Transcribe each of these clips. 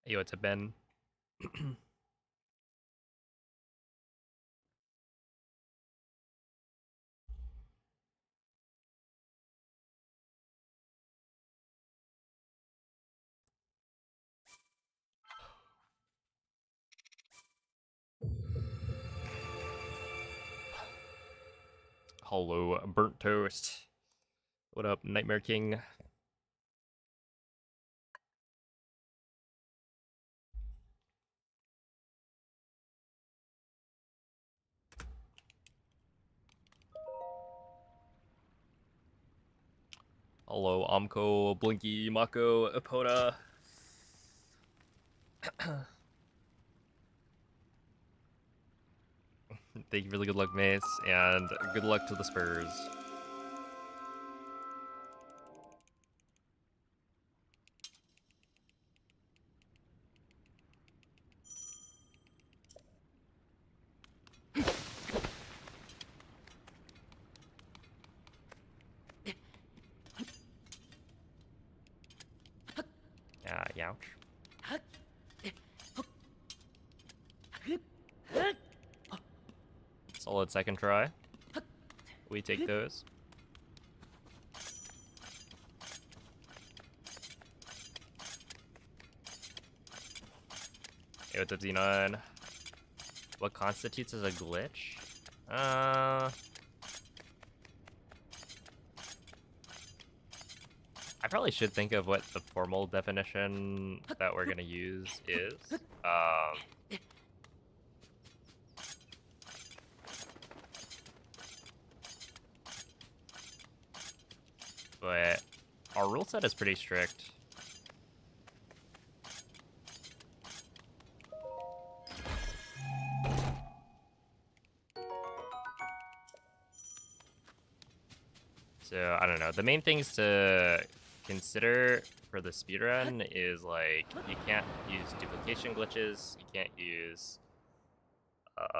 Hey, what's up, Ben? Hello, burnt toast. What up, Nightmare King? Hello, Amko, Blinky, Mako, Epona. Thank you for the good luck, Mace, and good luck to the Spurs. Youch. Solid second try. We take those. Hey, what's up, Xenon? What constitutes as a glitch? I probably should think of what the formal definition that we're gonna use is. But our rule set is pretty strict. So, I don't know. The main things to consider for the speedrun is, like, you can't use duplication glitches, you can't use, what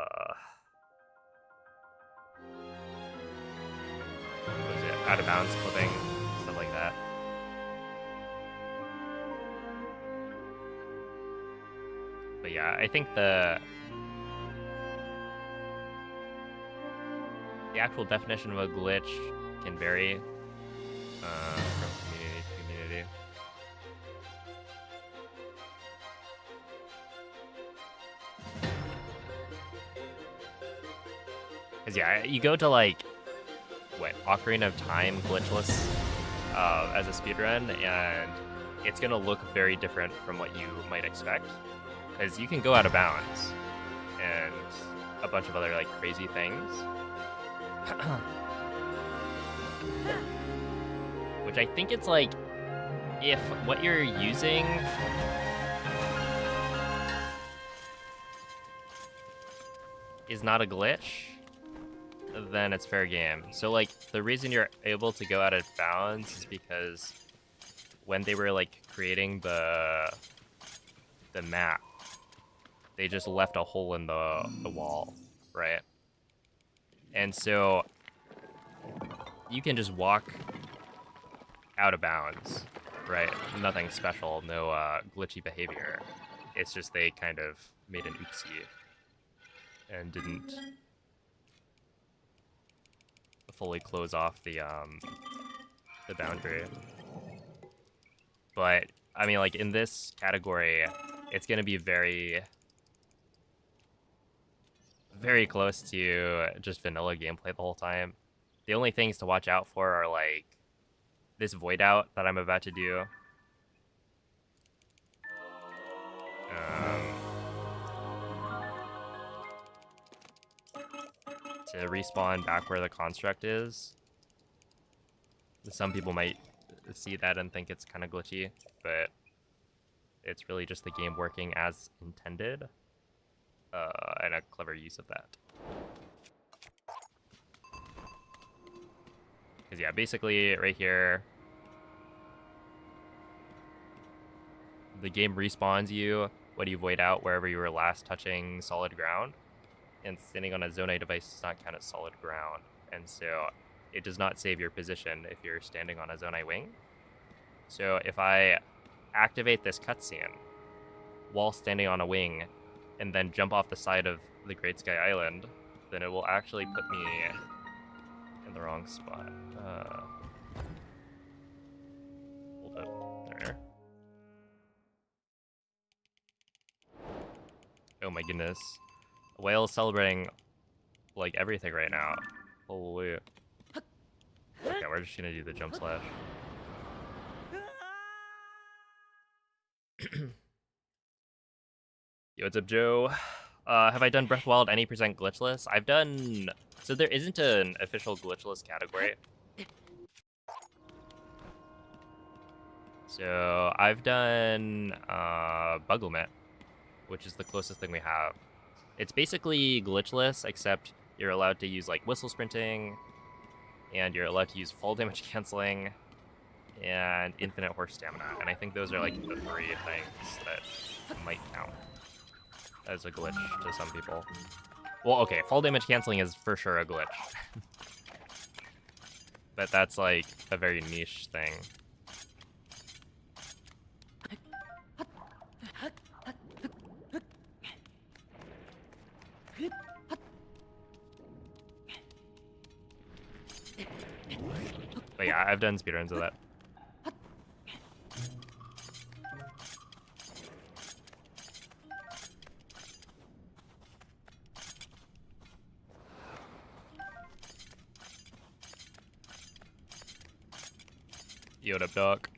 was it, out of bounds clipping, stuff like that. But yeah, I think the actual definition of a glitch can vary from community to community. Because yeah, you go to like, what, Ocarina of Time glitchless as a speedrun, and it's going to look very different from what you might expect. Because you can go out of bounds and a bunch of other like crazy things. Which I think it's like, if what you're using is not a glitch, then it's fair game. So like, the reason you're able to go out of bounds is because when they were like creating the map, they just left a hole in the wall, right? And so you can just walk out of bounds, right? Nothing special, no glitchy behavior. It's just they kind of made an oopsie and didn't fully close off the boundary. But I mean, like, in this category, it's gonna be very, very close to just vanilla gameplay the whole time. The only things to watch out for are like this void out that I'm about to do. To respawn back where the construct is. Some people might see that and think it's kind of glitchy, but it's really just the game working as intended, and a clever use of that. Because yeah, basically right here, the game respawns you when you void out wherever you were last touching solid ground, and standing on a Zonai device does not count as solid ground, and so it does not save your position if you're standing on a Zonai wing. So if I activate this cutscene, while standing on a wing and then jump off the side of the Great Sky Island, then it will actually put me in the wrong spot. Hold up. There. Oh my goodness. A whale is celebrating like everything right now. Holy. Okay, we're just gonna do the jump slash. Yo, what's up, Joe? Have I done Breath of the Wild any percent glitchless? I've done... So there isn't an official glitchless category. So I've done Bug Limit, which is the closest thing we have. It's basically glitchless, except you're allowed to use like whistle sprinting, and you're allowed to use fall damage canceling, and infinite horse stamina. And I think those are like the 3 things that might count as a glitch to some people. Well, okay, fall damage canceling is for sure a glitch. But that's like a very niche thing. But yeah, I've done speedruns of that. Yo, what up, dog?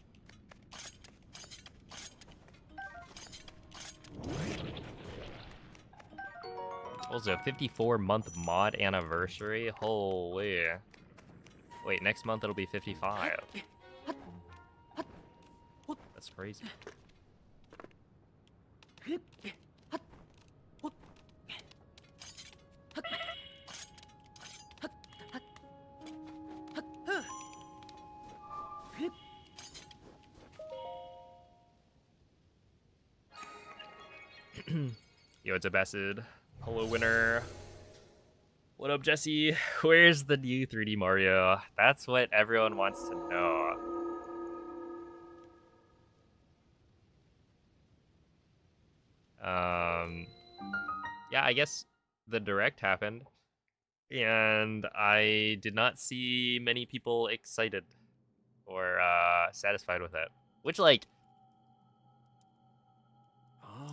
Also, 54-month mod anniversary? Holy. Wait, next month it'll be 55. That's crazy. Yo, it's a Acid. Hello, winner. What up, Jesse? Where's the new 3D Mario? That's what everyone wants to know. Yeah, I guess the direct happened, and I did not see many people excited or satisfied with it. Which, like,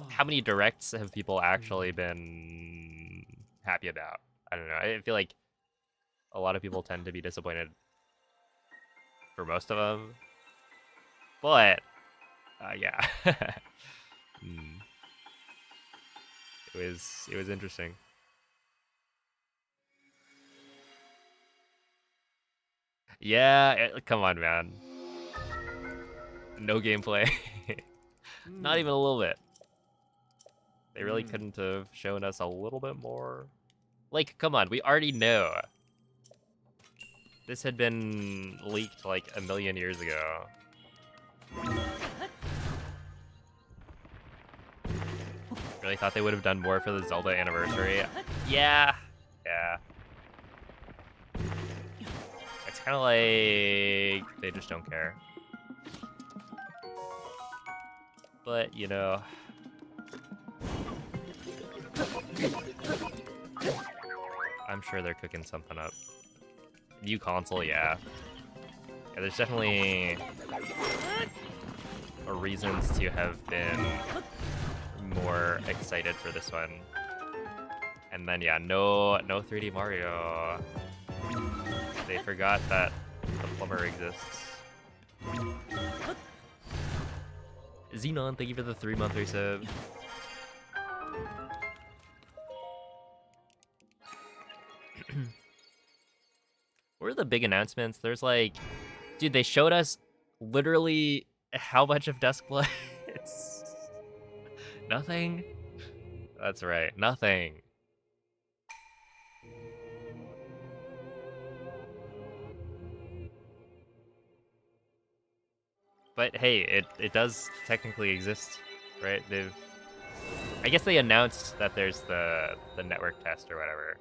how many directs have people actually been happy about? I don't know. I feel like a lot of people tend to be disappointed for most of them. But, yeah. It was interesting. Yeah, come on, man. No gameplay. Not even a little bit. They really couldn't have shown us a little bit more. Like, come on, we already know. This had been leaked like a million years ago. Really thought they would have done more for the Zelda anniversary. Yeah. Yeah. It's kind of like they just don't care. But, you know. I'm sure they're cooking something up. New console, yeah. Yeah, there's definitely reasons to have been more excited for this one. And then, yeah, no 3D Mario. They forgot that the plumber exists. Xenon, thank you for the 3-month resub. What are the big announcements? There's like, dude, they showed us literally how much of Duskblood. It's nothing. That's right, nothing. But hey, it does technically exist, right? I guess they announced that there's the network test or whatever.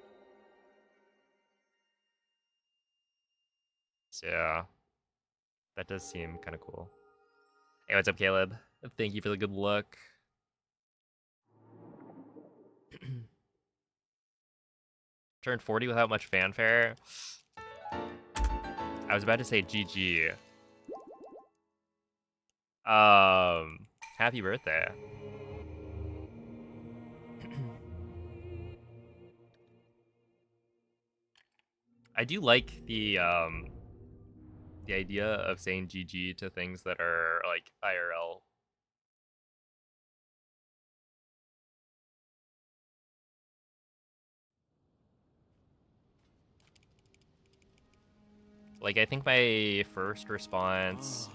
So yeah, that does seem kind of cool. Hey, what's up, Caleb? Thank you for the good luck. Turned 40 without much fanfare. I was about to say GG. Happy birthday. I do like the idea of saying GG to things that are like IRL. Like, I think my first response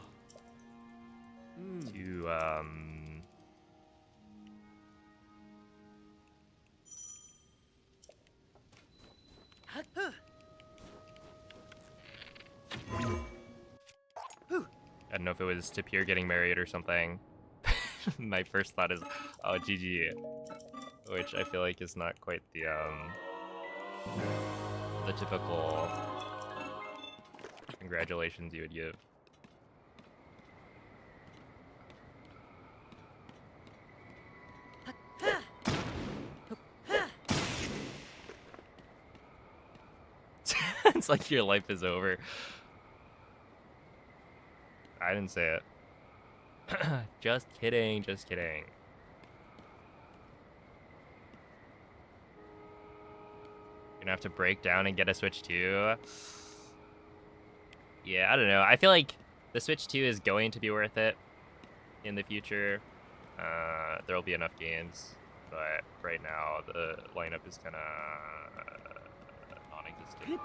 to I don't know if it was to Pierre getting married or something. My first thought is, oh, GG, which I feel like is not quite the typical congratulations you would give. It's like your life is over. I didn't say it. Just kidding, just kidding. You're gonna have to break down and get a Switch 2. Yeah, I don't know. I feel like the Switch 2 is going to be worth it in the future. There will be enough games, but right now the lineup is kind of non-existent.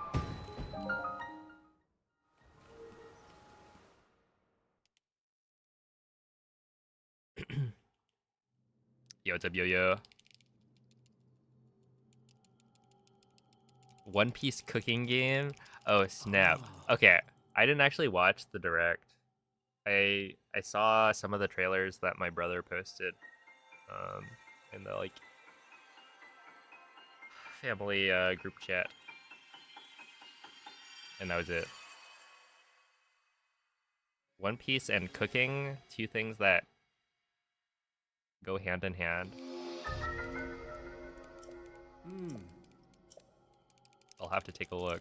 Yo, what's up, Yo-Yo? One Piece cooking game? Oh, snap. Okay, I didn't actually watch the direct. I saw some of the trailers that my brother posted in the like family group chat, and that was it. One Piece and cooking, two things that go hand in hand. I'll have to take a look.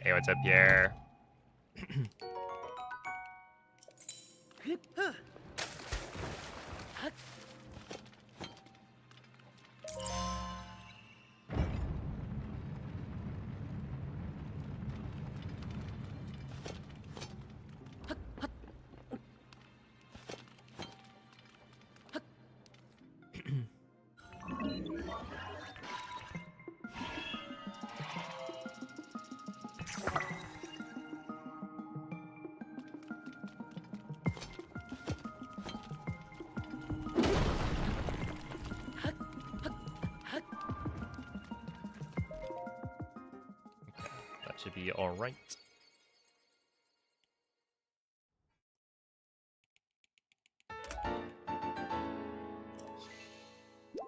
Hey, what's up, Pierre? Should be all right.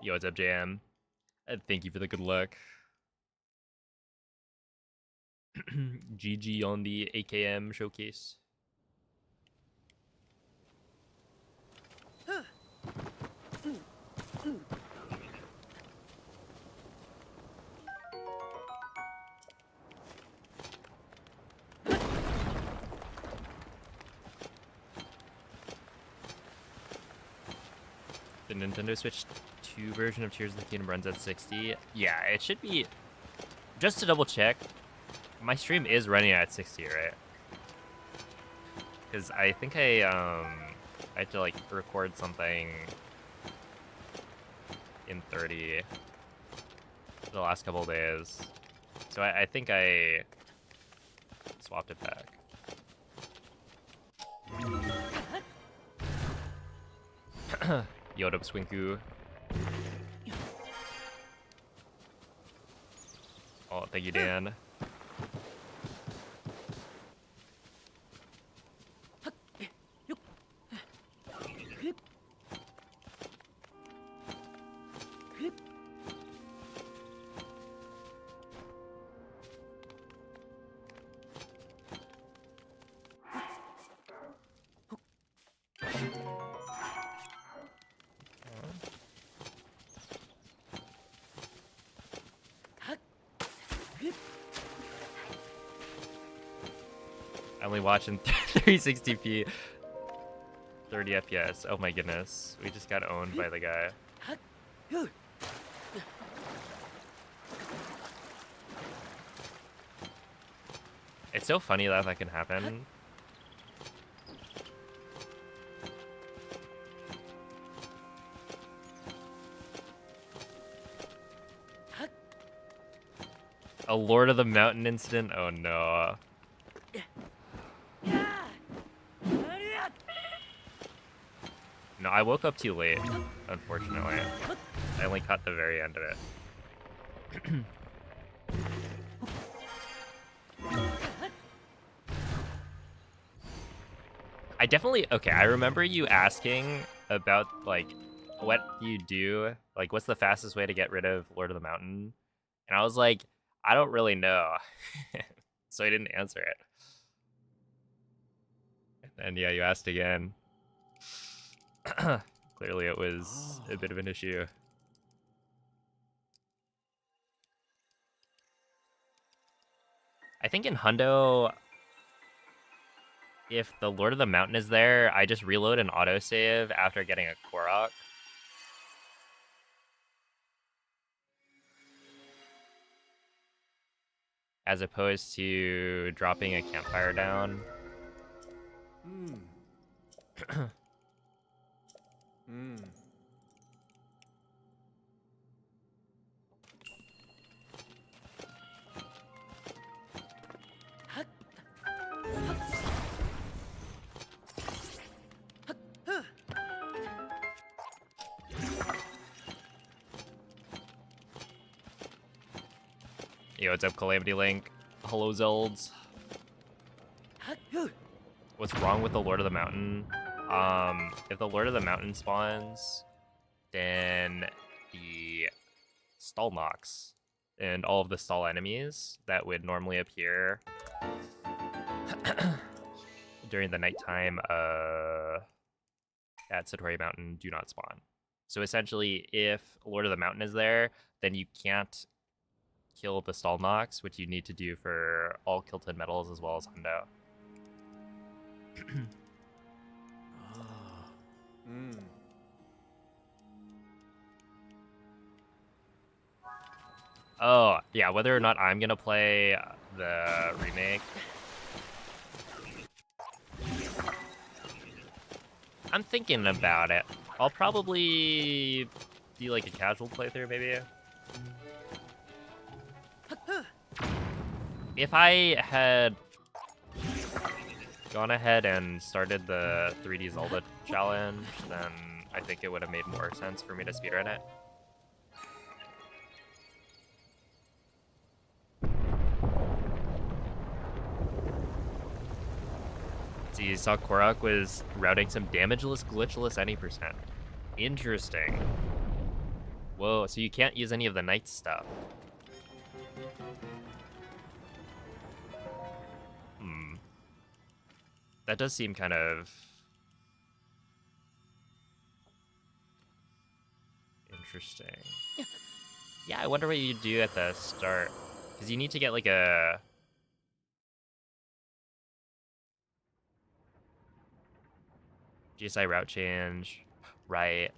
Yo, what's up, JM? Thank you for the good luck. GG on the AKM showcase. The Nintendo Switch 2 version of Tears of the Kingdom runs at 60. Yeah, it should be. Just to double check, my stream is running at 60, right? Because I think I had to like record something in 30 the last couple of days, so I think I swapped it back. Yodop Swinku. Oh, thank you, Dan. I'm only watching 360p, 30 FPS. Oh my goodness, we just got owned by the guy. It's so funny that that can happen. A Lord of the Mountain incident? Oh no. No, I woke up too late, unfortunately. I only caught the very end of it. I definitely, okay, I remember you asking about, like, what you do, like, what's the fastest way to get rid of Lord of the Mountain? And I was like, I don't really know. So I didn't answer it. And yeah, you asked again. Clearly it was a bit of an issue. I think in Hundo, if the Lord of the Mountain is there, I just reload and autosave after getting a Korok. As opposed to dropping a campfire down. Yo, what's up, Calamity Link? Hello, Zelds. What's wrong with the Lord of the Mountain? If the Lord of the Mountain spawns, then the stall knocks and all of the stall enemies that would normally appear during the nighttime at Satori Mountain do not spawn. So essentially, if Lord of the Mountain is there, then you can't kill the stall knocks, which you need to do for all Kilton medals as well as Hundo. Oh, yeah, whether or not I'm gonna play the remake. I'm thinking about it. I'll probably do like a casual playthrough, maybe. If I had gone ahead and started the 3D Zelda challenge, then I think it would have made more sense for me to speedrun it. See, you saw Korok was routing some damageless, glitchless any percent. Interesting. Whoa, so you can't use any of the night stuff. That does seem kind of interesting. Yeah, I wonder what you do at the start. Because you need to get like a... GSI route change. Right.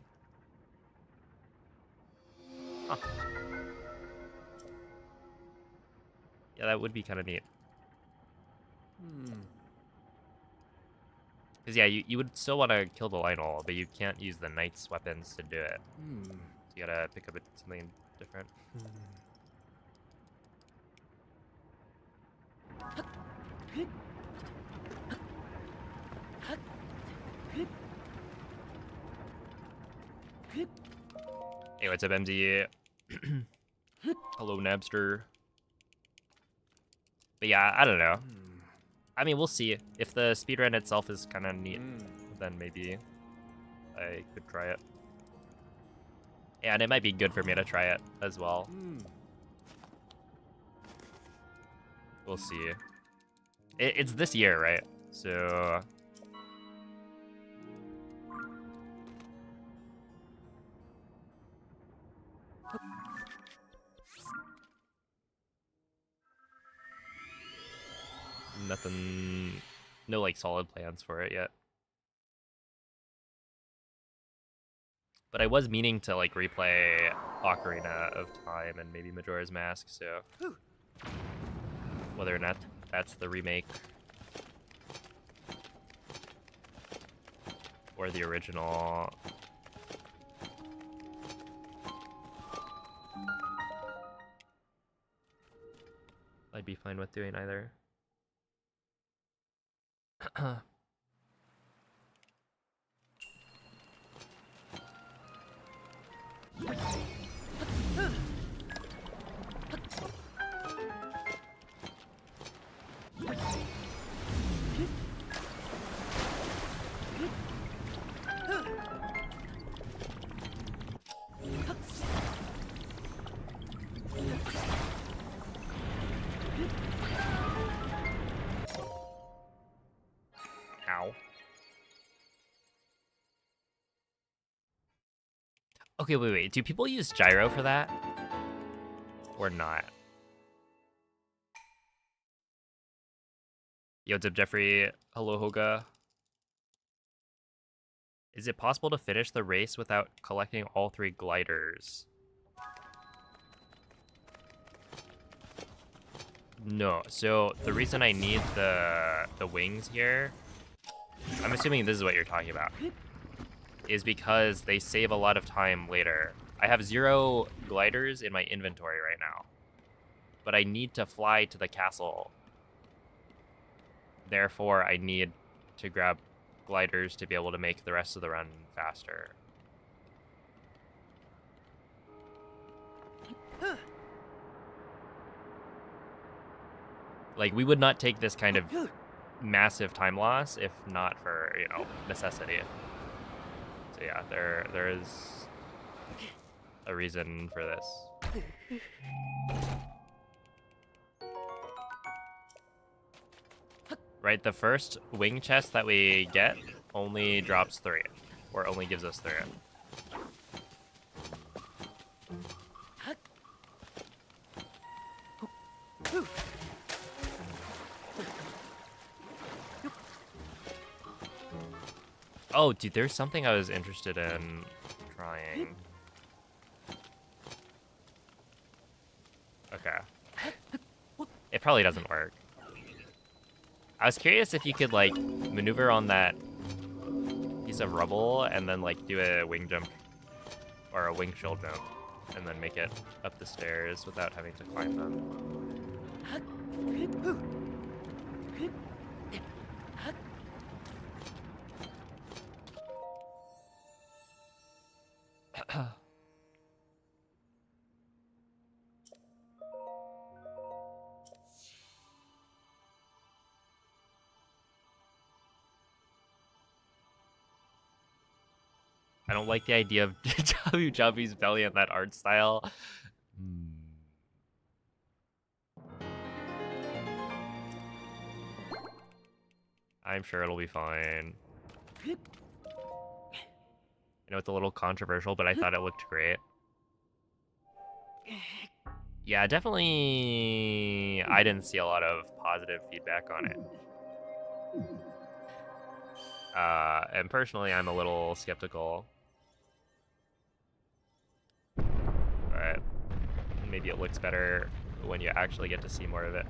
Huh. Yeah, that would be kind of neat. Because yeah, you would still want to kill the Lionel, but you can't use the Knight's weapons to do it. So you gotta pick up something different. Hey, what's up, MD? Hello, Napster. But yeah, I don't know. I mean, we'll see. If the speedrun itself is kind of neat, then maybe I could try it. And it might be good for me to try it as well. We'll see. It's this year, right? So... nothing... No, like, solid plans for it yet. But I was meaning to, like, replay Ocarina of Time and maybe Majora's Mask, so... Whether or not that's the remake. Or the original. I'd be fine with doing either. Ow. Okay, wait. Do people use gyro for that? Or not? Yo, what's up, Jeffrey? Hello, Hoga. Is it possible to finish the race without collecting all 3 gliders? No. So the reason I need the wings here, I'm assuming this is what you're talking about, is because they save a lot of time later. I have 0 gliders in my inventory right now, but I need to fly to the castle. Therefore, I need to grab gliders to be able to make the rest of the run faster. Like, we would not take this kind of massive time loss if not for, you know, necessity. So yeah, there is a reason for this. Right, the first wing chest that we get only drops 3, or only gives us 3. Oh, dude, there's something I was interested in trying. Okay. It probably doesn't work. I was curious if you could, like, maneuver on that piece of rubble and then, like, do a wing jump or a wing shield jump and then make it up the stairs without having to climb them. I don't like the idea of Jabu Jabu's belly in that art style. I'm sure it'll be fine. I know it's a little controversial, but I thought it looked great. Yeah, definitely I didn't see a lot of positive feedback on it. And personally, I'm a little skeptical. But maybe it looks better when you actually get to see more of it.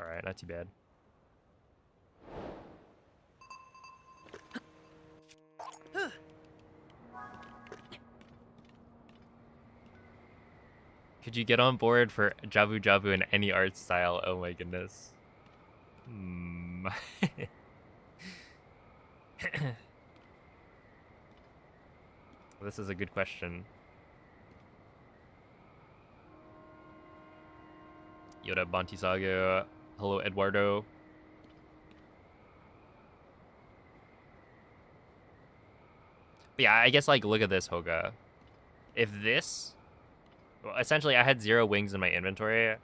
Alright, not too bad. Could you get on board for Javu Javu in any art style? Oh my goodness. This is a good question. Yoda Bantisaga. Hello, Eduardo. But yeah, I guess, like, look at this, Hoga. If this... Well, essentially, I had 0 wings in my inventory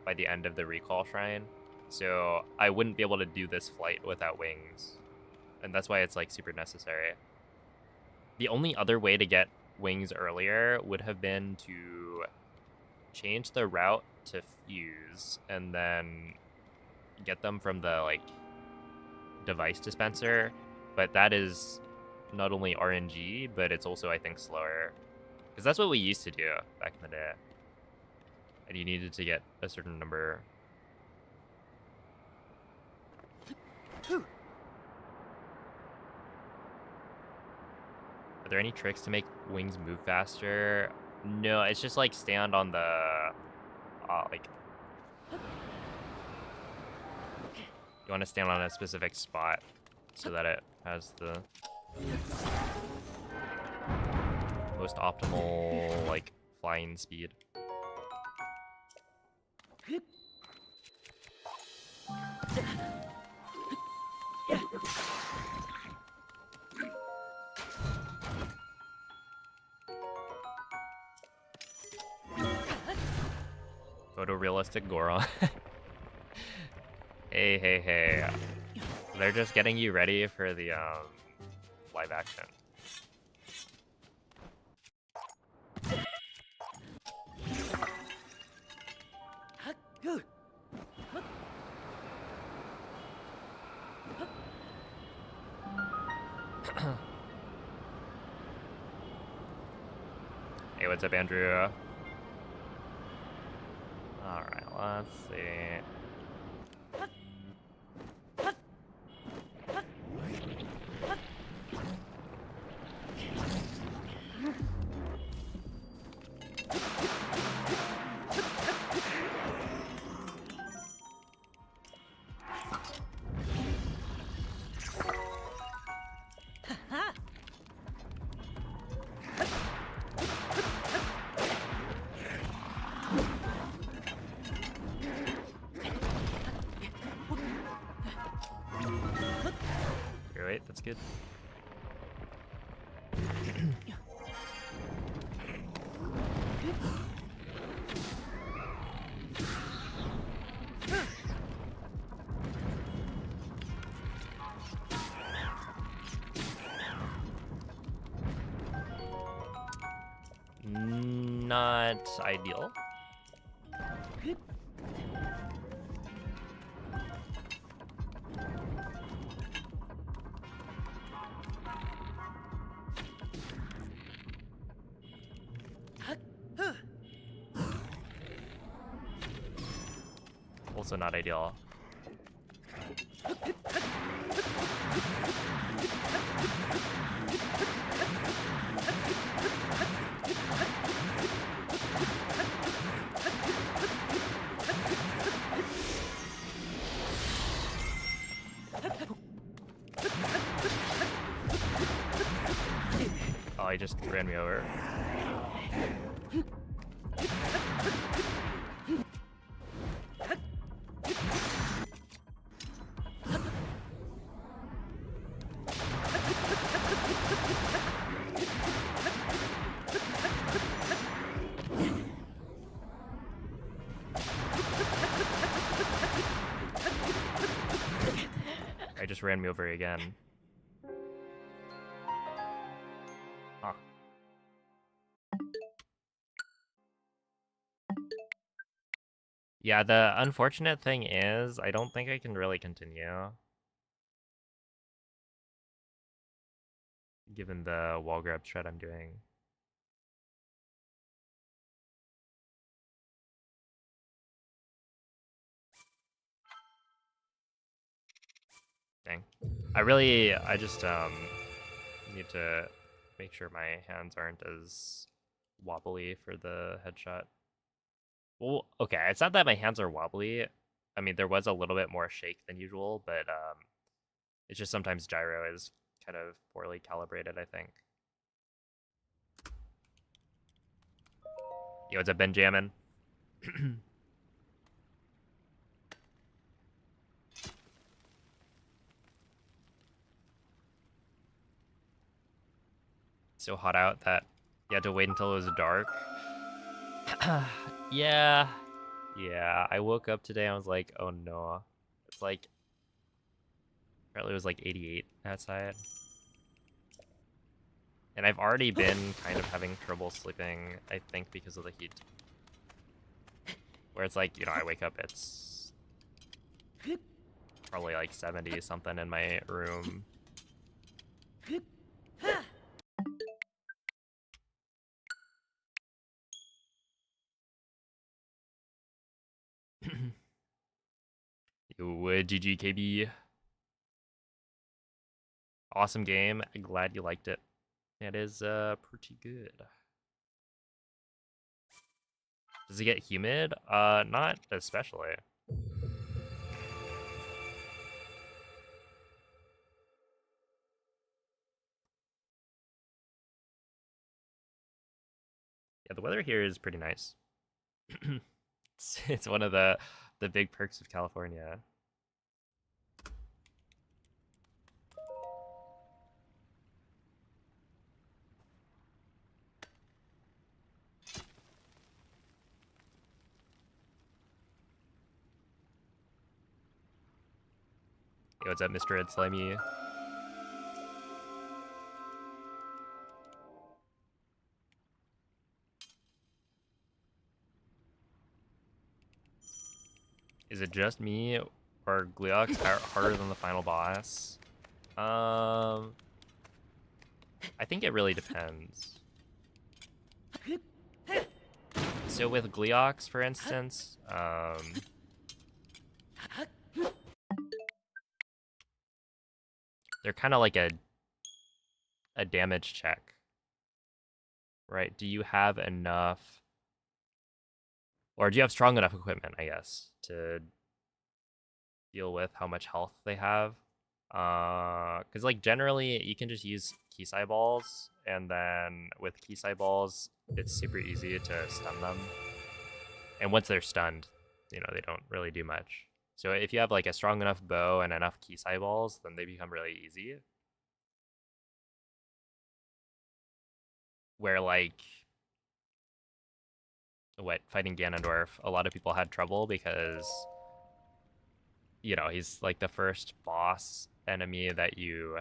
by the end of the recall shrine. So I wouldn't be able to do this flight without wings. And that's why it's, like, super necessary. The only other way to get wings earlier would have been to change the route to fuse and then get them from the, like, device dispenser. But that is not only RNG, but it's also, I think, slower. Because that's what we used to do back in the day. And you needed to get a certain number. Are there any tricks to make wings move faster? No, it's just like stand on the, like, you want to stand on a specific spot so that it has the most optimal, like, flying speed. Photorealistic Goron. Hey. They're just getting you ready for the live action. Hey, what's up, Andrew? Alright, let's see. Right, that's good. Not ideal. Also not ideal. Oh, he just ran me over. I just ran me over again. Huh. Yeah, the unfortunate thing is, I don't think I can really continue. Given the wall grab shred I'm doing. Dang. I just need to make sure my hands aren't as wobbly for the headshot. Well, okay, it's not that my hands are wobbly. I mean, there was a little bit more shake than usual, but it's just sometimes gyro is kind of poorly calibrated, I think. Yo, what's up, Benjamin? So hot out that you had to wait until it was dark. Yeah. Yeah, I woke up today and I was like, oh no. It's like, apparently it was like 88 outside. And I've already been kind of having trouble sleeping, I think, because of the heat. Where it's like, you know, I wake up, it's probably like 70 something in my room. Yo, GGKB. Awesome game. Glad you liked it. It is pretty good. Does it get humid? Not especially. Yeah, the weather here is pretty nice. It's one of the big perks of California. Yo, what's up, Mr. Ed Slimy? Is it just me, or Gleox harder than the final boss? I think it really depends. So with Gleox, for instance, they're kind of like a damage check, right? Do you have enough, or do you have strong enough equipment, I guess, to deal with how much health they have? Because like generally you can just use Kisai balls, and then with Kisai balls, it's super easy to stun them. And once they're stunned, you know, they don't really do much. So if you have like a strong enough bow and enough Kisai balls, then they become really easy. Where like, what, fighting Ganondorf, a lot of people had trouble because, you know, he's like the first boss enemy that you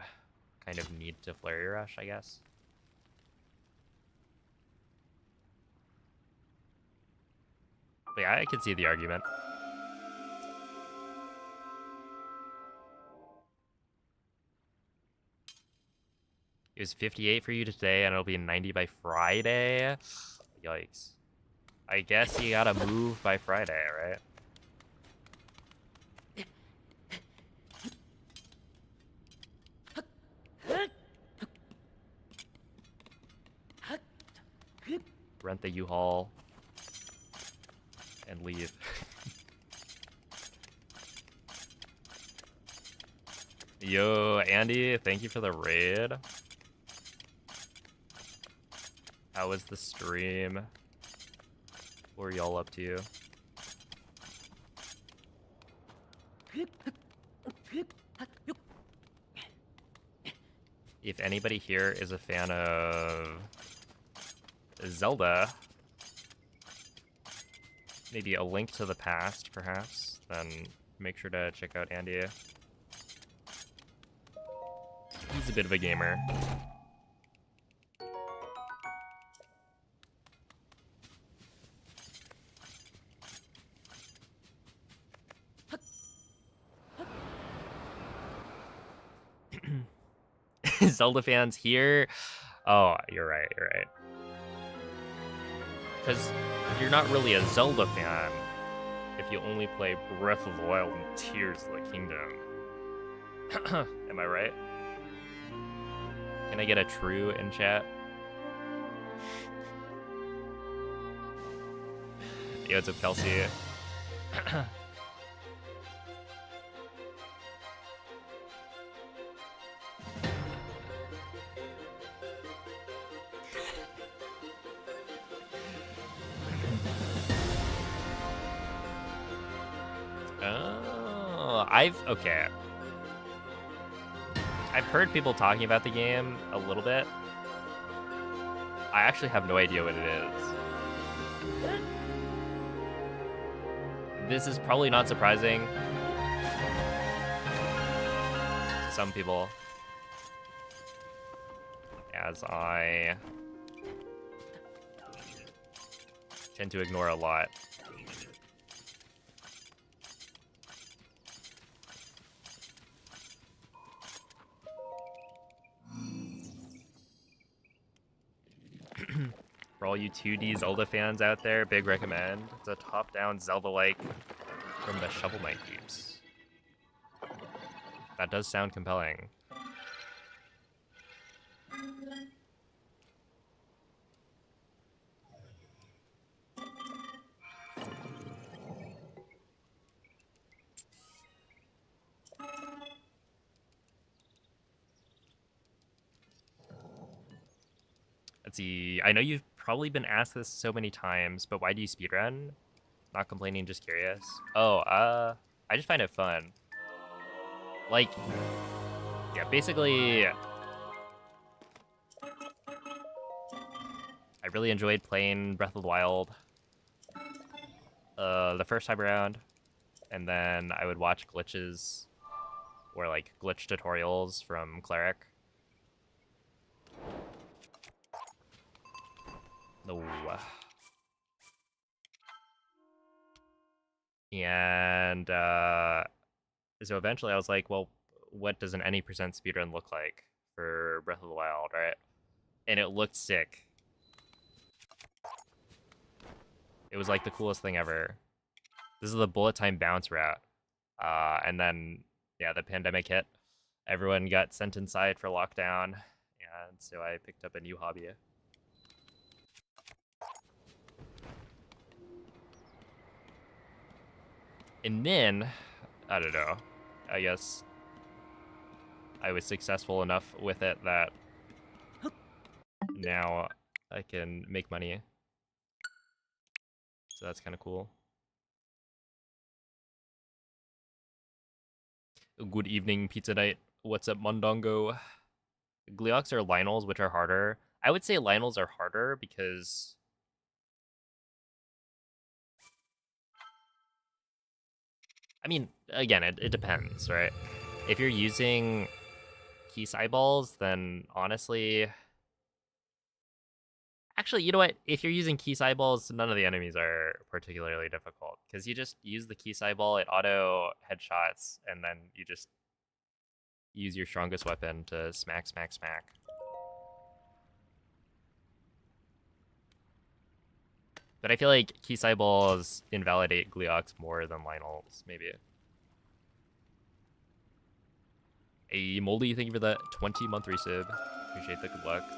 kind of need to flurry rush, I guess. But yeah, I could see the argument. It was 58 for you today, and it'll be 90 by Friday. Yikes. I guess you gotta move by Friday, right? Rent the U-Haul and leave. Yo, Andy, thank you for the raid. How was the stream? What were y'all up to? If anybody here is a fan of Zelda, maybe A Link to the Past, perhaps, then make sure to check out Andy. He's a bit of a gamer. Zelda fans here? Oh, you're right, you're right. Because you're not really a Zelda fan if you only play Breath of the Wild and Tears of the Kingdom. Am I right? Can I get a true in chat? Yo, what's up, Kelsey? Oh, okay. I've heard people talking about the game a little bit. I actually have no idea what it is. This is probably not surprising to some people, as I tend to ignore a lot. For all you 2D Zelda fans out there, big recommend. It's a top-down Zelda-like from the Shovel Knight peeps. That does sound compelling. Let's see. I know you've probably been asked this so many times, but why do you speedrun? Not complaining, just curious. Oh, I just find it fun. Like, yeah, basically, I really enjoyed playing Breath of the Wild the first time around, and then I would watch glitches or like glitch tutorials from Cleric. No. And so eventually I was like, well, what does an any percent speedrun look like for Breath of the Wild, right? And it looked sick. It was like the coolest thing ever. This is the bullet time bounce route. And then, yeah, the pandemic hit. Everyone got sent inside for lockdown. And so I picked up a new hobby. And then, I don't know, I guess I was successful enough with it that now I can make money. So that's kind of cool. Good evening, Pizza Night. What's up, Mondongo? Gleox or Lionels, which are harder? I would say Lionels are harder because I mean, again, it depends, right? If you're using Keys eyeballs, then honestly, actually, you know what? If you're using Keys eyeballs, none of the enemies are particularly difficult because you just use the Keys eyeball, it auto headshots, and then you just use your strongest weapon to smack, smack, smack. But I feel like Keys eyeballs invalidate Gleox more than Lionels, maybe. Hey, Moldy, thank you for the 20-month resub. Appreciate the good luck.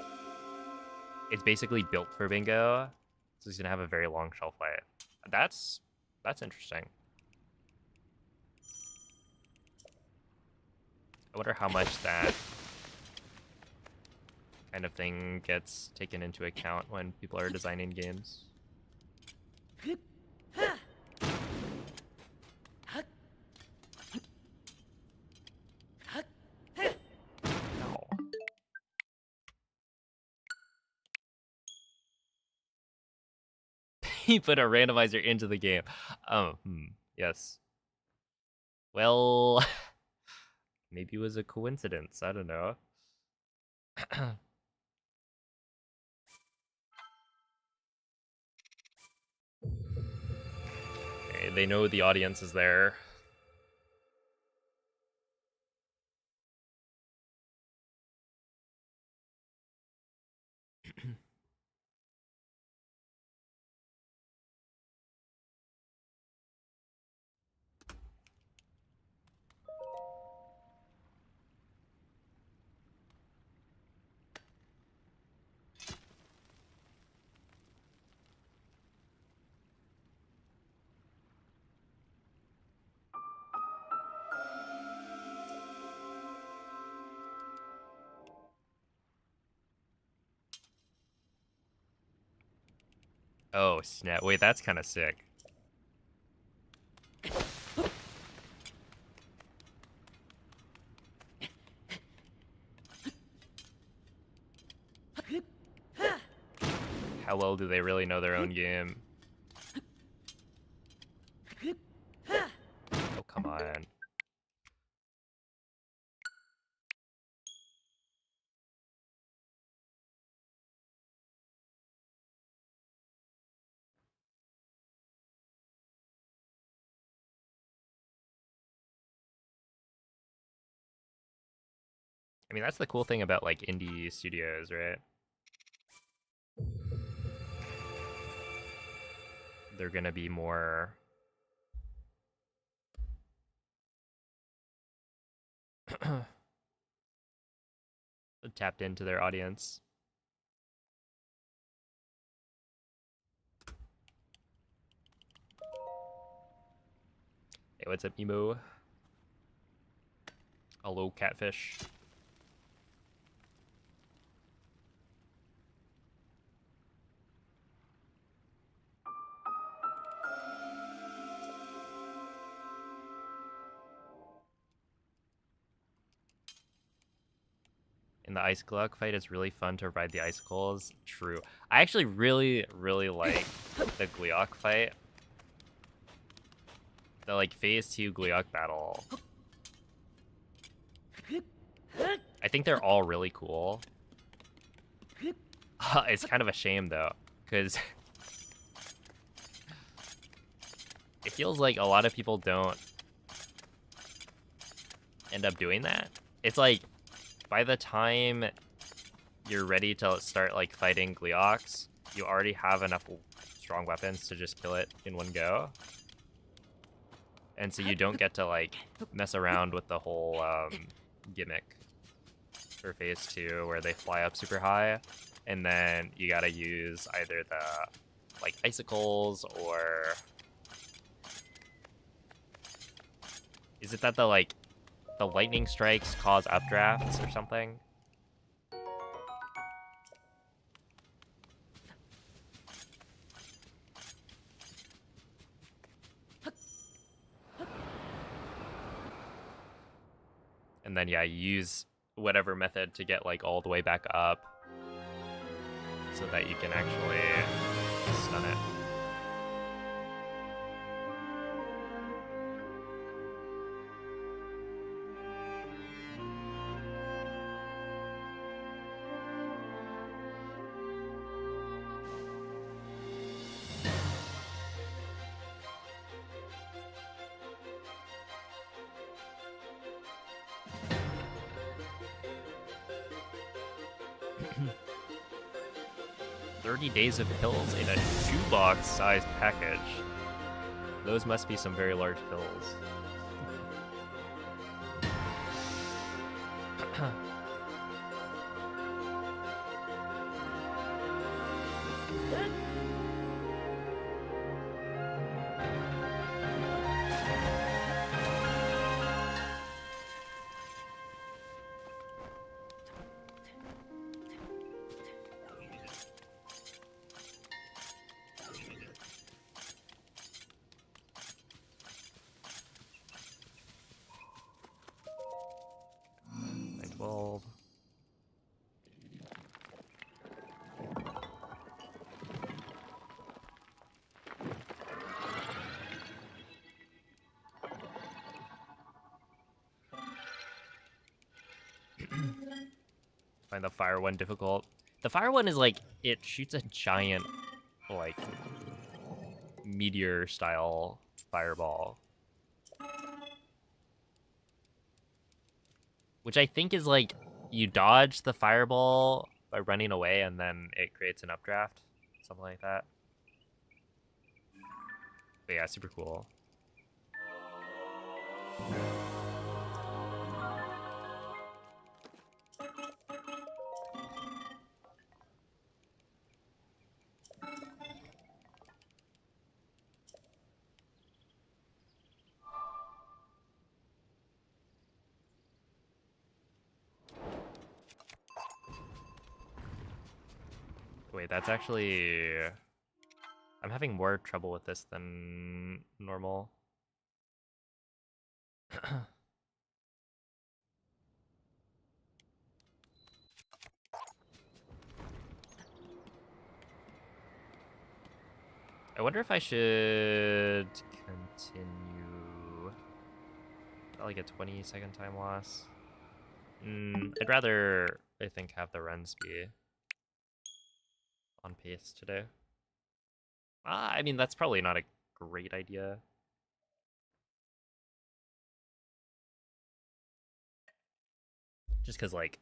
It's basically built for bingo, so it's gonna have a very long shelf life. That's interesting. I wonder how much that kind of thing gets taken into account when people are designing games. No. He put a randomizer into the game. Yes. Well, maybe it was a coincidence. I don't know. Hey, they know the audience is there. Oh, snap. Wait, that's kind of sick. How well do they really know their own game? Oh, come on. I mean, that's the cool thing about, like, indie studios, right? They're gonna be more tapped into their audience. Hey, what's up, Emo? Hello, catfish. In the ice Gluck fight, it's really fun to ride the icicles. True. I actually really, really like the Gleok fight. The, like, phase 2 Gleok battle. I think they're all really cool. It's kind of a shame, though, because it feels like a lot of people don't end up doing that. It's like, by the time you're ready to start, like, fighting Gleoks, you already have enough strong weapons to just kill it in one go. And so you don't get to, like, mess around with the whole gimmick for phase 2 where they fly up super high, and then you gotta use either the, like, icicles, or is it that the, like, the lightning strikes cause updrafts or something? And then, yeah, you use whatever method to get, like, all the way back up so that you can actually stun it. $30 days of pills in a shoebox-sized package. Those must be some very large pills. Find the fire one difficult. The fire one is like, it shoots a giant, like, meteor style fireball, which I think is like, you dodge the fireball by running away and then it creates an updraft, something like that. But yeah, super cool. Wait, that's actually... I'm having more trouble with this than normal. I wonder if I should continue. Like a 20-second time loss. I'd rather, I think, have the runs be on pace today. I mean, that's probably not a great idea. Just because, like,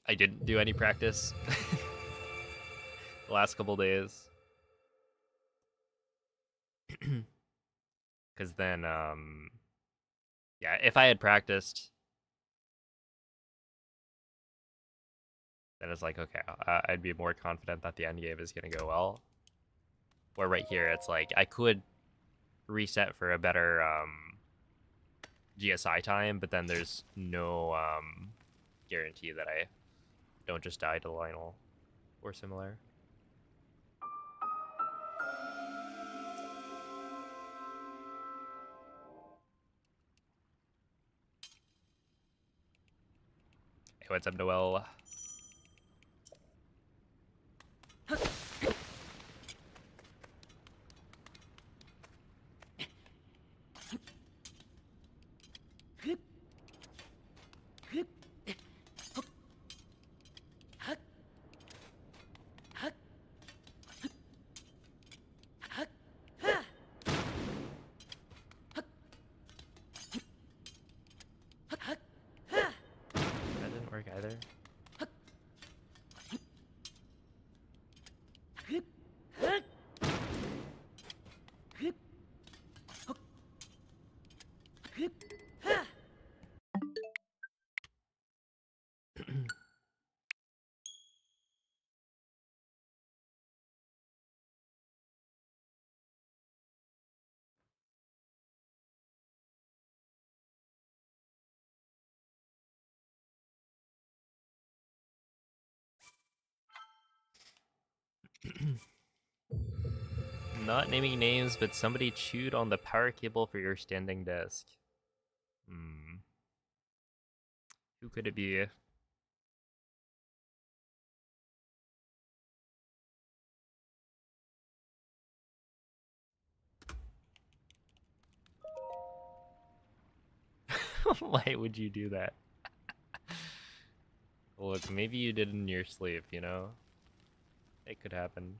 I didn't do any practice the last couple days. Because then, yeah, if I had practiced, then it's like, okay, I'd be more confident that the end game is going to go well. Where right here, it's like, I could reset for a better GSI time, but then there's no guarantee that I don't just die to Lionel or similar. Hey, what's up, Noel? That didn't work either. Not naming names, but somebody chewed on the power cable for your standing desk. Who could it be? Why would you do that? Look, maybe you did in your sleep, you know? It could happen.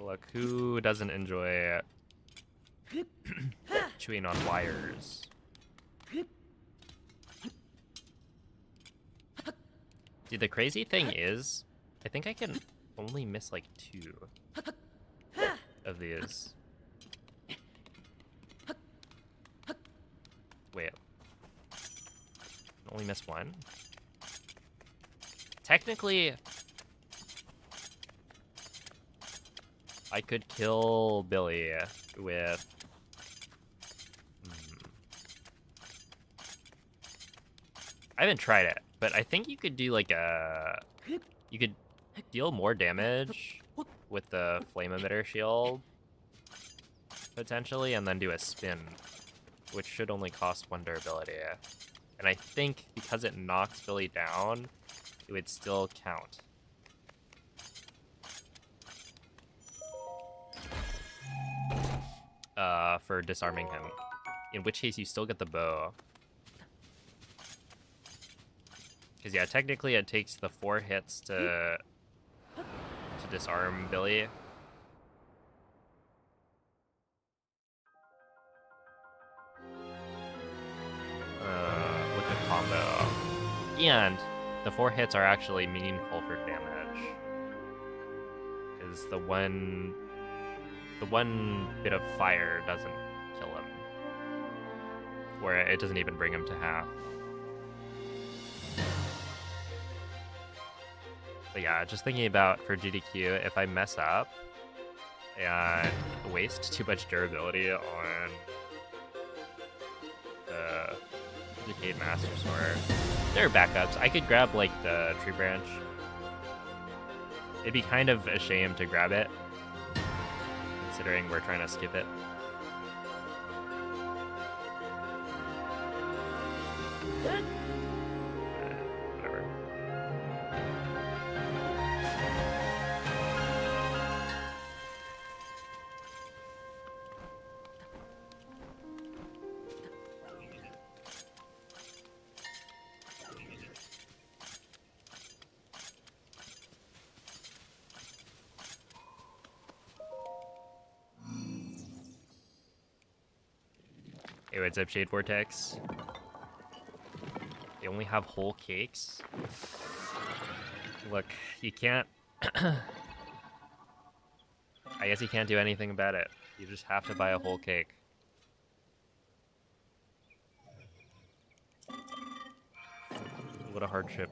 Look, who doesn't enjoy chewing on wires? Dude, the crazy thing is, I think I can only miss like 2 of these. Wait. Only miss 1? Technically, I could kill Billy with... I haven't tried it, but I think you could do like a... You could deal more damage with the flame emitter shield, potentially, and then do a spin, which should only cost 1 durability. And I think because it knocks Billy down, it would still count. For disarming him. In which case, you still get the bow. Because, yeah, technically it takes the 4 hits to disarm Billy. With the combo. And the 4 hits are actually meaningful for damage. Because the one bit of fire doesn't kill him. where it doesn't even bring him to half. But yeah, just thinking about for GDQ, if I mess up and waste too much durability on the Decayed Master Sword, there are backups. I could grab like the tree branch. It'd be kind of a shame to grab it, considering we're trying to skip it. Whatever. Hey, what's up, Shade Vortex? They only have whole cakes? Look, you can't... I guess you can't do anything about it. You just have to buy a whole cake. What a hardship.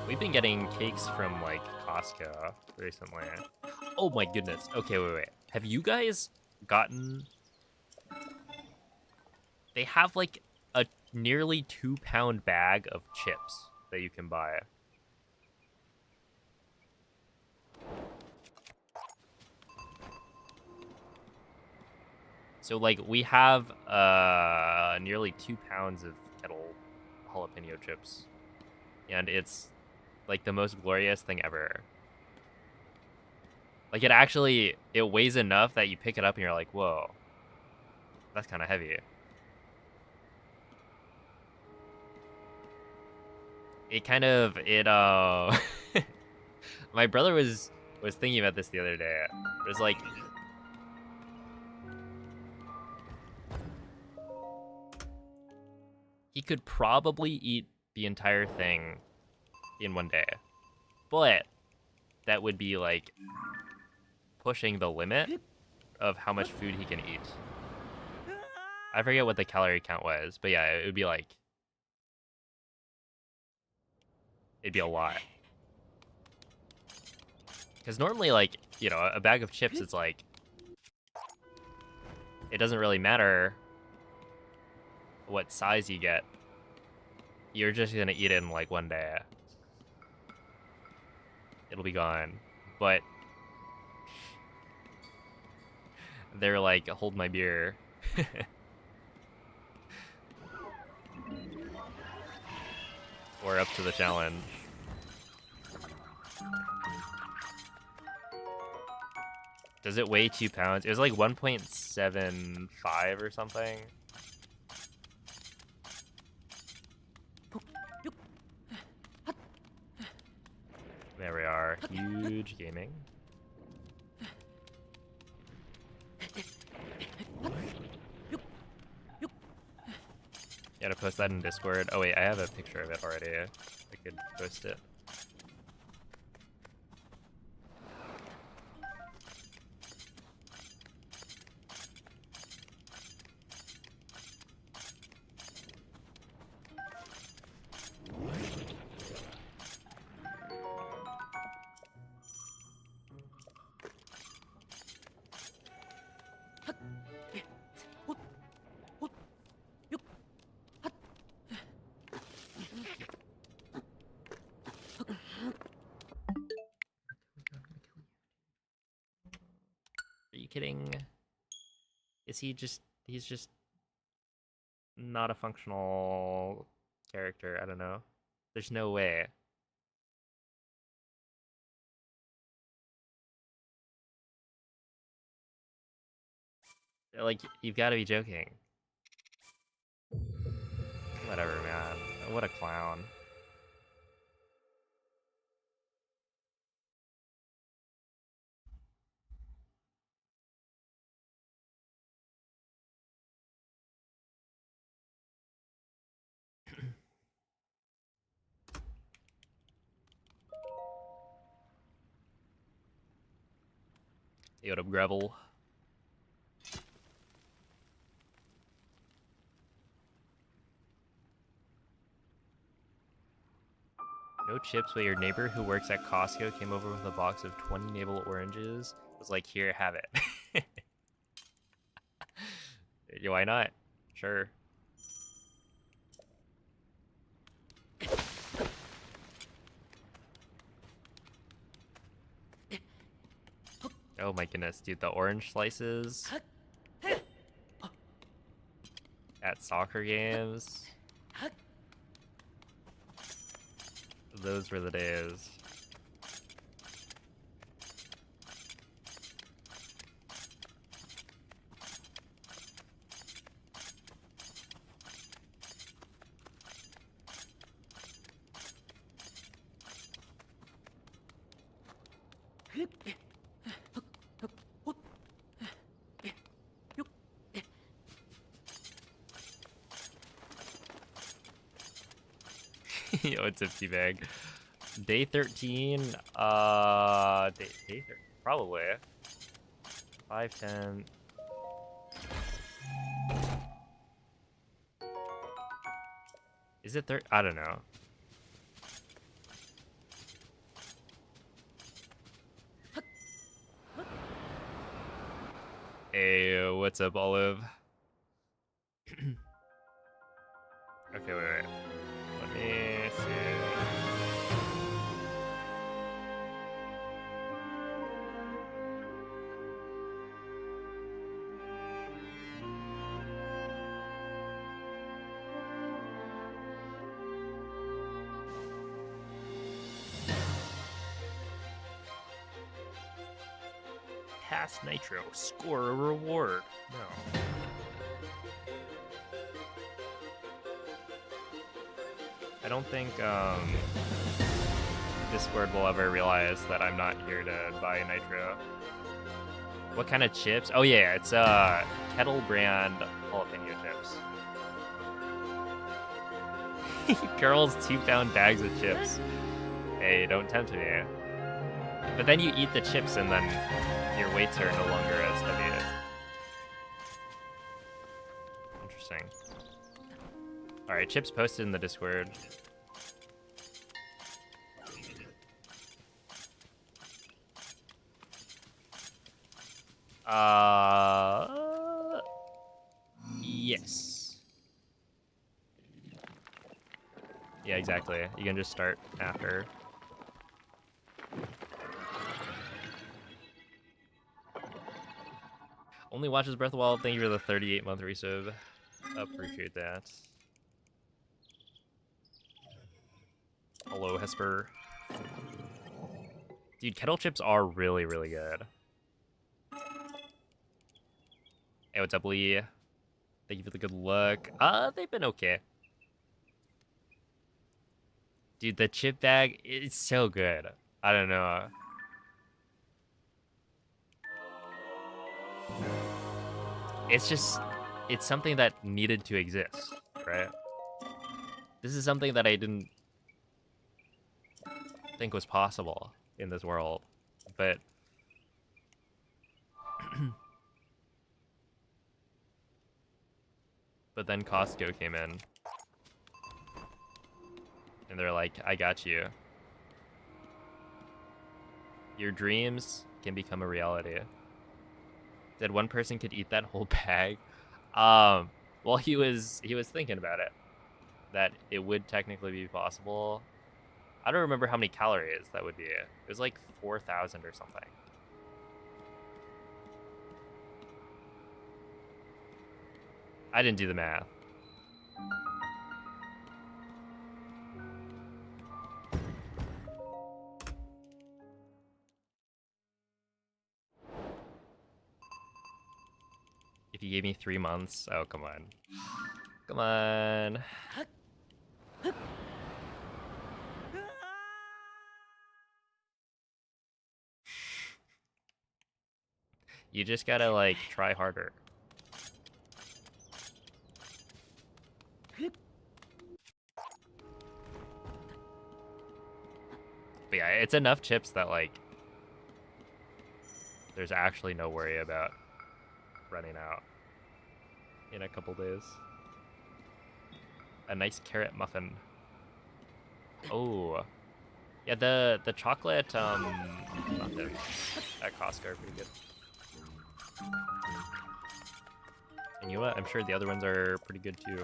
We've been getting cakes from, like, Costco recently. Oh my goodness. Okay, wait. Have you guys gotten... They have, like, a nearly 2-pound bag of chips that you can buy. So, like, we have nearly 2 pounds of kettle jalapeno chips. And it's, like, the most glorious thing ever. Like, it weighs enough that you pick it up and you're like, whoa. That's kind of heavy. My brother was thinking about this the other day. It was like... He could probably eat the entire thing in one day. But that would be, like, pushing the limit of how much food he can eat. I forget what the calorie count was, but yeah, it would be like... It'd be a lot. Because normally, like, you know, a bag of chips is like... It doesn't really matter what size you get. You're just gonna eat it in, like, one day. It'll be gone. But... They're like, hold my beer. We're up to the challenge. Does it weigh 2 pounds? It was like 1.75 or something. There we are. Huge gaming. You gotta post that in Discord. Oh wait, I have a picture of it already. I could post it. Are you kidding? Is he just... He's just... not a functional character. I don't know. There's no way. Like, you've got to be joking. Whatever, man. What a clown. Hey, what up, Gravel? No chips, but your neighbor who works at Costco came over with a box of 20 navel oranges. Was like, here, have it. Yeah, why not? Sure. Oh my goodness, dude, the orange slices at soccer games. Those were the days. Yo, it's a teabag. Day 13, day 13, probably. 510. Is it I don't know. Hey, what's up, Olive? Okay, wait. Let me see. Pass Nitro, score a reward. No. I don't think Discord will ever realize that I'm not here to buy Nitro. What kind of chips? Oh yeah, it's Kettle brand jalapeno chips. Girls 2-pound bags of chips. Hey, don't tempt me. But then you eat the chips and then your weights are no longer as heavy. Interesting. Alright, chips posted in the Discord. Yes. Yeah, exactly. You can just start after. Only watches Breath of the Wild. Thank you for the 38-month resub. Appreciate that. Hello, Hesper. Dude, kettle chips are really, really good. Hey, what's up, Lee? Thank you for the good luck. They've been okay. Dude, the chip bag, it's so good. I don't know. It's just, it's something that needed to exist, right? This is something that I didn't think was possible in this world, but but then Costco came in and they're like, I got you. Your dreams can become a reality. Said one person could eat that whole bag. Well, he was thinking about it, that it would technically be possible. I don't remember how many calories that would be. It was like 4,000 or something. I didn't do the math. If you gave me 3 months, oh, come on. Come on. You just gotta, like, try harder. But yeah, it's enough chips that, like, there's actually no worry about running out in a couple days. A nice carrot muffin. Oh, yeah, the chocolate muffins at Costco are pretty good. And you know what? I'm sure the other ones are pretty good too.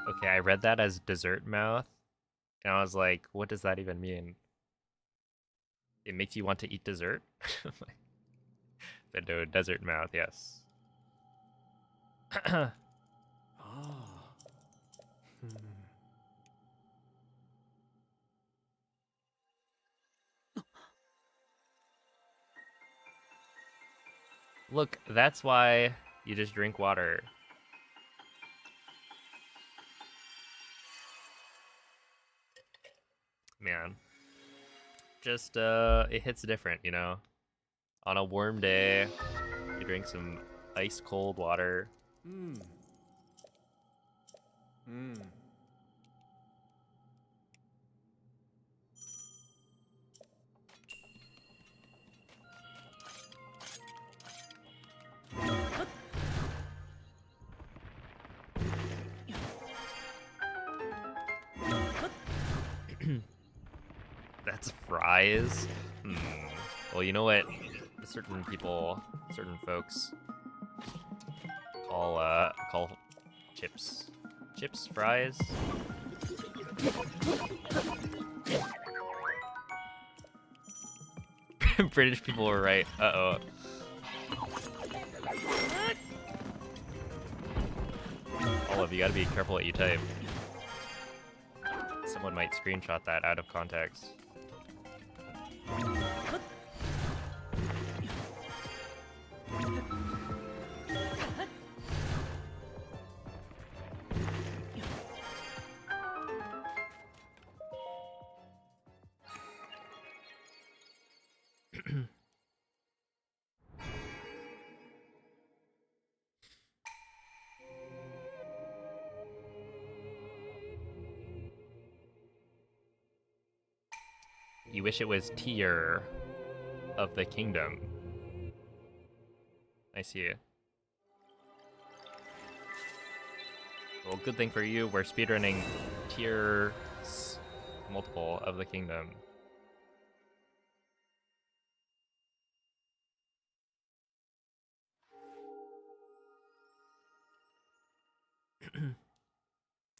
Okay, I read that as dessert mouth, and I was like, what does that even mean? It makes you want to eat dessert? But no, desert mouth, yes. Ah. Look, that's why you just drink water. Man. Just, it hits different, you know? On a warm day, you drink some ice cold water. Hmm. Hmm. That's fries? Hmm. Well, you know what certain people, certain folks call chips. Chips, fries? British people were right. Uh-oh. Olive, you gotta be careful what you type. Someone might screenshot that out of context. You wish it was tier of the kingdom. I see. Well, good thing for you, we're speedrunning tier multiple of the kingdom.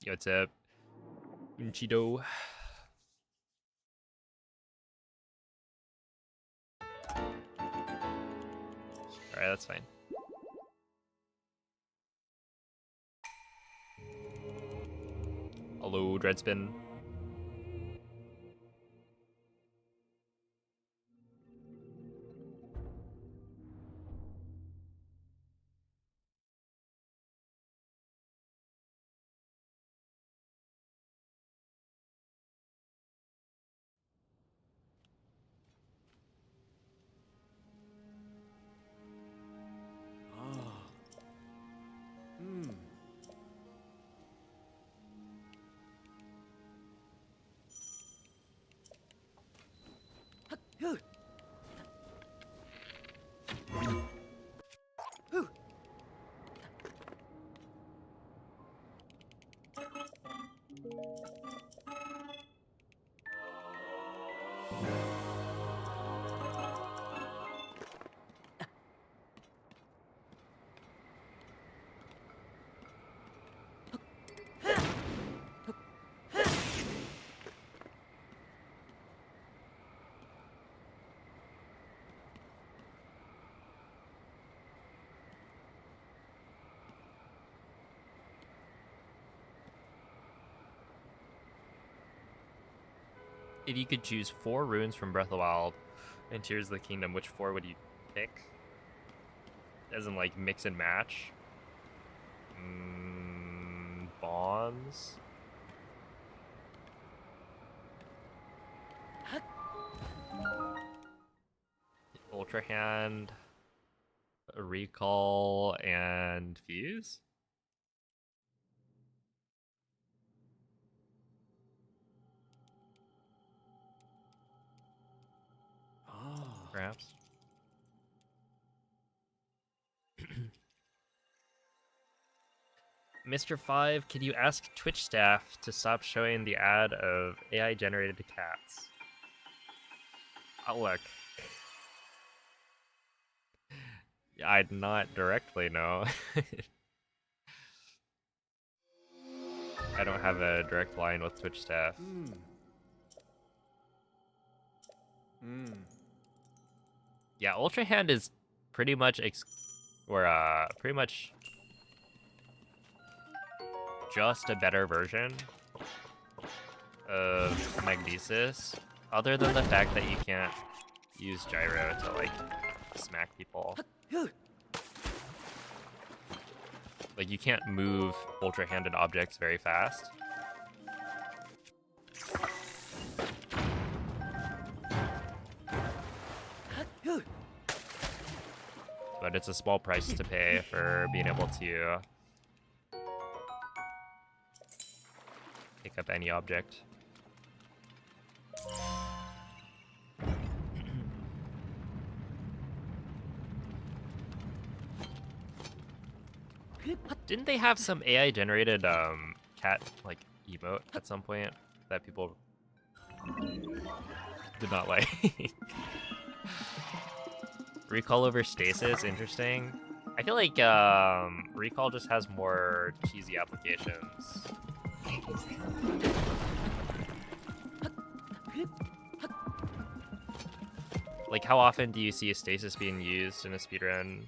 Yo, what's up? Unchido. Alright, that's fine. Hello, Dreadspin. Ah. Hmm. If you could choose 4 runes from Breath of the Wild and Tears of the Kingdom, which 4 would you pick? As in, like, mix and match? Bombs? Ultra Hand, Recall, and Fuse? Perhaps. Mr. 5, can you ask Twitch staff to stop showing the ad of AI-generated cats? Oh, look. I'd not directly know. I don't have a direct line with Twitch staff. Yeah, Ultra Hand is pretty much pretty much just a better version of Magnesis, other than the fact that you can't use gyro to like smack people. Like, you can't move ultra-handed objects very fast. But it's a small price to pay for being able to pick up any object. Didn't they have some AI-generated cat like emote at some point that people did not like? Recall over stasis, interesting. I feel like Recall just has more cheesy applications. Like, how often do you see a stasis being used in a speedrun?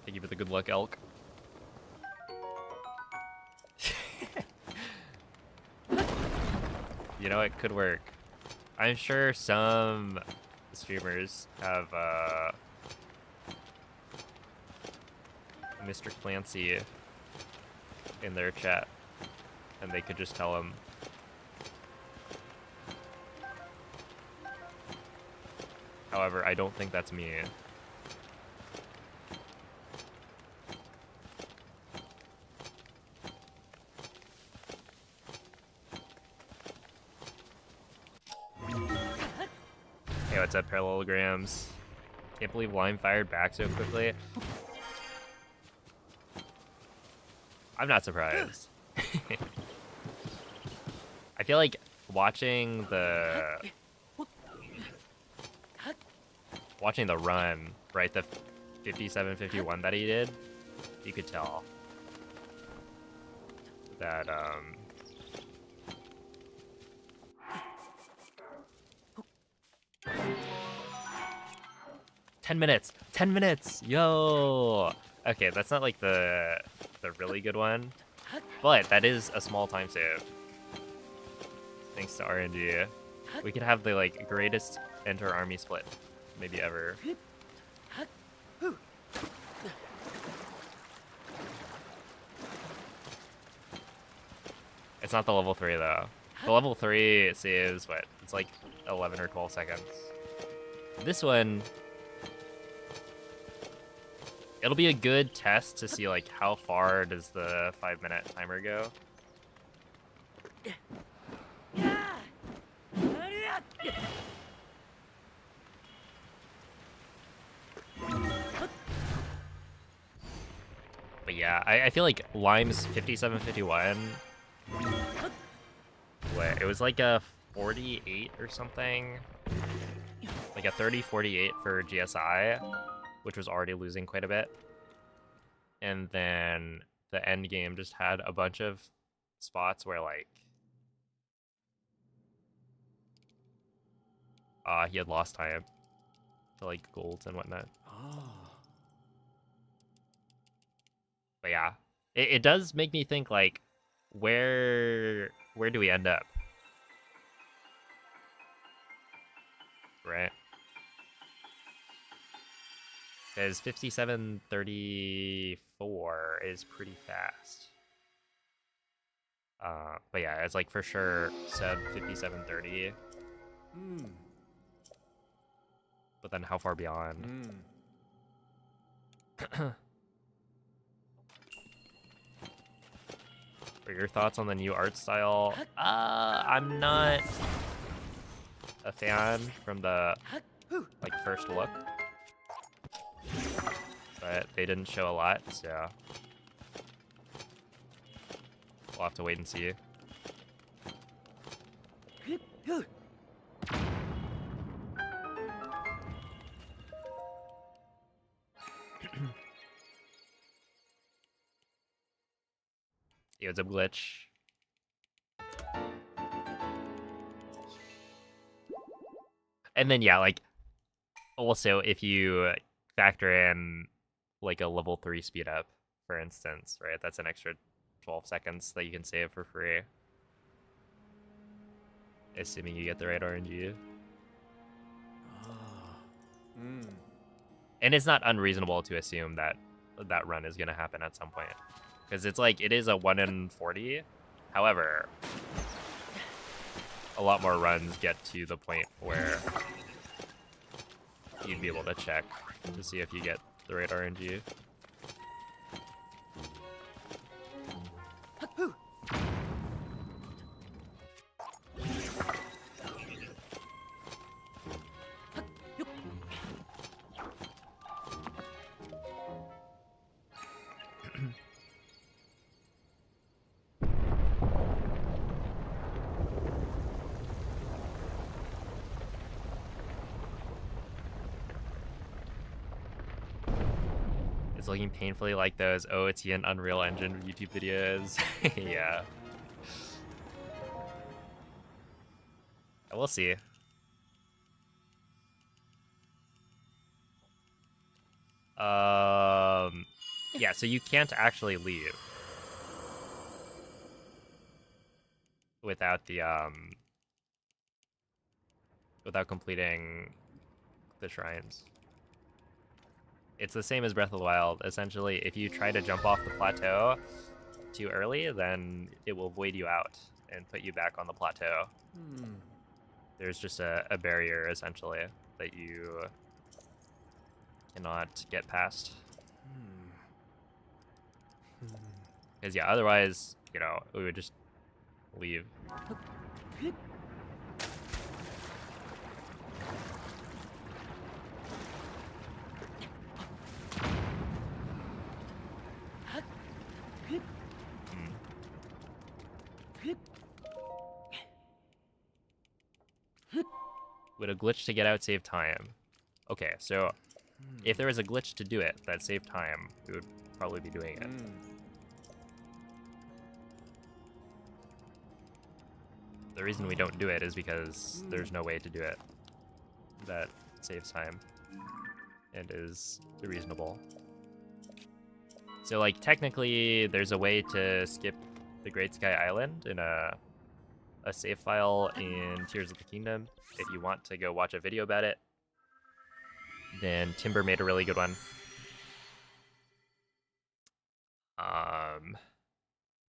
Thank you for the good luck, Elk. You know, it could work. I'm sure some streamers have Mr. Clancy in their chat, and they could just tell him. However, I don't think that's me. Hey, what's up, parallelograms? Can't believe Lime fired back so quickly. I'm not surprised. I feel like watching the run, right, the 57-51 that he did, you could tell that 10 minutes! 10 minutes! Yo! Okay, that's not like the really good one, but that is a small time save. Thanks to RNG. We could have the like greatest enter army split maybe ever. It's not the level 3 though. The level 3 saves what? It's like 11 or 12 seconds. This one It'll be a good test to see like how far does the 5-minute timer go. But yeah, I feel like Lime's 5751. What? It was like a 48 or something. Like a 30-48 for GSI, which was already losing quite a bit. And then the end game just had a bunch of spots where like he had lost time to like golds and whatnot. But yeah, it does make me think like where do we end up? Right? Because 57:34 is pretty fast. But yeah, it's like for sure sub 57:30. But then how far beyond? What are your thoughts on the new art style? I'm not a fan from the like first look, but they didn't show a lot, so we'll have to wait and see. Yo, what's up, Glitch? And then yeah, like also if you factor in like a level 3 speed up, for instance, right? That's an extra 12 seconds that you can save for free. Assuming you get the right RNG. And it's not unreasonable to assume that that run is going to happen at some point. Because it's like, it is a 1 in 40. However, a lot more runs get to the point where you'd be able to check to see if you get the right RNG. It's looking painfully like those OOT and Unreal Engine YouTube videos. Yeah. We'll see. Yeah, so you can't actually leave without the without completing the shrines. It's the same as Breath of the Wild. Essentially, if you try to jump off the plateau too early, then it will void you out and put you back on the plateau. There's just a barrier, essentially, that you cannot get past. Because, yeah, otherwise, you know, we would just leave. Would a glitch to get out save time? Okay, so if there was a glitch to do it that saved time, we would probably be doing it. The reason we don't do it is because there's no way to do it that saves time and is reasonable. So, like, technically, there's a way to skip the Great Sky Island in a save file in Tears of the Kingdom. If you want to go watch a video about it, then Timber made a really good one.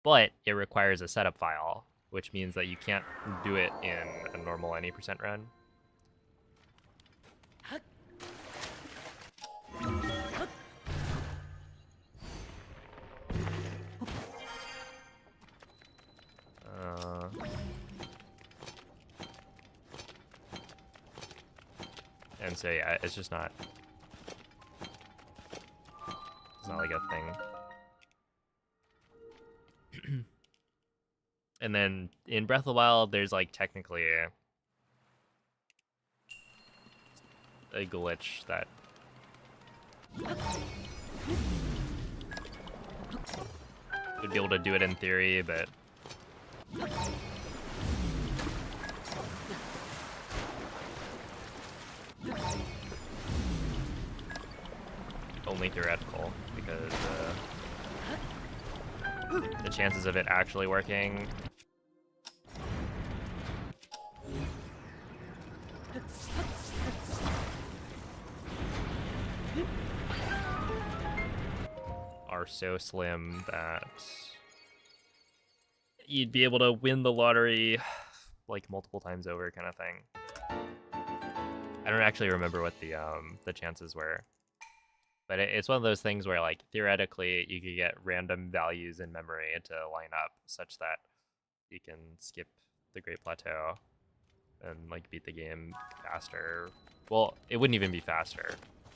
But it requires a setup file, which means that you can't do it in a normal any % run. And so yeah, it's just not. It's not like a thing. And then in Breath of the Wild, there's like technically a glitch that would be able to do it in theory, but only theoretical, because the chances of it actually working are so slim that you'd be able to win the lottery like multiple times over, kind of thing. I don't actually remember what the chances were, but it's one of those things where like theoretically you could get random values in memory to line up such that you can skip the Great Plateau and like beat the game faster. Well, it wouldn't even be faster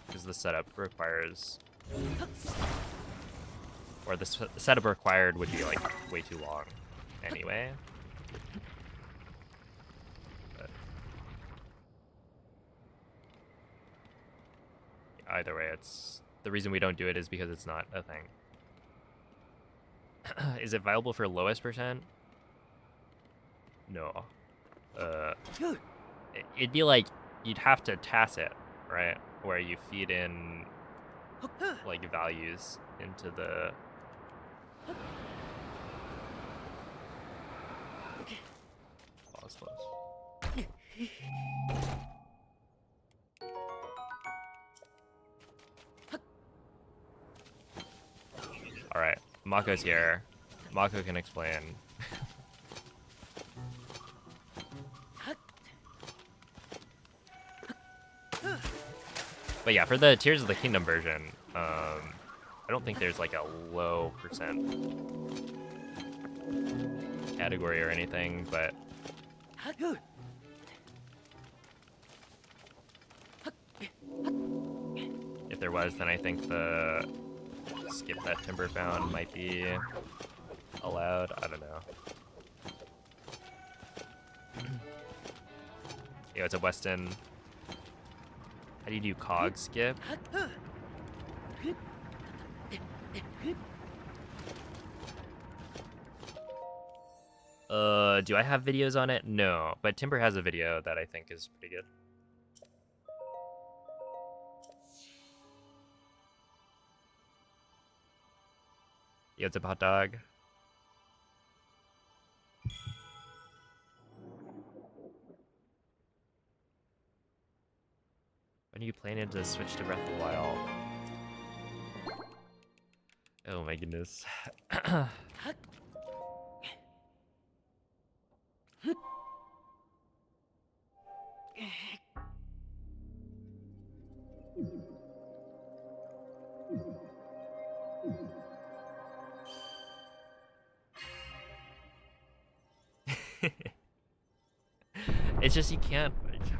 because the setup requires, or the setup required would be like way too long anyway. But either way, it's the reason we don't do it is because it's not a thing. Is it viable for lowest percent? No. It'd be like you'd have to tacit, right? Where you feed in like values into the close. All right, Mako's here. Mako can explain. But yeah, for the Tears of the Kingdom version, I don't think there's like a low percent category or anything, but if there was, then I think the skip that timber found might be allowed. I don't know. Yo, it's a Weston. How do you do cog skip? Do I have videos on it? No, but Timber has a video that I think is pretty good. Yeah, it's a hot dog. When are you planning to switch to Breath of the Wild? Oh my goodness. It's just you can't,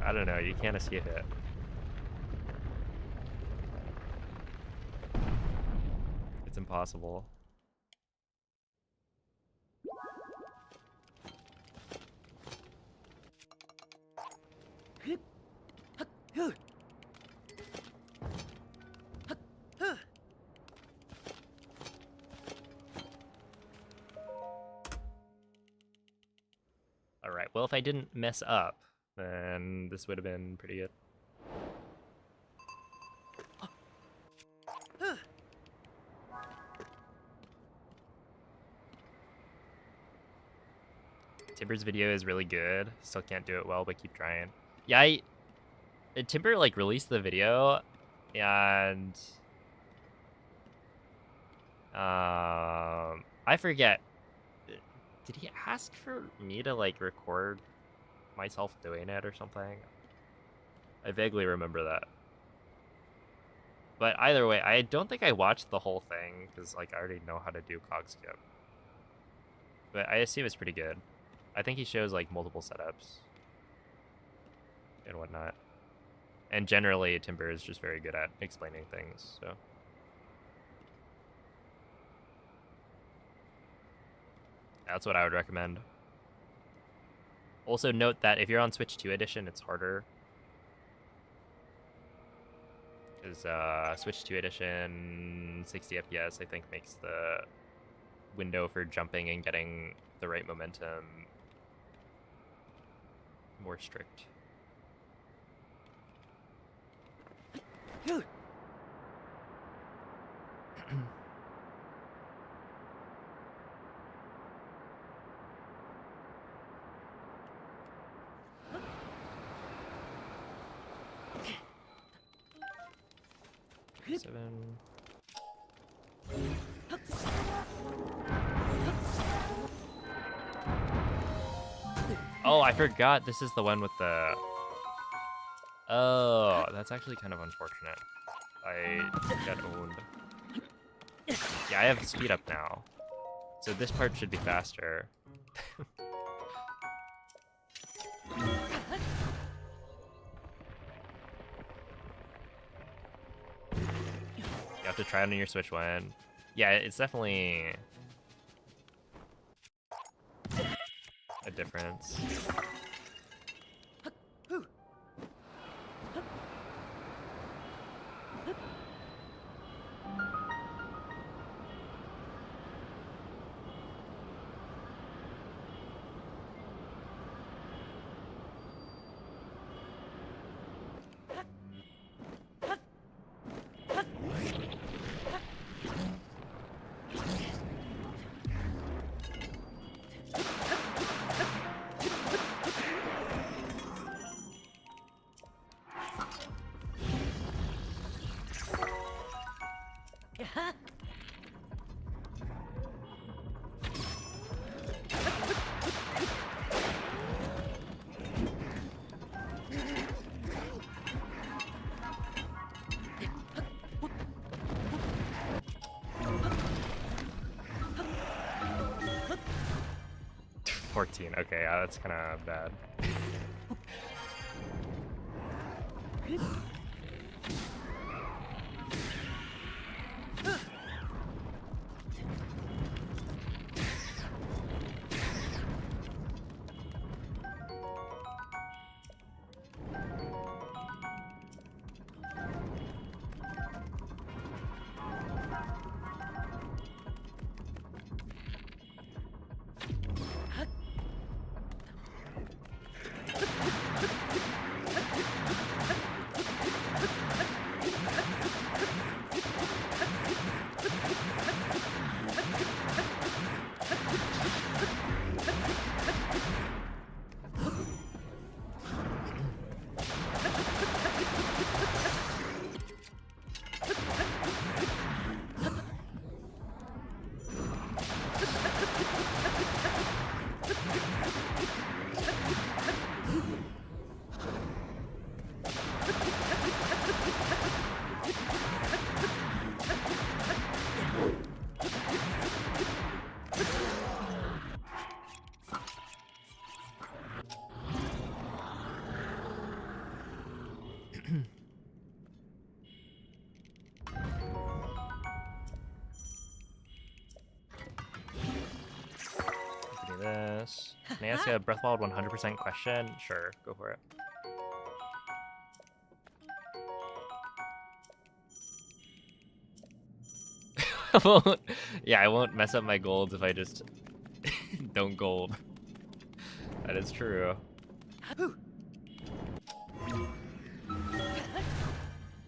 I don't know, you can't escape it. It's impossible. Alright, well if I didn't mess up, then this would have been pretty good. Timber's video is really good. Still can't do it well, but keep trying. Yeah, Timber like released the video, and I forget. Did he ask for me to like record myself doing it or something? I vaguely remember that. But either way, I don't think I watched the whole thing because like I already know how to do cog skip. But I assume it's pretty good. I think he shows like multiple setups and whatnot. And generally, Timber is just very good at explaining things, so. That's what I would recommend. Also note that if you're on Switch 2 edition, it's harder. Because Switch 2 edition 60 FPS, I think, makes the window for jumping and getting the right momentum more strict. Seven. Oh, I forgot. This is the one with the. Oh, that's actually kind of unfortunate. I got owned. Yeah, I have speed up now, so this part should be faster. You have to try it on your Switch one. Yeah, it's definitely a difference. Okay, yeah, that's kind of bad. This. Can I ask a Breathwild 100% question? Sure, go for it. Yeah, I won't mess up my golds if I just don't gold. That is true.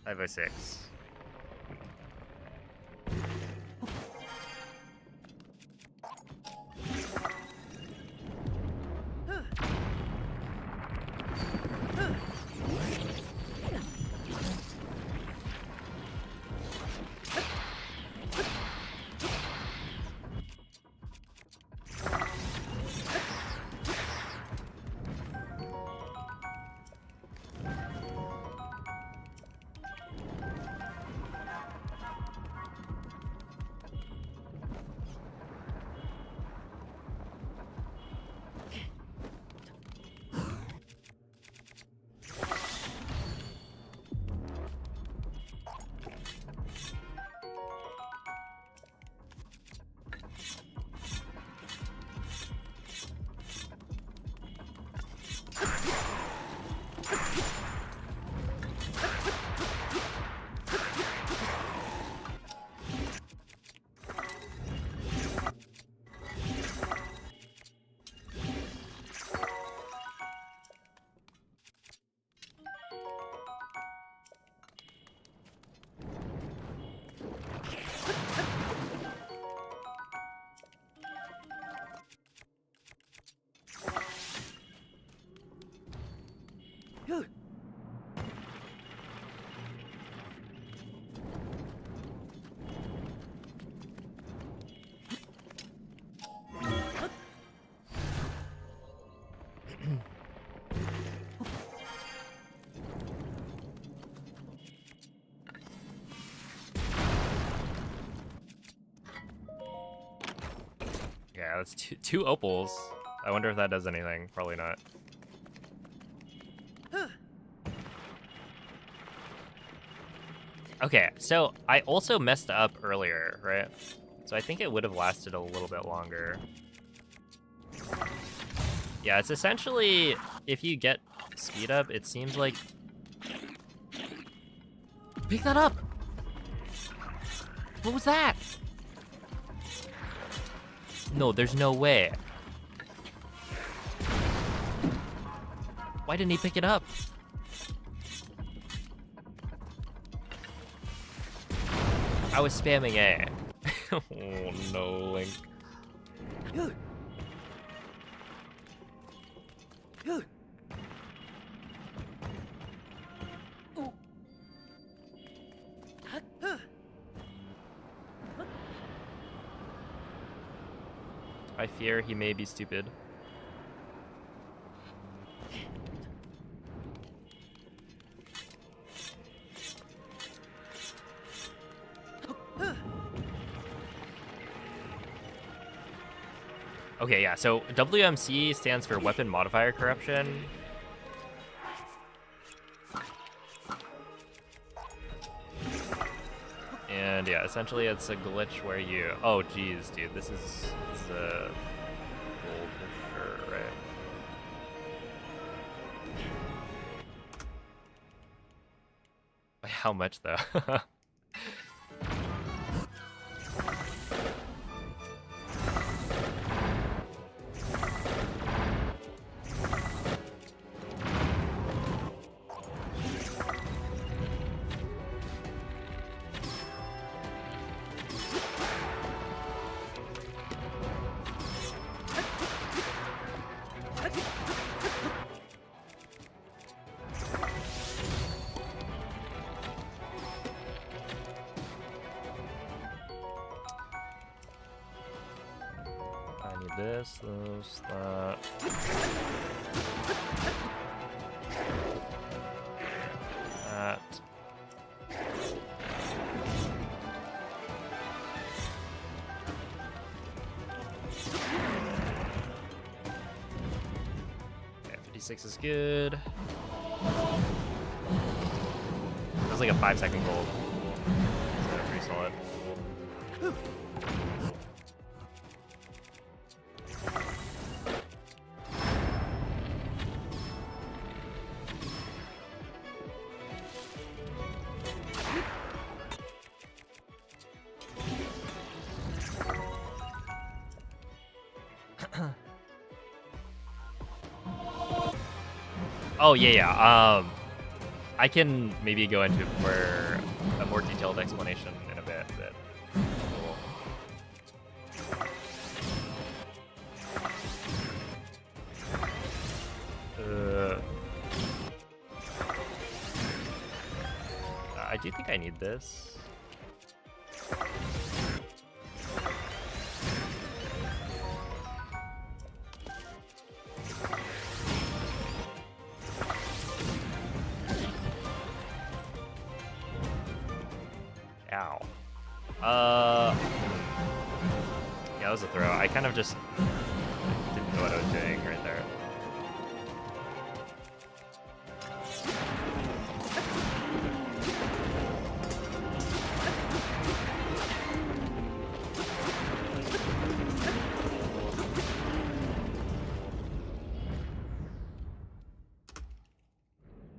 506. Yeah, that's two opals. I wonder if that does anything. Probably not. Okay, so I also messed up earlier, right? So I think it would have lasted a little bit longer. Yeah, it's essentially, if you get speed up, it seems like... Pick that up! What was that? No, there's no way. Why didn't he pick it up? I was spamming A. Oh no, Link. I fear he may be stupid. Okay, yeah, so WMC stands for Weapon Modifier Corruption. And yeah, essentially it's a glitch where you... Oh, geez, dude, this is a gold for sure, right? By how much, though? This, that. That. Okay, 56 is good. That was like a 5-second gold. So pretty solid. Oh yeah. I can maybe go into a more detailed explanation in a bit. I do think I need this. Ow. Yeah, that was a throw. I kind of just didn't know what I was doing right there.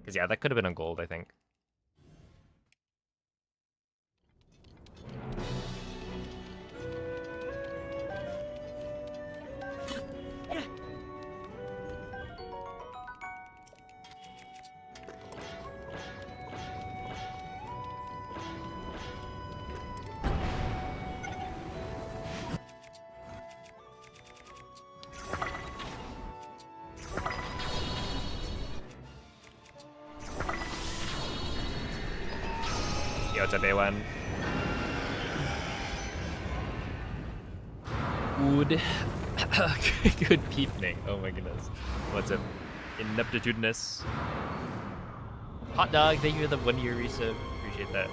Because yeah, that could have been a gold, I think. Yo, what's up, A1? Good. Good peeping. Oh my goodness. What's up? Ineptitudinous. Hot dog, thank you for the 1-year resub. Appreciate that.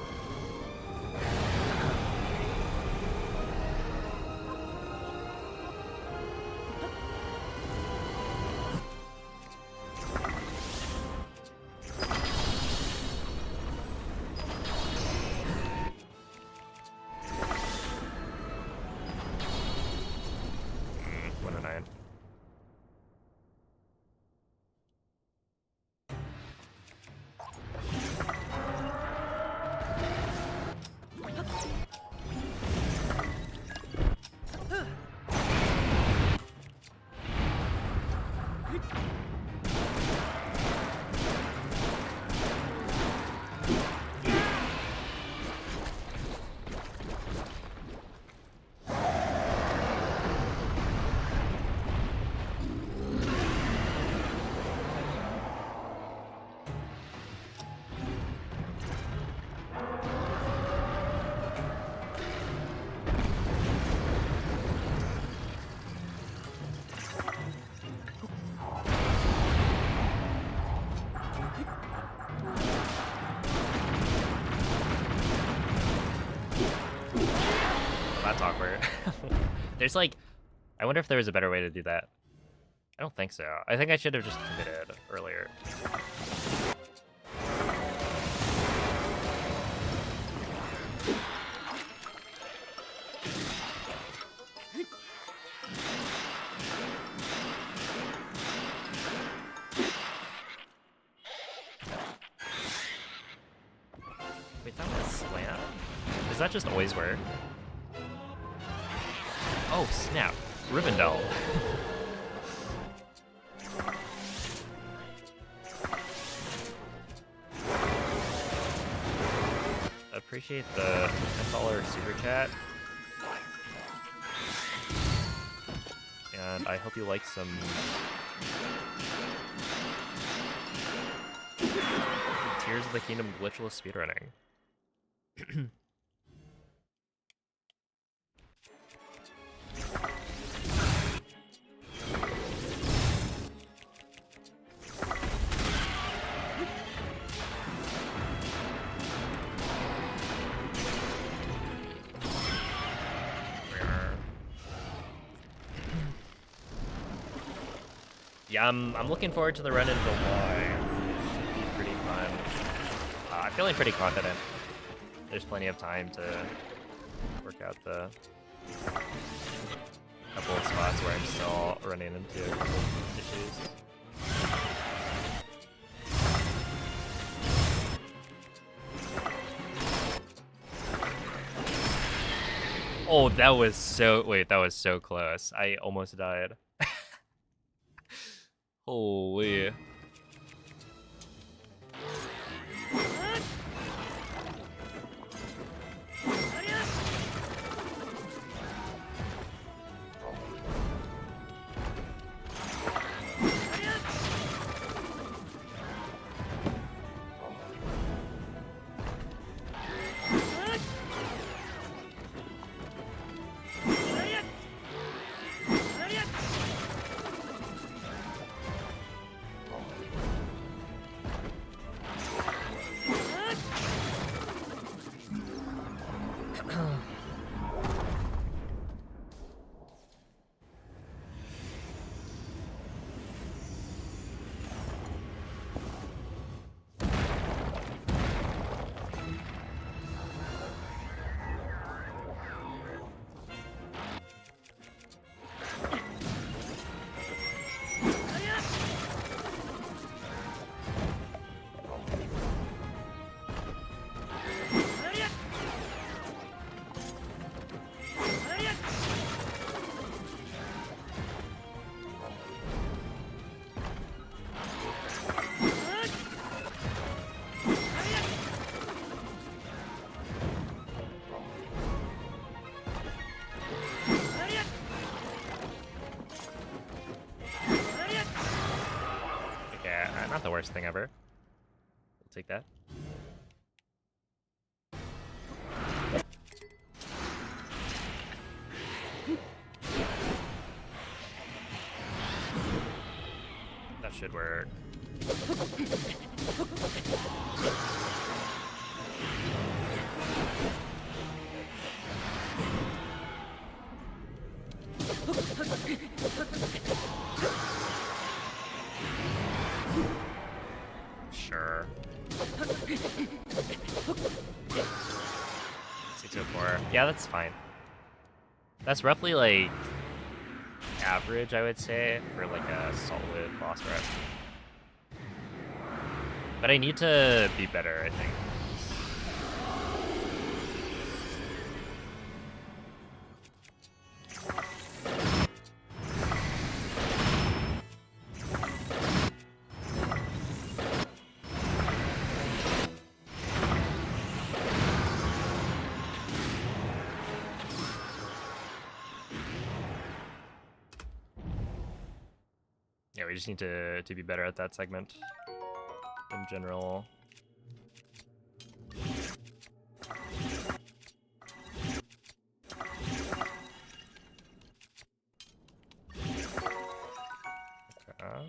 That's awkward. There's like, I wonder if there was a better way to do that. I don't think so. I think I should have just committed earlier. Wait, that was a slam? Does that just always work? Oh, snap. Rivendell. Appreciate the $10 super chat. And I hope you like some Tears of the Kingdom glitchless speedrunning. Yeah, I'm looking forward to the run in July. Should be pretty fun. I'm feeling pretty confident. There's plenty of time to work out the couple of spots where I'm still running into a couple of issues. Oh, that was so... Wait, that was so close. I almost died. Holy. Not the worst thing ever. We'll take that. That should work. Sure. 604. Yeah, that's fine. That's roughly like average, I would say, for like a solid boss rep. But I need to be better, I think. Yeah, we just need to be better at that segment in general. Okay.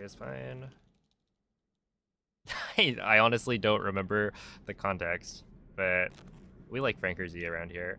X-ray is fine. I honestly don't remember the context, but we like Franker Z around here.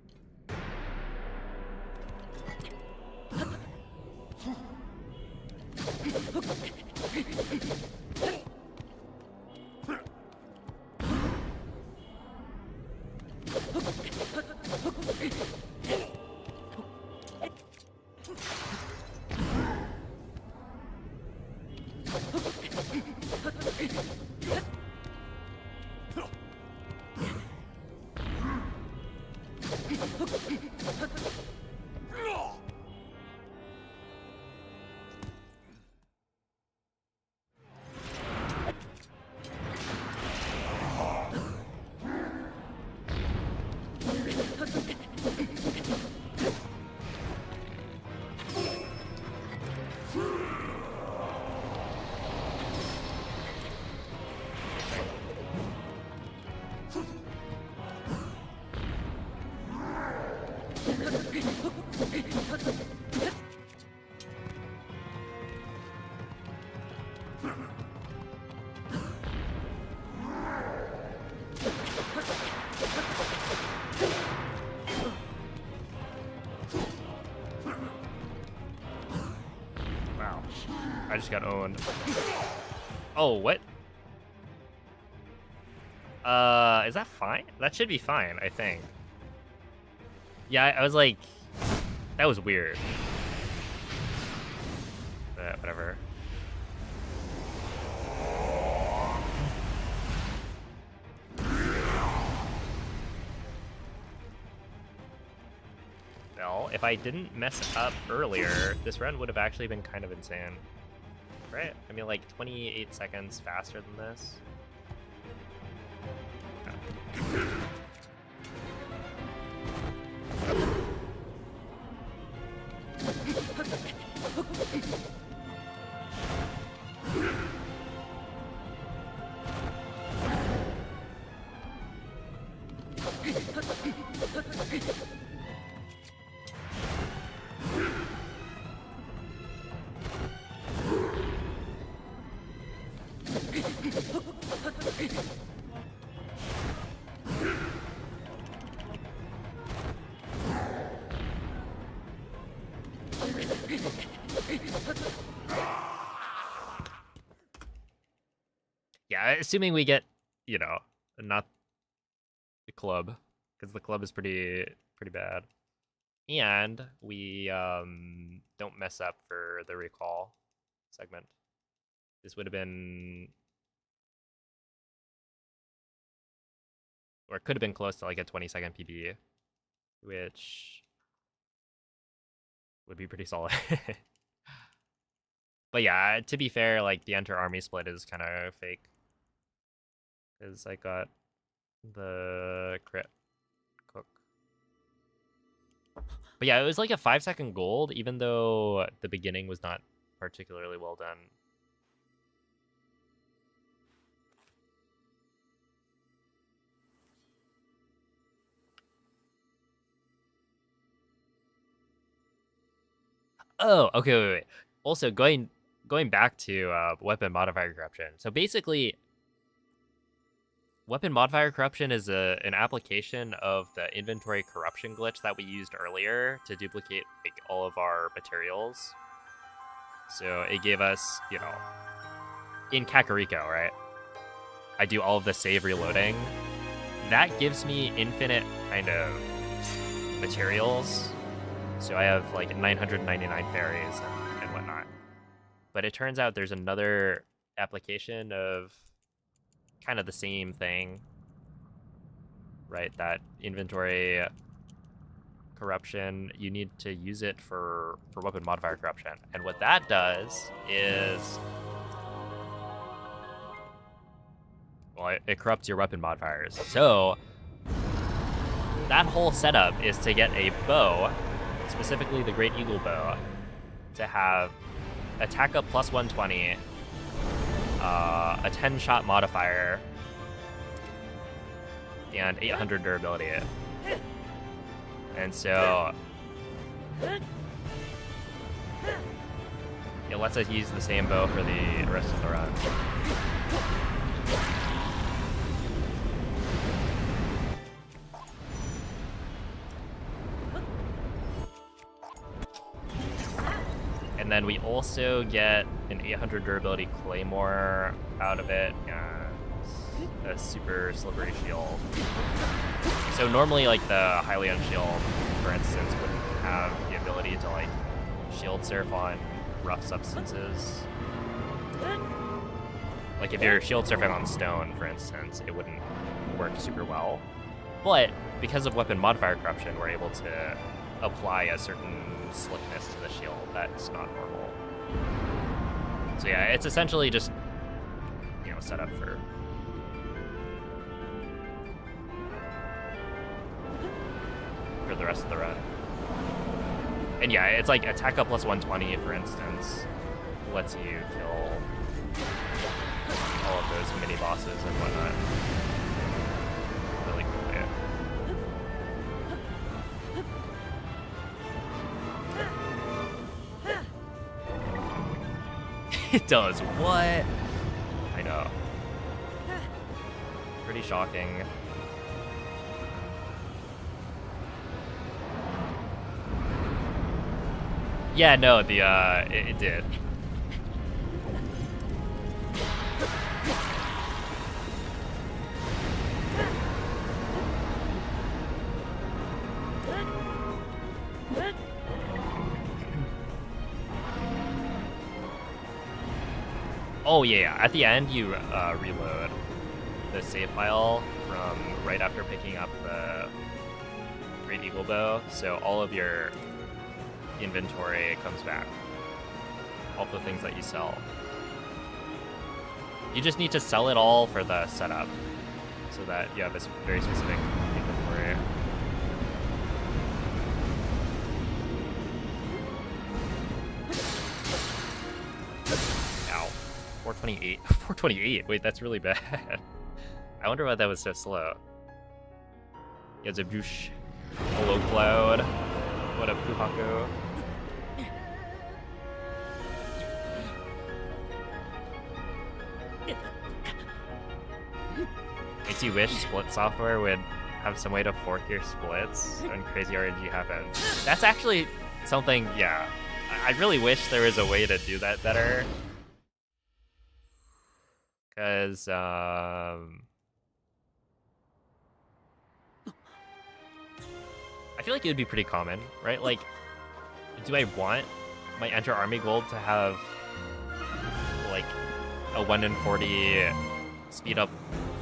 Wow, I just got owned. Oh, what? Is that fine? That should be fine, I think. Yeah, I was like, that was weird. But whatever. Well, if I didn't mess up earlier, this run would have actually been kind of insane. Right? I mean, like 28 seconds faster than this. Yeah, assuming we get, you know, not the club, because the club is pretty bad, and we don't mess up for the recall segment. This would have been, or it could have been close to like a 20-second PB, which would be pretty solid. But yeah, to be fair, like the enter army split is kind of fake, because I got the crit cook. But yeah, it was like a 5-second gold, even though the beginning was not particularly well done. Oh, okay, wait. Also, going back to weapon modifier corruption. So basically, weapon modifier corruption is an application of the inventory corruption glitch that we used earlier to duplicate like all of our materials. So it gave us, you know, in Kakariko, right? I do all of the save reloading. That gives me infinite kind of materials. So I have like 999 fairies and whatnot. But it turns out there's another application of kind of the same thing, right? That inventory corruption, you need to use it for weapon modifier corruption. And what that does is, well, it corrupts your weapon modifiers. So that whole setup is to get a bow, specifically the Great Eagle bow, to have attack up plus 120, a 10-shot modifier, and 800 durability. And so it lets us use the same bow for the rest of the run. And then we also get an 800 durability claymore out of it, and a super slippery shield. So normally, like, the Hylian shield, for instance, wouldn't have the ability to, like, shield surf on rough substances. Like, if you're shield surfing on stone, for instance, it wouldn't work super well. But because of weapon modifier corruption, we're able to apply a certain slickness to the shield that's not normal. So yeah, it's essentially just, you know, set up for the rest of the run. And yeah, it's like attack up plus 120, for instance, lets you kill all of those mini bosses and whatnot really quickly. It does what? I know. Pretty shocking. Yeah, no, it did. Oh yeah, at the end you reload the save file from right after picking up the Great Eagle Bow, so all of your inventory comes back. All the things that you sell. You just need to sell it all for the setup, so that you have this very specific inventory. Ow. 428. 428. Wait, that's really bad. I wonder why that was so slow. Yazabush. Hello, Cloud. What up, Puhako? Makes you wish split software would have some way to fork your splits when crazy RNG happens. That's actually something, yeah. I really wish there was a way to do that better. Because, I feel like it would be pretty common, right? Like, do I want my Enter Army Gold to have, like, a 1 in 40 speed up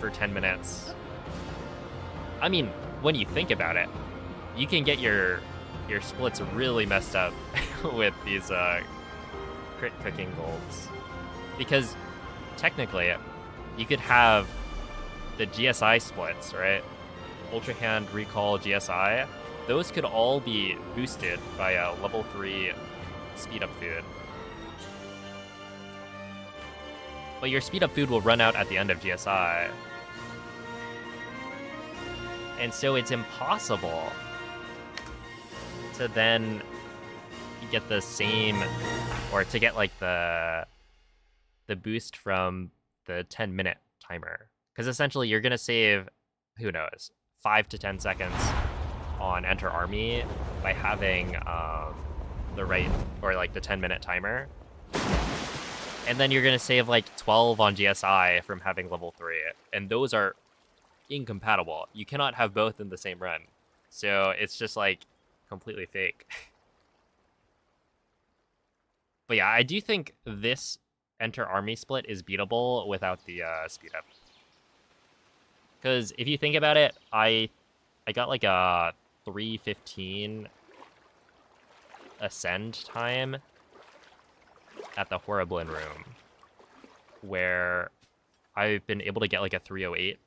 for 10 minutes? I mean, when you think about it, you can get your splits really messed up with these crit cooking golds. Because technically, you could have the GSI splits, right? Ultra Hand, Recall, GSI. Those could all be boosted by a level 3 speed up food. But your speed up food will run out at the end of GSI. And so it's impossible to then get the same, or to get like the boost from the 10-minute timer. Because essentially you're going to save, who knows, 5 to 10 seconds on Enter Army by having the right, or like the 10-minute timer. And then you're going to save like 12 on GSI from having level 3. And those are incompatible. You cannot have both in the same run. So it's just like completely fake. But yeah, I do think this Enter Army split is beatable without the speed up. Because if you think about it, I got like a 3:15 ascend time at the Horriblin room, where I've been able to get like a 3:08,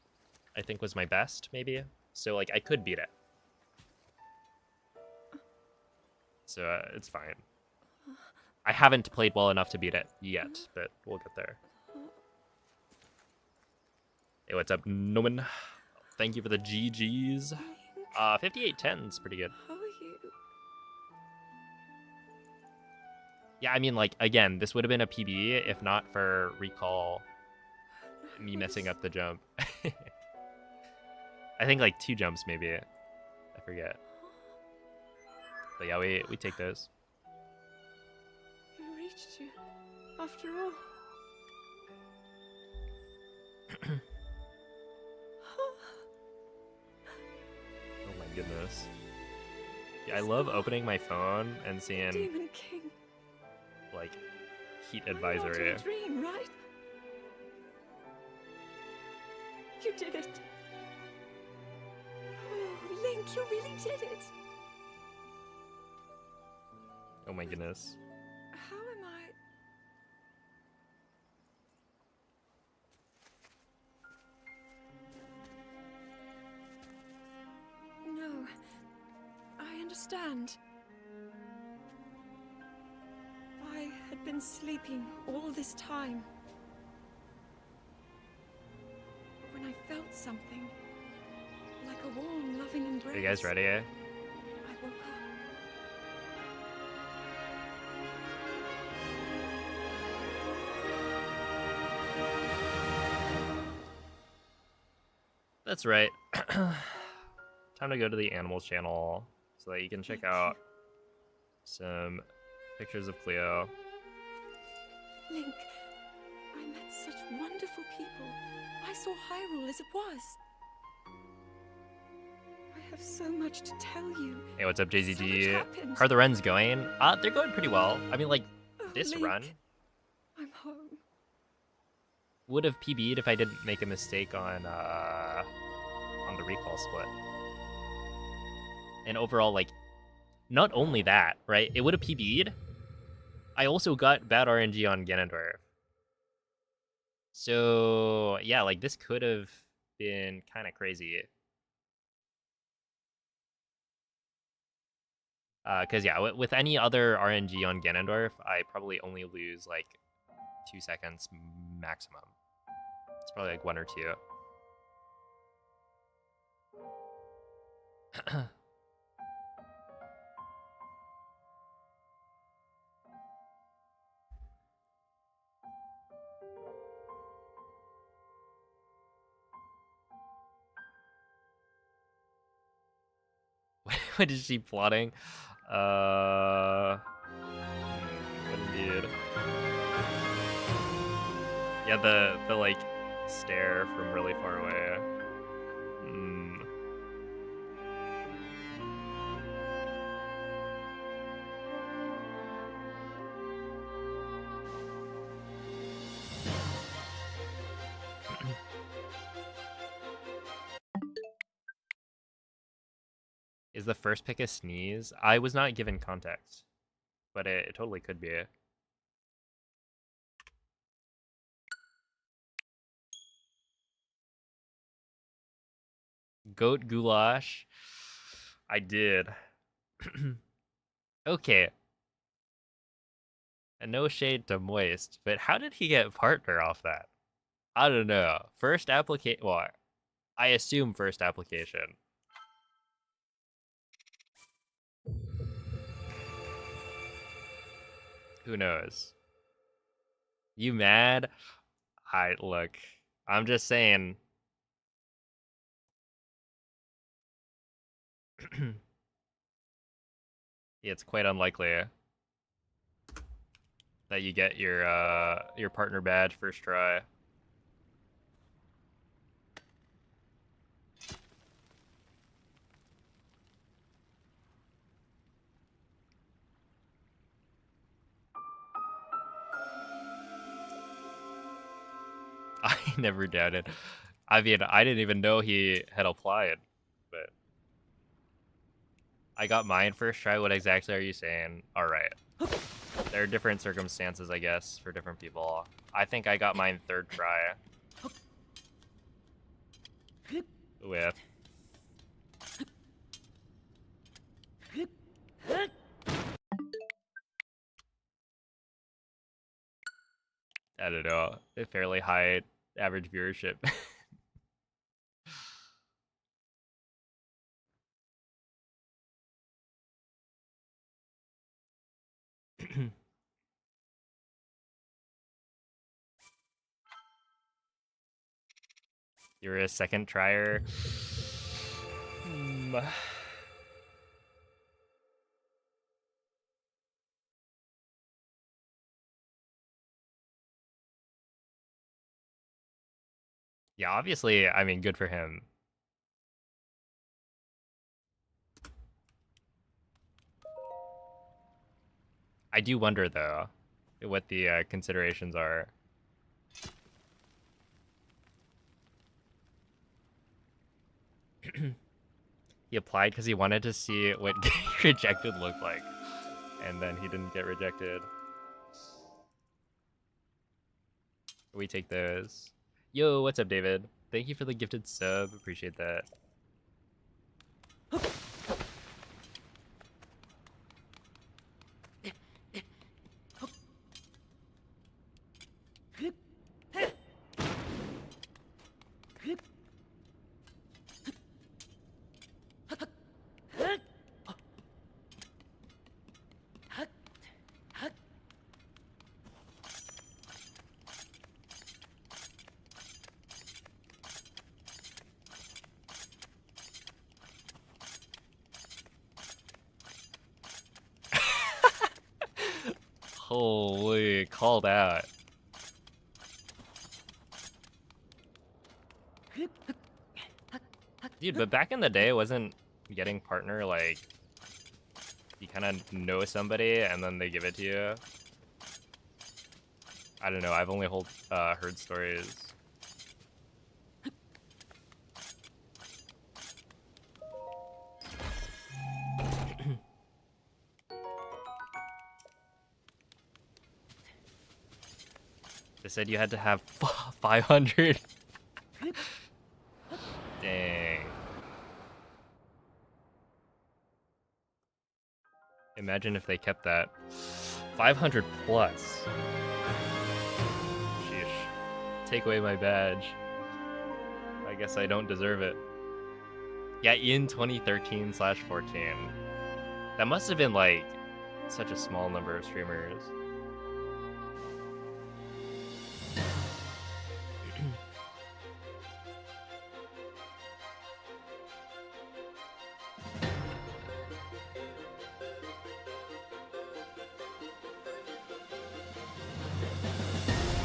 I think was my best, maybe. So like I could beat it. So it's fine. I haven't played well enough to beat it yet, but we'll get there. Hey, what's up, Noman? Thank you for the GGs. 5810's pretty good. How are you? Yeah, I mean, like, again, this would have been a PB if not for recall me messing up the jump. I think like 2 jumps maybe. I forget. But yeah, we take those. We reached you, after all. Oh my goodness. Yeah, I love opening my phone and seeing Demon King. like heat I'm advisory. not in a dream, right? You did it. Oh, Link, you really did it. Oh my goodness. How am I? No, I understand. I had been sleeping all this time. When I felt something, like a warm, loving embrace. Are you guys ready? I woke up. That's right. Time to go to the animals channel so that you can check out some pictures of Cleo. Link, I met such wonderful people. I saw Hyrule as it was. I have so much to tell you. Hey, what's up, JZD? So much happened. How are the runs going? They're going pretty well. I mean, like, Oh, this Link, run I'm home. would have PB'd if I didn't make a mistake on the recall split. And overall, like, not only that, right? It would have PB'd. I also got bad RNG on Ganondorf. So, yeah, like, this could have been kind of crazy. Because, yeah, with any other RNG on Ganondorf, I probably only lose, like, 2 seconds maximum. It's probably, like, 1 or 2. What is she plotting? What indeed? Yeah, the like stare from really far away. Is the first pick a sneeze? I was not given context, but it totally could be. Goat goulash. I did. Okay. And no shade to Moist, but how did he get partner off that? I don't know. First application. Well, I assume first application. Who knows? You mad? Look. I'm just saying. It's quite unlikely that you get your partner badge first try. I never doubted. I mean, I didn't even know he had applied, but I got mine first try. What exactly are you saying? All right. There are different circumstances, I guess, for different people. I think I got mine third try. With I don't know, a fairly high average viewership. You're a second trier. Hmm. Yeah, obviously, I mean, good for him. I do wonder, though, what the considerations are. He applied because he wanted to see what getting rejected looked like. And then he didn't get rejected. We take those. Yo, what's up, David? Thank you for the gifted sub. Appreciate that. Holy, called out. Dude, but back in the day, wasn't getting partner like you kind of know somebody and then they give it to you? I don't know. I've only heard stories. They said you had to have 500. Dang. Imagine if they kept that. 500 plus. Sheesh. Take away my badge. I guess I don't deserve it. Yeah, in 2013/14. That must have been like such a small number of streamers.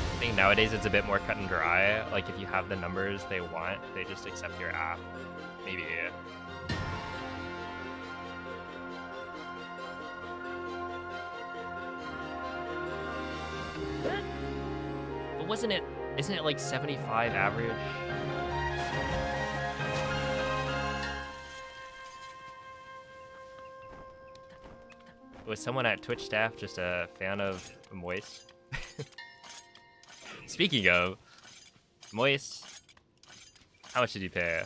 I think nowadays it's a bit more cut and dry. Like if you have the numbers they want, they just accept your app. Maybe. But isn't it like 75 average? Was someone at Twitch staff just a fan of Moist? Speaking of Moist, how much did you pay?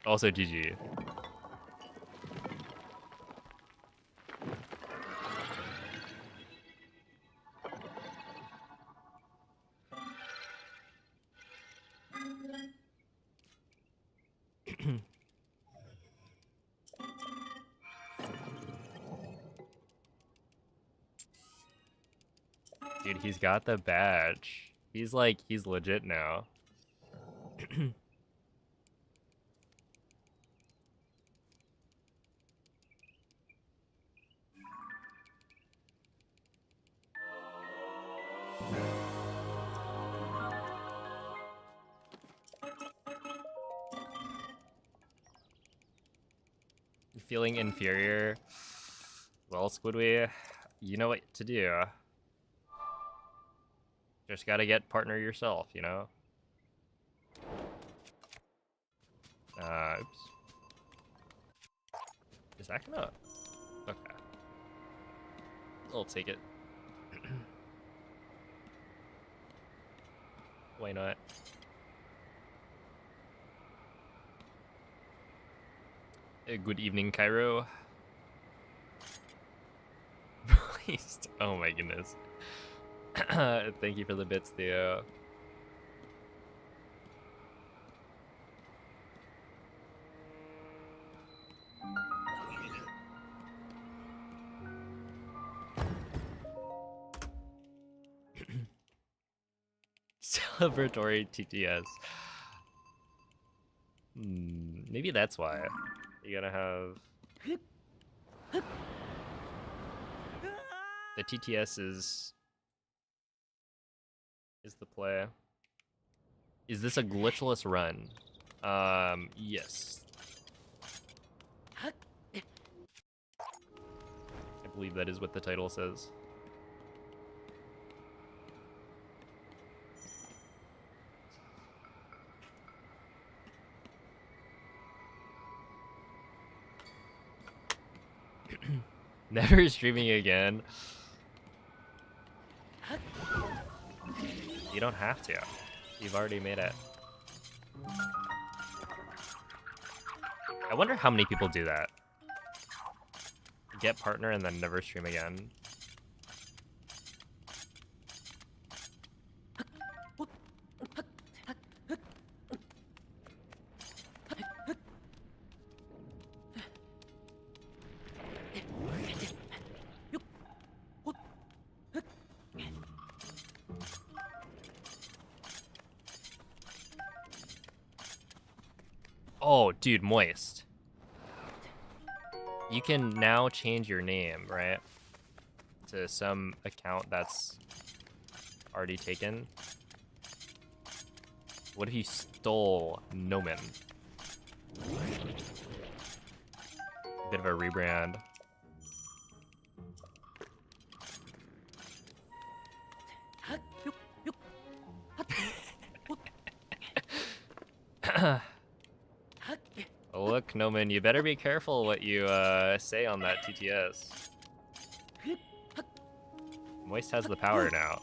Also GG. Dude, he's got the badge. He's legit now. Feeling inferior? Well, Squidway, you know what to do. Just gotta get partner yourself, you know? Oops. Is that gonna... Okay. I'll take it. Why not? Good evening, Cairo. Oh my goodness. Thank you for the bits, Theo. Celebratory TTS. Maybe that's why. You gotta have... The TTS is the play. Is this a glitchless run? Yes. I believe that is what the title says. Never streaming again. You don't have to. You've already made it. I wonder how many people do that. Get partner and then never stream again. Oh, dude, Moist. You can now change your name, right? To some account that's already taken. What if you stole Nomen? Bit of a rebrand. Look, Nomen, you better be careful what you say on that TTS. Moist has the power now.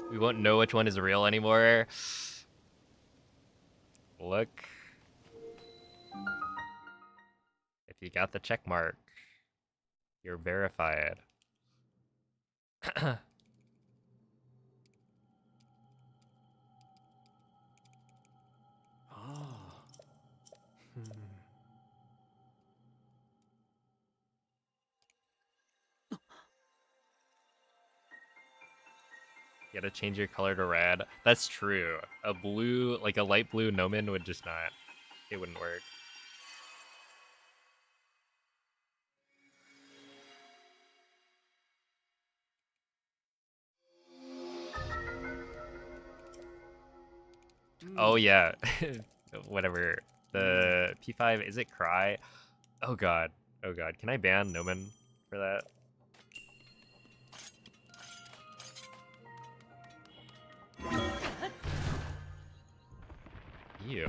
We won't know which one is real anymore. Look. If you got the check mark, you're verified. You gotta change your color to red. That's true. A blue, like a light blue Nomen would just not, it wouldn't work. Oh yeah, whatever. The P5, is it Cry? Oh god, oh god. Can I ban Nomen for that? Ew.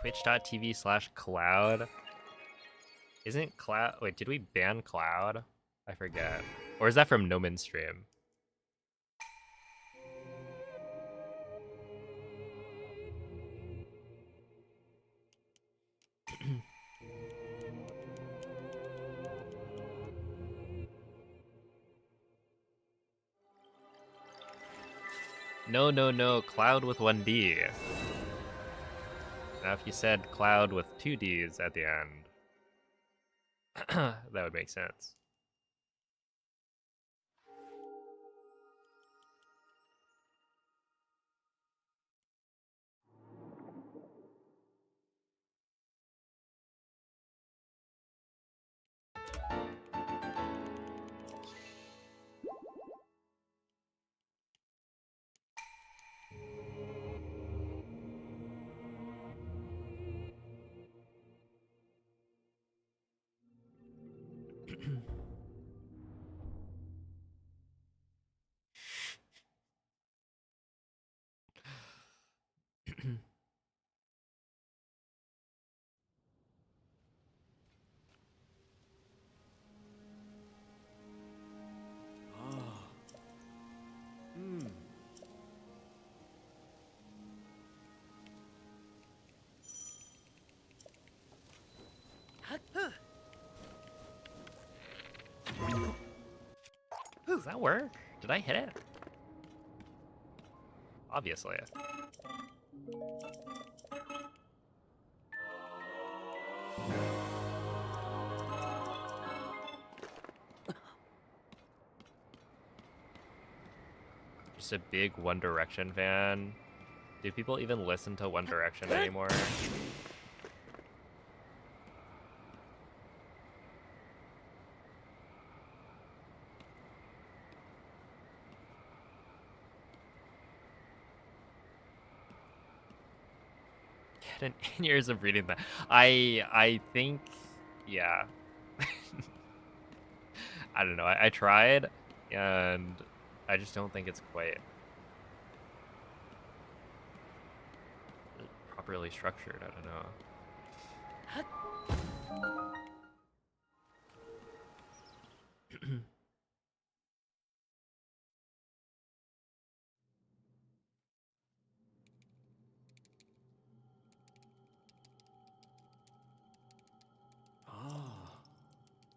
Twitch.tv/Cloud. Isn't Cloud... Wait, did we ban Cloud? I forget. Or is that from Nomen's stream? No, no, no. Cloud with 1D. Now if you said Cloud with 2 Ds at the end, that would make sense. Does that work? Did I hit it? Obviously. Just a big One Direction fan. Do people even listen to One Direction anymore? Get in years of reading that. I think, yeah. I don't know. I tried, and I just don't think it's quite properly structured. I don't know.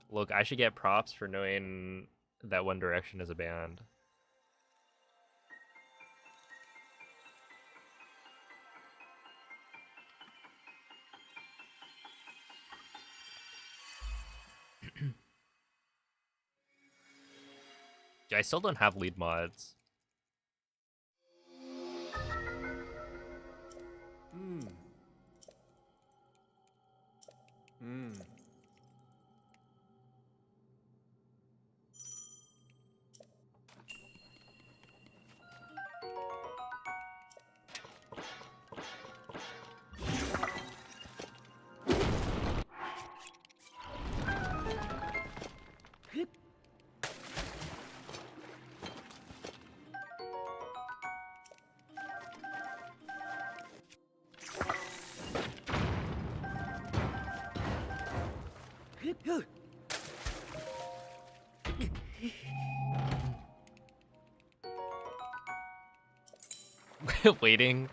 Look, I should get props for knowing that One Direction is a band. I still don't have lead mods. Waiting.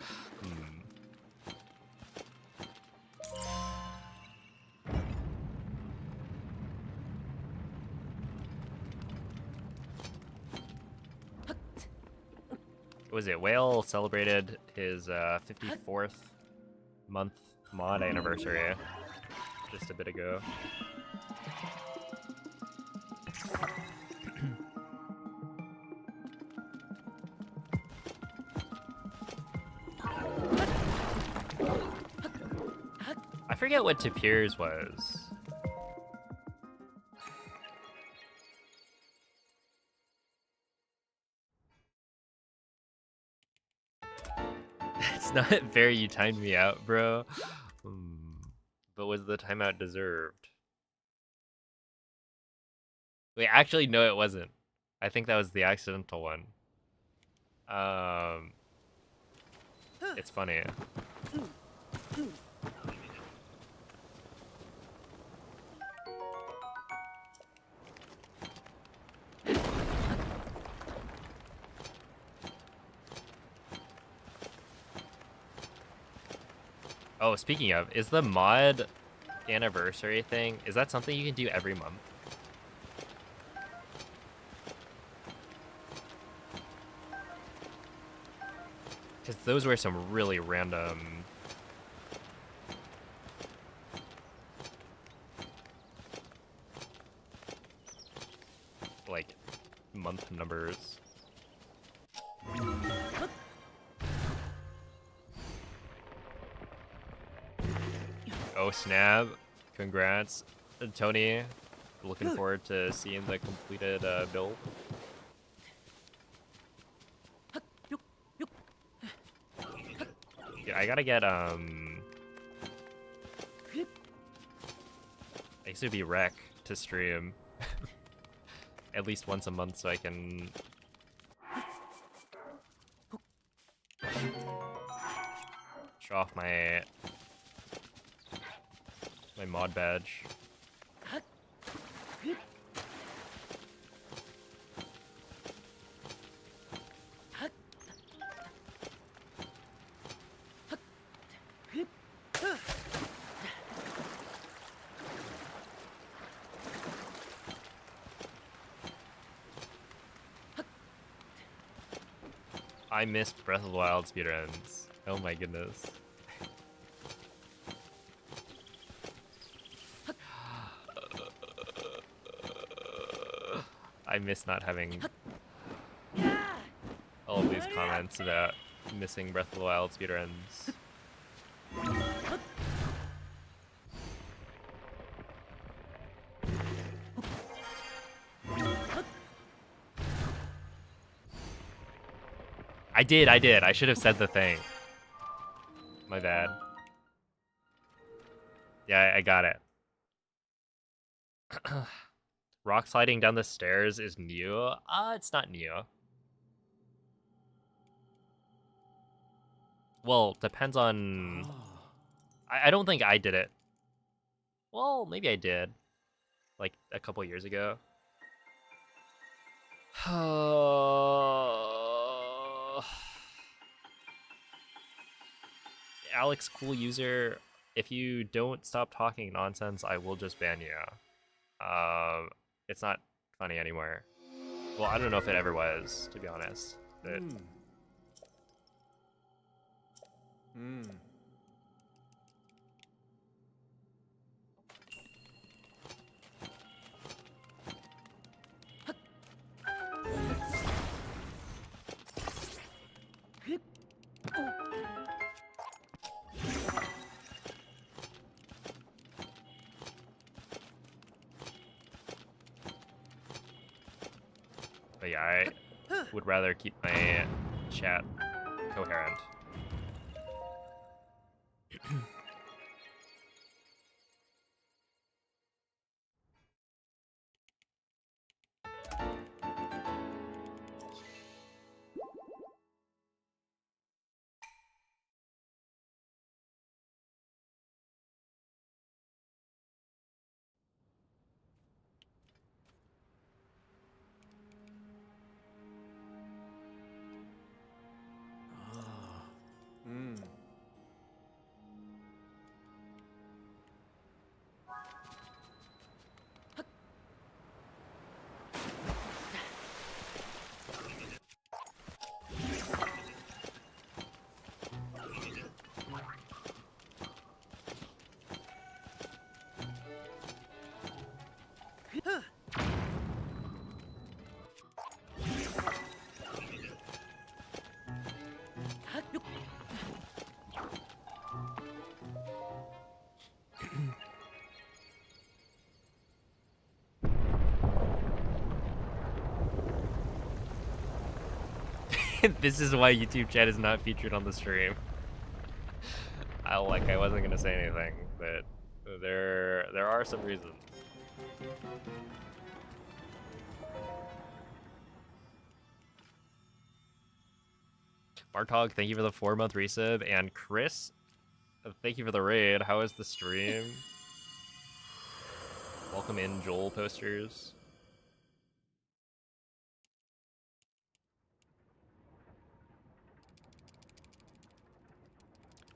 Was it Whale celebrated his 54th month mod anniversary just a bit ago. I forget what Tapir's was. It's not fair you timed me out, bro. But was the timeout deserved? Wait, actually, no, it wasn't. I think that was the accidental one. It's funny. Oh, speaking of, is the mod anniversary thing, is that something you can do every month? Because those were some really random... like, month numbers. Oh snap, congrats. Tony, looking forward to seeing the completed build. Yeah, I gotta get, I used to be Rec to stream. at least once a month so I can show off my mod badge. I missed Breath of the Wild speedruns. Oh my goodness. I miss not having all of these comments about missing Breath of the Wild speedruns. I did. I should have said the thing. My bad. Yeah, I got it. Rock sliding down the stairs is new? It's not new. Well, depends on... I don't think I did it. Well, maybe I did. Like, a couple years ago. Alex, cool user, if you don't stop talking nonsense, I will just ban you. It's not funny anymore. Well, I don't know if it ever was, to be honest. But... But yeah, I would rather keep my chat coherent. This is why YouTube chat is not featured on the stream. I wasn't gonna say anything, but there are some reasons. Martog, thank you for the 4-month resub, and Chris, thank you for the raid. How is the stream? Welcome in, Joel posters.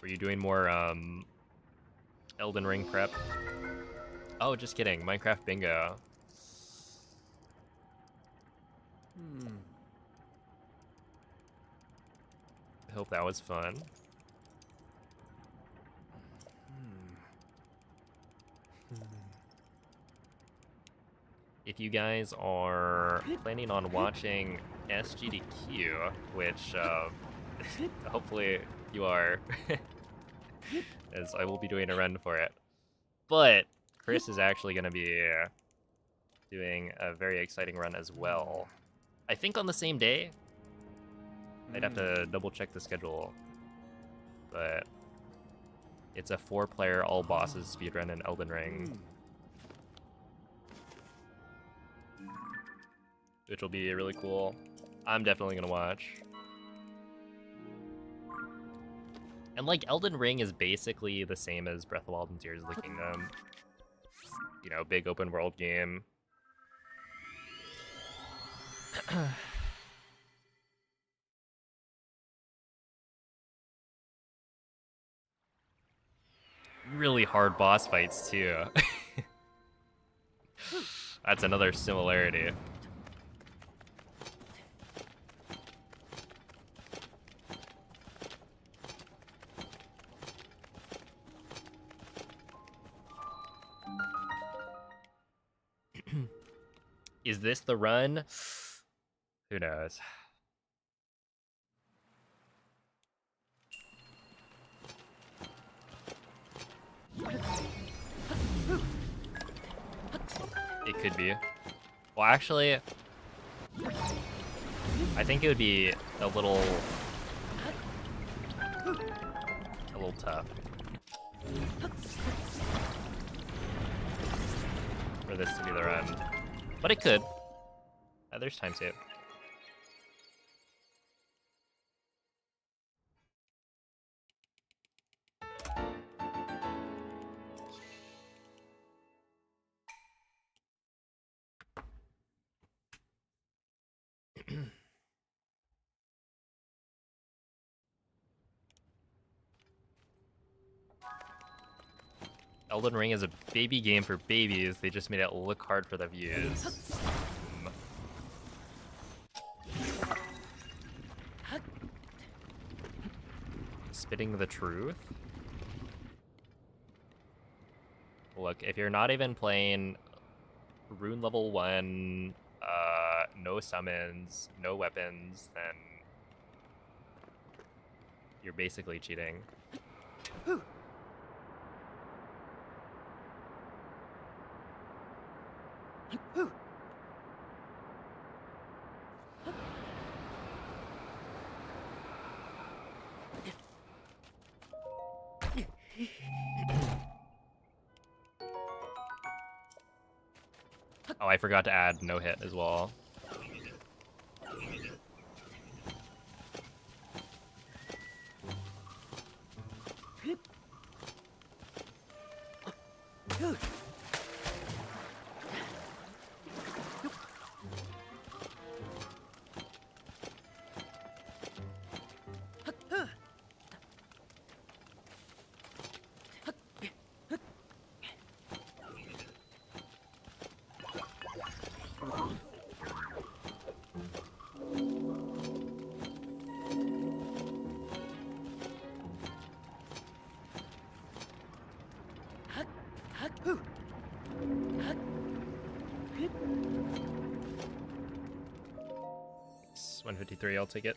Were you doing more Elden Ring prep? Oh, just kidding. Minecraft bingo. I hope that was fun. If you guys are planning on watching SGDQ, which hopefully you are, as I will be doing a run for it. But Chris is actually going to be doing a very exciting run as well. I think on the same day. I'd have to double check the schedule. But it's a 4-player all bosses speedrun in Elden Ring. which will be really cool. I'm definitely gonna watch. And like Elden Ring is basically the same as Breath of the Wild and Tears of the Kingdom. You know, big open world game. Really hard boss fights too. That's another similarity. Is this the run? Who knows? It could be. Well, actually, I think it would be a little tough for this to be the run, but it could. There's time to. Elden Ring is a baby game for babies. They just made it look hard for the views. Spitting the truth? Look, if you're not even playing Rune level 1, no summons, no weapons, then you're basically cheating. Oh, I forgot to add no hit as well. It's 153, I'll take it.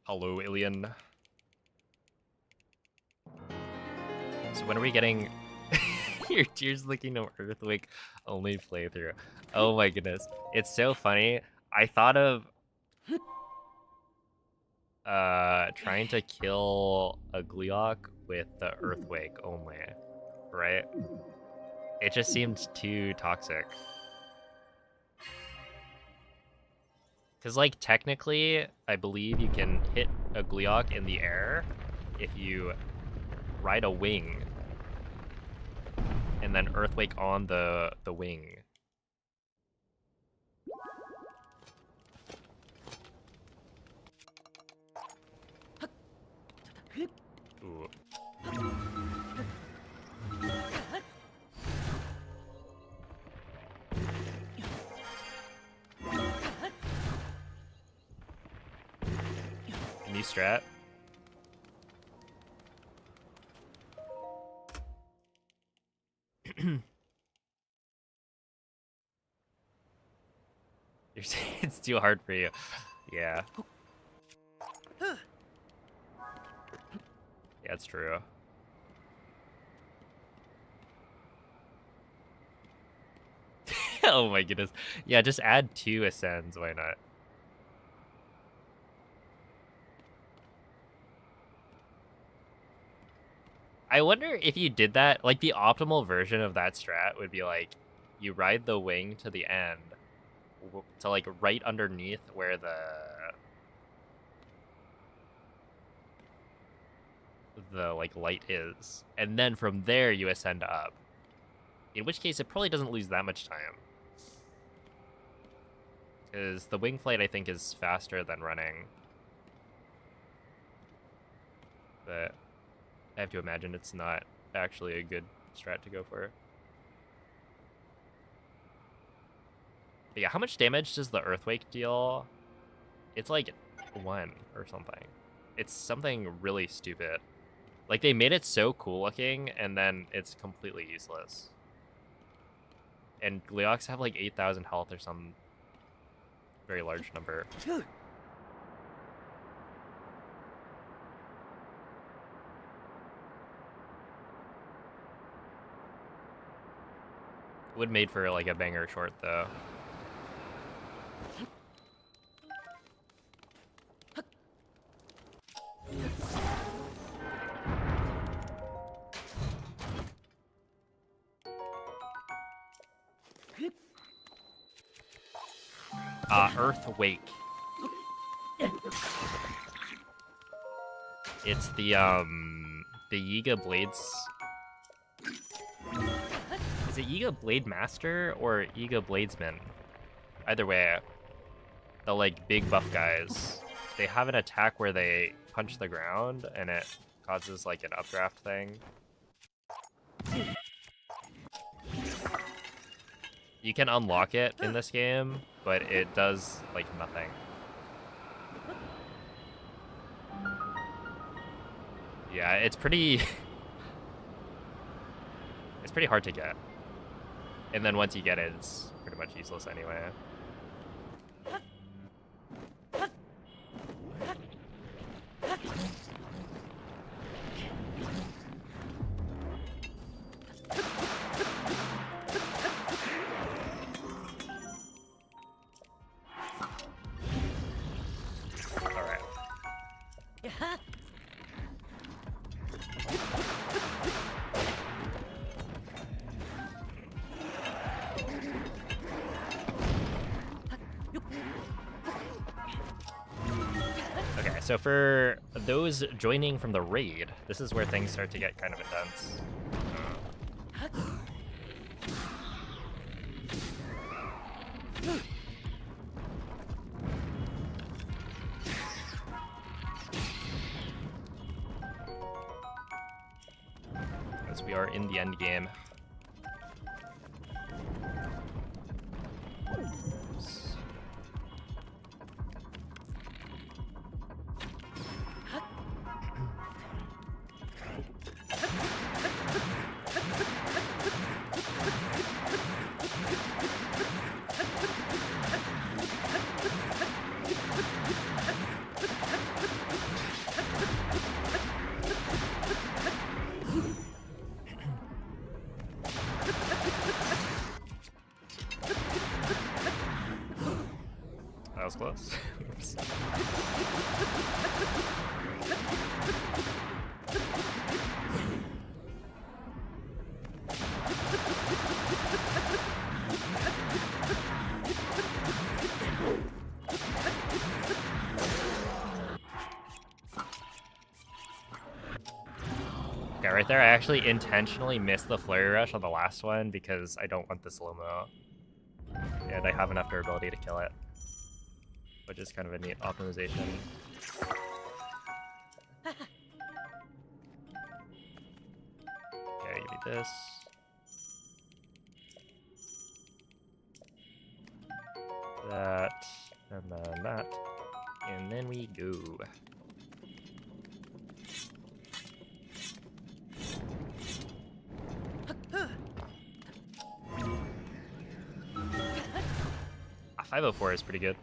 Hello, alien. So when are we getting your Tears Licking of Earthquake only playthrough? Oh my goodness. It's so funny. I thought of trying to kill a Gleeok with the Earthquake only, right? It just seemed too toxic. Because, like, technically, I believe you can hit a Gleeok in the air if you ride a wing and then Earthquake on the wing. Ooh. New strat. You're saying it's too hard for you. Yeah. Yeah, it's true. Oh my goodness. Yeah, just add 2 ascends, why not? I wonder if you did that, like the optimal version of that strat would be like, you ride the wing to the end, to like right underneath where the like light is, and then from there you ascend up. In which case it probably doesn't lose that much time. Because the wing flight I think is faster than running. But I have to imagine it's not actually a good strat to go for. But yeah, how much damage does the Earthquake deal? It's like 1 or something. It's something really stupid. Like, they made it so cool looking, and then it's completely useless. And Gleox have like 8,000 health or some very large number. Would made for like a banger short though. Earthquake. It's the Yiga Blades. Is it Yiga Blade Master or Yiga Bladesman? Either way, the like big buff guys, they have an attack where they punch the ground and it causes like an updraft thing. You can unlock it in this game, but it does like nothing. Yeah, it's pretty it's pretty hard to get. And then once you get it, it's pretty much useless anyway. So for those joining from the raid, this is where things start to get kind of intense. As we are in the end game. That was close. Oops. Okay, right there, I actually intentionally missed the flurry rush on the last one because I don't want the slow-mo. And I have enough durability to kill it, which is kind of a neat optimization. Okay, give me this. That, and then that. And then we go. A 504 is pretty good.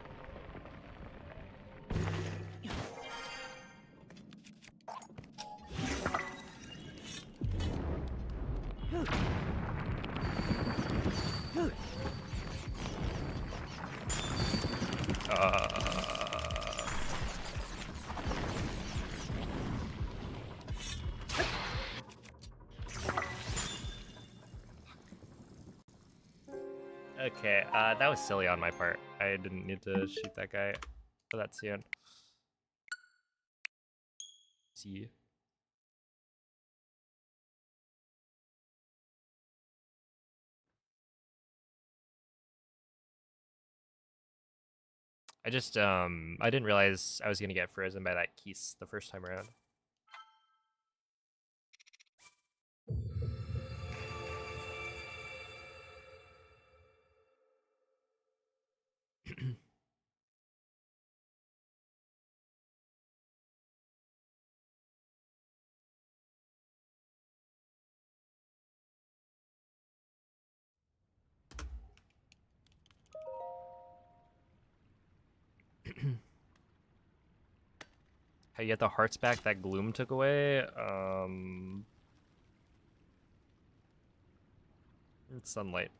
Okay, that was silly on my part. I didn't need to shoot that guy that soon. See. I just, I didn't realize I was gonna get frozen by that Keese the first time around. How you get the hearts back that Gloom took away? It's sunlight.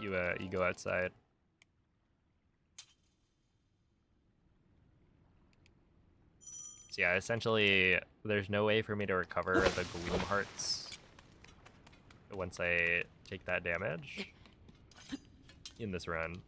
You go outside. So yeah, essentially, there's no way for me to recover the Gloom hearts once I take that damage in this run.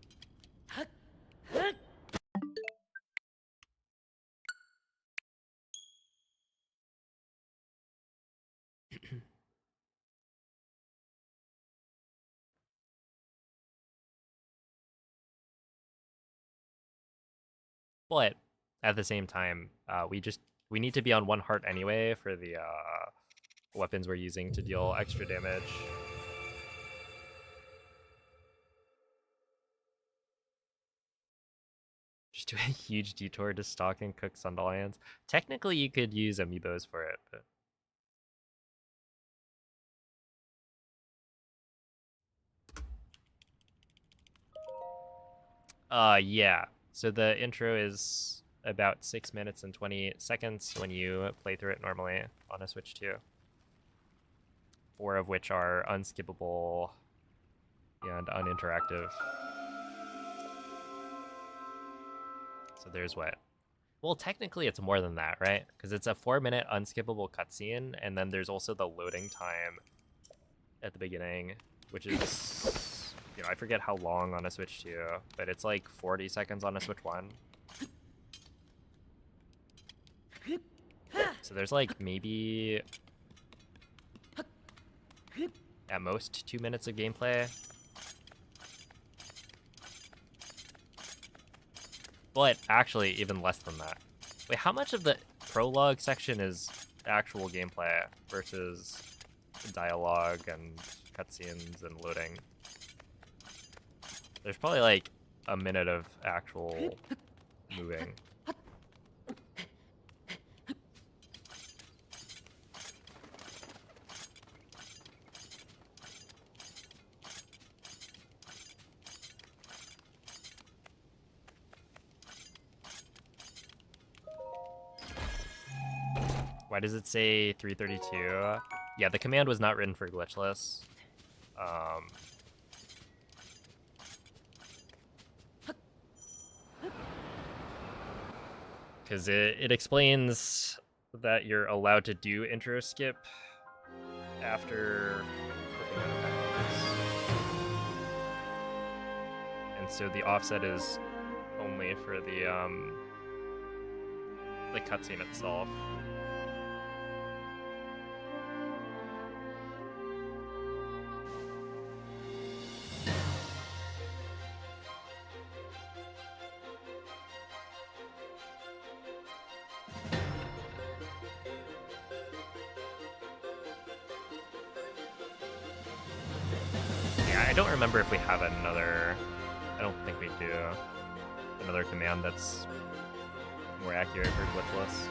But at the same time, we need to be on 1 heart anyway for the weapons we're using to deal extra damage. Just do a huge detour to stock and cook Sundalians. Technically, you could use amiibos for it, but yeah. So the intro is about 6 minutes and 20 seconds when you play through it normally on a Switch 2. 4 of which are unskippable and uninteractive. So there's what? Well, technically it's more than that, right? Because it's a 4-minute unskippable cutscene, and then there's also the loading time at the beginning, which is, you know, I forget how long on a Switch 2, but it's like 40 seconds on a Switch 1. So there's like maybe at most 2 minutes of gameplay. But actually even less than that. Wait, how much of the prologue section is actual gameplay versus dialogue and cutscenes and loading? There's probably like a minute of actual moving. Why does it say 332? Yeah, the command was not written for glitchless. Because it explains that you're allowed to do intro skip after clicking out of bounds. And so the offset is only for the cutscene itself. I don't remember if we have another. I don't think we do. Another command that's more accurate for glitchless.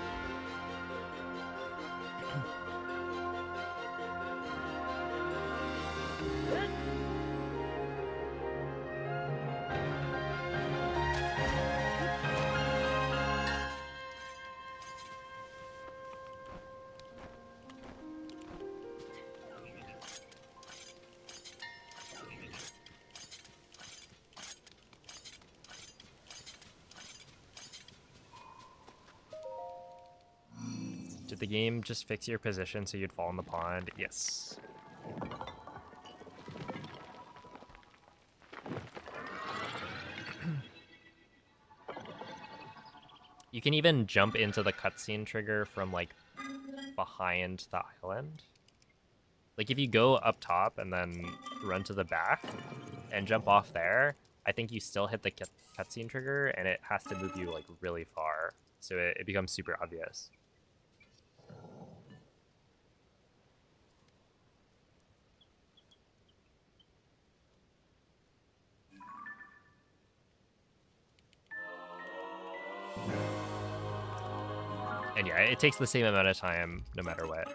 Did the game just fix your position so you'd fall in the pond? Yes. You can even jump into the cutscene trigger from like behind the island. Like if you go up top and then run to the back and jump off there, I think you still hit the cutscene trigger and it has to move you like really far. So it becomes super obvious. And yeah, it takes the same amount of time no matter what,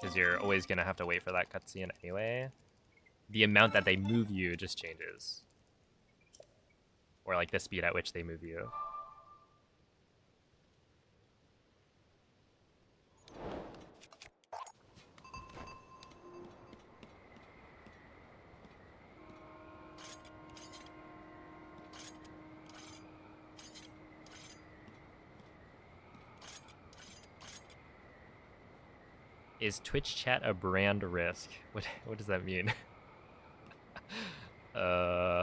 because you're always gonna have to wait for that cutscene anyway. The amount that they move you just changes, or like the speed at which they move you. Is Twitch chat a brand risk? What does that mean? Not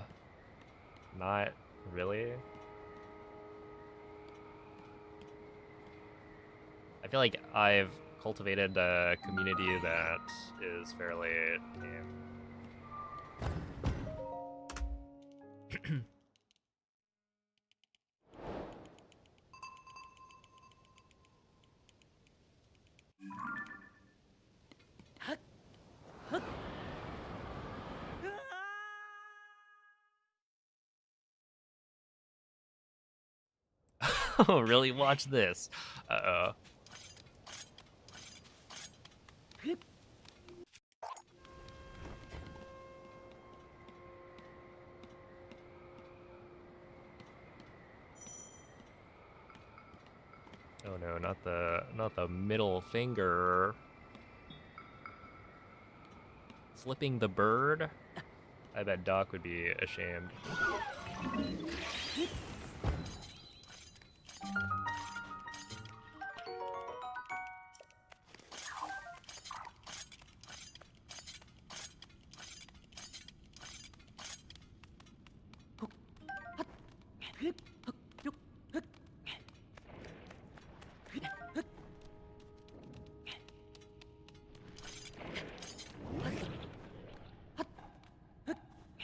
really. I feel like I've cultivated a community that is fairly Oh, really? Watch this. Uh-oh. Oh no, not the middle finger. Flipping the bird? I bet Doc would be ashamed.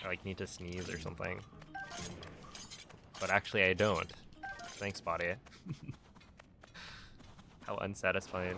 I like need to sneeze or something. But actually I don't. Thanks, body. How unsatisfying.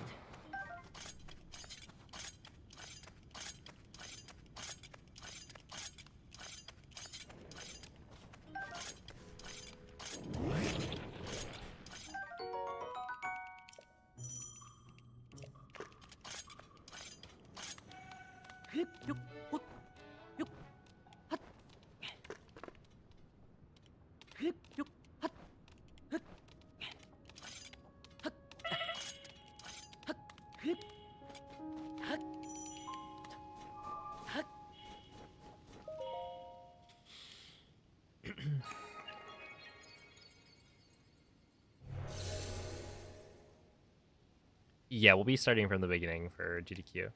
Yeah, we'll be starting from the beginning for GDQ.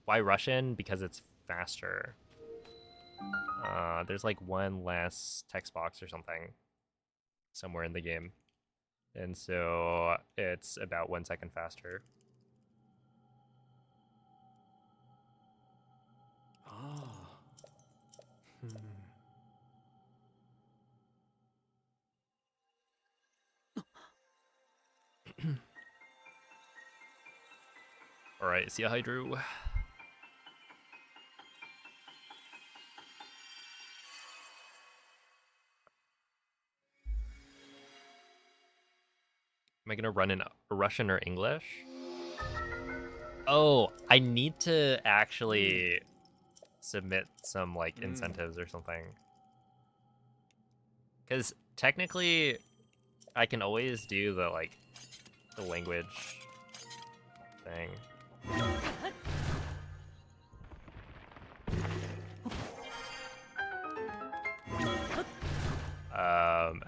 Why Russian? Because it's faster. There's like one less text box or something somewhere in the game. And so it's about 1 second faster. Ah. All right, see ya, Hydro. Am I gonna run in Russian or English? Oh, I need to actually submit some like incentives or something. Because technically, I can always do the like the language thing.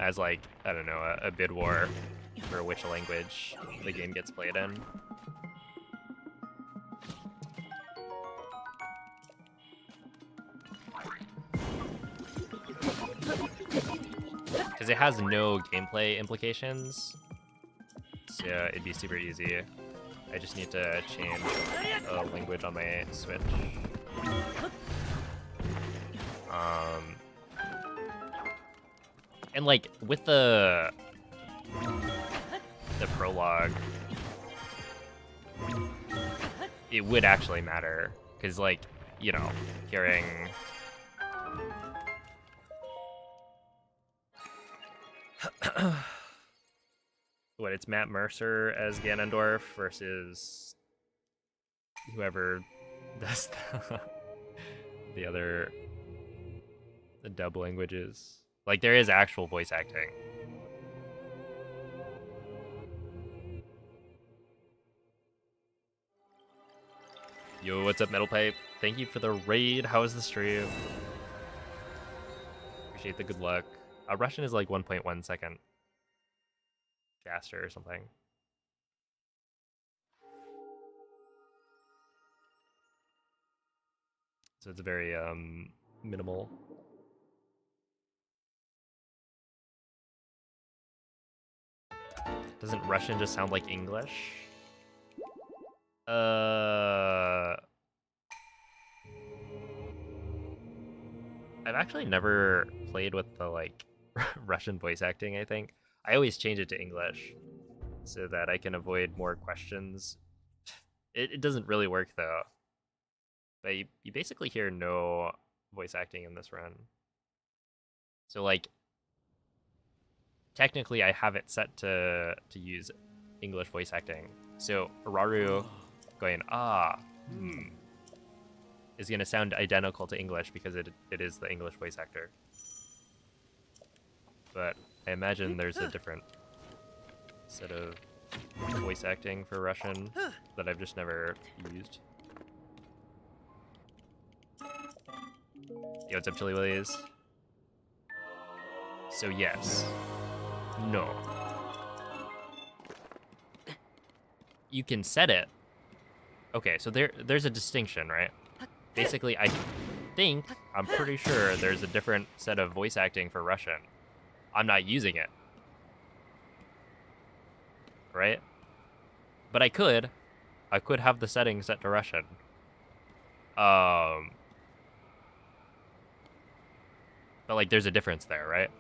as like, I don't know, a bid war for which language the game gets played in. Because it has no gameplay implications, so it'd be super easy. I just need to change a language on my Switch. And like with the prologue, it would actually matter, because like, you know, hearing what, it's Matt Mercer as Ganondorf versus whoever does the other dub languages. Like, there is actual voice acting. Yo, what's up, Metal Pipe? Thank you for the raid. How was the stream? Appreciate the good luck. Russian is like 1.1 second faster or something. So it's very minimal. Doesn't Russian just sound like English? I've actually never played with the like Russian voice acting, I think. I always change it to English so that I can avoid more questions. It doesn't really work though. But you basically hear no voice acting in this run. So like, technically I have it set to use English voice acting. So Araru going, is going to sound identical to English because it is the English voice actor. But I imagine there's a different set of voice acting for Russian that I've just never used. Yo, what's up, Chili Willies? So yes. No. You can set it. Okay, so there's a distinction, right? Basically, I'm pretty sure there's a different set of voice acting for Russian. I'm not using it. Right? But I could have the settings set to Russian. But like, there's a difference there, right?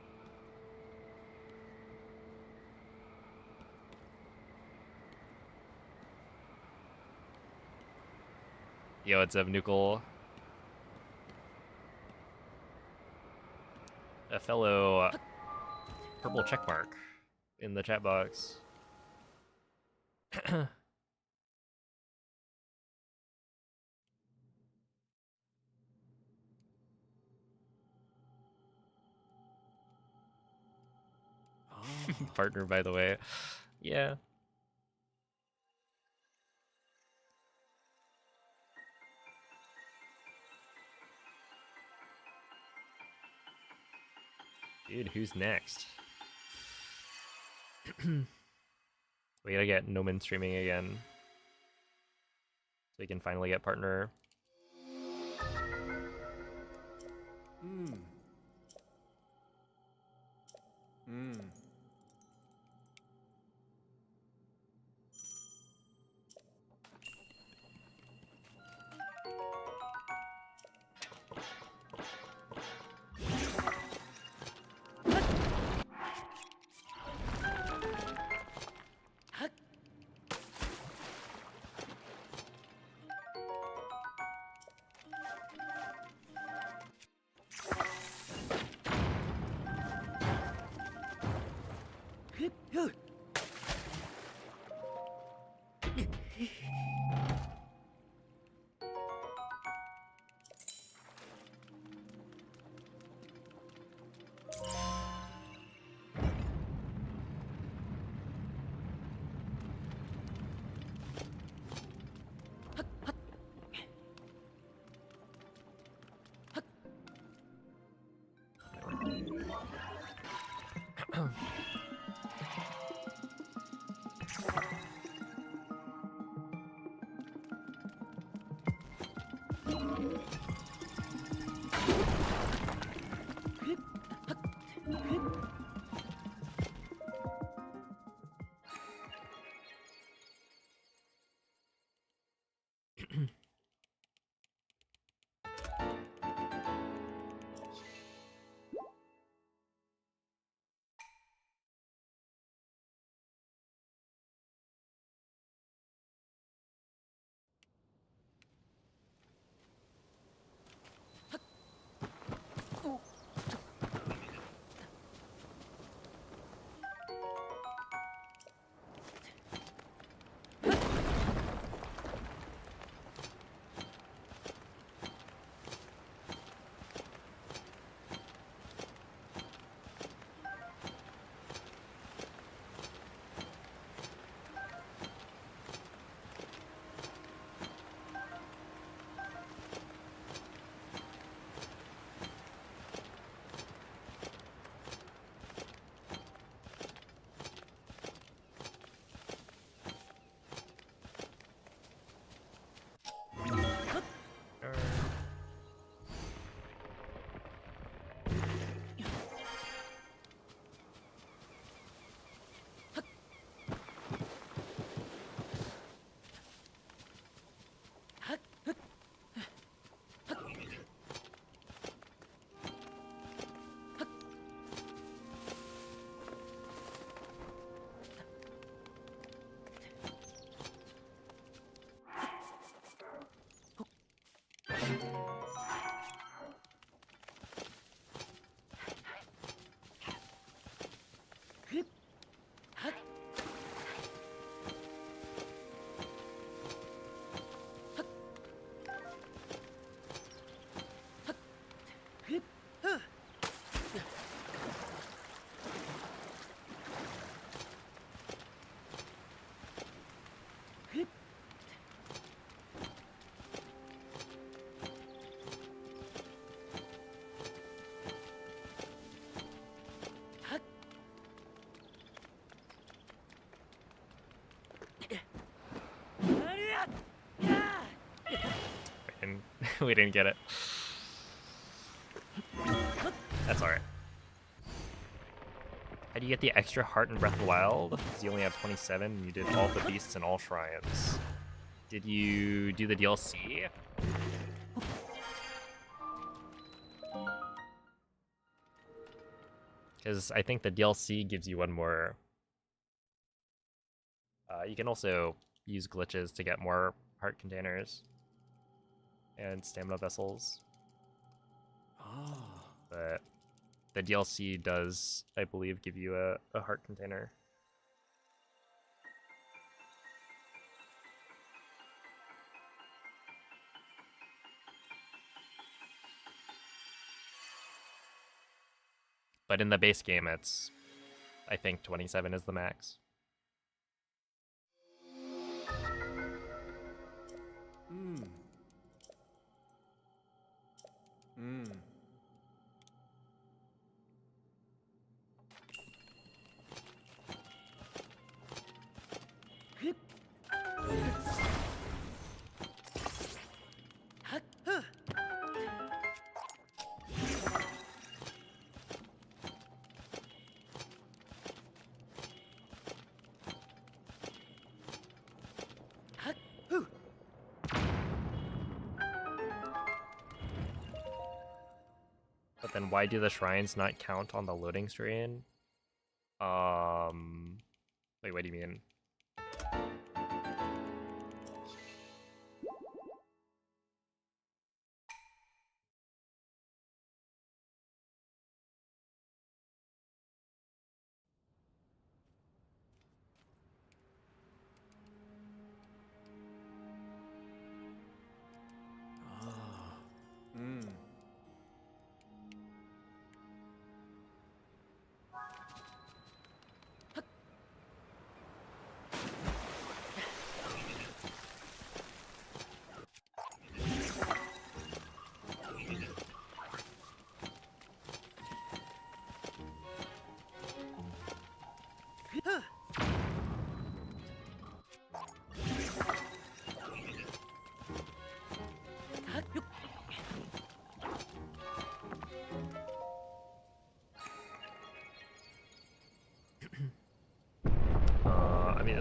Yo, what's up, Nukel? A fellow purple checkmark in the chat box. Partner, by the way. Yeah. Dude, who's next? We gotta get Noman streaming again, so we can finally get partner. And we didn't get it. That's alright. How do you get the extra heart in Breath of the Wild? Because you only have 27 and you did all the beasts and all shrines. Did you do the DLC? Because I think the DLC gives you one more. You can also use glitches to get more heart containers and stamina vessels. But the DLC does, I believe, give you a heart container. But in the base game, it's, I think 27 is the max. But then why do the shrines not count on the loading screen? Wait, what do you mean?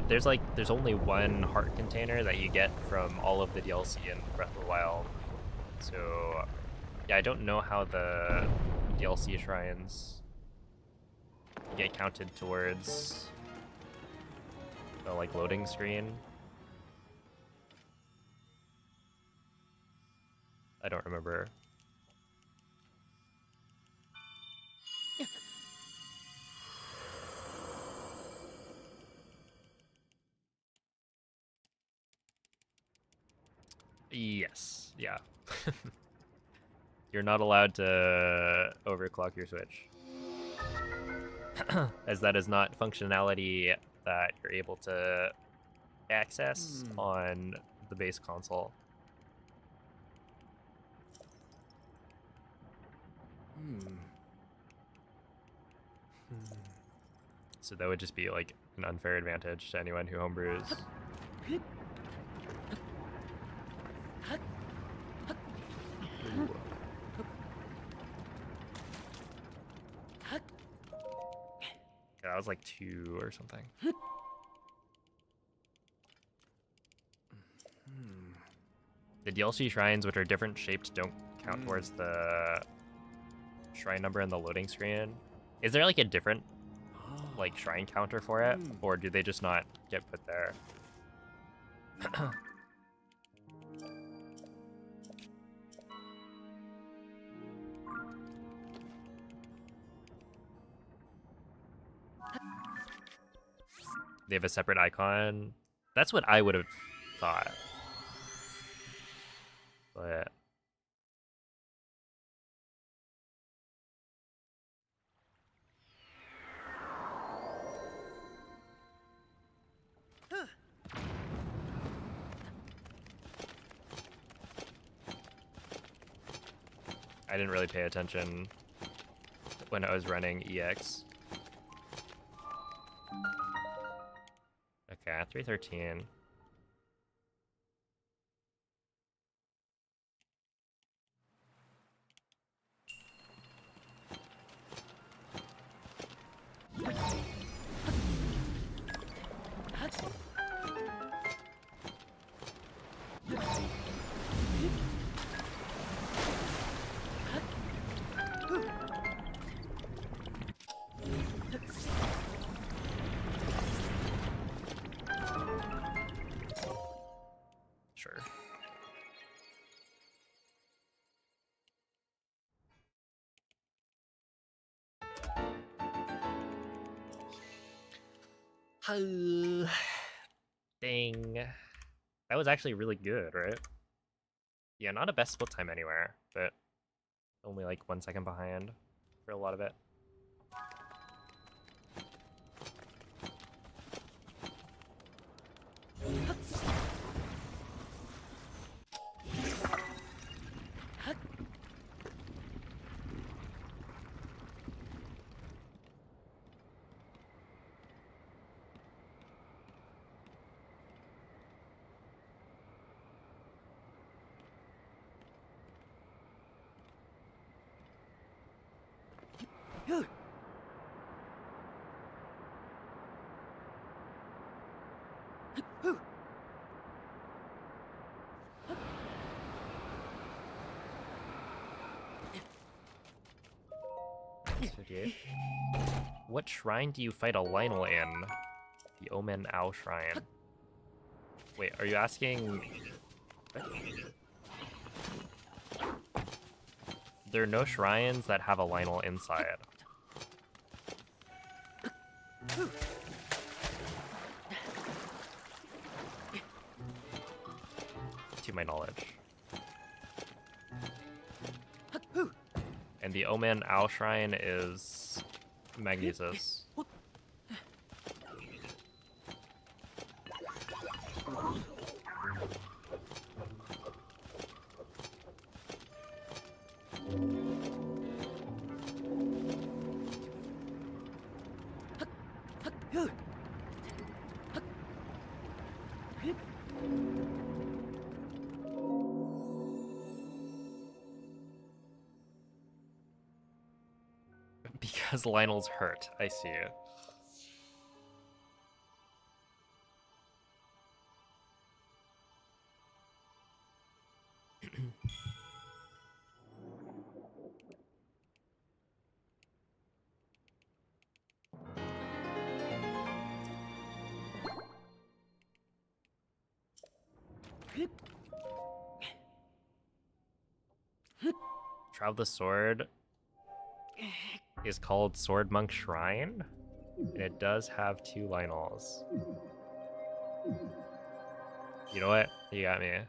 there's only one heart container that you get from all of the DLC in Breath of the Wild. So yeah, I don't know how the DLC shrines get counted towards the like loading screen. I don't remember. Yes, yeah. You're not allowed to overclock your Switch, as that is not functionality that you're able to access on the base console. So that would just be like an unfair advantage to anyone who homebrews. Ooh. Yeah, that was like 2 or something. The DLC shrines, which are different shaped, don't count towards the shrine number in the loading screen. Is there like a different like shrine counter for it, or do they just not get put there? They have a separate icon. That's what I would have thought. But I didn't really pay attention when I was running EX. Okay, 313. Sure. Dang. That was actually really good, right? Yeah, not a best split time anywhere, but only like 1 second behind for a lot of it. Nice, 58. What shrine do you fight a Lionel in? The Omen Owl Shrine. Wait, are you asking... There are no shrines that have a Lionel inside. To my knowledge. And the Omen Owl Shrine is Magnesis. Because Lionel's hurt, I see. Trial of the Sword is called Sword Monk Shrine, and it does have 2 Lionels. You know what? You got me.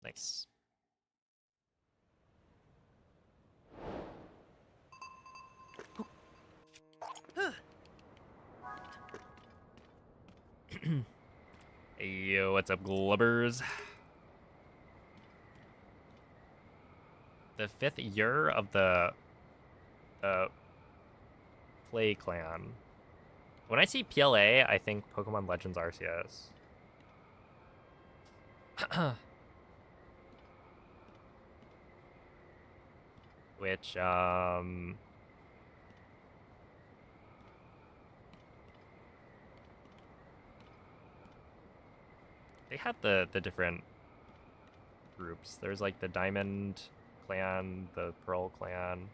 Nice. Hey, yo, what's up, Glubbers? The 5th year of the Play Clan. When I see PLA, I think Pokemon Legends Arceus. Which, they had the different groups. There's like the Diamond Clan, the Pearl Clan.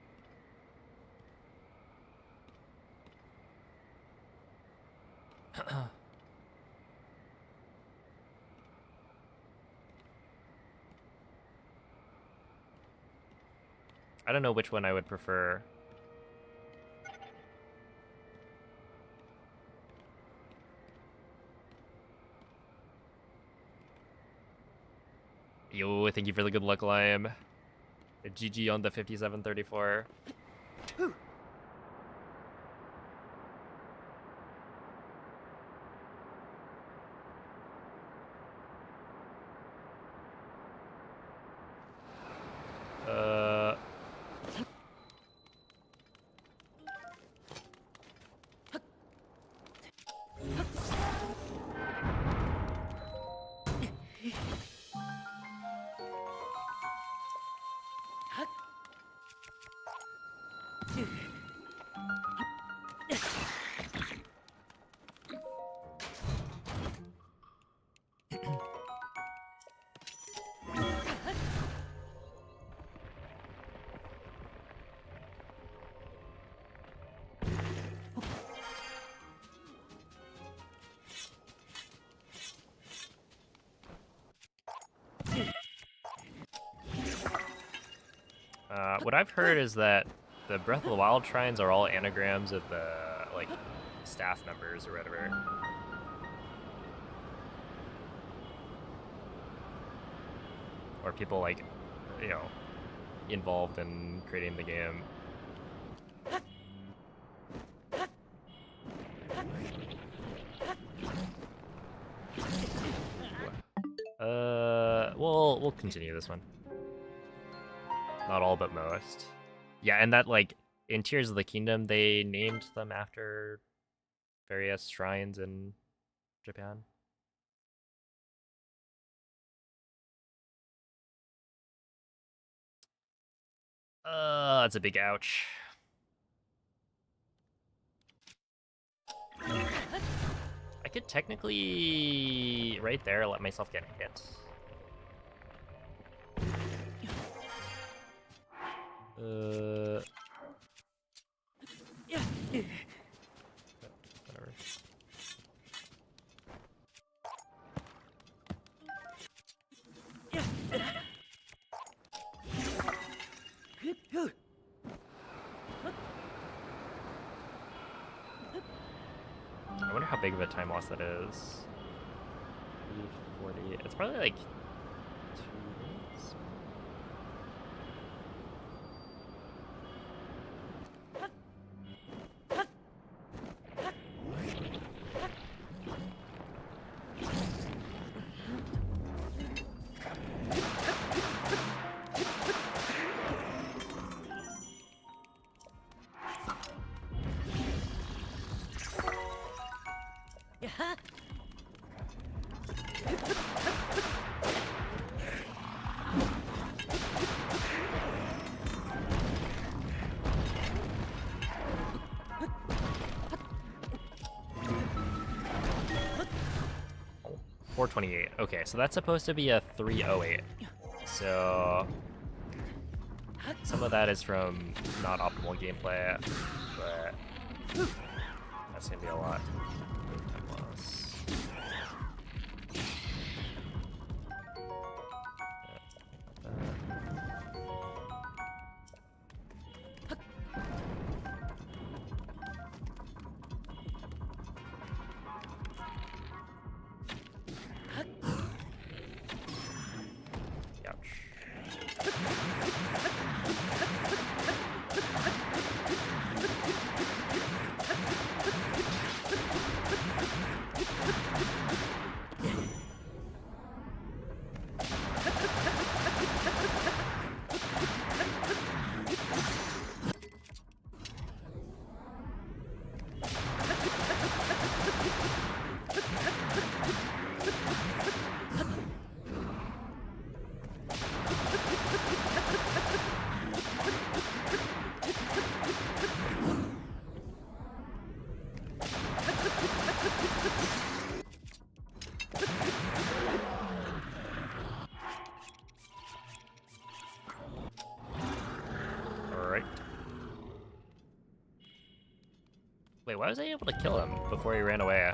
I don't know which one I would prefer. Yo, thank you for the good luck, Lime. GG on the 5734. What I've heard is that the Breath of the Wild shrines are all anagrams of the, like, staff members or whatever. Or people, like, you know, involved in creating the game. We'll continue this one. Not all, but most. Yeah, and that, like, in Tears of the Kingdom, they named them after various shrines in Japan. That's a big ouch. I could technically, right there, let myself get hit. Whatever. I wonder how big of a time loss that is. 40. It's probably like 2 minutes. 428. Okay, so that's supposed to be a 308. So some of that is from not optimal gameplay, but that's gonna be a lot. Time loss. Wait, why was I able to kill him before he ran away?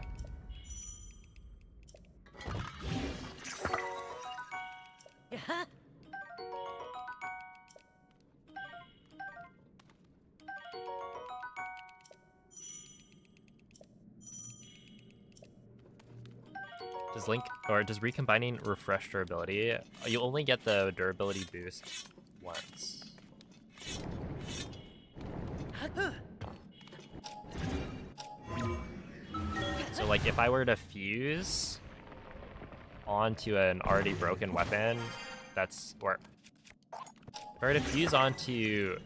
Does Link, or does recombining refresh durability? You only get the durability boost once. So like if I were to fuse onto an already broken weapon, or if I were to fuse onto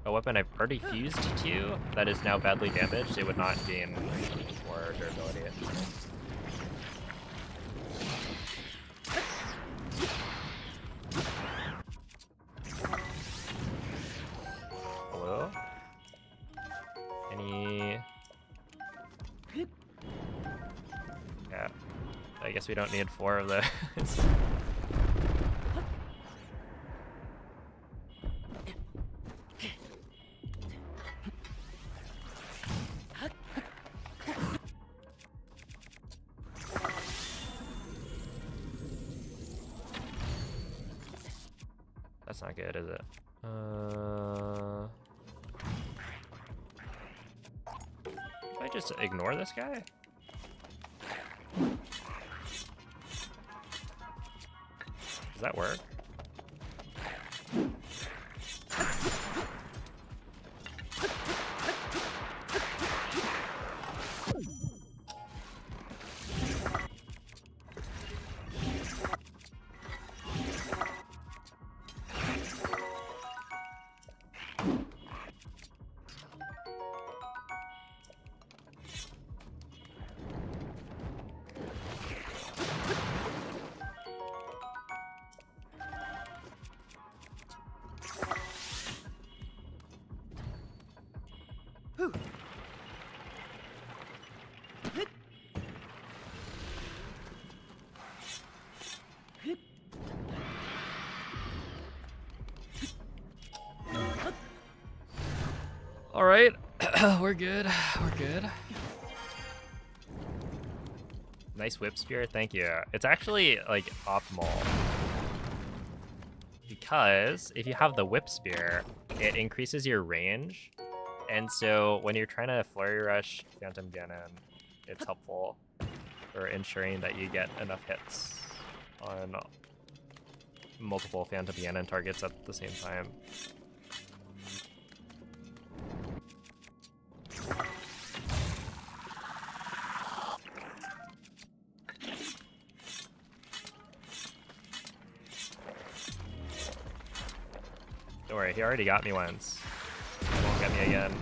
a weapon I've already fused to that is now badly damaged, it would not gain more durability. Hello? Any... Yeah, I guess we don't need 4 of those. That's not good, is it? If I just ignore this guy? Does that work? All right, we're good. We're good. Nice whip spear, thank you. It's actually like optimal because if you have the whip spear, it increases your range, and so when you're trying to flurry rush Phantom Ganon, it's helpful for ensuring that you get enough hits on multiple Phantom Ganon targets at the same time. Don't worry, he already got me once. He won't get me again.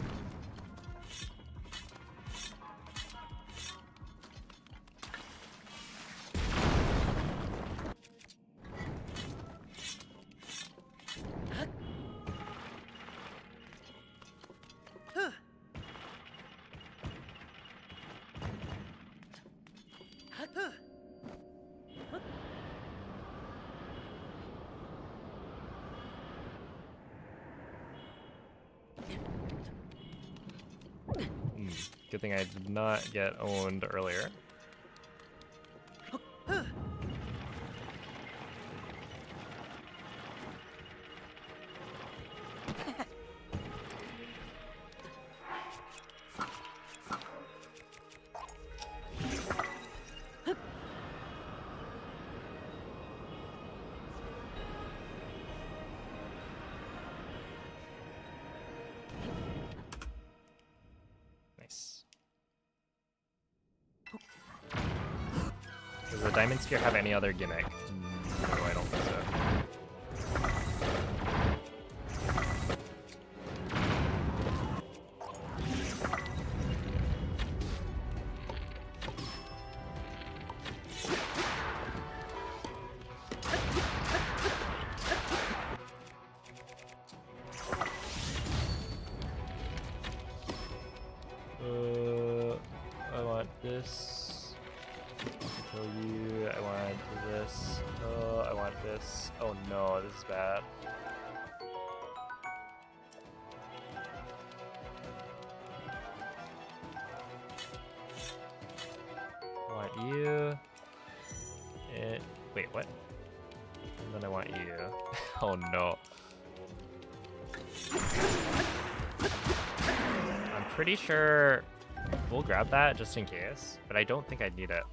Good thing I did not get owned earlier. Nice. Does the Diamond Sphere have any other gimmick? No, I don't think so. I want this. Kill you. I want this. I want this. Oh no, this is bad. I want you. Wait, what? And then I want you. Oh no. I'm pretty sure we'll grab that just in case, but I don't think I'd need it.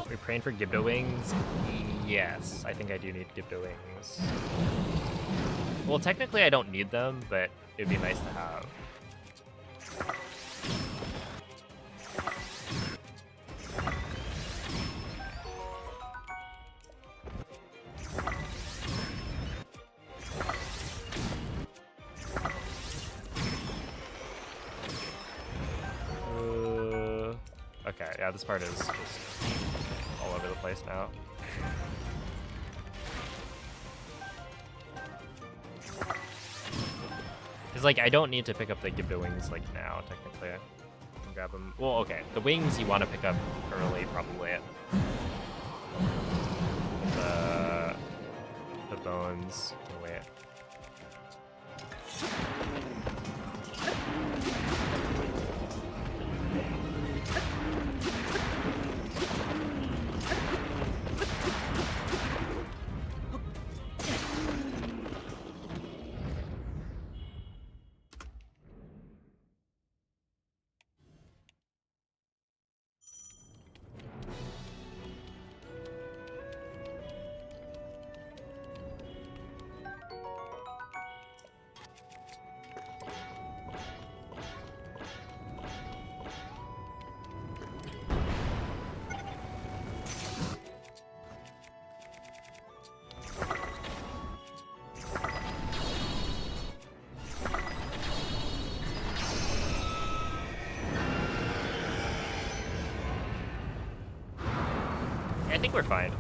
We're praying for Gibdo wings? Yes, I think I do need Gibdo wings. Well, technically I don't need them, but it'd be nice to have. Okay, yeah, this part is just all over the place now. Because, like, I don't need to pick up the Gibdo wings, like, now, technically. I can grab them. Well, okay, the wings you want to pick up early, probably. The bones can wait. I think we're fine.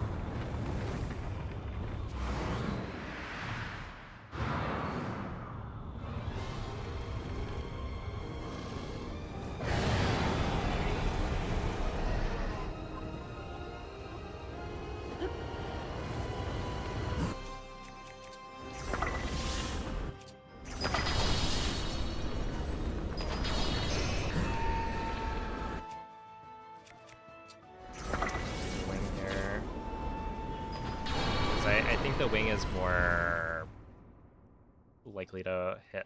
I think the wing is more likely to hit.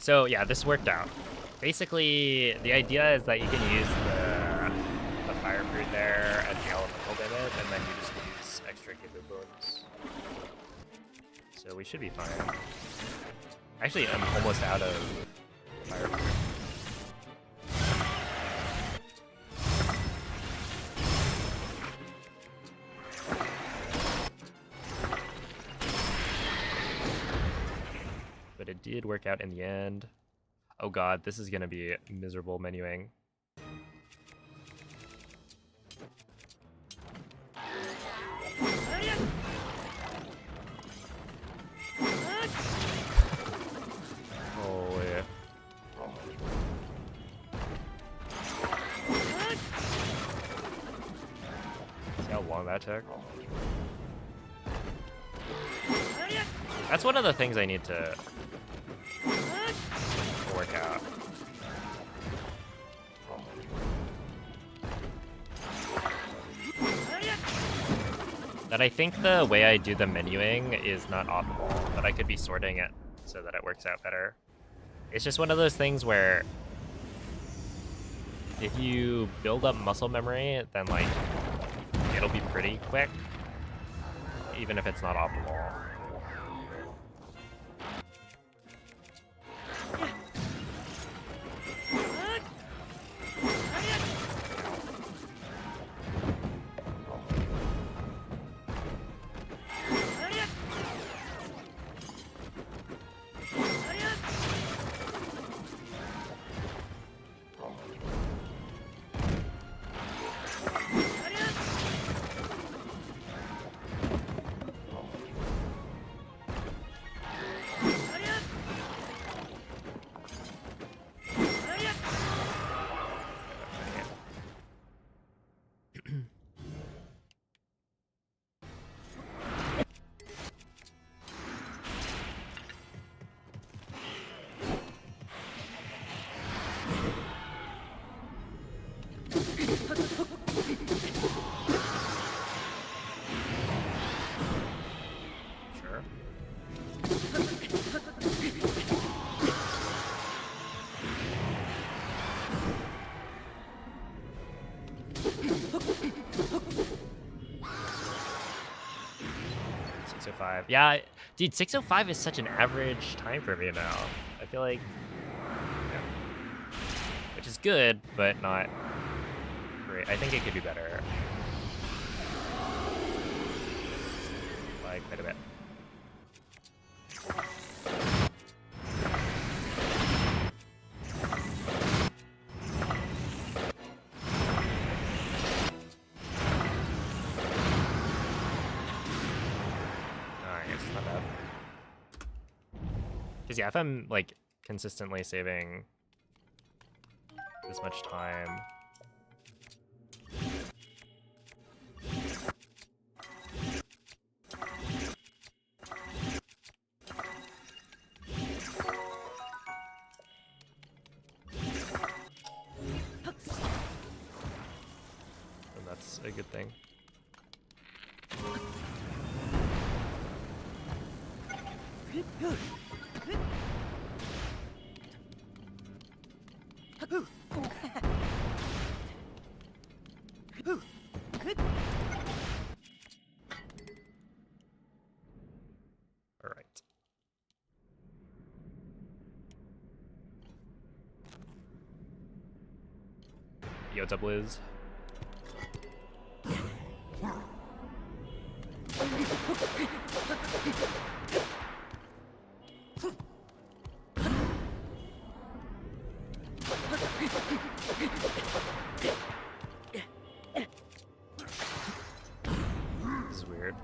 So yeah, this worked out. Basically, the idea is that you can use the fire fruit there as the elemental damage, and then you just use extra Gibu boons. So we should be fine. Actually, I'm almost out of fire fruit. But it did work out in the end. Oh god, this is gonna be miserable menuing. Holy. See how long that took? That's one of the things I need to work out. That I think the way I do the menuing is not optimal, but I could be sorting it so that it works out better. It's just one of those things where if you build up muscle memory, then like it'll be pretty quick, even if it's not optimal. Yeah, dude, 6:05 is such an average time for me now. I feel like, yeah. Which is good, but not great. I think it could be better. Like, quite a bit. Because yeah, if I'm like consistently saving this much time, then that's a good thing. All right. Yo, what's up, Liz? This is weird.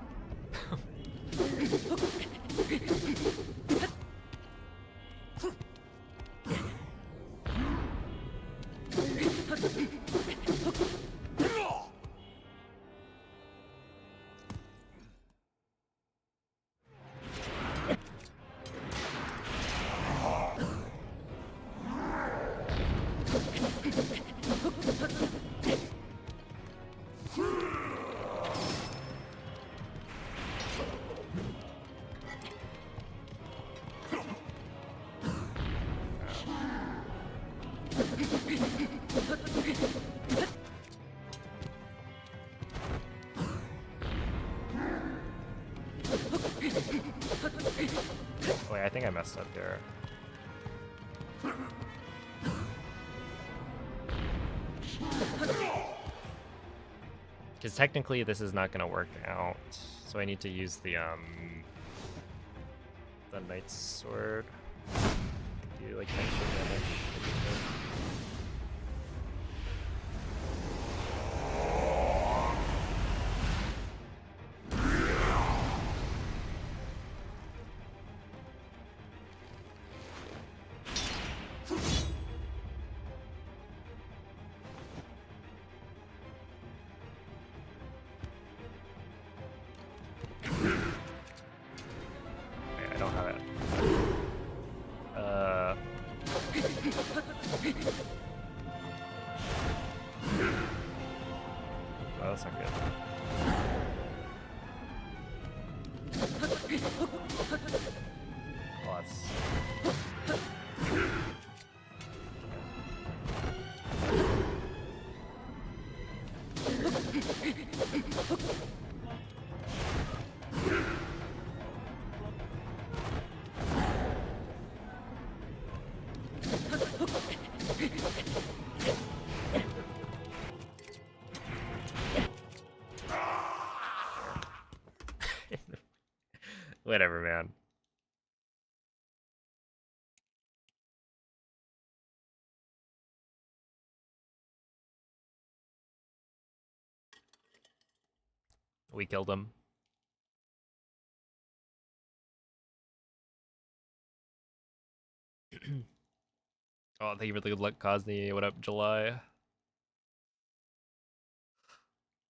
Wait, I think I messed up here. Because technically this is not gonna work out, so I need to use the Knight's Sword. Do like extra damage. I don't have it. Oh, that's not good. Well, that's... Whatever, man. We killed him. Oh, thank you for the good luck, Cosney. What up, July?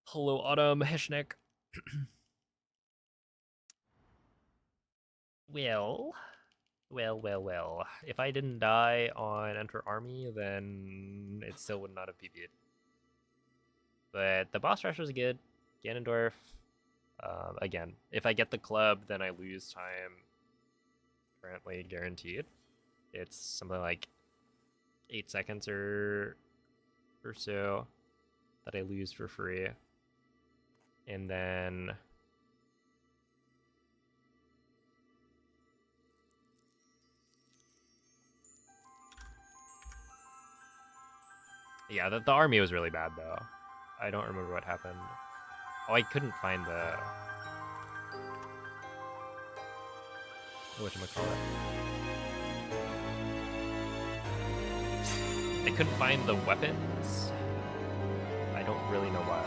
Hello, Autumn, Hishnik. Well. If I didn't die on Enter Army, then it still would not have PB'd. But the boss rush was good. Ganondorf. Again, if I get the club, then I lose time. Currently guaranteed. It's something like 8 seconds or so that I lose for free. And then yeah, the army was really bad though. I don't remember what happened. Oh, I couldn't find the whatchamacallit. I couldn't find the weapons. I don't really know why.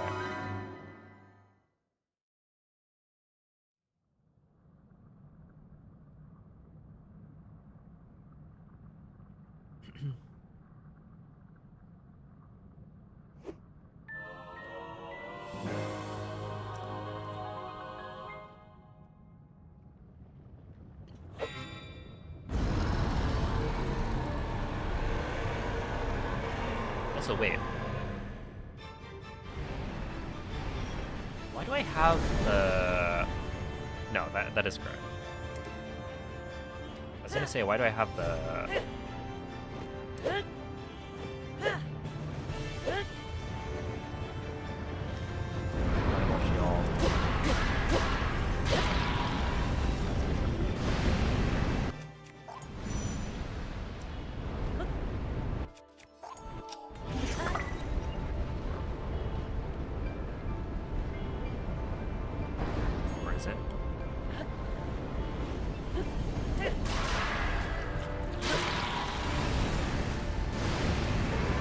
Also, wait. Why do I have the... No, that is correct. I was gonna say, why do I have the... Where is it?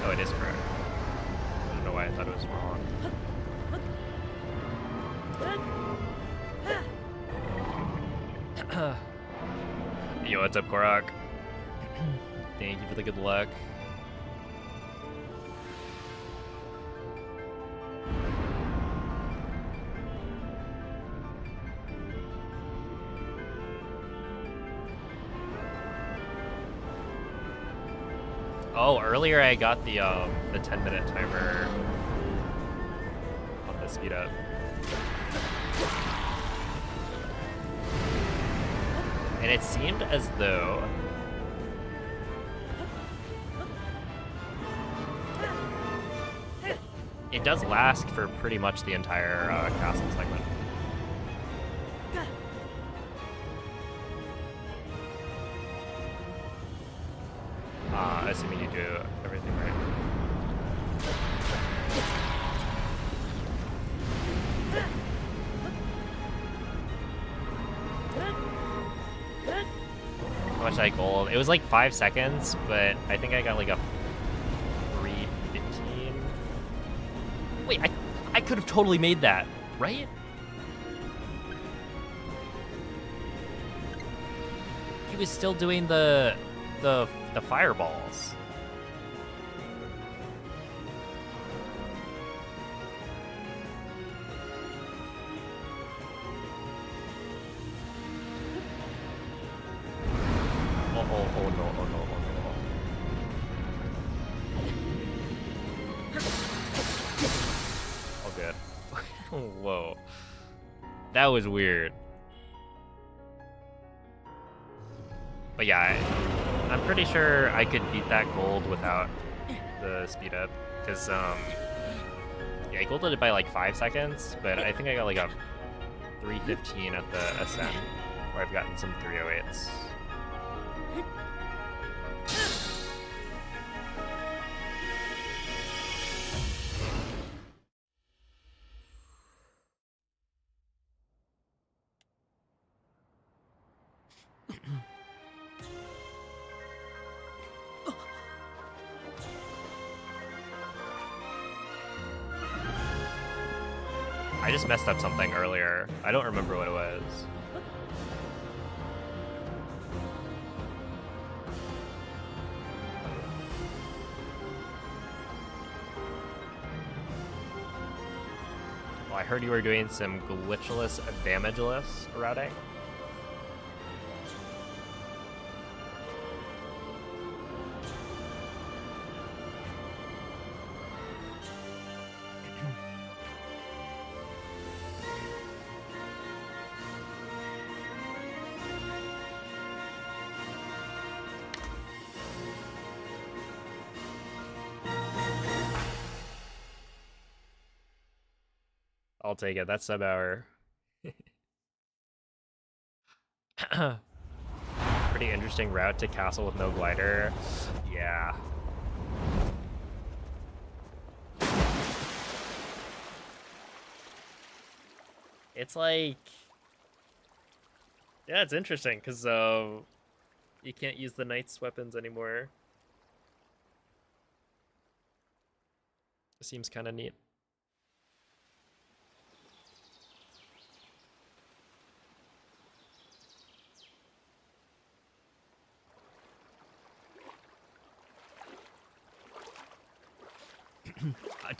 Oh, it is correct. I don't know why I thought it was wrong. Yo, what's up, Korok? Thank you for the good luck. Oh, earlier I got the 10-minute timer on the speed up. And it seemed as though it does last for pretty much the entire castle segment. assuming you do everything right. How much I gold? It was like 5 seconds, but I think I got like a 3:15. Wait, I could have totally made that, right? He was still doing the fireballs. Oh no. Oh good. Whoa. That was weird. But yeah, I'm pretty sure I could beat that gold without the speed up. Because, yeah, I golded it by like 5 seconds, but I think I got like a 3:15 at the ascent, where I've gotten some 3:08s. I just messed up something earlier. I don't remember what it was. Well, I heard you were doing some glitchless, damageless routing. I'll take it. That's sub-hour. Pretty interesting route to castle with no glider. Yeah. It's like... Yeah, it's interesting, because you can't use the knight's weapons anymore. It seems kind of neat.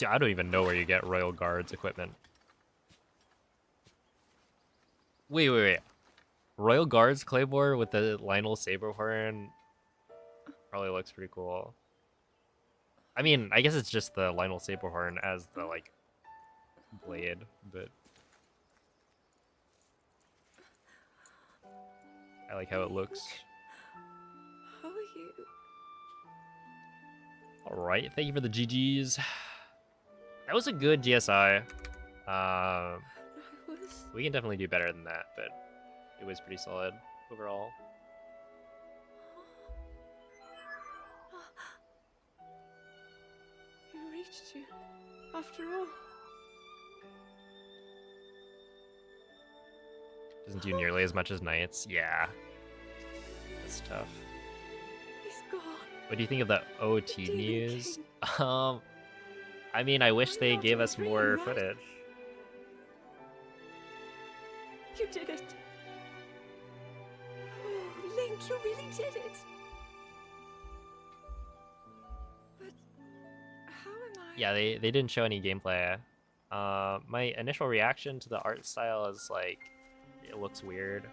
I don't even know where you get Royal Guards equipment. Wait. Royal Guards Claymore with the Lionel Saberhorn probably looks pretty cool. I mean, I guess it's just the Lionel Saberhorn as the, like, blade, but... I like how it looks. How are you? Alright, thank you for the GGs. That was a good GSI. We can definitely do better than that, but it was pretty solid overall. You reached you, after all. Doesn't do nearly as much as Knights. Yeah. That's tough. He's gone. What do you think of the OT Demon news? King. I mean, I wish I'm they not gave a us dream, more right? footage. You did it. Oh, Link, you really did it. But how am I? Yeah, they didn't show any gameplay. My initial reaction to the art style is like, it looks weird.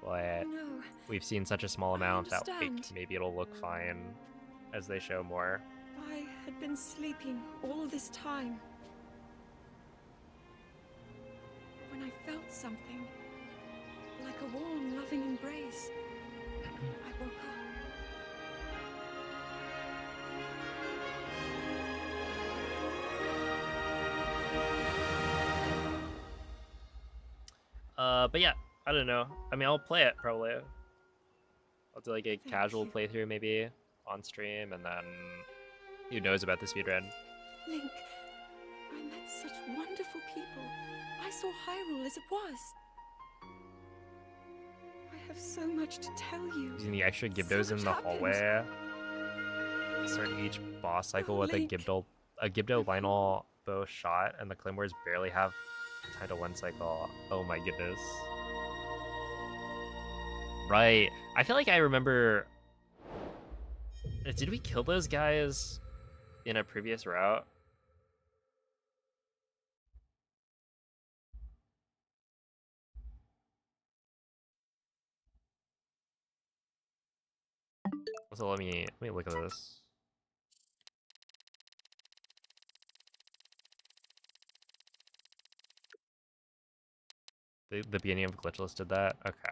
But No, we've seen such a small I amount that like understand. maybe it'll look fine as they show more. I had been sleeping all this time. When I felt something, like a warm, loving embrace, I woke But yeah, I don't know. I mean, I'll play it probably. I'll do like a Thank casual you. playthrough maybe. on stream, and then who knows about the speedrun. Link, I met such wonderful people. I saw Hyrule as it was. I have so much to tell you. Using the extra So Gibdos in much the happened. hallway. Start each boss cycle with a Link. Gibdo Lionel bow shot, and the Claymores barely have time to one cycle. Oh my goodness. Right. I feel like I remember. Did we kill those guys in a previous route? So let me look at this. The beginning of Glitchless did that? Okay.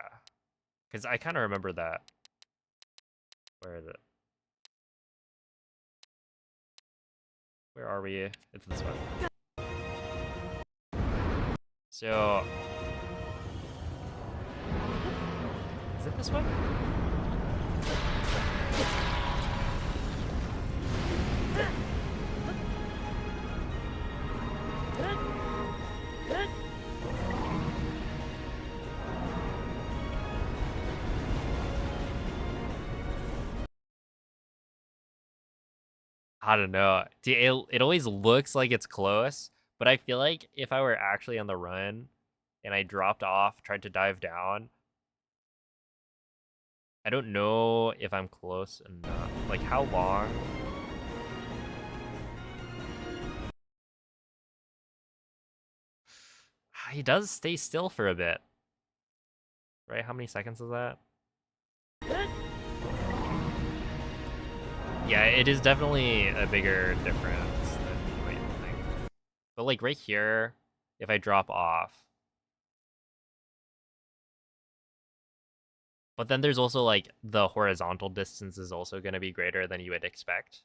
Because I kind of remember that. Where is it? Where are we? It's this one. So... Is it this one? I don't know. It always looks like it's close, but I feel like if I were actually on the run and I dropped off, tried to dive down, I don't know if I'm close enough. Like, how long? He does stay still for a bit. Right? How many seconds is that? Yeah, it is definitely a bigger difference than you might think. But like right here, if I drop off. But then there's also like the horizontal distance is also going to be greater than you would expect.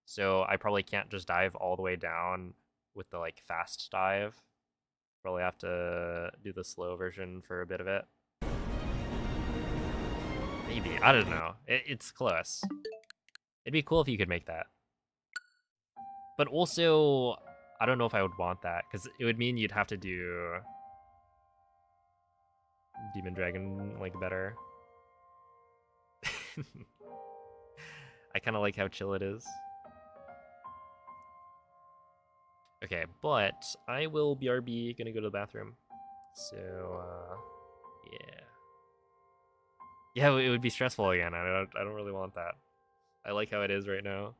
So I probably can't just dive all the way down with the like fast dive. Probably have to do the slow version for a bit of it. Maybe, I don't know. It's close. It'd be cool if you could make that. But also, I don't know if I would want that, because it would mean you'd have to do Demon Dragon, like, better. I kind of like how chill it is. Okay, but I will BRB, gonna go to the bathroom. So, yeah. Yeah, it would be stressful again. I don't really want that. I like how it is right now.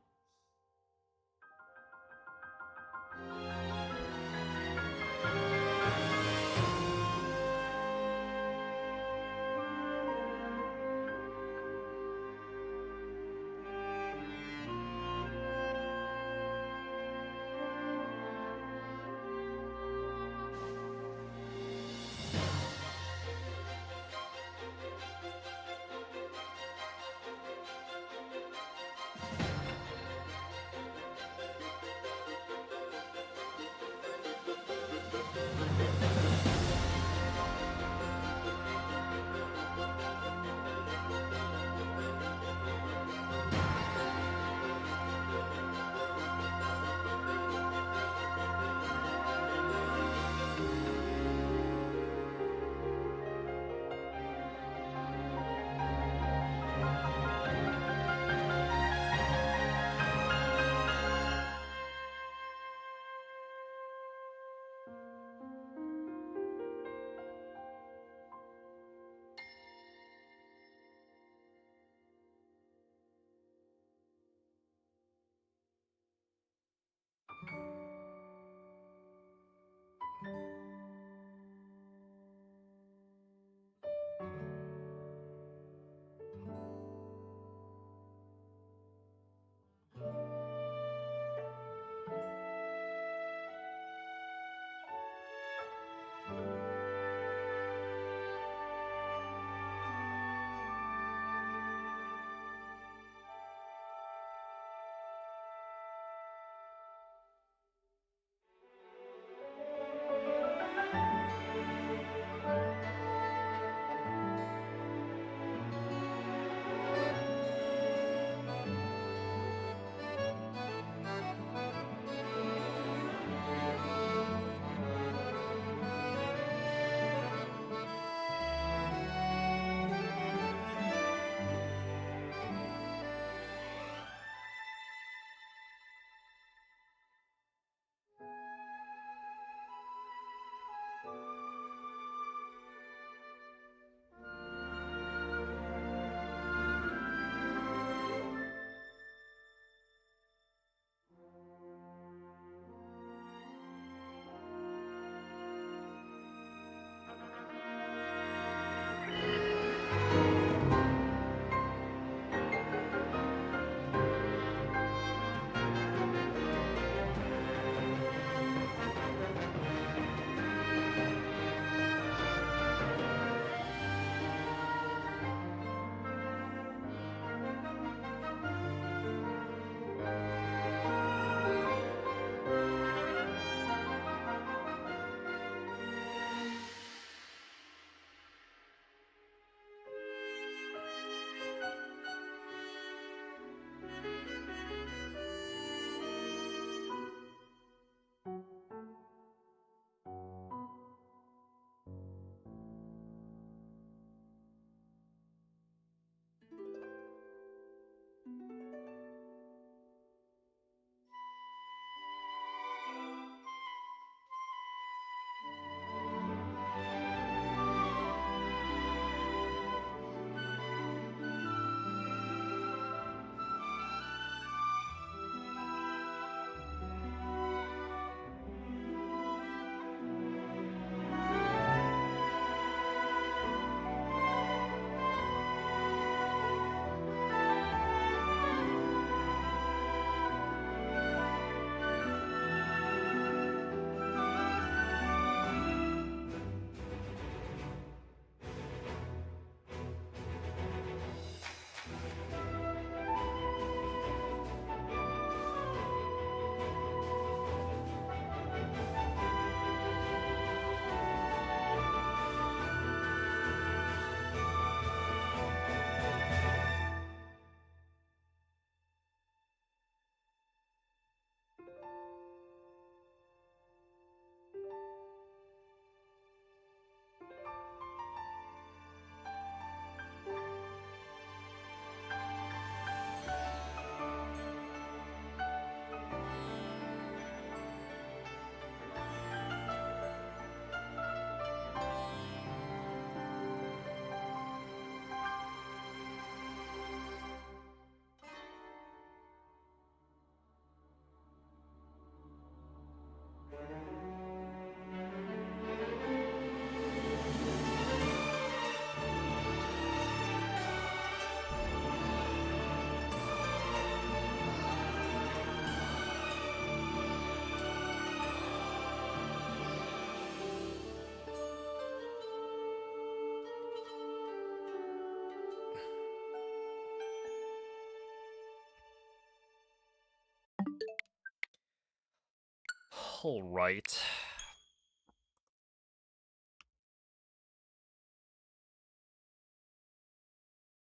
All right.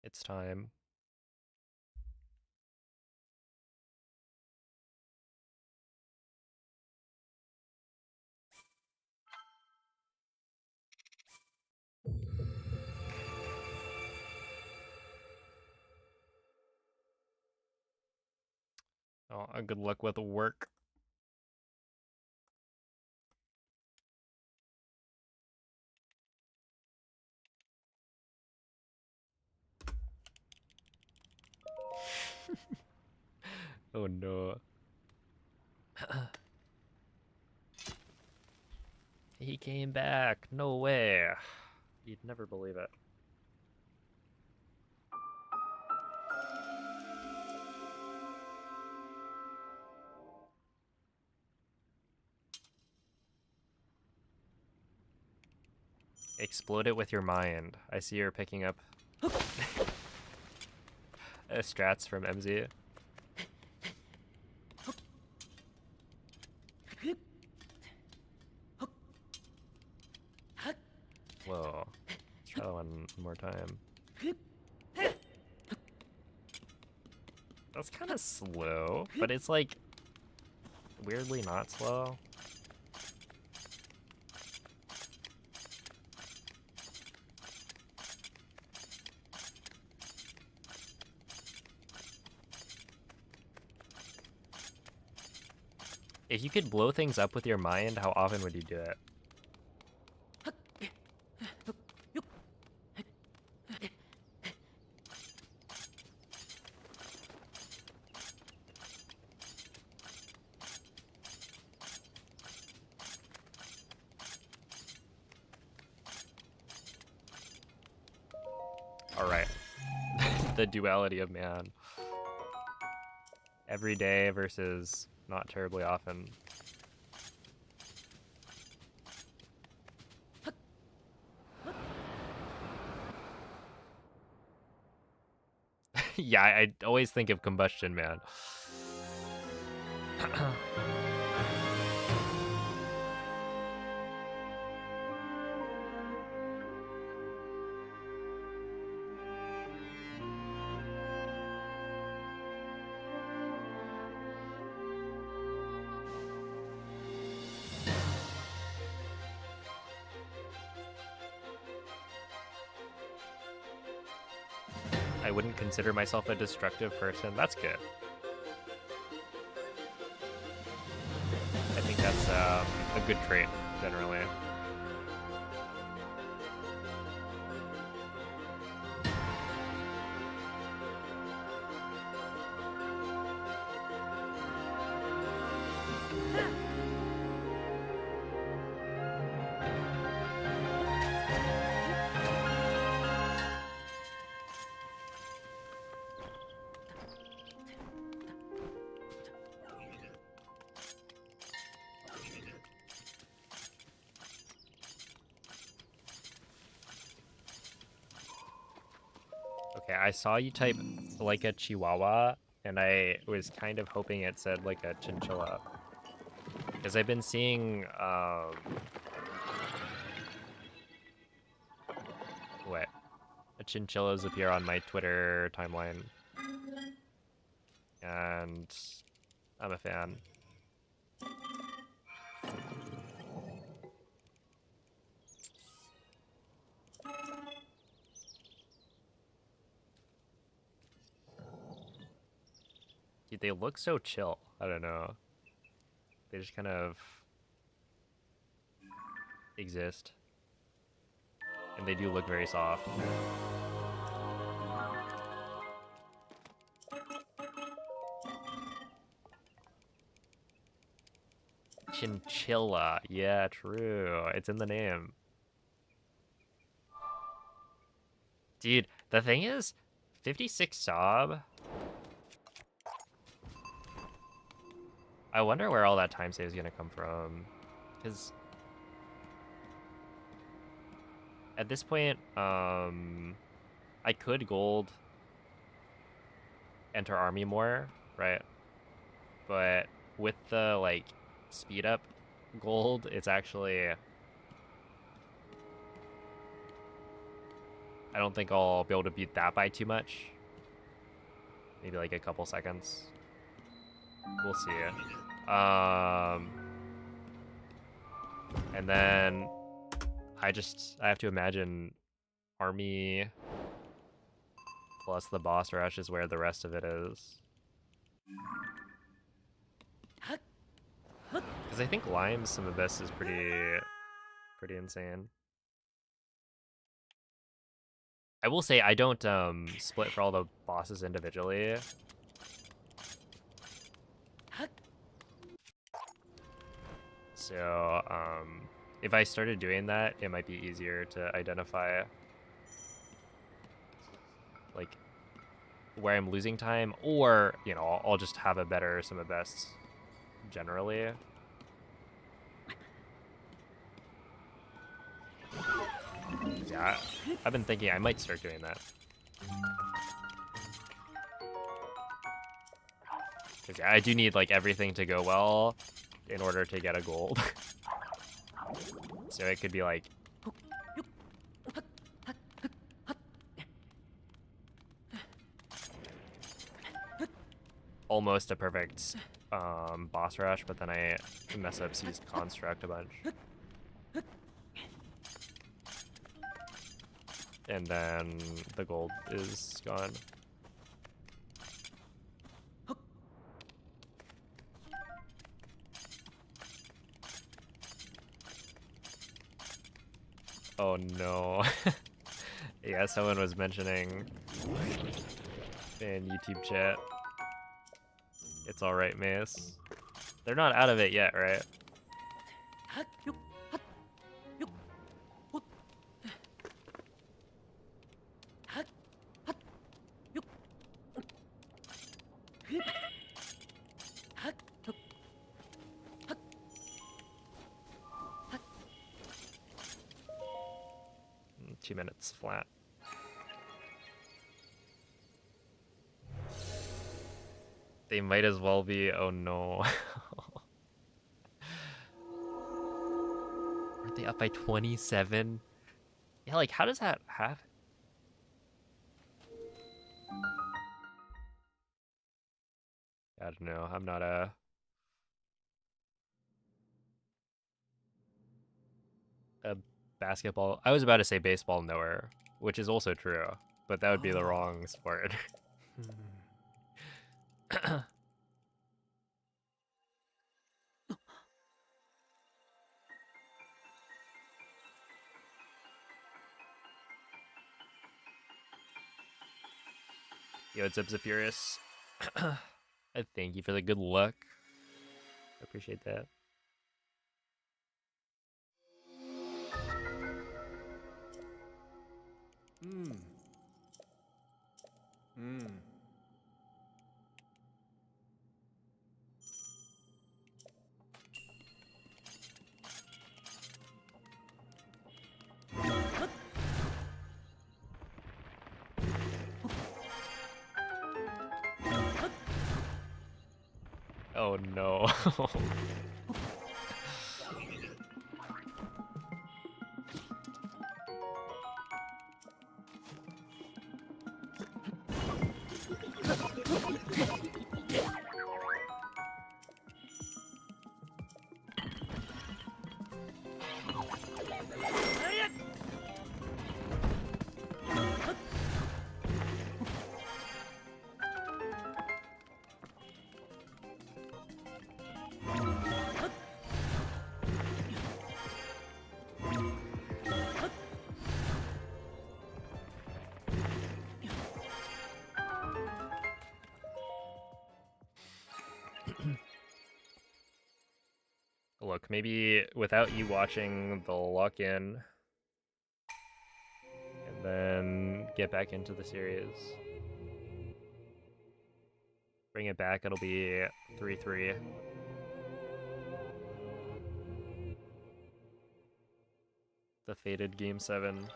It's time. Oh, good luck with work. Oh no. He came back. No way. You'd never believe it. Explode it with your mind. I see you're picking up strats from MZ. Whoa. Let's try that one more time. That's kind of slow, but it's like weirdly not slow. If you could blow things up with your mind, how often would you do it? Alright. The duality of man. Every day versus not terribly often. Yeah, I always think of combustion, man. I wouldn't consider myself a destructive person. That's good. I think that's a good trait, generally. Okay, I saw you type like a chihuahua, and I was kind of hoping it said like a chinchilla. Because I've been seeing, what? Chinchillas appear on my Twitter timeline. And I'm a fan. Dude, they look so chill. I don't know. They just kind of exist. And they do look very soft. Chinchilla. Yeah, true. It's in the name. Dude, the thing is, 56 Sob. I wonder where all that time save is gonna come from. Because at this point, I could gold enter army more, right? But with the like speed up gold, it's actually... I don't think I'll be able to beat that by too much. Maybe like a couple seconds. We'll see. And then I have to imagine army plus the boss rush is where the rest of it is. Because I think Lime's some abyss is pretty insane. I will say I don't split for all the bosses individually. So if I started doing that, it might be easier to identify like where I'm losing time, or you know, I'll just have a better some of best generally. Yeah, I've been thinking I might start doing that. Because yeah, I do need like everything to go well in order to get a gold. So it could be like almost a perfect boss rush, but then I mess up Seized Construct a bunch. And then the gold is gone. Oh no. Yeah, someone was mentioning in YouTube chat. It's alright, Mace. They're not out of it yet, right? Mm, 2 minutes flat. They might as well be. Oh no. Aren't they up by 27? Yeah, like how does that happen? I don't know. I'm not a basketball. I was about to say baseball knower, which is also true, but that would be the wrong sport. Yo, what's up, Zephyrus? I thank you for the good luck. I appreciate that. Oh no. Look, maybe without you watching, they'll lock in and then get back into the series. Bring it back, it'll be 3-3. The fated Game 7.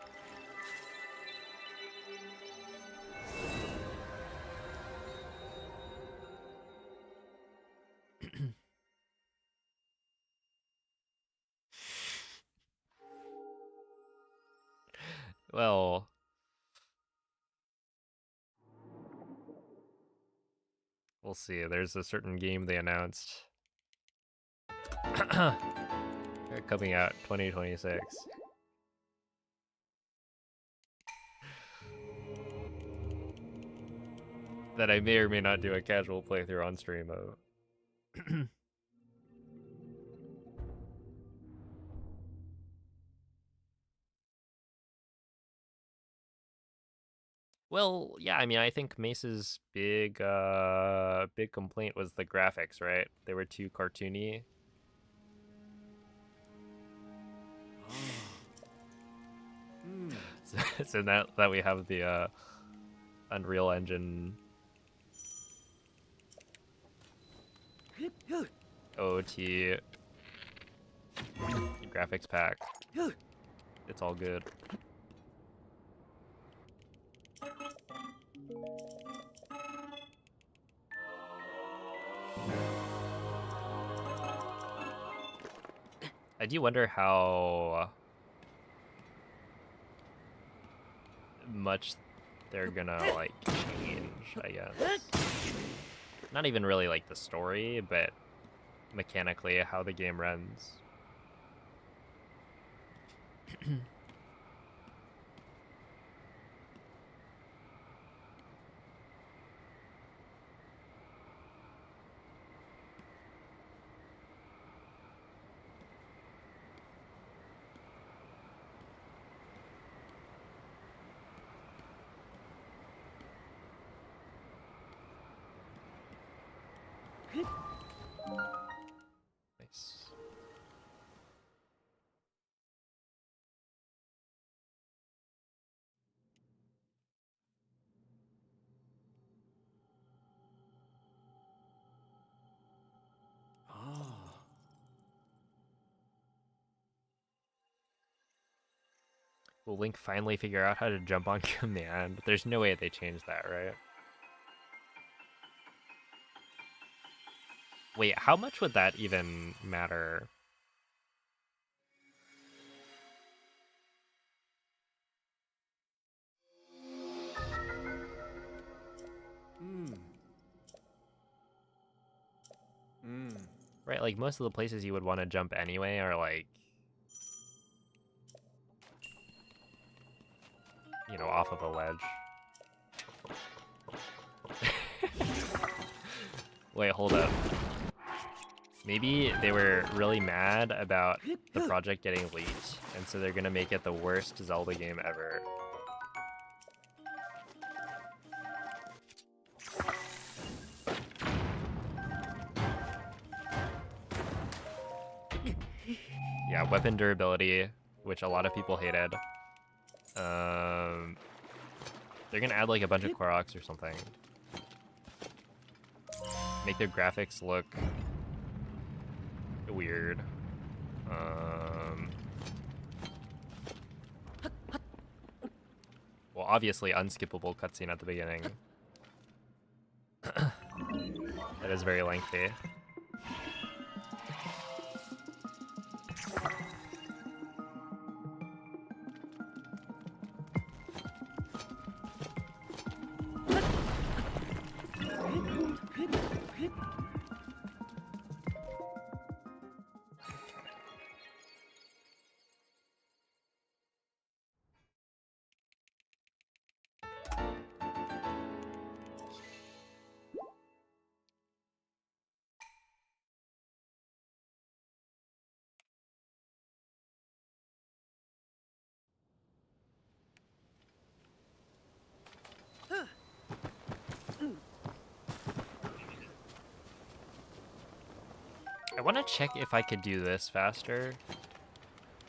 Well, we'll see. There's a certain game they announced coming out 2026. That I may or may not do a casual playthrough on stream of. Well, yeah, I mean, I think Mace's big complaint was the graphics, right? They were too cartoony. So now that we have the Unreal Engine OT graphics pack, it's all good. I do wonder how much they're gonna like change, I guess. Not even really like the story, but mechanically how the game runs. Nice. Will Link finally figure out how to jump on command? There's no way they changed that, right? Wait, how much would that even matter? Right, like most of the places you would want to jump anyway are like, you know, off of a ledge. Wait, hold up. Maybe they were really mad about the project getting leaked, and so they're gonna make it the worst Zelda game ever. Yeah, weapon durability, which a lot of people hated. They're gonna add like a bunch of Koroks or something. Make their graphics look weird. Well, obviously unskippable cutscene at the beginning. That is very lengthy. I want to check if I could do this faster.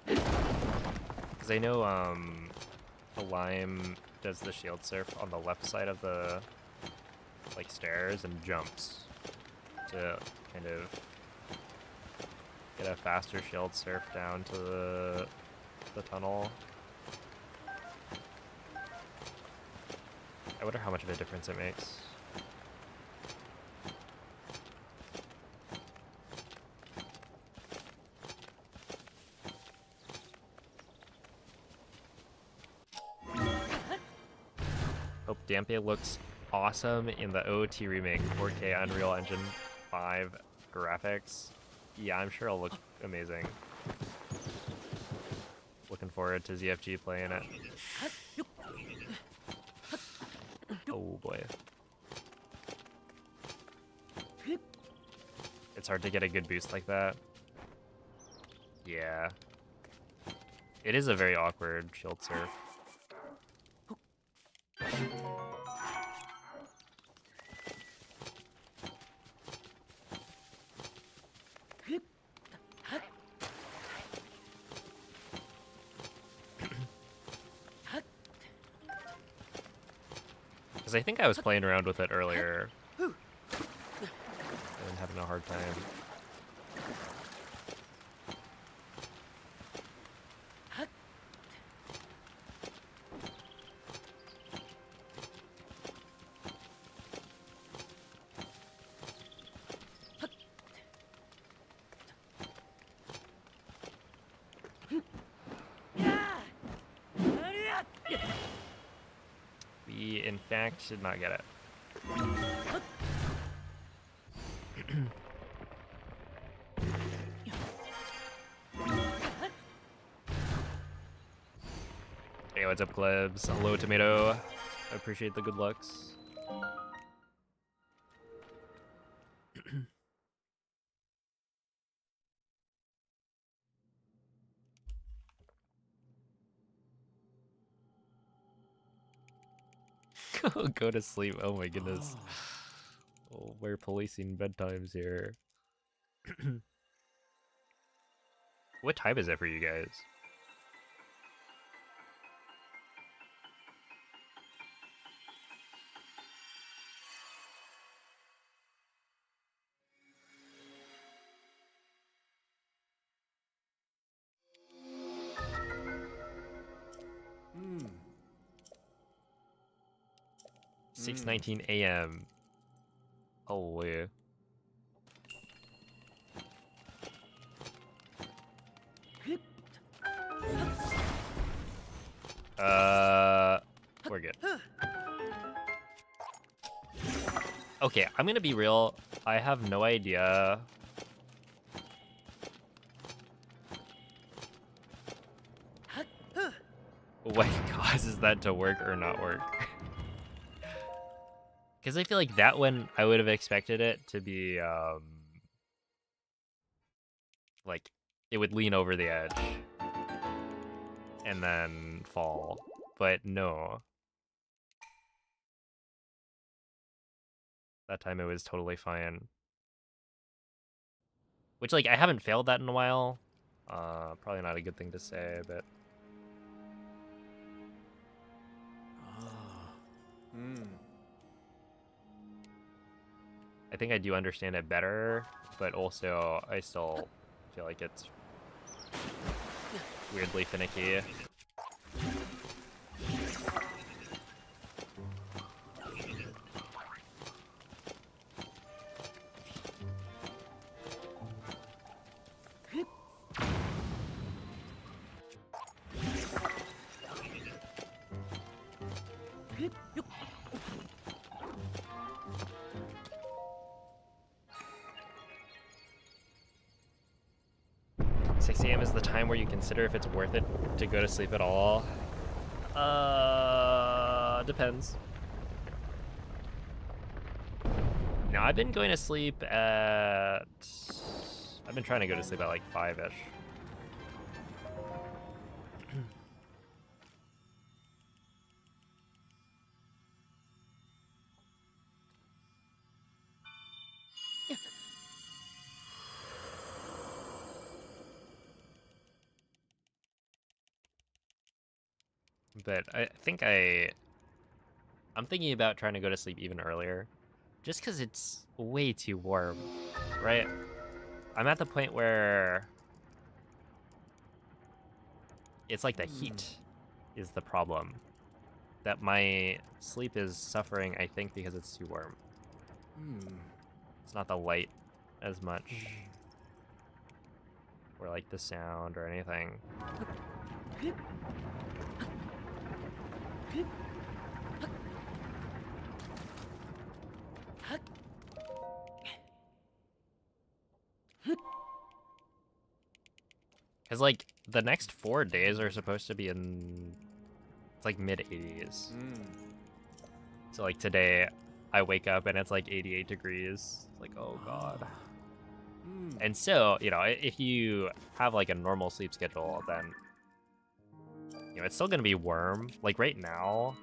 Because I know the Lime does the shield surf on the left side of the like stairs and jumps to kind of get a faster shield surf down to the tunnel. I wonder how much of a difference it makes. Hope Dampe looks awesome in the OT remake, 4K Unreal Engine 5 graphics. Yeah, I'm sure it'll look amazing. Looking forward to ZFG playing it. Oh boy. It's hard to get a good boost like that. Yeah. It is a very awkward shield surf. Because I think I was playing around with it earlier and having a hard time. We, in fact, did not get it. Hey, what's up, Glebs? Hello, Tomato. I appreciate the good looks. Go to sleep. Oh my goodness. Oh, we're policing bedtimes here. What time is it for you guys? Hmm. 6:19 a.m. Oh, yeah. We're good. Okay, I'm gonna be real. I have no idea what causes that to work or not work. Because I feel like that one, I would have expected it to be, like, it would lean over the edge and then fall. But no. That time it was totally fine. Which, like, I haven't failed that in a while. Probably not a good thing to say, but... I think I do understand it better, but also I still feel like it's weirdly finicky. 6 a.m. is the time where you consider if it's worth it to go to sleep at all. Depends. Now, I've been going to sleep at... I've been trying to go to sleep at like 5-ish. But I think I'm thinking about trying to go to sleep even earlier. Just because it's way too warm, right? I'm at the point where it's like the heat is the problem. That my sleep is suffering, I think, because it's too warm. It's not the light as much. Or like the sound or anything. Because, like, the next 4 days are supposed to be in, it's like mid-80s. So, like, today, I wake up and it's like 88 degrees. It's like, oh, God. And so, you know, if you have, like, a normal sleep schedule, then, you know, it's still going to be warm. Like, right now,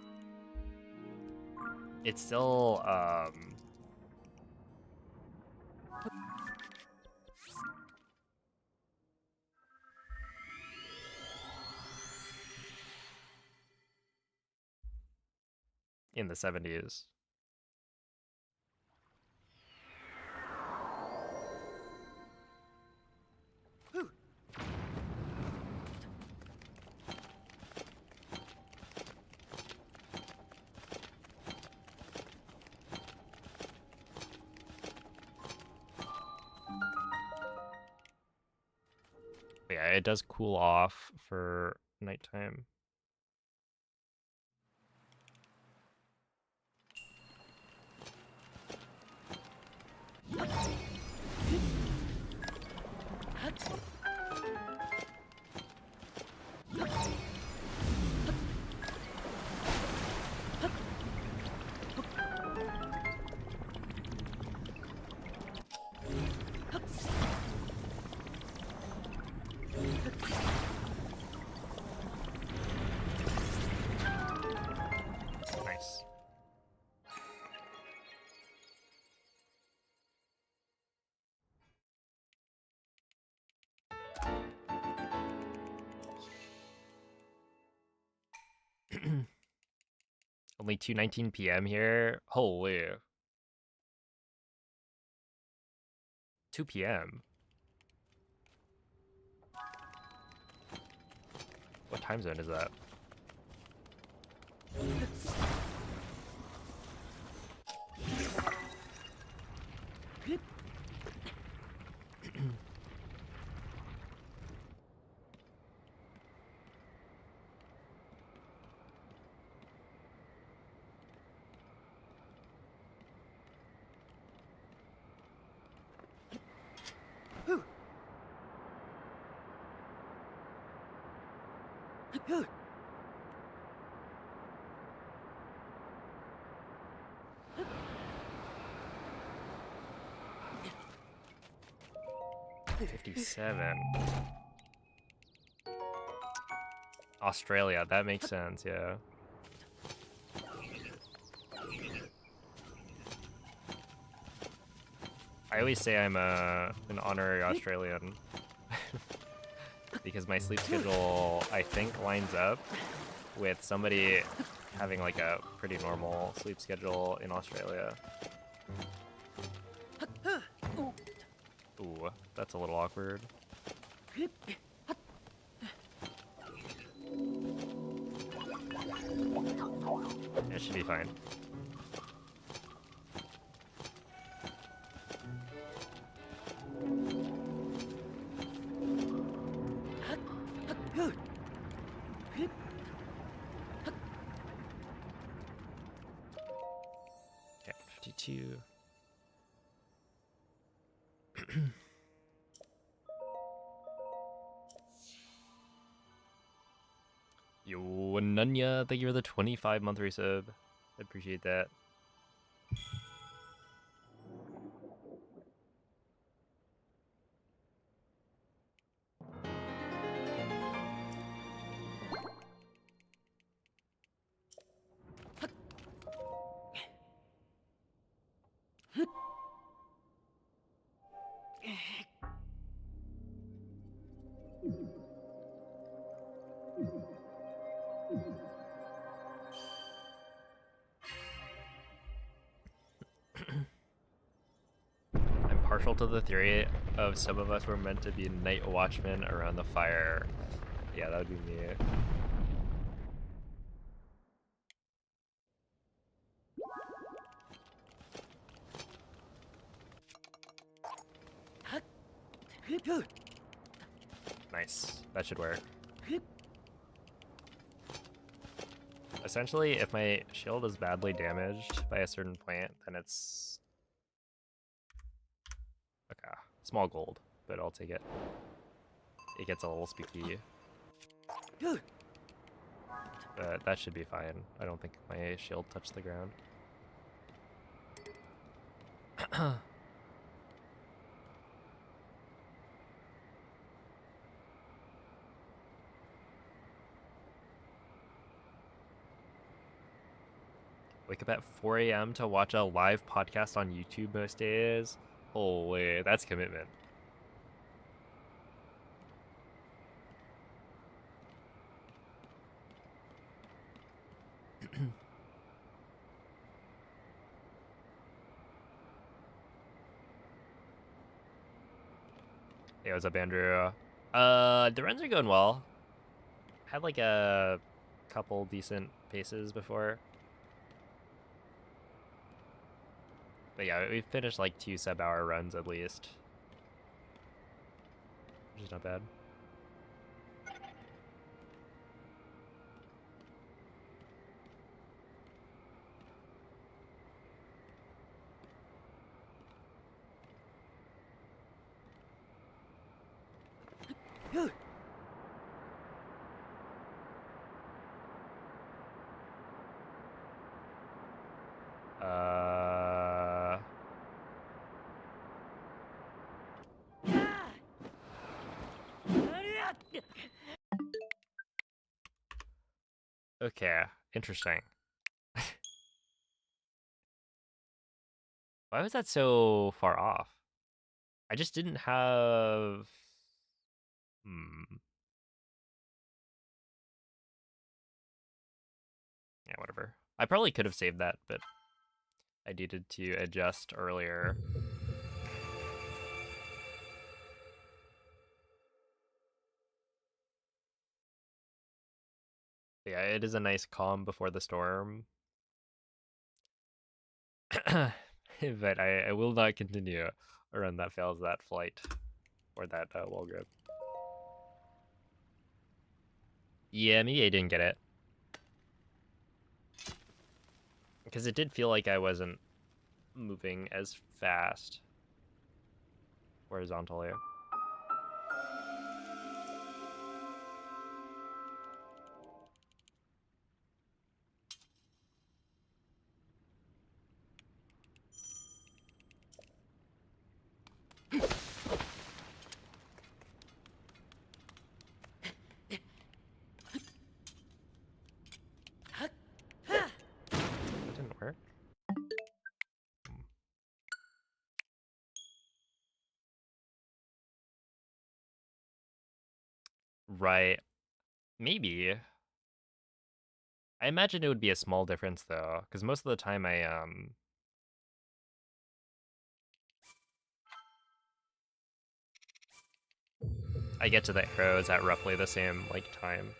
it's still, in the 70s. But yeah, it does cool off for nighttime. Nice. Only 2:19 p.m. here. Holy. 2 p.m. What time zone is that? $57. Australia, that makes sense, yeah. I always say I'm an honorary Australian because my sleep schedule, I think, lines up with somebody having like a pretty normal sleep schedule in Australia. Ooh, that's a little awkward. It should be fine. Okay, 52. Yo, Nunya, thank you for the 25-month resub. I appreciate that. I'm partial to the theory of some of us were meant to be night watchmen around the fire. Yeah, that would be me. Nice. That should work. Essentially, if my shield is badly damaged by a certain point, then it's... okay. Small gold, but I'll take it. it gets a little spooky. But that should be fine. I don't think my shield touched the ground. Wake up at 4 a.m. to watch a live podcast on YouTube most days. Holy, that's commitment. Hey, what's up, Andrew? The runs are going well. Had like a couple decent paces before. But yeah, we finished like 2 sub-hour runs at least. Which is not bad. Okay, interesting. Why was that so far off? I just didn't have... Yeah, whatever. I probably could have saved that, but I needed to adjust earlier. But yeah, it is a nice calm before the storm. But I will not continue a run that fails that flight or that wall grip. Yeah, maybe I didn't get it. Because it did feel like I wasn't moving as fast horizontally. That didn't work. Right. Maybe. I imagine it would be a small difference though, because most of the time I get to the arrows at roughly the same like time.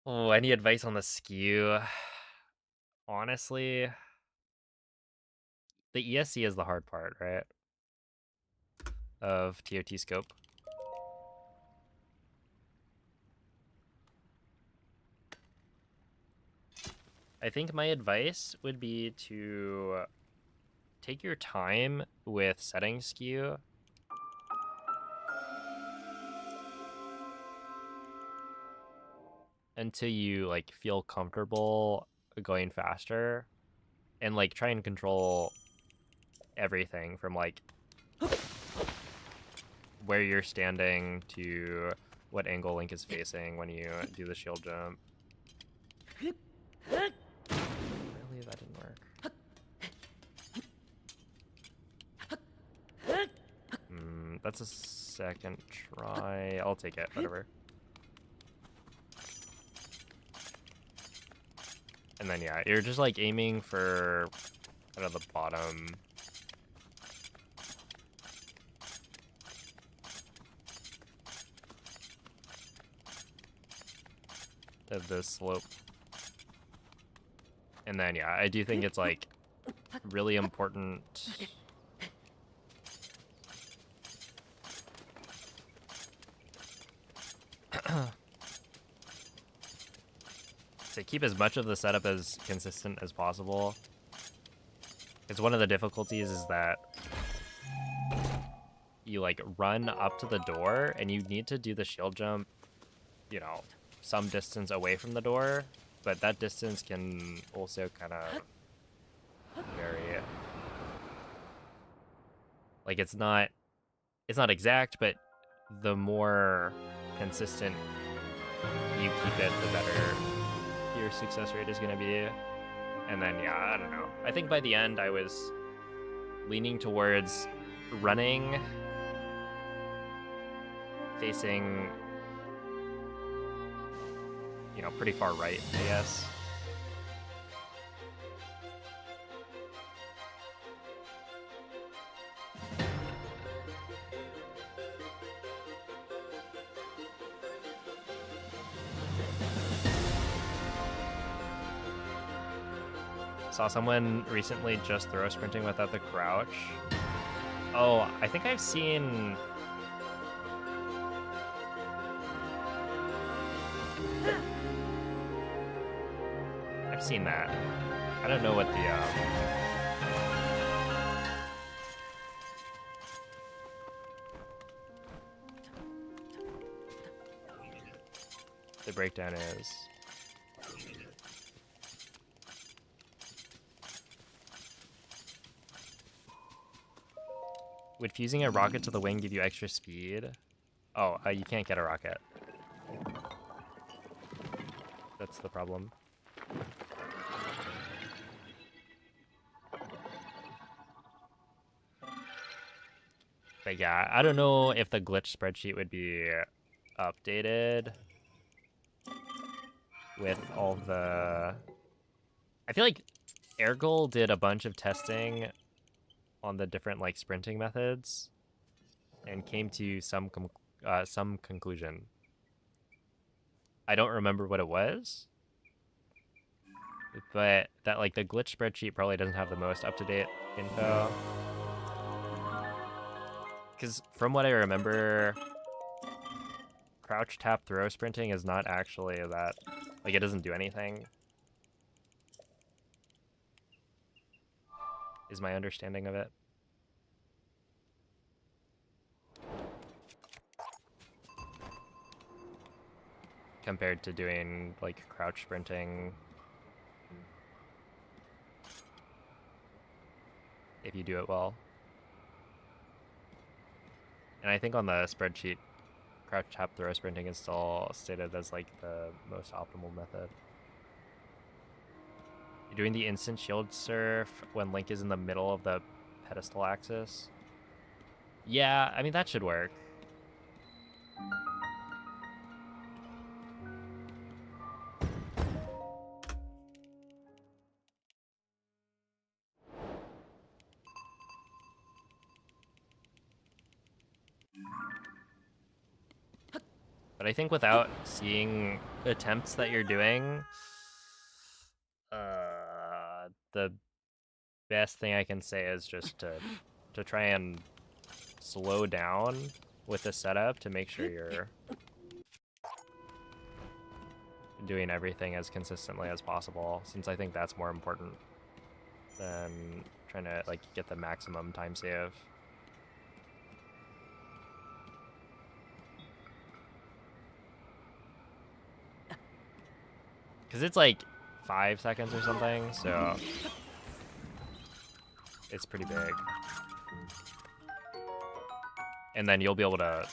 Oh, any advice on the skew? Honestly, the ESC is the hard part, right? Of TOT scope. I think my advice would be to take your time with setting skew. Until you like feel comfortable going faster, and like try and control everything from like where you're standing to what angle Link is facing when you do the shield jump. Really, that didn't work. That's a second try. I'll take it, whatever. And then yeah, you're just like aiming for kind of the bottom. Of the slope. And then yeah, I do think it's like really important to keep as much of the setup as consistent as possible. Because one of the difficulties is that you like run up to the door and you need to do the shield jump, you know, some distance away from the door, but that distance can also kind of vary. Like it's not exact, but the more consistent you keep it, the better your success rate is going to be. And then, yeah, I don't know. I think by the end, I was leaning towards running, facing, you know, pretty far right, I guess. Saw someone recently just throw sprinting without the crouch. Oh, I think I've seen... I've seen that. I don't know what the breakdown is. Would fusing a rocket to the wing give you extra speed? Oh, you can't get a rocket. That's the problem. But yeah, I don't know if the glitch spreadsheet would be updated with all the... I feel like Ergol did a bunch of testing on the different like sprinting methods and came to some conclusion. I don't remember what it was, but that like the glitch spreadsheet probably doesn't have the most up-to-date info. Because from what I remember, crouch, tap, throw sprinting is not actually that, like it doesn't do anything, is my understanding of it. Compared to doing like crouch sprinting if you do it well. And I think on the spreadsheet, crouch, tap, throw sprinting is still stated as like the most optimal method. You're doing the instant shield surf when Link is in the middle of the pedestal axis. Yeah, I mean, that should work. But I think without seeing attempts that you're doing, the best thing I can say is just to try and slow down with the setup to make sure you're doing everything as consistently as possible, since I think that's more important than trying to like get the maximum time save. Because it's like 5 seconds or something, so it's pretty big. And then you'll be able to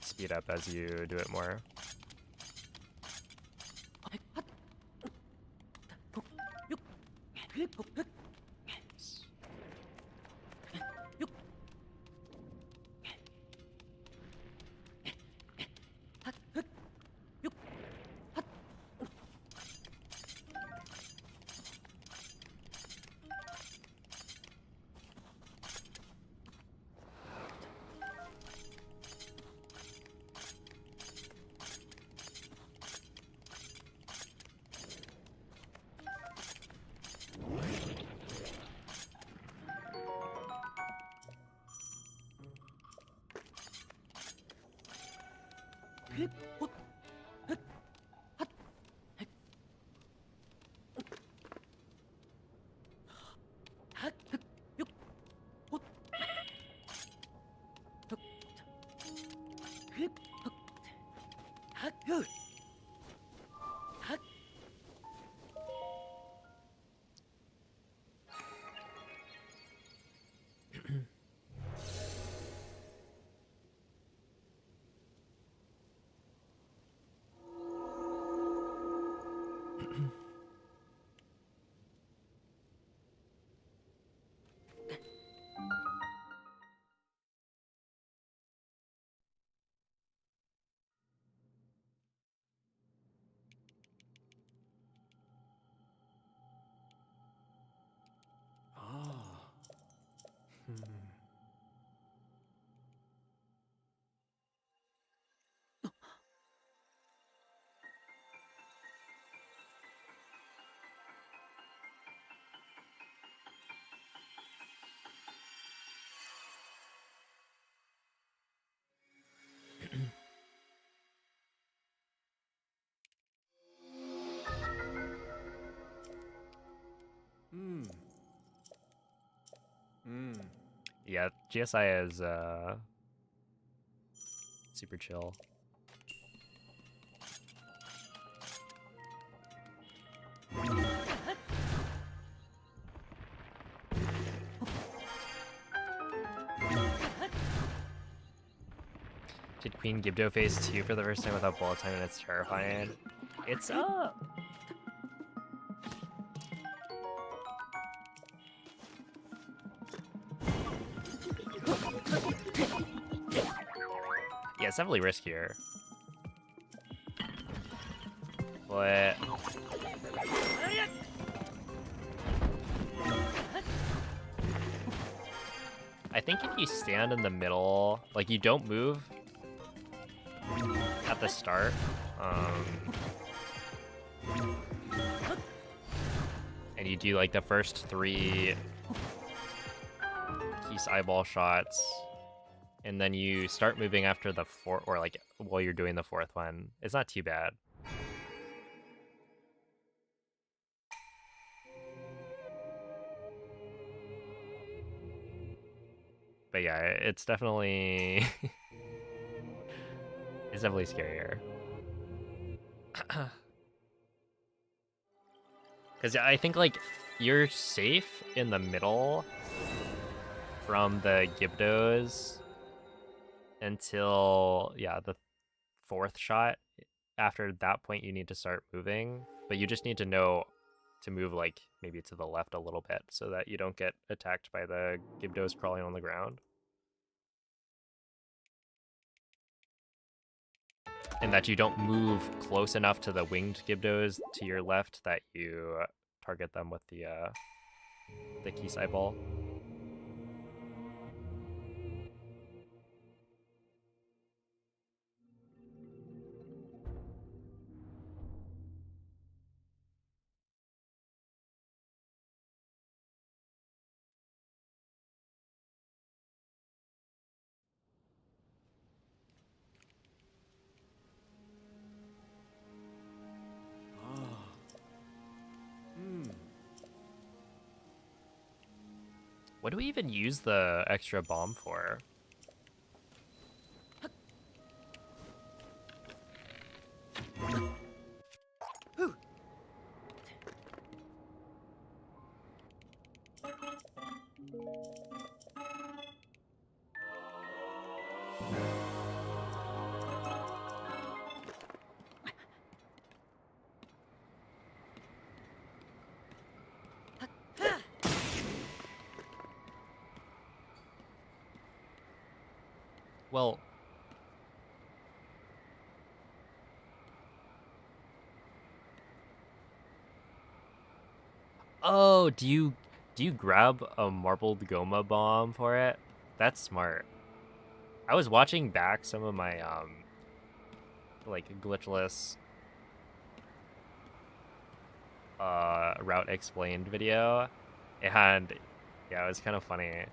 speed up as you do it more. Ah. Hmm. Hmm. Hmm. Yeah, GSI is super chill. Did Queen Gibdo phase 2 for the first time without bullet time and it's terrifying? It's yeah, it's definitely riskier. But I think if you stand in the middle, like you don't move at the start, and you do like the first 3 Keese eyeball shots, and then you start moving after the 4th, or like while you're doing the 4th one, it's not too bad. But yeah, it's definitely it's definitely scarier. Because I think like you're safe in the middle from the Gibdos until the 4th shot. After that point, you need to start moving, but you just need to know to move like maybe to the left a little bit so that you don't get attacked by the Gibdos crawling on the ground. And that you don't move close enough to the winged Gibdos to your left that you target them with the Keese eyeball. Ah. Hmm. What do we even use the extra bomb for? Well, oh, do you grab a marbled Goma bomb for it? That's smart. I was watching back some of my like glitchless route explained video, and yeah, it was kind of funny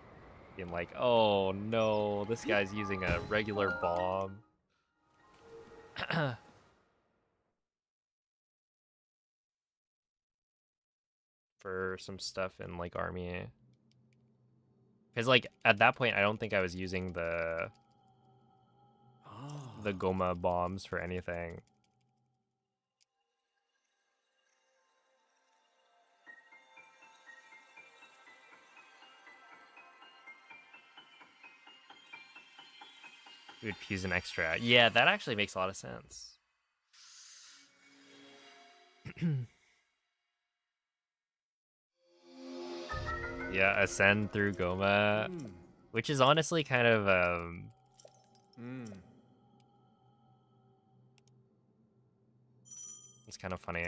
being like, oh no, this guy's using a regular bomb. For some stuff in like army, because like at that point I don't think I was using the Ah. the Goma bombs for anything. We would fuse an extra. Yeah, that actually makes a lot of sense. Yeah, ascend through Goma, which is honestly kind of it's kind of funny.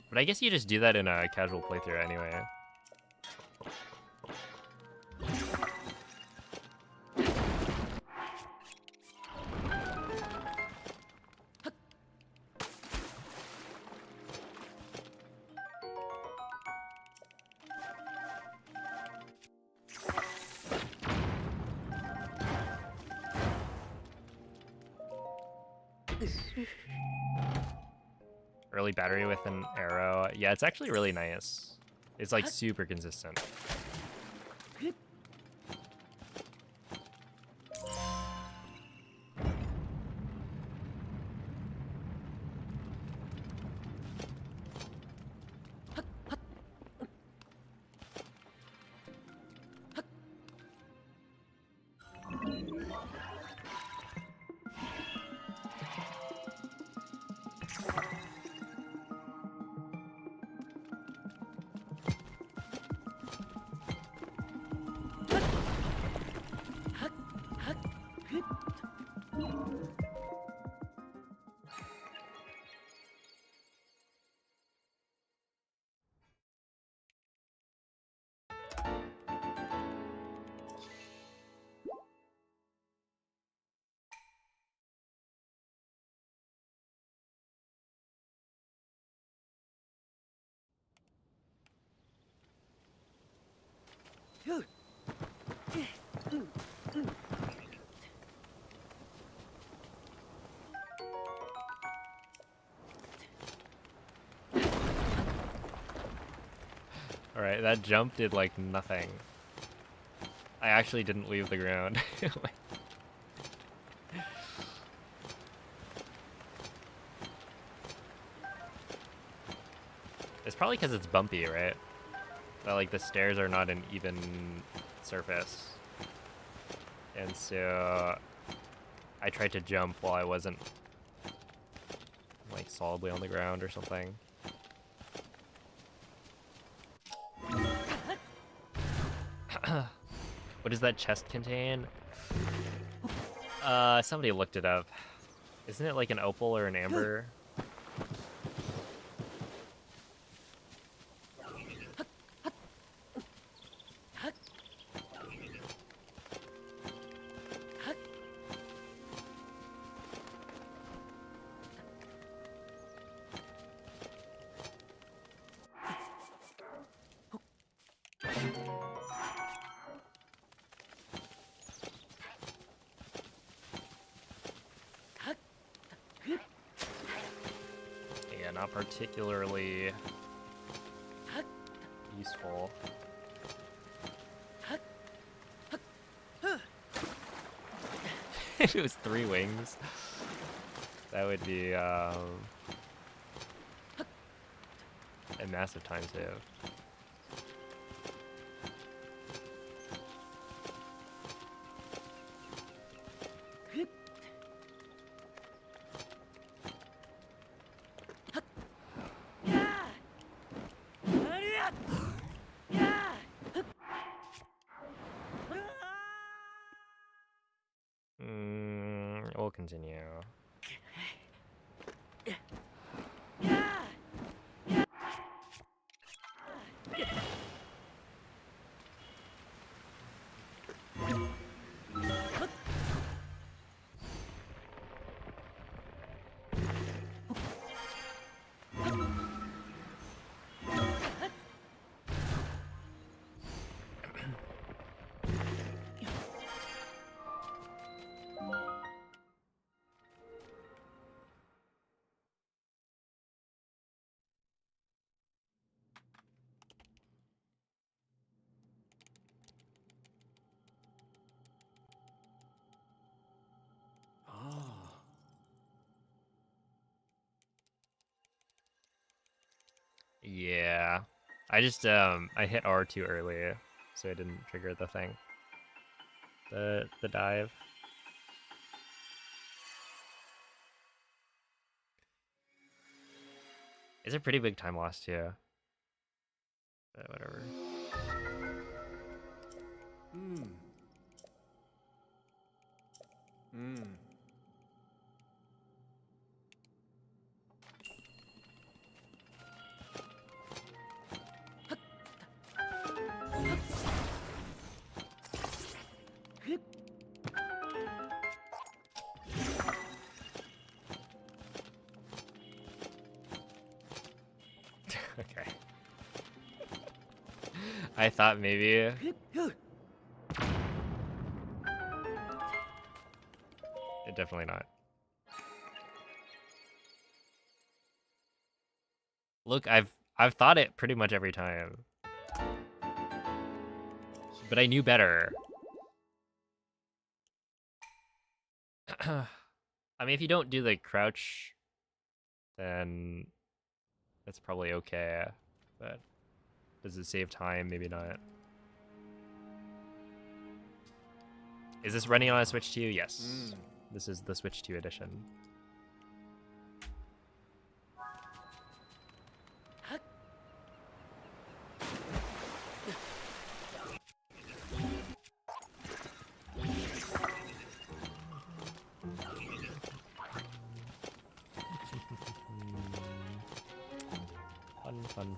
But I guess you just do that in a casual playthrough anyway. Early battery with an arrow. Yeah, it's actually really nice. It's like super consistent. Alright, that jump did like nothing. I actually didn't leave the ground. It's probably because it's bumpy, right? That like the stairs are not an even surface. And so I tried to jump while I wasn't like solidly on the ground or something. What does that chest contain? Somebody looked it up. Isn't it like an opal or an amber? Yeah, not particularly useful. If it was 3 wings, that would be a massive time save. We'll continue. Yeah. I just I hit R too early, so I didn't trigger the thing. The dive. It's a pretty big time loss too. But whatever. Hmm. Hmm. Okay. I thought maybe. Definitely not. Look, I've thought it pretty much every time. But I knew better. I mean, if you don't do the crouch, then that's probably okay. But does it save time? Maybe not. Is this running on a Switch 2? Yes. Mm. This is the Switch 2 edition.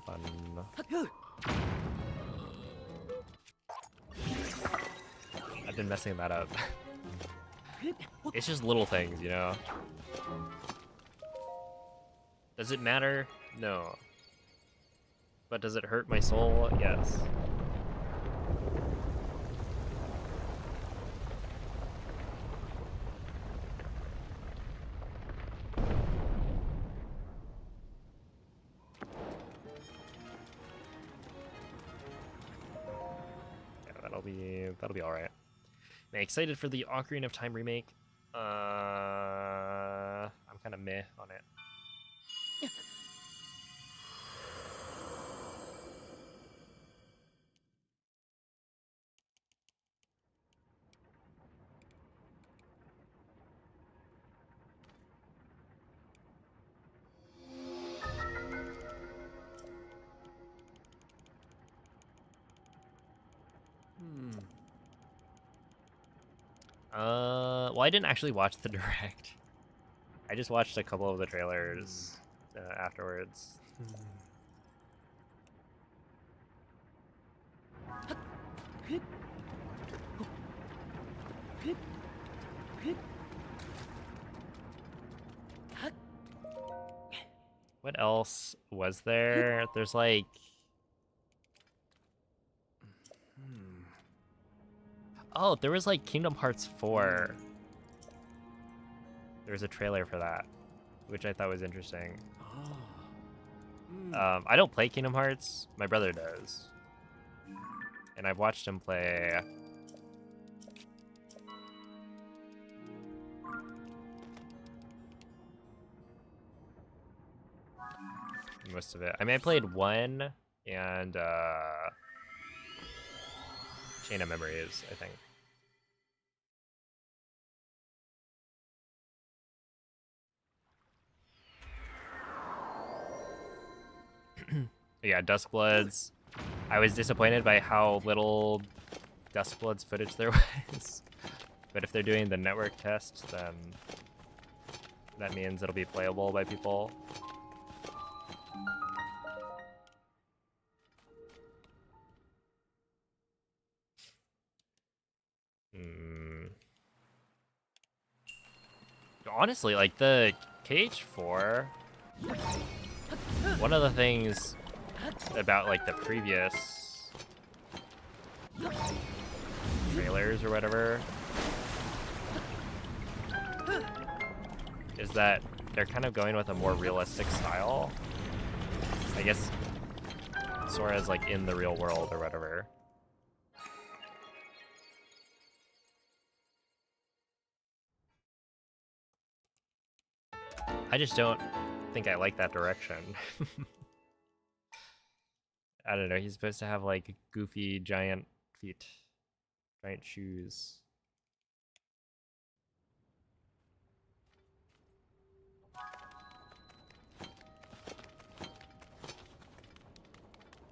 Fun. I've been messing that up. It's just little things, you know? Does it matter? No. But does it hurt my soul? Yes. Yeah, that'll be alright. Man, excited for the Ocarina of Time remake. I'm kind of meh on it. Hmm. Well, I didn't actually watch the direct. I just watched a couple of the trailers afterwards. What else was there? There's like... Hmm. Oh, there was like Kingdom Hearts 4. There was a trailer for that, which I thought was interesting. Ah. Hmm. I don't play Kingdom Hearts. My brother does. And I've watched him play... most of it. I mean, I played 1 and Chain of Memories, I think. Yeah, Duskbloods. I was disappointed by how little Duskbloods footage there was. But if they're doing the network test, then that means it'll be playable by people. Honestly, like the KH4, one of the things about like the previous trailers or whatever is that they're kind of going with a more realistic style. I guess Sora's like in the real world or whatever. I just don't think I like that direction. I don't know. He's supposed to have like goofy giant feet, giant shoes.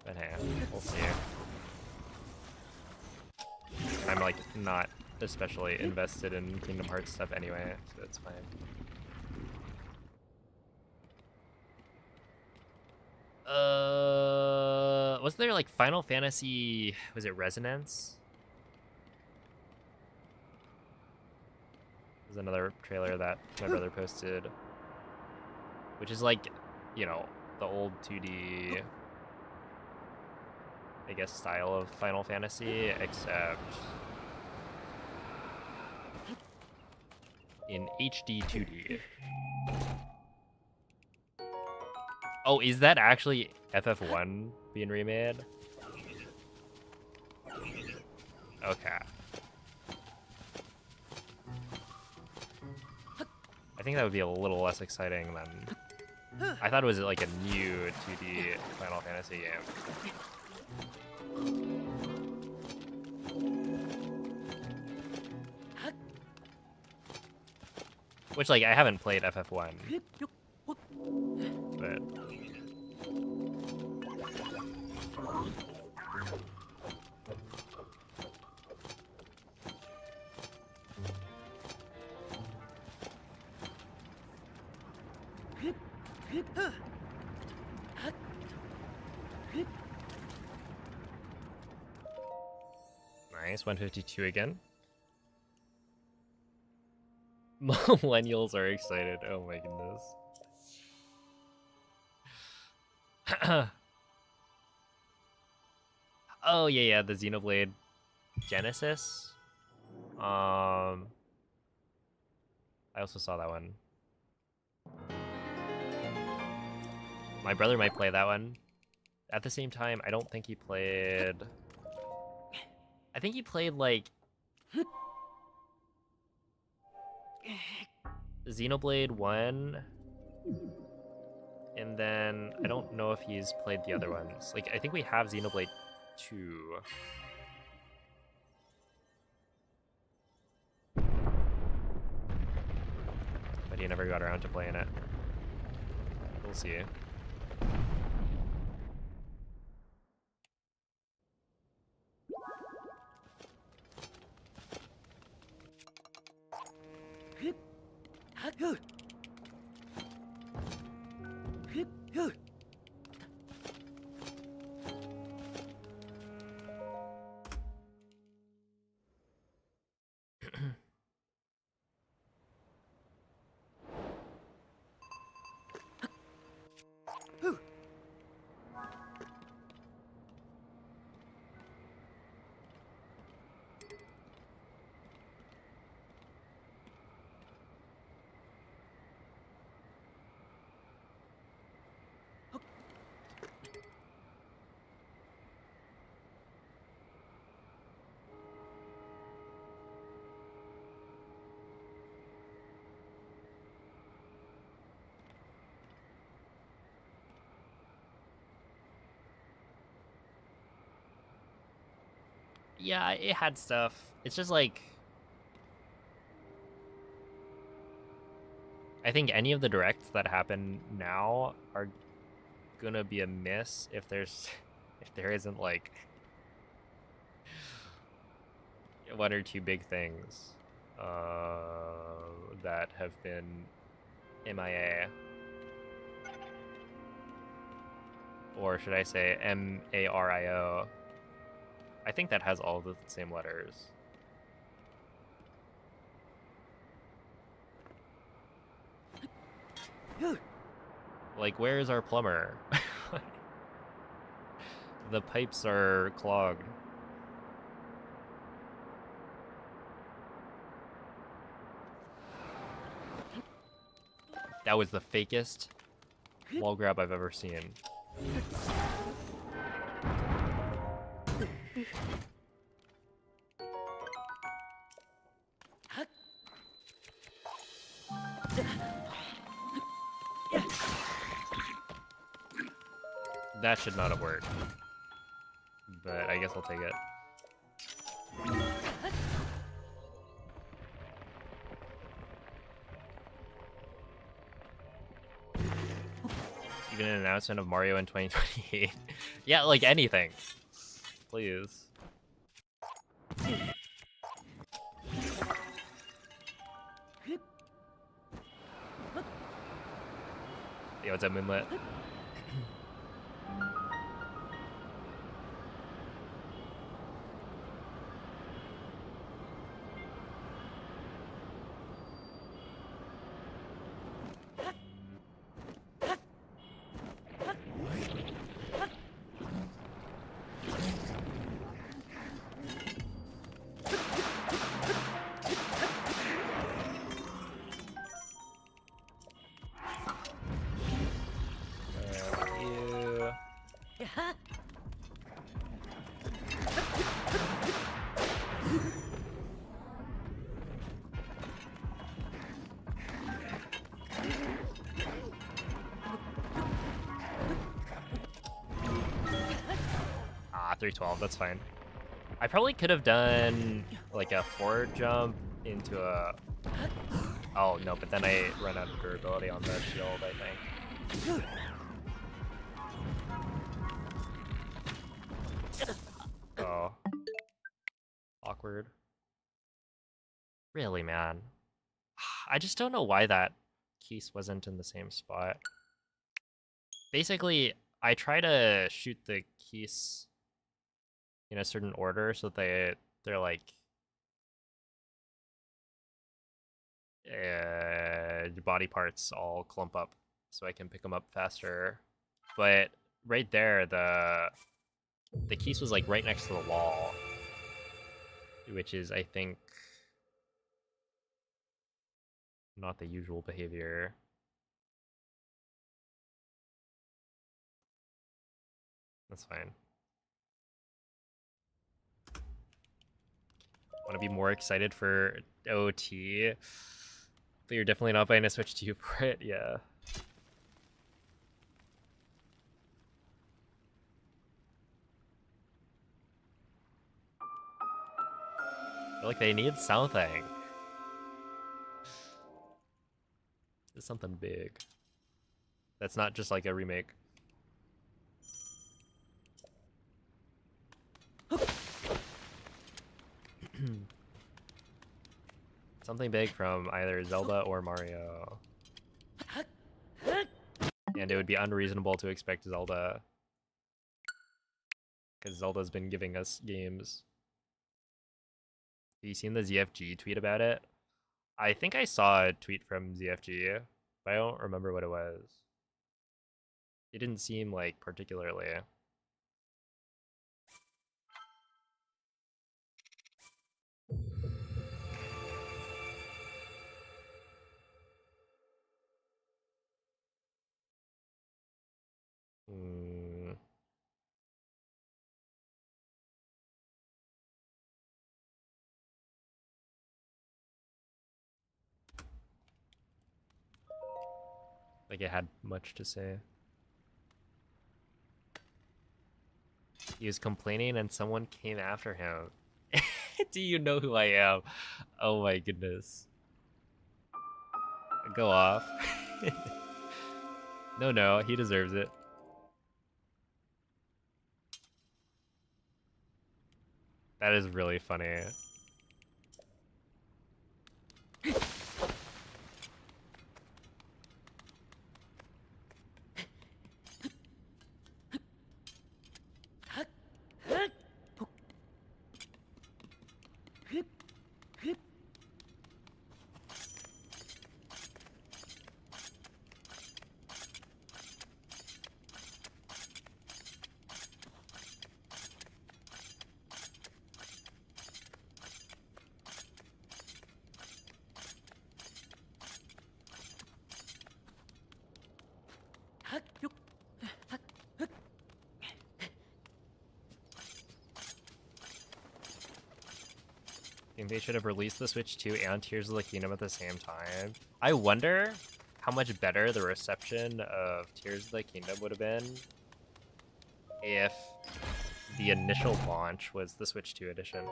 But hey, we'll see. I'm like not especially invested in Kingdom Hearts stuff anyway, so it's fine. Was there like Final Fantasy, was it Resonance? There's another trailer that my brother posted, which is like, you know, the old 2D, I guess, style of Final Fantasy, except in HD 2D. Oh, is that actually FF1 being remade? Okay. I think that would be a little less exciting than... I thought it was like a new 2D Final Fantasy game. Which, like, I haven't played FF1. But... Nice, 152 again. Millennials are excited. Oh my goodness. Oh yeah, the Xenoblade Genesis. I also saw that one. My brother might play that one. At the same time, I don't think he played... I think he played, like... Xenoblade 1. And then, I don't know if he's played the other ones. Like, I think we have Xenoblade 2. But he never got around to playing it. We'll see. Yeah, it had stuff. It's just like... I think any of the directs that happen now are gonna be a miss if there's... if there isn't, like... one or two big things that have been MIA. Or should I say MARIO? I think that has all the same letters. Like, where is our plumber? The pipes are clogged. That was the fakest wall grab I've ever seen. That should not have worked. but I guess I'll take it. Even an announcement of Mario in 2028. Yeah, like anything. Please. Yo, what's up, Moonlit? Ah, 312, that's fine. I probably could have done like a forward jump into a... Oh, no, but then I run out of durability on the shield, I think. Oh. Awkward. Really, man. I just don't know why that Keese wasn't in the same spot. Basically, I try to shoot the Keese in a certain order so they're like body parts all clump up so I can pick them up faster. But right there, the Keese was like right next to the wall, which is, I think, not the usual behavior. That's fine. Want to be more excited for OT, but you're definitely not buying a Switch 2 for it. Yeah. I feel like they need something. It's something big. That's not just like a remake. Something big from either Zelda or Mario. And it would be unreasonable to expect Zelda, because Zelda's been giving us games. Have you seen the ZFG tweet about it? I think I saw a tweet from ZFG, but I don't remember what it was. It didn't seem like particularly. Like it had much to say. He was complaining and someone came after him. Do you know who I am? Oh my goodness. Go off. No, he deserves it. That is really funny. I think they should have released the Switch 2 and Tears of the Kingdom at the same time. I wonder how much better the reception of Tears of the Kingdom would have been if the initial launch was the Switch 2 edition.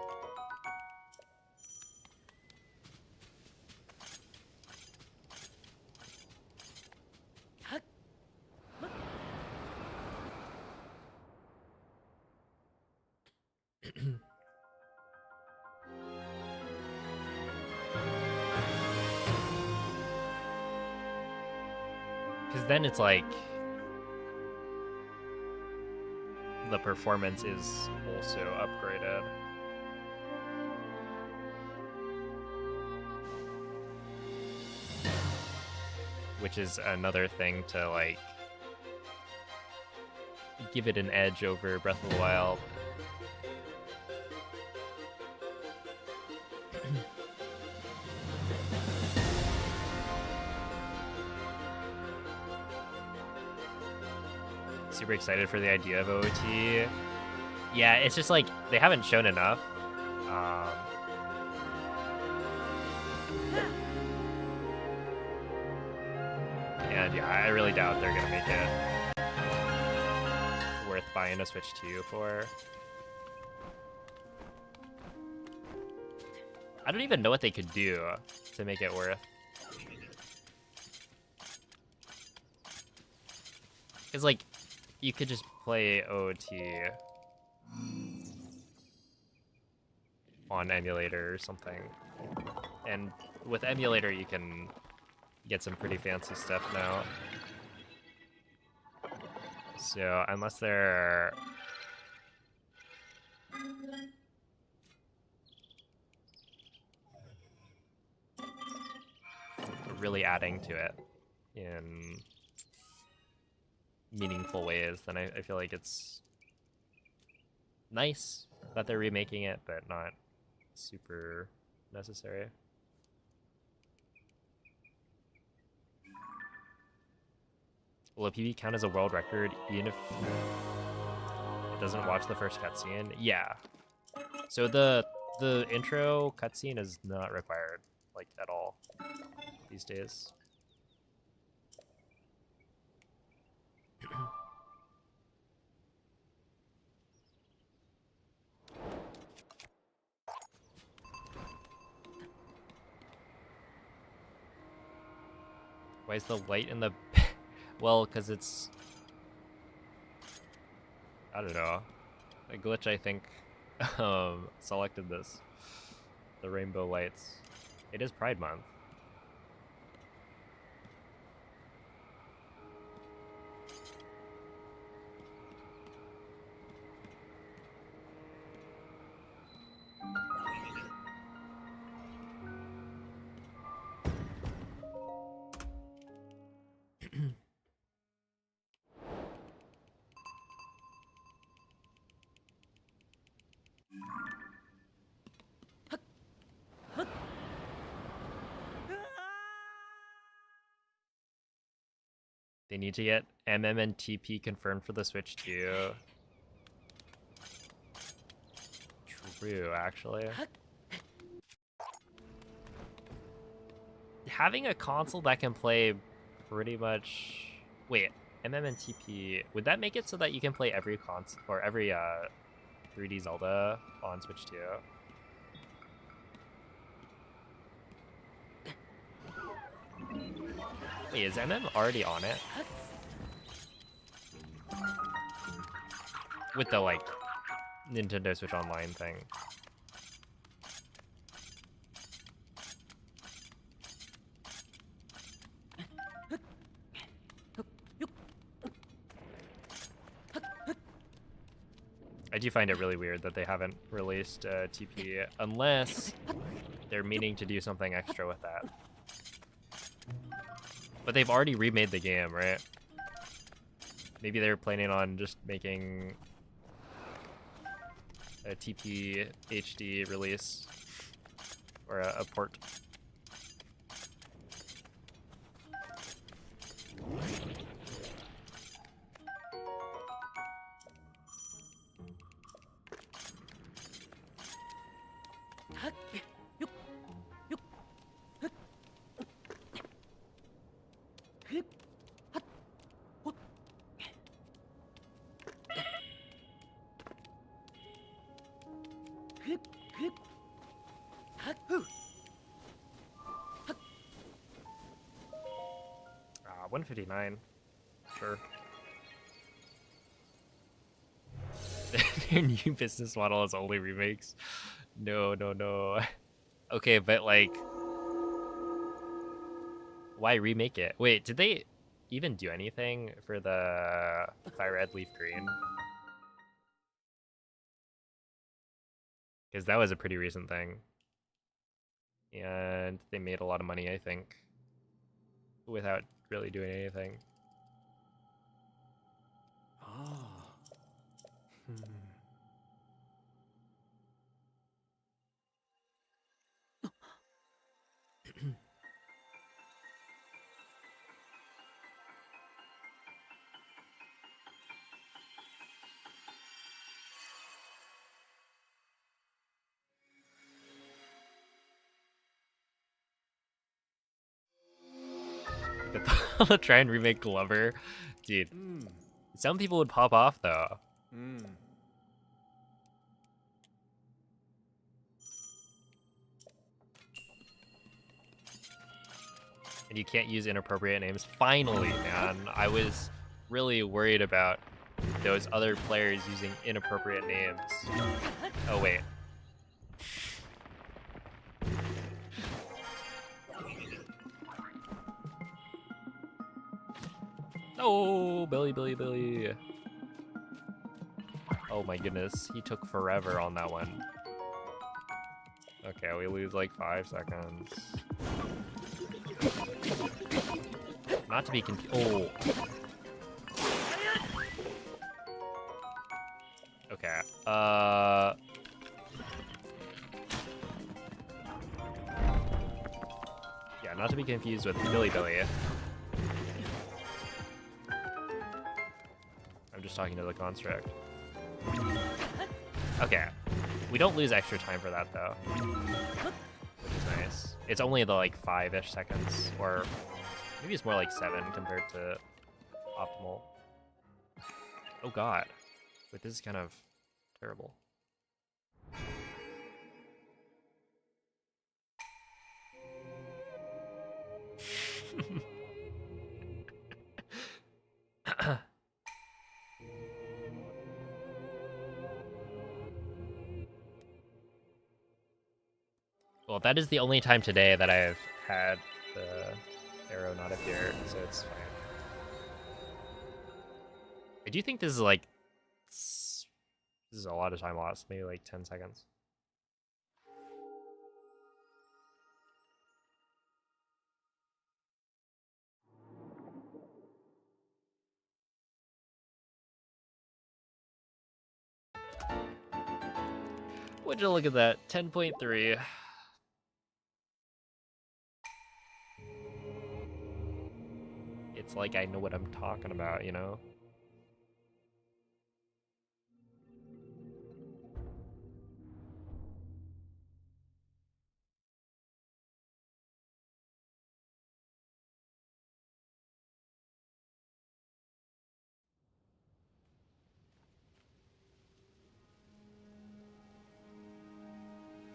Because then it's like the performance is also upgraded. Which is another thing to like give it an edge over Breath of the Wild. Super excited for the idea of OOT. Yeah, it's just like they haven't shown enough. And yeah, I really doubt they're gonna make it worth buying a Switch 2 for. I don't even know what they could do to make it worth. Because like, you could just play OOT on emulator or something. And with emulator, you can get some pretty fancy stuff now. So unless they're really adding to it in meaningful ways, then I feel like it's nice that they're remaking it, but not super necessary. Will a PB count as a world record even if it doesn't watch the first cutscene? Yeah. So the intro cutscene is not required, like, at all these days. Why is the light in the... Well, because it's... I don't know. A glitch, I think, selected this. The rainbow lights. It is Pride Month. They need to get MM and TP confirmed for the Switch 2. True, actually. Having a console that can play pretty much... Wait, MM and TP... Would that make it so that you can play every console or every 3D Zelda on Switch 2? Wait, is MM already on it? With the, like, Nintendo Switch Online thing. I do find it really weird that they haven't released TP, unless they're meaning to do something extra with that. But they've already remade the game, right? Maybe they're planning on just making a TP HD release or a port. 159. Sure. Their new business model is only remakes. No, no, no. Okay, but like, why remake it? Wait, did they even do anything for the Fire Red Leaf Green? Because that was a pretty recent thing. And they made a lot of money, I think, without really doing anything. Ah. Hmm. But they'll try and remake Glover. Dude, Hmm. some people would pop off, though. Hmm. And you can't use inappropriate names. Finally, man. I was really worried about those other players using inappropriate names. Oh, wait. Oh, Billy, Billy, Billy. Oh my goodness, he took forever on that one. Okay, we lose like 5 seconds. Not to be confused. Oh. Okay. Yeah, not to be confused with Billy Billy. I'm just talking to the construct. Okay. We don't lose extra time for that, though. Which is nice. It's only the, like, 5-ish seconds. Or maybe it's more like 7 compared to optimal. Oh, God. Wait, this is kind of terrible. Well, that is the only time today that I've had the arrow not appear, so it's fine. I do think this is like... This is a lot of time lost, maybe like 10 seconds. Would you look at that? 10.3. It's like I know what I'm talking about, you know?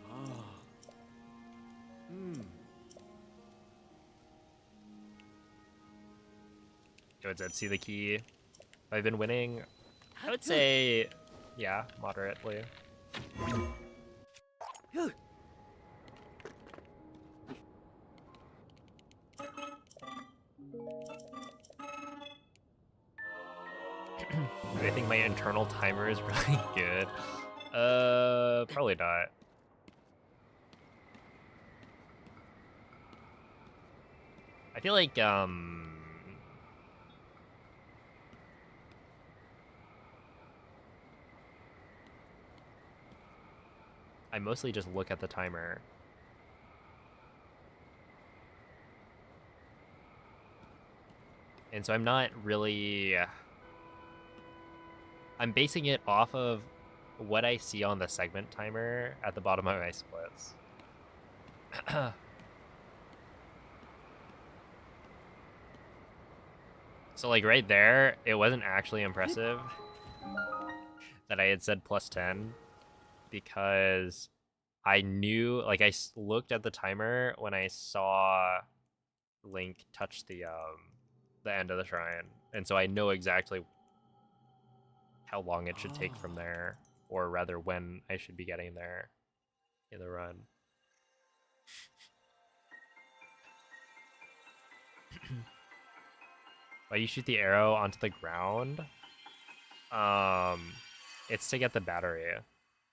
Ah. Hmm. Does that see the key? I've been winning. I would say, yeah, moderately. Do I think my internal timer is really good? Probably not. I feel like, I mostly just look at the timer. And so I'm not really... I'm basing it off of what I see on the segment timer at the bottom of my splits. So like right there, it wasn't actually impressive that I had said plus 10 because I knew, like I looked at the timer when I saw Link touch the the end of the shrine, and so I know exactly how long it should take from there, or rather when I should be getting there in the run. Why you shoot the arrow onto the ground? It's to get the battery.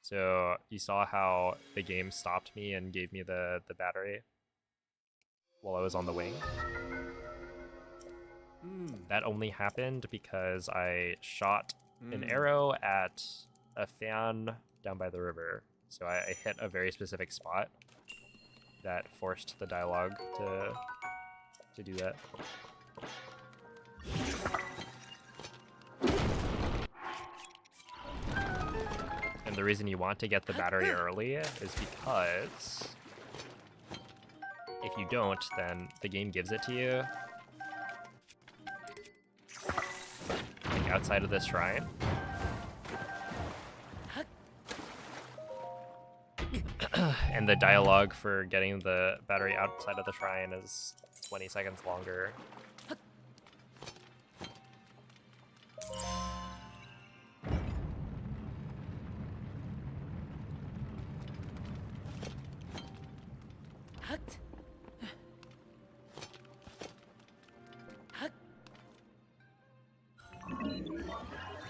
So you saw how the game stopped me and gave me the battery while I was on the wing. That only happened because I shot an arrow at a fan down by the river. So I hit a very specific spot that forced the dialogue to do that. And the reason you want to get the battery early is because if you don't, then the game gives it to you like outside of this shrine. And the dialogue for getting the battery outside of the shrine is 20 seconds longer.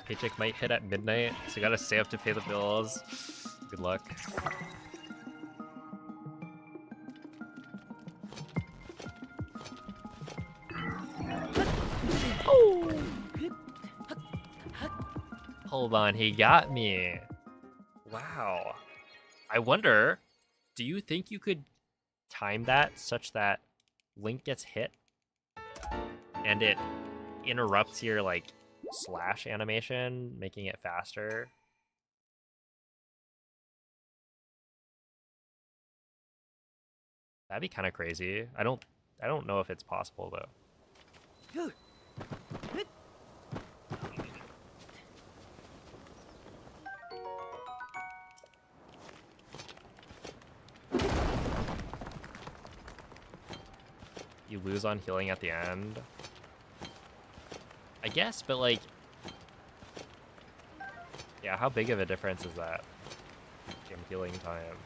Paycheck might hit at midnight, so you gotta stay up to pay the bills. Good luck. Oh! Hold on, he got me. Wow. I wonder, do you think you could time that such that Link gets hit and it interrupts your like slash animation, making it faster? That'd be kind of crazy. I don't know if it's possible though. You lose on healing at the end, I guess, but like, yeah, how big of a difference is that in healing time?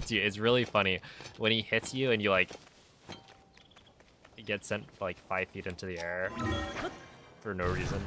Dude, it's really funny when he hits you and you like get sent like 5 feet into the air for no reason.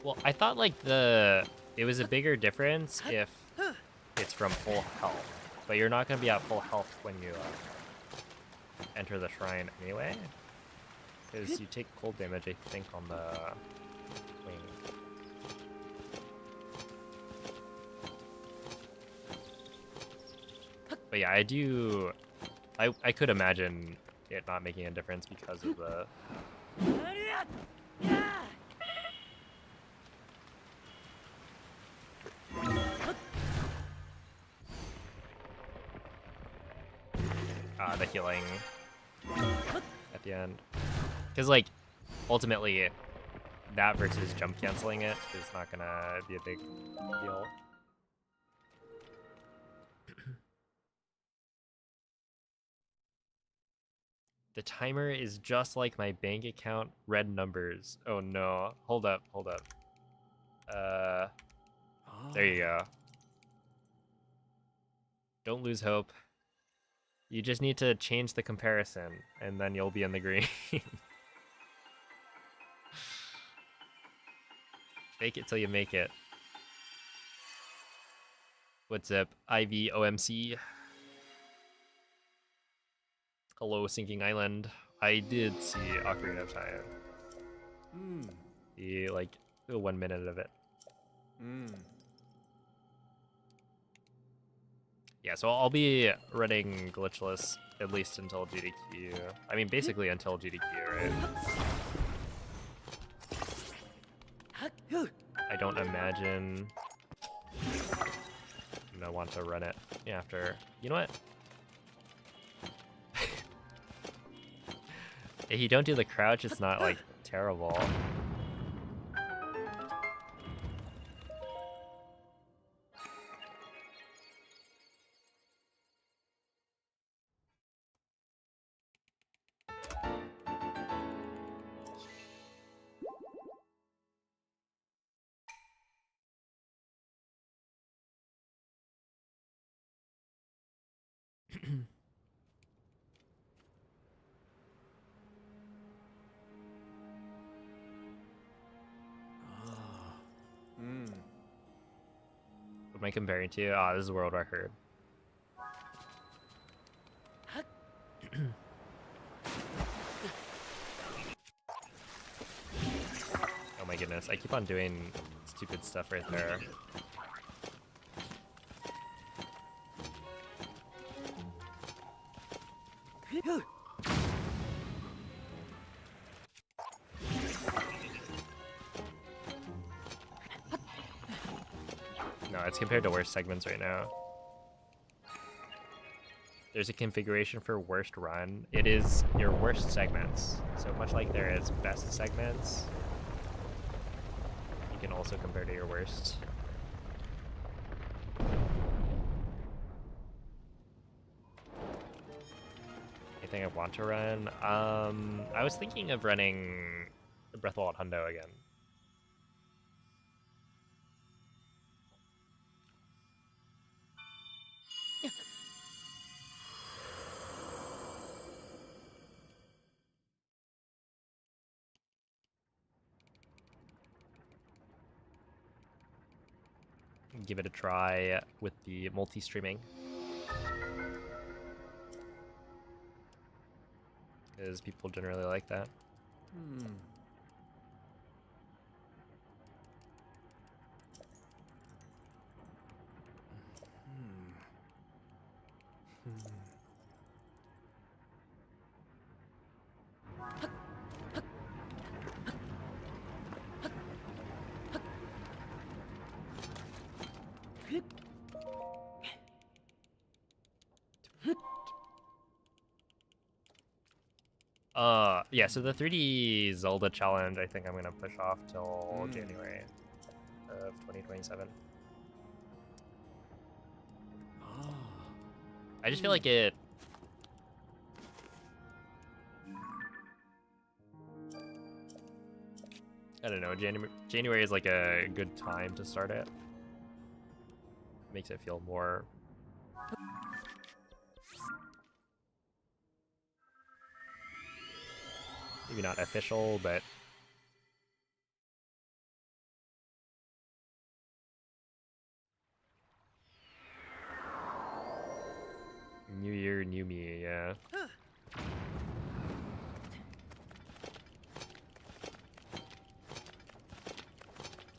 Well, I thought like it was a bigger difference if it's from full health, but you're not gonna be at full health when you enter the shrine anyway, because you take cold damage, I think, on the wing. But yeah, I could imagine it not making a difference because of the healing at the end. Because, like, ultimately, that versus jump canceling it is not gonna be a big deal. The timer is just like my bank account red numbers. Oh no. Hold up. There you go. Don't lose hope. You just need to change the comparison, and then you'll be in the green. Fake it till you make it. What's up, IVOMC? Hello, Sinking Island. I did see Ocarina of Time. Hmm. The, like, 1 minute of it. Hmm. Yeah, so I'll be running glitchless at least until GDQ. I mean, basically until GDQ, right? I don't imagine I'm gonna want to run it after. You know what? If you don't do the crouch, it's not like terrible. Ah. Hmm. What am I comparing to? Ah, this is world record. Oh my goodness, I keep on doing stupid stuff right there. No, it's compared to worst segments right now. There's a configuration for worst run. It is your worst segments. So much like there is best segments, you can also compare to your worst. Anything I want to run? I was thinking of running Breath of the Wild Hundo again. Give it a try with the multi-streaming. Because people generally like that. Hmm. Hmm. Hmm. Yeah, so the 3D Zelda challenge, I think I'm gonna push off till January of 2027. Ah. I just feel like it... I don't know, January is like a good time to start it. Makes it feel more... maybe not official, but... New year, new me, yeah.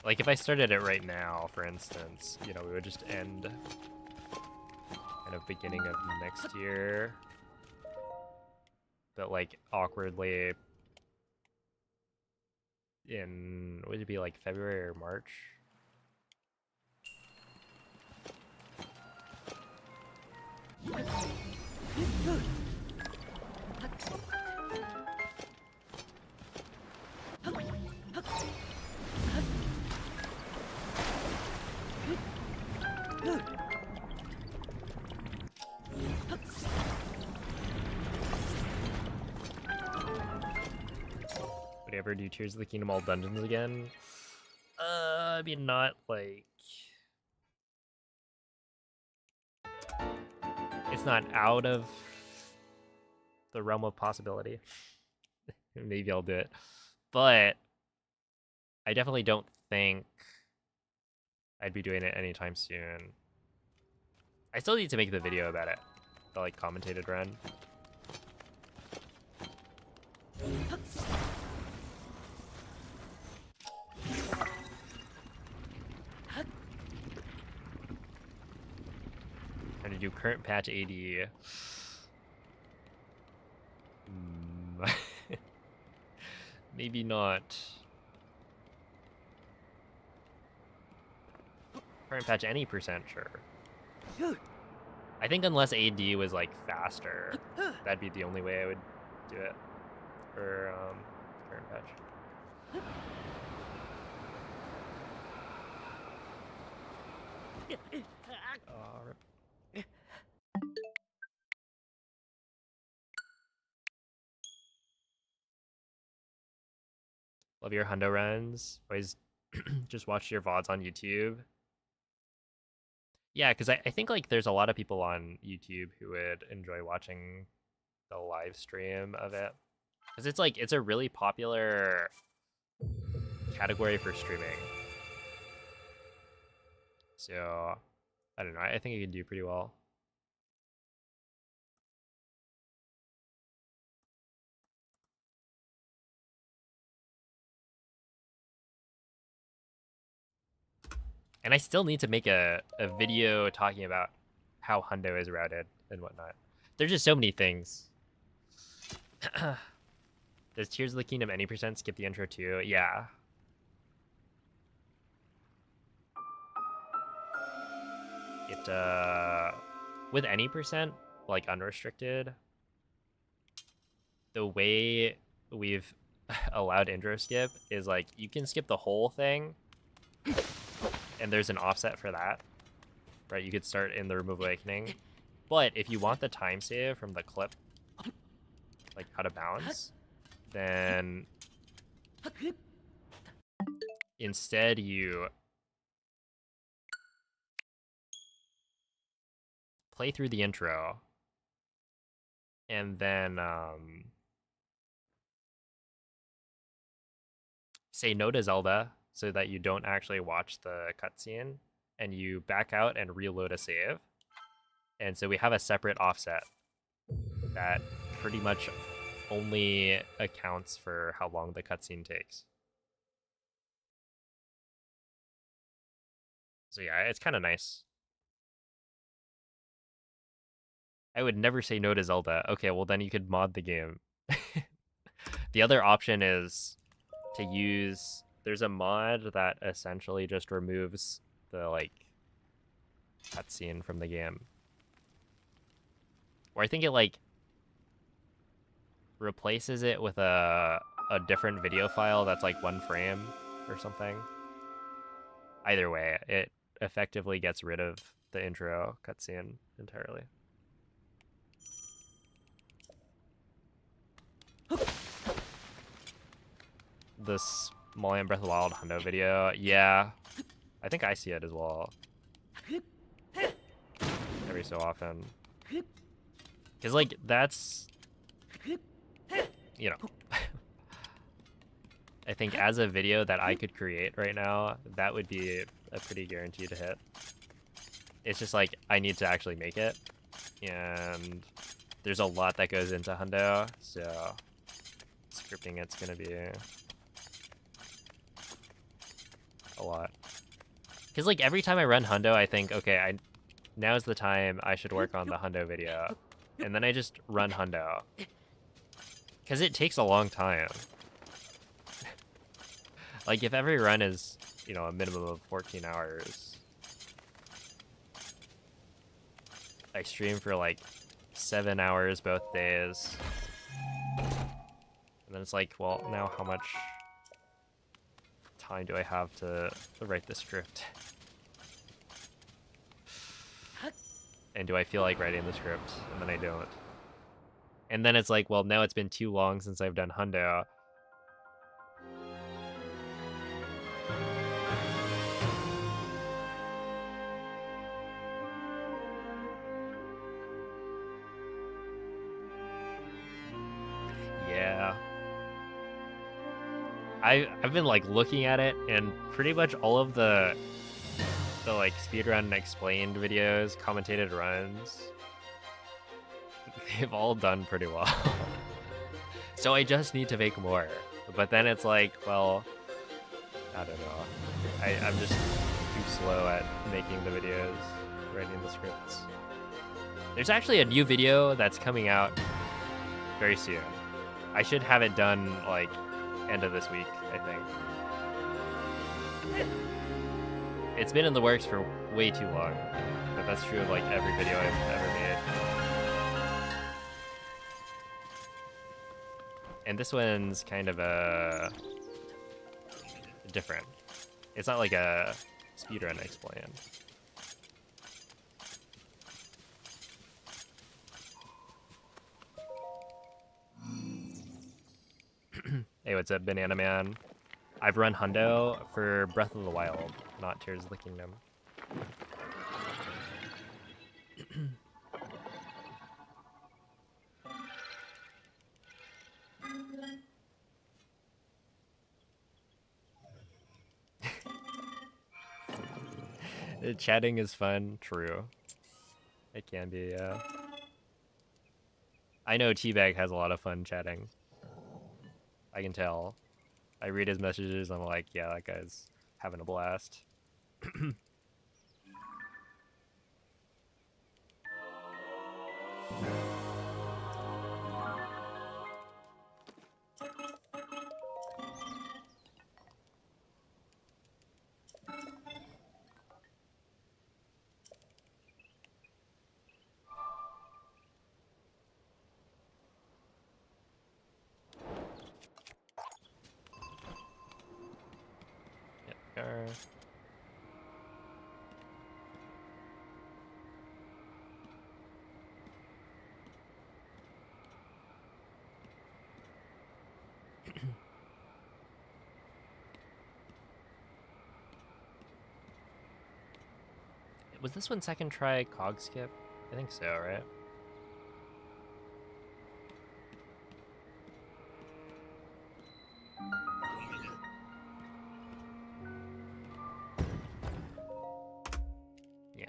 Like, if I started it right now, for instance, you know, we would just end kind of beginning of next year. But, like, awkwardly in, would it be like February or March? Would you ever do Tears of the Kingdom all dungeons again? I mean, not like... It's not out of the realm of possibility. Maybe I'll do it. But I definitely don't think I'd be doing it anytime soon. I still need to make the video about it. The like commentated run. Trying to do current patch AD. Maybe not. Current patch any percent, sure. I think unless AD was like faster, that'd be the only way I would do it for current patch. Rip. Love your hundo runs. Always just watch your VODs on YouTube. Yeah, because I think like there's a lot of people on YouTube who would enjoy watching the live stream of it. Because it's like, it's a really popular category for streaming. So, I don't know, I think it can do pretty well. And I still need to make a video talking about how hundo is routed and whatnot. There's just so many things. Does Tears of the Kingdom any percent skip the intro too? Yeah. It, with any percent, like unrestricted, the way we've allowed intro skip is like, you can skip the whole thing, and there's an offset for that, right? You could start in the Remove Awakening, but if you want the time save from the clip, like out of bounds, then instead you play through the intro, and then say no to Zelda so that you don't actually watch the cutscene, and you back out and reload a save. And so we have a separate offset that pretty much only accounts for how long the cutscene takes. So yeah, it's kind of nice. I would never say no to Zelda. Okay, well then you could mod the game. The other option is to use, there's a mod that essentially just removes the like cutscene from the game. Or I think it like replaces it with a different video file that's like 1 frame or something. Either way, it effectively gets rid of the intro cutscene entirely. This Malian Breath of the Wild hundo video, yeah, I think I see it as well. Every so often. Because, like, that's, you know, I think as a video that I could create right now, that would be a pretty guaranteed hit. It's just like, I need to actually make it, and there's a lot that goes into hundo, so scripting it's gonna be a lot. Because, like, every time I run hundo, I think, okay, now's the time I should work on the hundo video. And then I just run hundo. Because it takes a long time. Like, if every run is, you know, a minimum of 14 hours, I stream for, like, 7 hours both days. And then it's like, well, now how much time do I have to write the script? And do I feel like writing the script? And then I don't. And then it's like, well, now it's been too long since I've done hundo. Yeah. I've been like looking at it, and pretty much all of the the like speedrun explained videos, commentated runs, they've all done pretty well. So I just need to make more. But then it's like, well, I don't know. I'm just too slow at making the videos, writing the scripts. There's actually a new video that's coming out very soon. I should have it done like end of this week, I think. It's been in the works for way too long, but that's true of like every video I've ever made. And this one's kind of different. It's not like a speedrun explain. Hey, what's up, Banana Man? I've run Hundo for Breath of the Wild, not Tears of the Kingdom. Chatting is fun, true. It can be, yeah. I know Teabag has a lot of fun chatting. I can tell. I read his messages, I'm like, yeah, that guy's having a blast. Yep, was this one second try cog skip? I think so, right? Yeah.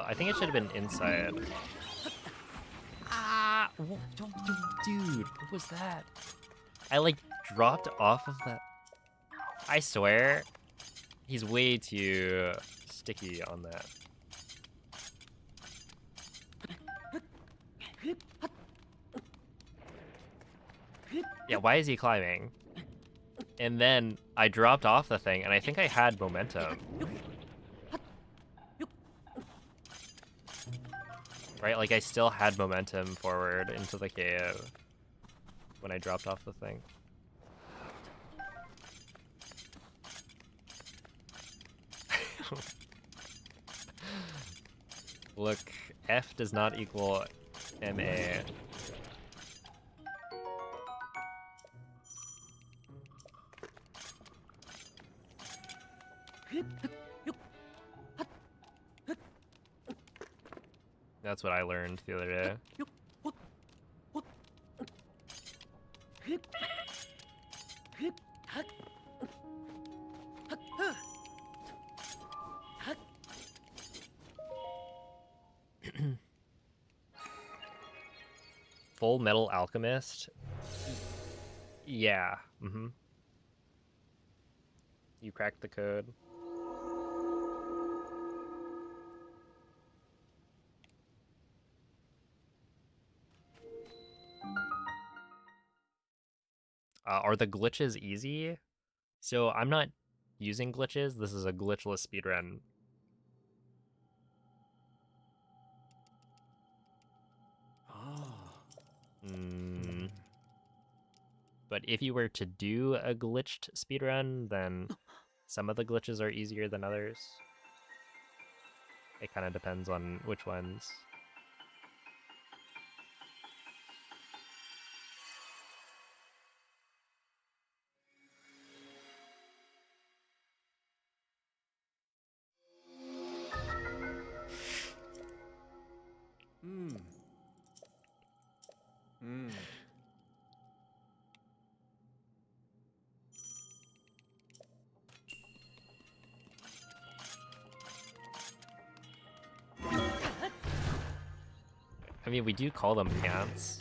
I think it should have been inside. Ah, dude, what was that? I like dropped off of that. I swear, he's way too sticky on that. Yeah, why is he climbing? And then I dropped off the thing, and I think I had momentum. Right, like I still had momentum forward into the cave when I dropped off the thing. Look, F does not equal MA. That's what I learned the other day. Full Metal Alchemist? Yeah. Mm-hmm. You cracked the code. Are the glitches easy? So I'm not using glitches. This is a glitchless speedrun. But if you were to do a glitched speedrun, then some of the glitches are easier than others. It kind of depends on which ones. Hmm. Hmm. I mean, we do call them pants,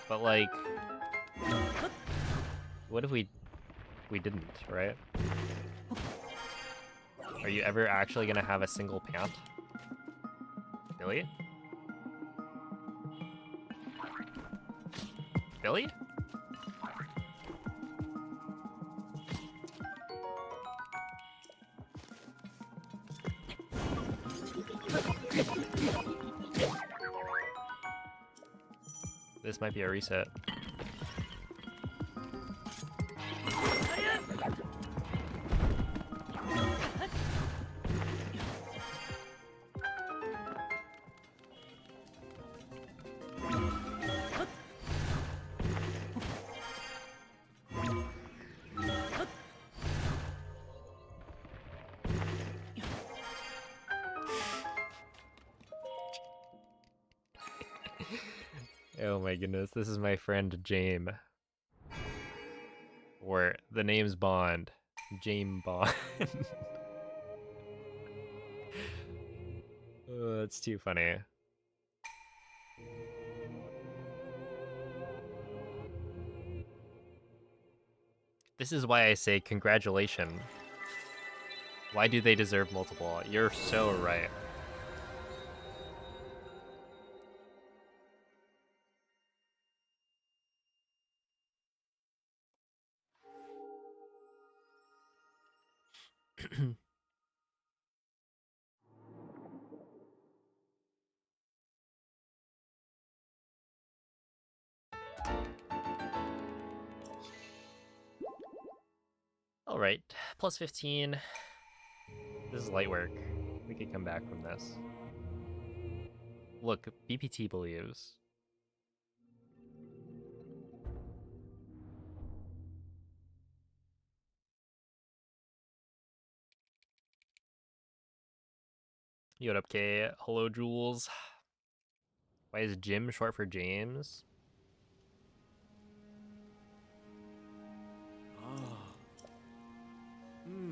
but like, what if we didn't, right? Are you ever actually gonna have a single pant? Billy? Billy? This might be a reset. Oh my goodness, this is my friend Jame. Or the name's Bond. Jame Bond. Oh, that's too funny. This is why I say congratulations. Why do they deserve multiple? You're so right. All right, plus 15. This is light work. We could come back from this. Look, BPT believes. Yo, what up, K? Hello, Jules. Why is Jim short for James? Ah. Hmm.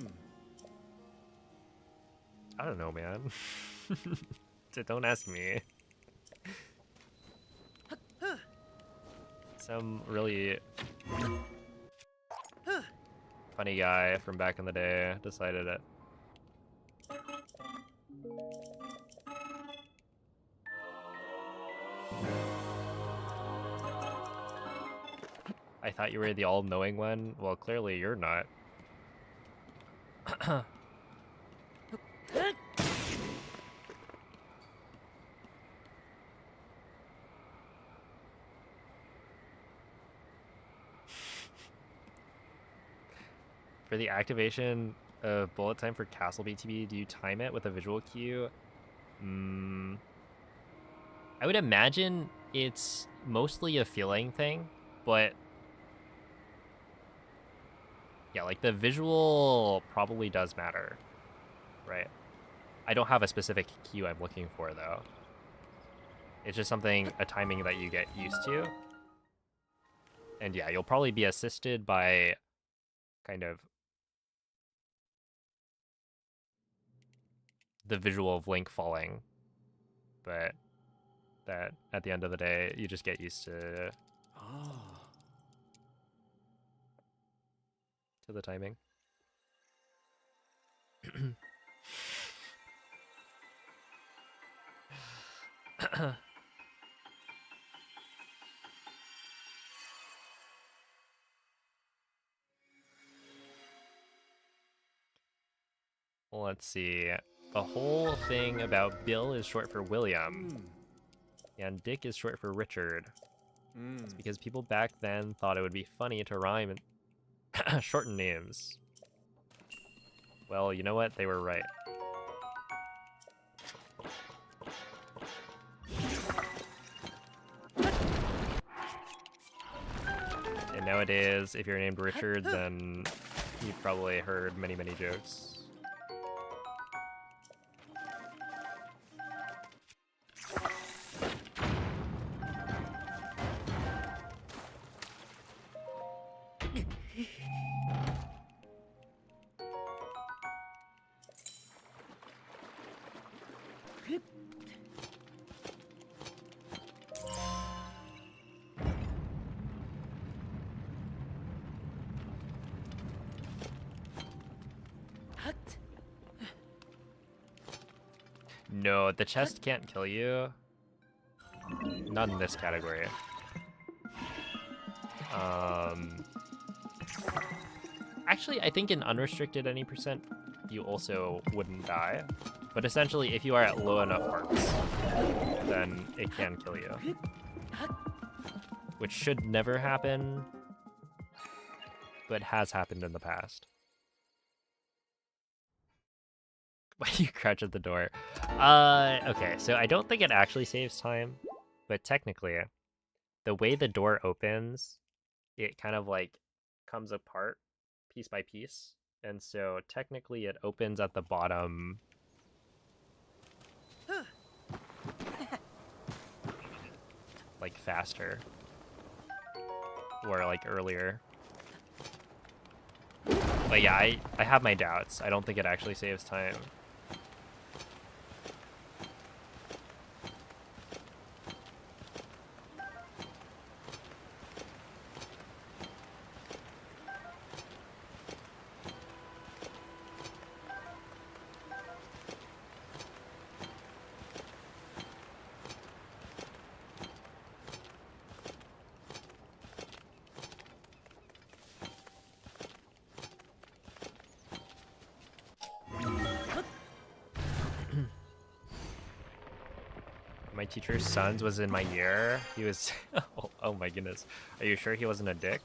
I don't know, man. Don't ask me. Some really funny guy from back in the day decided it. I thought you were the all-knowing one. Well, clearly you're not. For the activation of bullet time for Castle BTB, do you time it with a visual cue? I would imagine it's mostly a feeling thing, but yeah, like the visual probably does matter, right? I don't have a specific cue I'm looking for though. It's just something, a timing that you get used to. And yeah, you'll probably be assisted by kind of the visual of Link falling, but that at the end of the day, you just get used to Ah. the timing. Let's see. The whole thing about Bill is short for William, Hmm. and Dick is short for Richard. Mm. Because people back then thought it would be funny to rhyme and shorten names. Well, you know what? They were right. And nowadays, if you're named Richard, then you've probably heard many, many jokes. No, the chest can't kill you. Not in this category. Actually, I think in unrestricted any percent, you also wouldn't die. But essentially, if you are at low enough hearts, then it can kill you. Which should never happen, but has happened in the past. Why do you crouch at the door? Okay, so I don't think it actually saves time, but technically, the way the door opens, it kind of like comes apart piece by piece. And so technically it opens at the bottom. Like faster. Or like earlier. But yeah, I have my doubts. I don't think it actually saves time. My teacher's son's was in my year. He was... oh my goodness. Are you sure he wasn't a dick?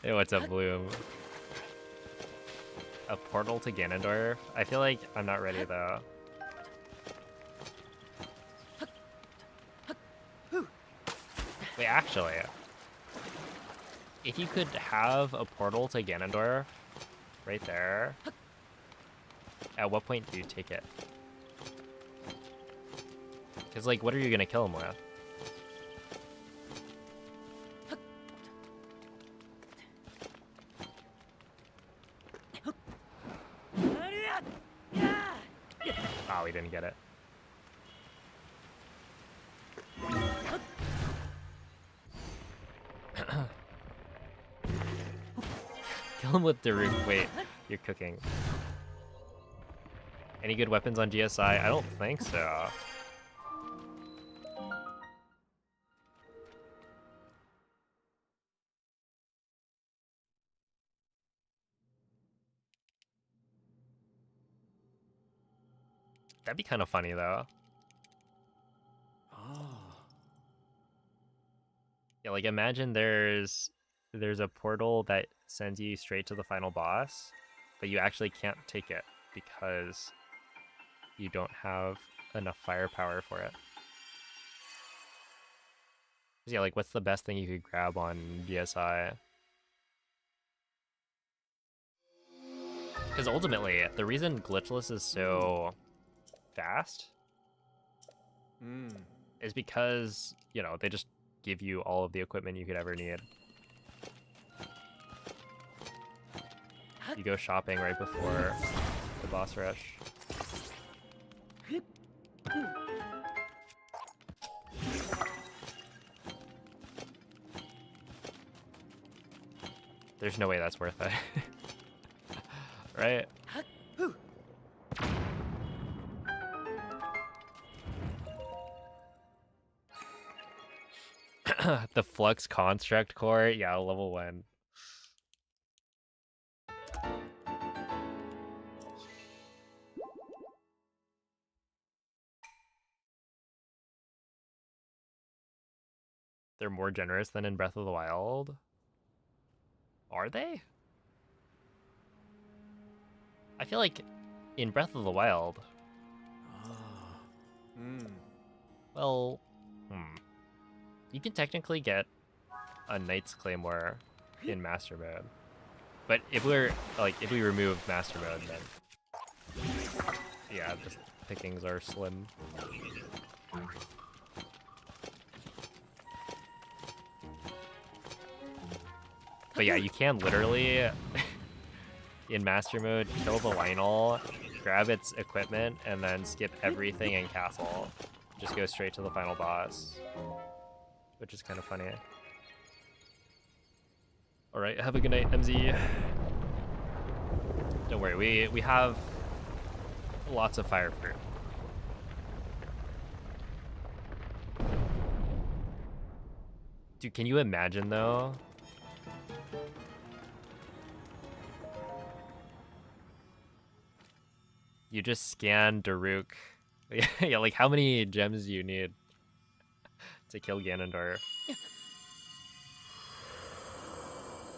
Hey, what's up, Bloom? A portal to Ganondorf? I feel like I'm not ready, though. Wait, actually, if you could have a portal to Ganondorf right there, at what point do you take it? Because, like, what are you going to kill him with? Oh, we didn't get it. Kill him with Daruk. Wait, you're cooking. Any good weapons on GSI? I don't think so. That'd be kind of funny, though. Ah. Yeah, like imagine there's a portal that sends you straight to the final boss, but you actually can't take it because you don't have enough firepower for it. Yeah, like what's the best thing you could grab on GSI? Because ultimately, the reason Glitchless is so fast is because, you know, they just give you all of the equipment you could ever need. You go shopping right before the boss rush. There's no way that's worth it. Right? The Flux Construct Core? Yeah, level 1. They're more generous than in Breath of the Wild? Are they? I feel like in Breath of the Wild, Ah. Hmm. well, you can technically get a Knight's Claymore in Master Mode. But if we remove Master Mode, then yeah, just pickings are slim. But yeah, you can literally in Master Mode kill the Lionel, grab its equipment, and then skip everything in Castle. Just go straight to the final boss, which is kind of funny. All right, have a good night, MZ. Don't worry, we have lots of fire fruit. Dude, can you imagine though? You just scan Daruk. Yeah, like how many gems do you need to kill Ganondorf?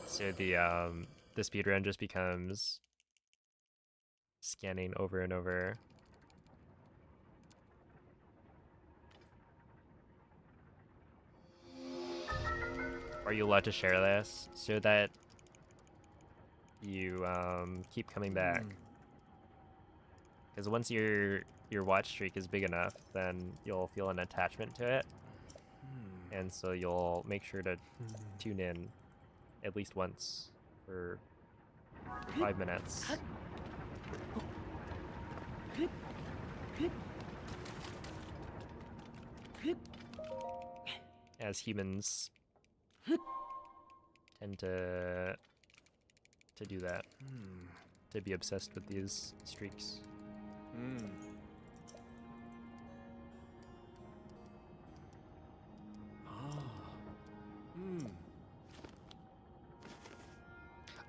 So the speedrun just becomes scanning over and over. Are you allowed to share this so that you keep coming back? Because once your watch streak is big enough, then you'll feel an attachment to it, and so you'll make sure to tune in at least once for 5 minutes. As humans tend to do that, to be obsessed with these streaks.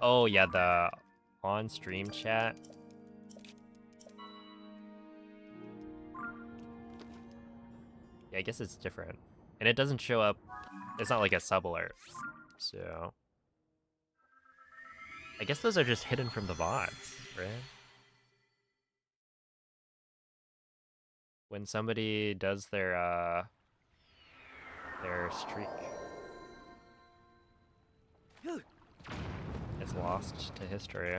Oh yeah, the on-stream chat. Yeah, I guess it's different. And it doesn't show up, it's not like a sub alert. So I guess those are just hidden from the bots, right? When somebody does their streak, it's lost to history.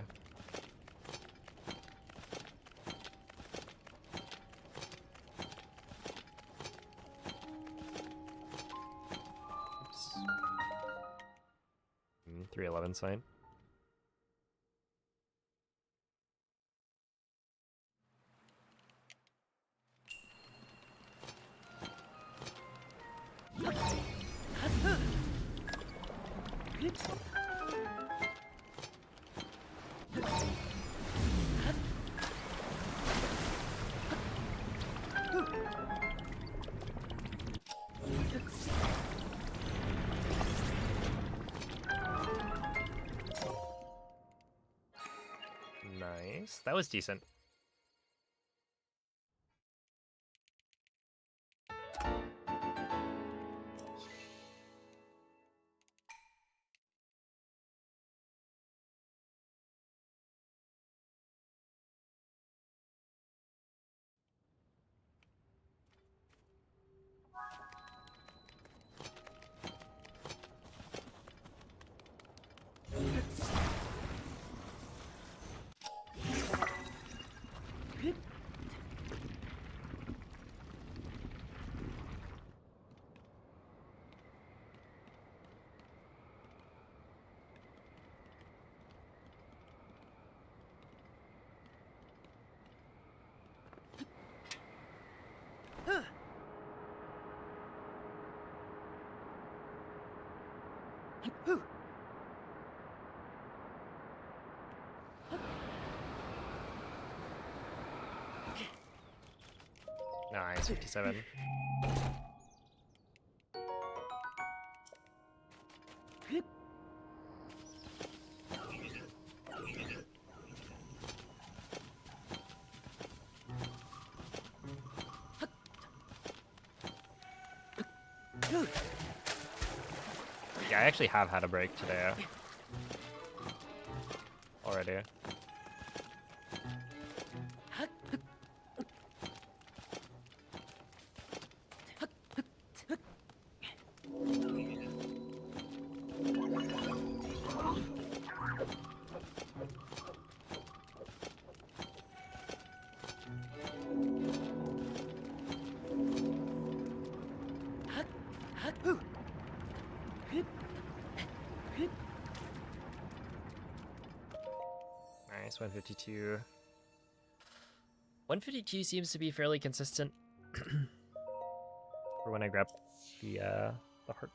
Oops. 311 sign. Nice. That was decent. Nice, 57. Yeah, I actually have had a break today. Already. Nice, 152. 152 seems to be fairly consistent for when I grab the heart.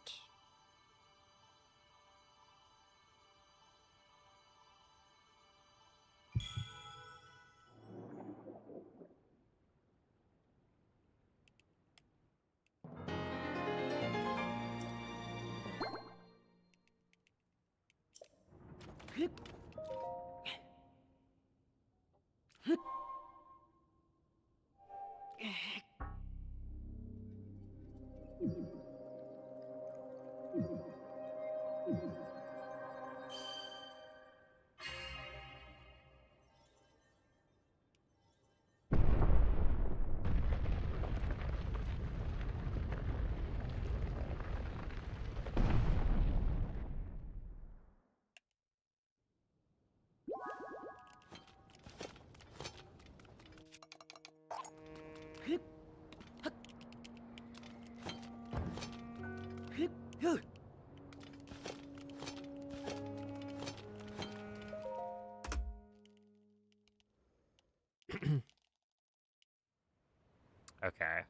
Okay.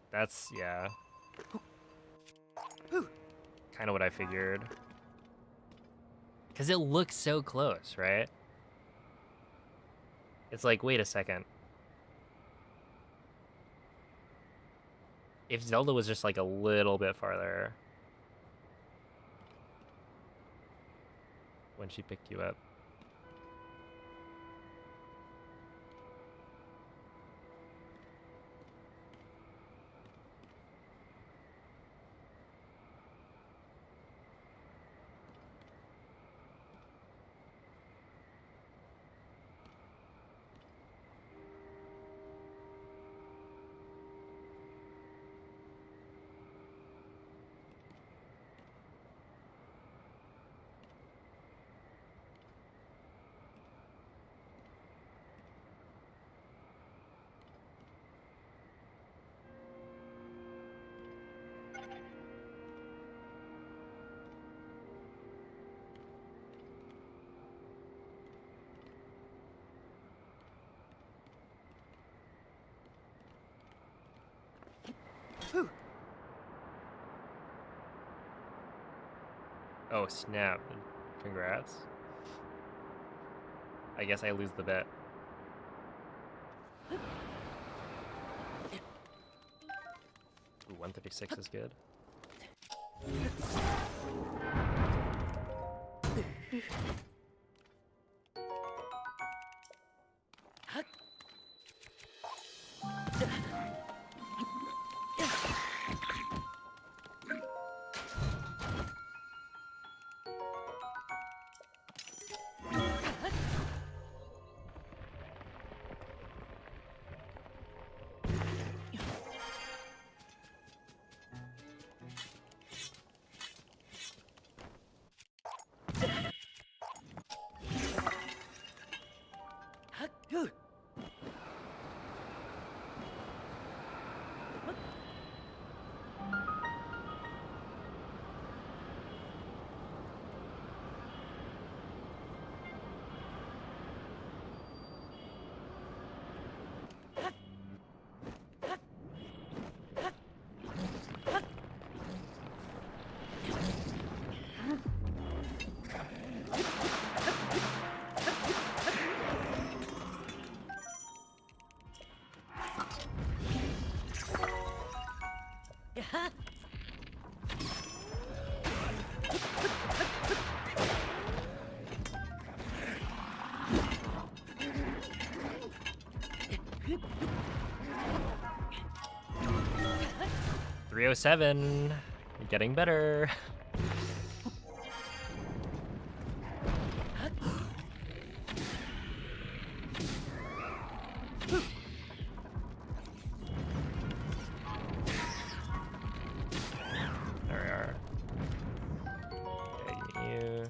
That's, yeah. Kind of what I figured. Because it looks so close, right? It's like, wait a second. If Zelda was just like a little bit farther when she picked you up. Oh, snap. Congrats. I guess I lose the bet. Ooh, 136 is good. .307, getting better. There we are. Tagging you.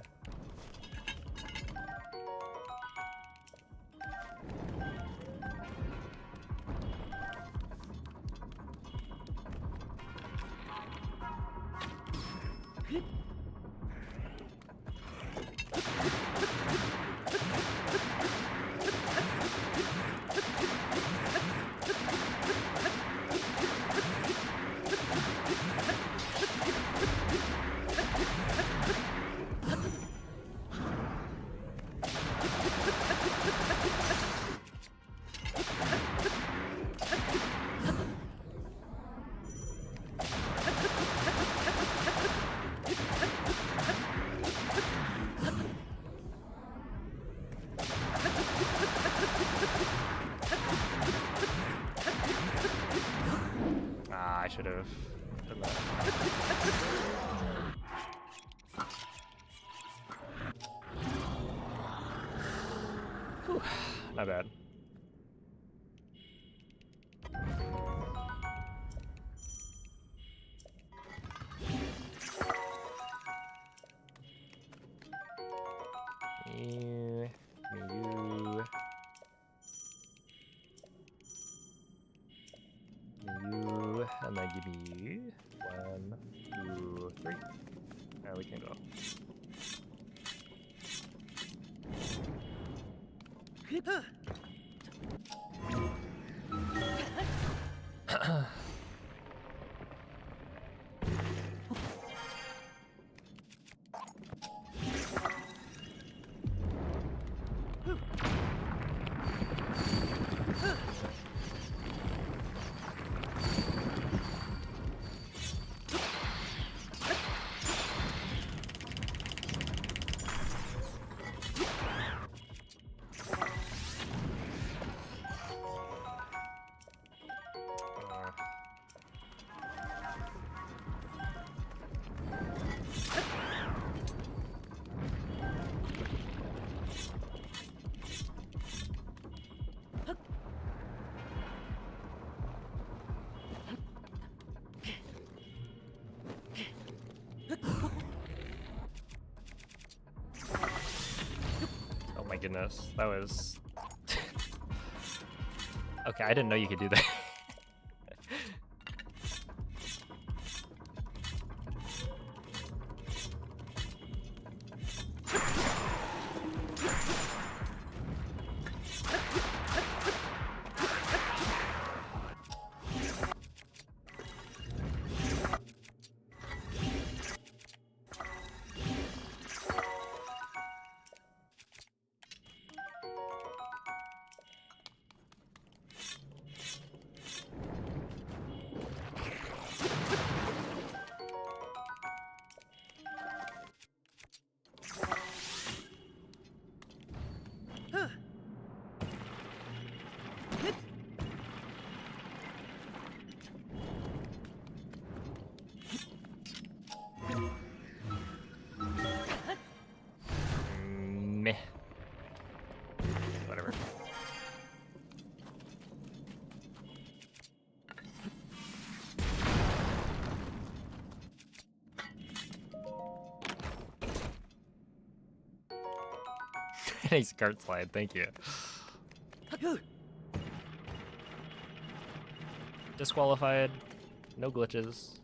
Ah, I should have done that. Whew, not bad. You, you, you, and then give me you. 1, 2, 3. Now we can go. Oh my goodness, that was... Okay, I didn't know you could do that. Meh. Whatever. Nice cart slide, thank you. Disqualified. No glitches.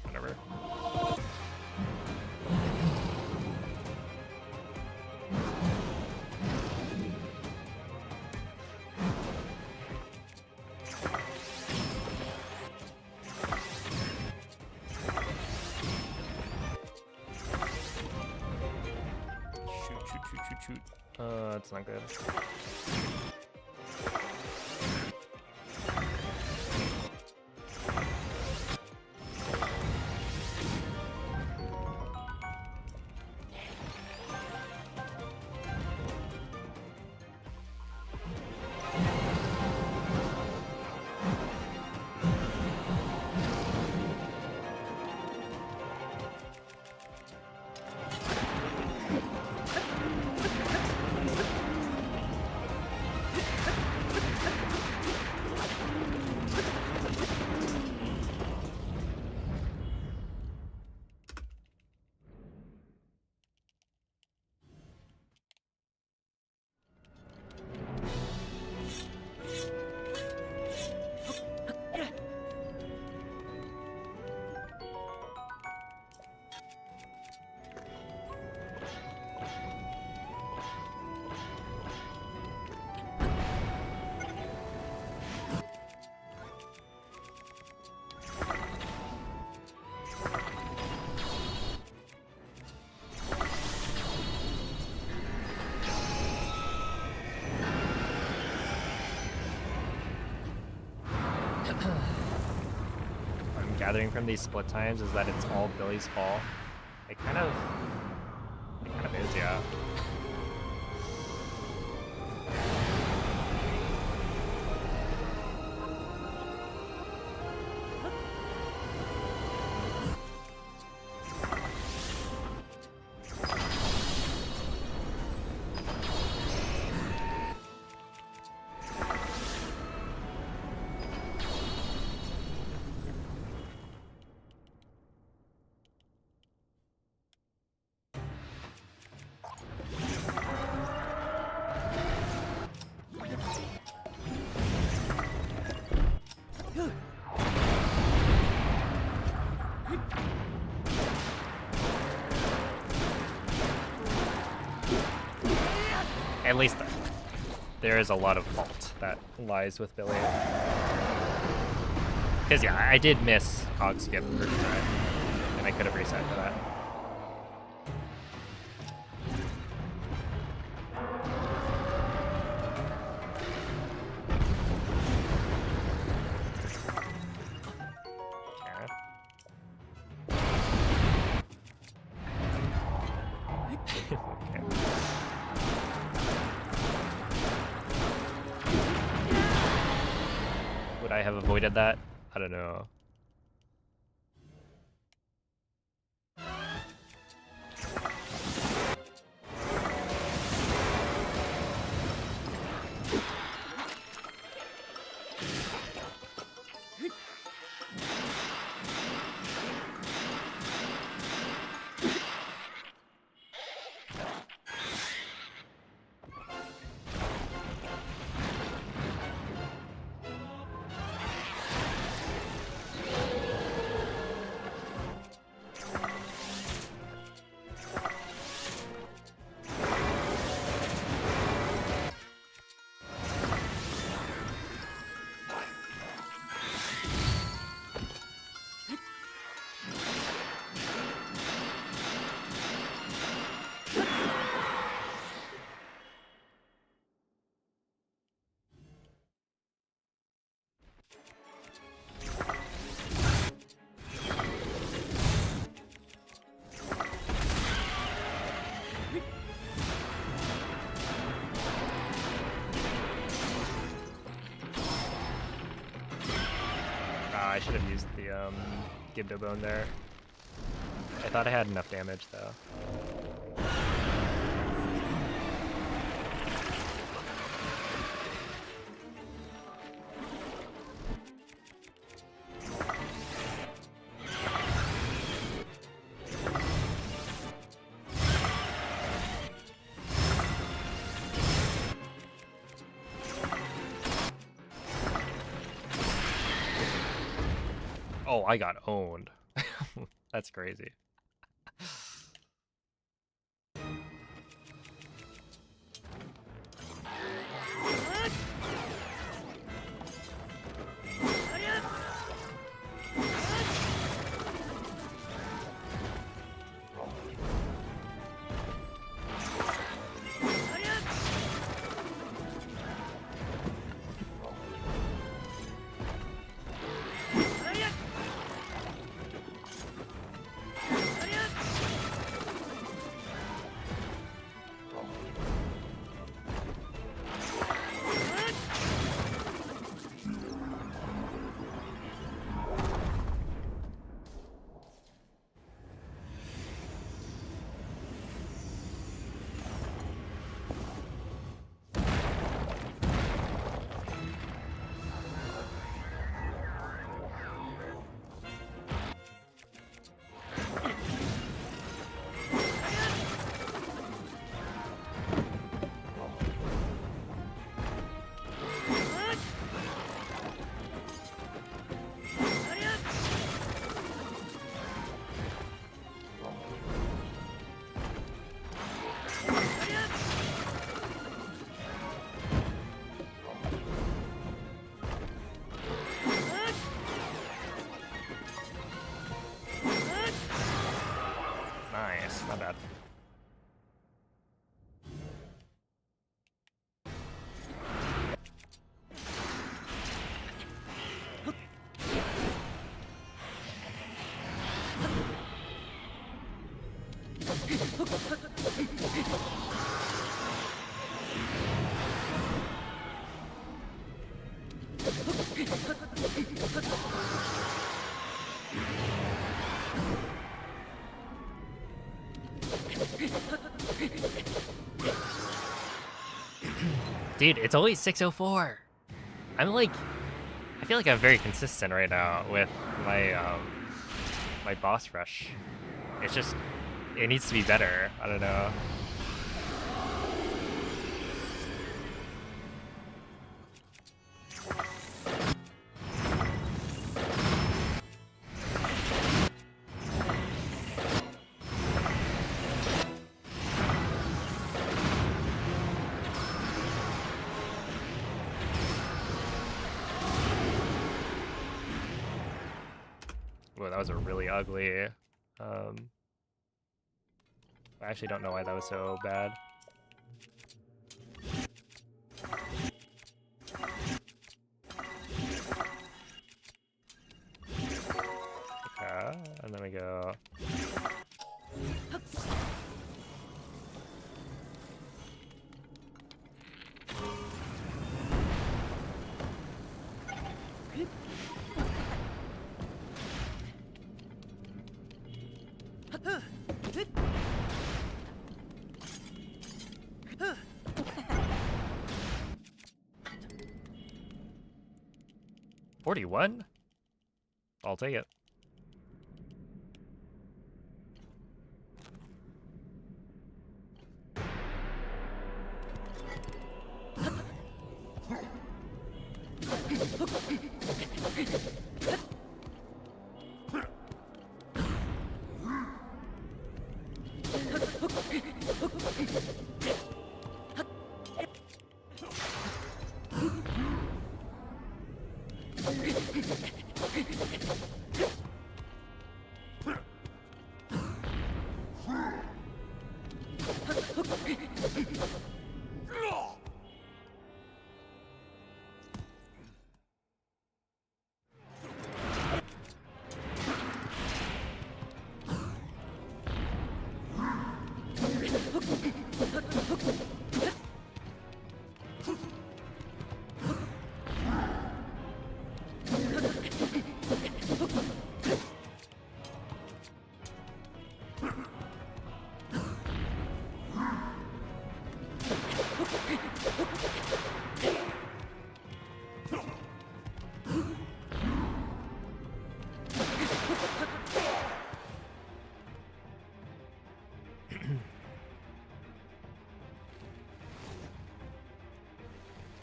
Whatever. Shoot. That's not good. I'm gathering from these split times is that it's all Billy's fault. It kind of is, yeah. At least there is a lot of fault that lies with Billy. Because yeah, I did miss Cog Skip first try, and I could have reset for that. Okay. I have avoided that? I don't know. I should have used the Gibdo Bone there. I thought I had enough damage though. Oh, I got owned. That's crazy. Nice, not bad. Dude, it's only 6:04. I'm like, I feel like I'm very consistent right now with my my boss rush. It's just, it needs to be better. I don't know. Whoa, that was a really ugly. I actually don't know why that was so bad. Okay, and then we go. 41? I'll take it.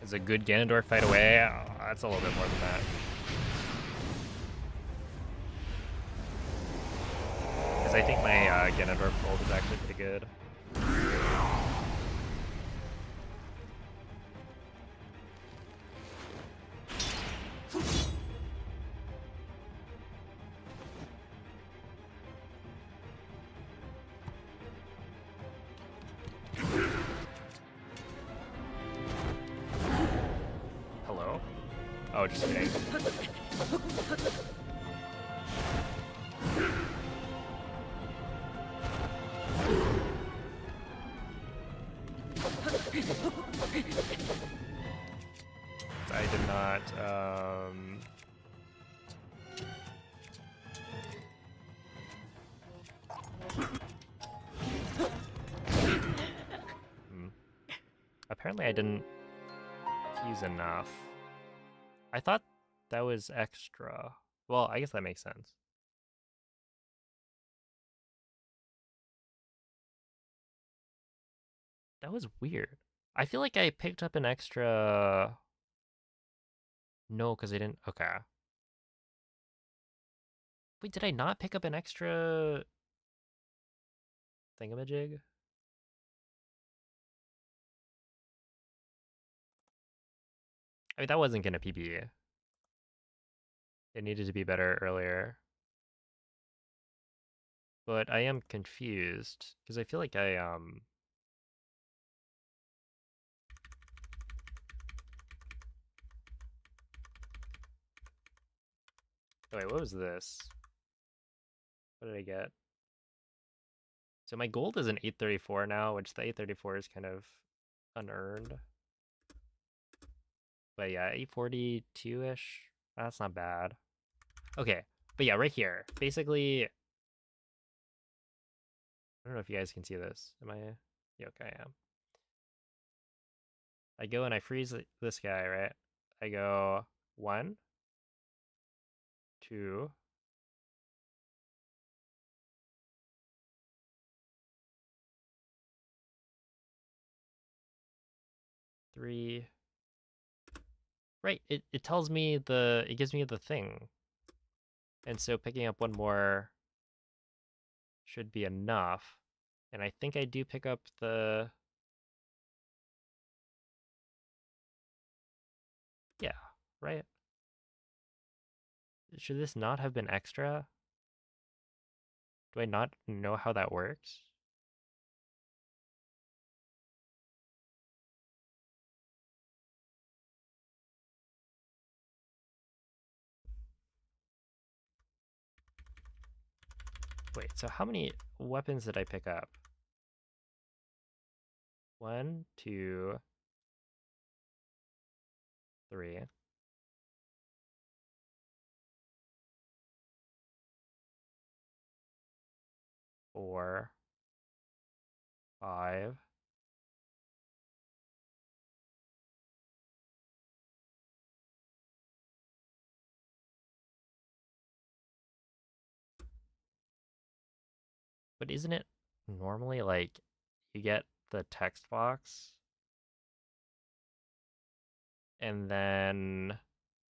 Is a good Ganondorf fight away? Oh, that's a little bit more than that. Because I think my Ganondorf gold is actually pretty good. Hello? Oh, just kidding. I did not, Apparently I didn't fuse enough. I thought that was extra. Well, I guess that makes sense. That was weird. I feel like I picked up an extra... No, because I didn't... Okay. Wait, did I not pick up an extra... thingamajig? I mean, that wasn't gonna PB. It needed to be better earlier. But I am confused, because I feel like I, Oh, wait, what was this? What did I get? So my gold is an 834 now, which the 834 is kind of unearned. But yeah, 842-ish. That's not bad. Okay, but yeah, right here. Basically, I don't know if you guys can see this. Am I? Yeah, okay, I am. I go and I freeze this guy, right? I go 1, 2, 3. Right, it tells me it gives me the thing. And so picking up one more should be enough. And I think I do pick up the... Yeah, right? Should this not have been extra? Do I not know how that works? Wait, so how many weapons did I pick up? 1, 2, 3. 4, 5. But isn't it normally like you get the text box and then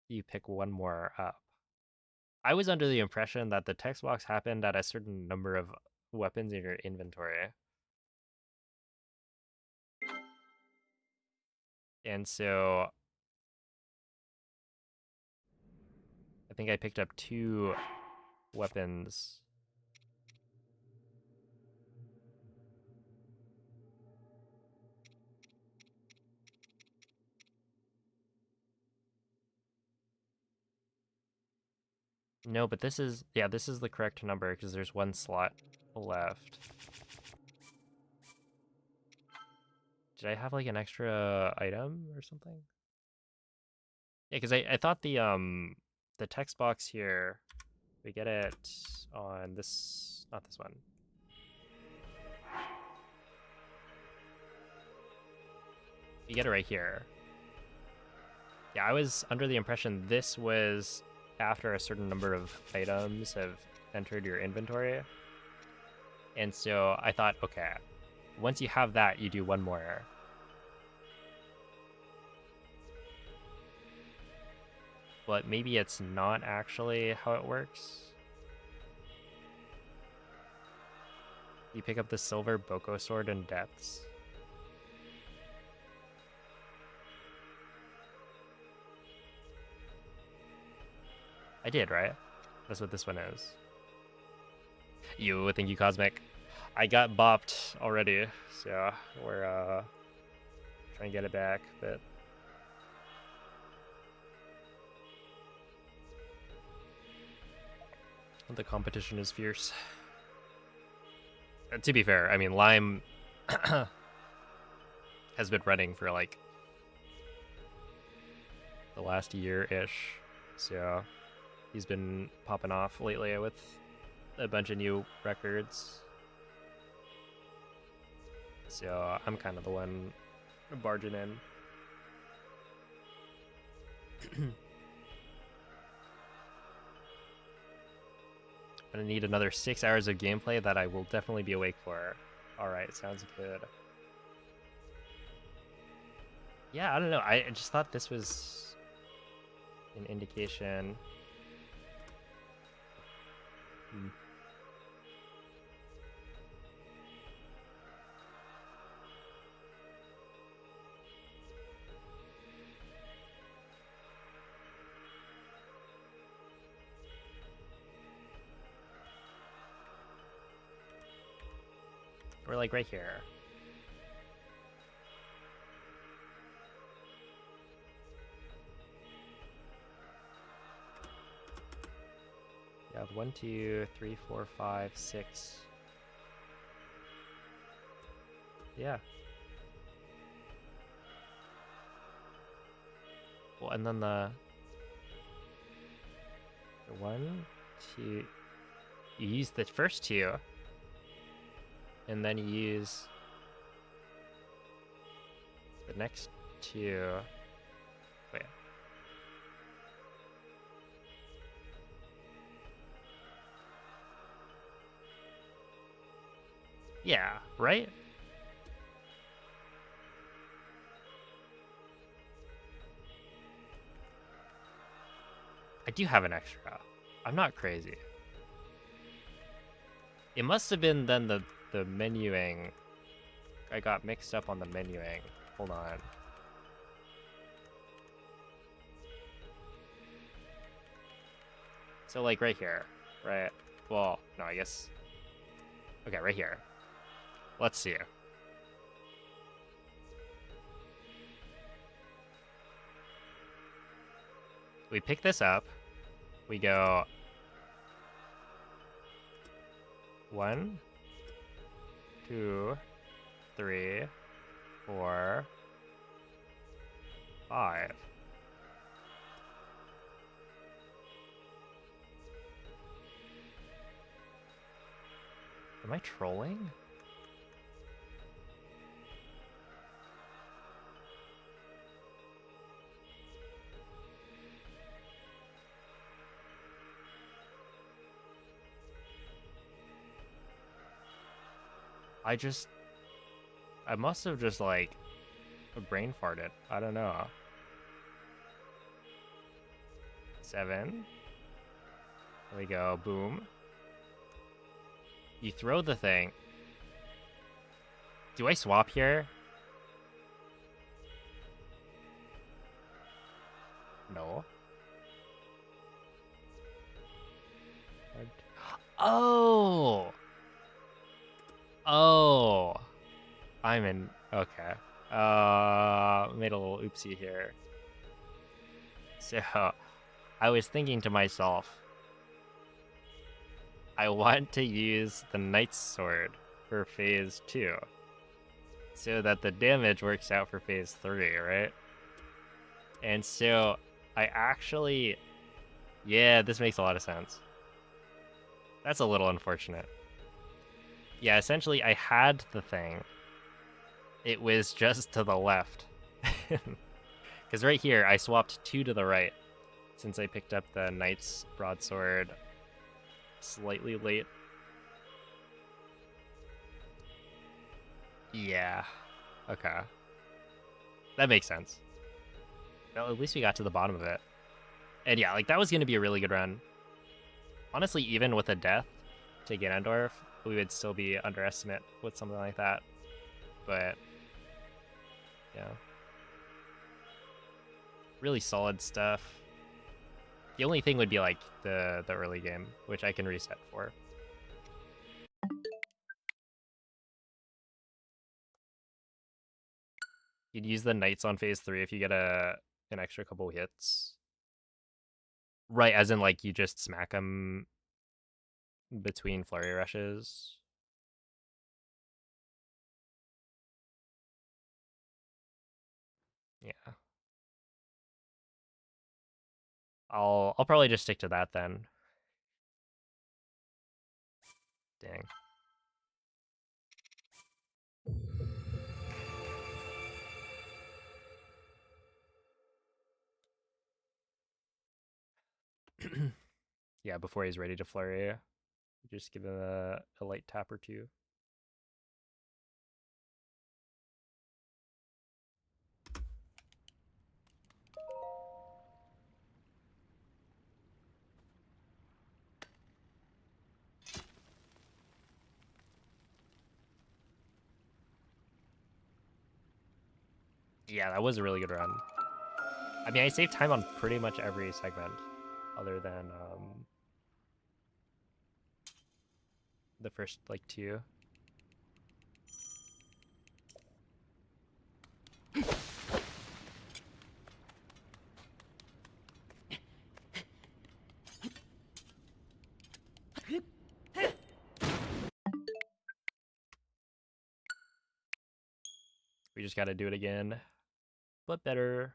you pick one more up? I was under the impression that the text box happened at a certain number of weapons in your inventory. And so I think I picked up 2 weapons. No, but this is, yeah, this is the correct number because there's 1 slot left. Did I have like an extra item or something? Yeah, because I thought the text box here, we get it on this, not this one. You get it right here. Yeah, I was under the impression this was after a certain number of items have entered your inventory. And so I thought, okay, once you have that, you do 1 more. But maybe it's not actually how it works. You pick up the silver Boko sword in depths. I did, right? That's what this one is. You, thank you, Cosmic. I got bopped already, so we're trying to get it back, but the competition is fierce. And to be fair, I mean, Lime has been running for like the last year-ish, so he's been popping off lately with a bunch of new records. So I'm kind of the one barging in. I'm gonna need another 6 hours of gameplay that I will definitely be awake for. Alright, sounds good. Yeah, I don't know. I just thought this was an indication. We're like right here. You have 1, 2, 3, 4, 5, 6. Yeah. Well, and then the 1, 2. You use the first 2, and then you use the next 2. Wait. Yeah, right? I do have an extra. I'm not crazy. It must have been then the menuing. I got mixed up on the menuing. Hold on. So like right here, right? Well, no, I guess. Okay, right here. Let's see. We pick this up. We go 1, 2, 3, 4, 5. Am I trolling? I must have just, like, brain farted. I don't know. 7. There we go. Boom. You throw the thing. Do I swap here? No. Oh! Oh! I'm in... Okay. Made a little oopsie here. So, I was thinking to myself, I want to use the Knight's Sword for phase 2. So that the damage works out for phase 3, right? And so, I actually... Yeah, this makes a lot of sense. That's a little unfortunate. Yeah, essentially, I had the thing. It was just to the left. Because right here, I swapped 2 to the right. Since I picked up the Knight's Broadsword slightly late. Yeah. Okay. That makes sense. Well, at least we got to the bottom of it. And yeah, like, that was going to be a really good run. Honestly, even with a death to Ganondorf, we would still be underestimate with something like that. But, yeah. Really solid stuff. The only thing would be, like, the early game, which I can reset for. You'd use the Knights on phase 3 if you get an extra couple hits. Right, as in, like, you just smack them between flurry rushes. Yeah. I'll probably just stick to that then. Dang. Yeah, before he's ready to flurry, just give him a light tap or 2. Yeah, that was a really good run. I mean, I saved time on pretty much every segment, other than the first, like, 2. We just gotta do it again, but better.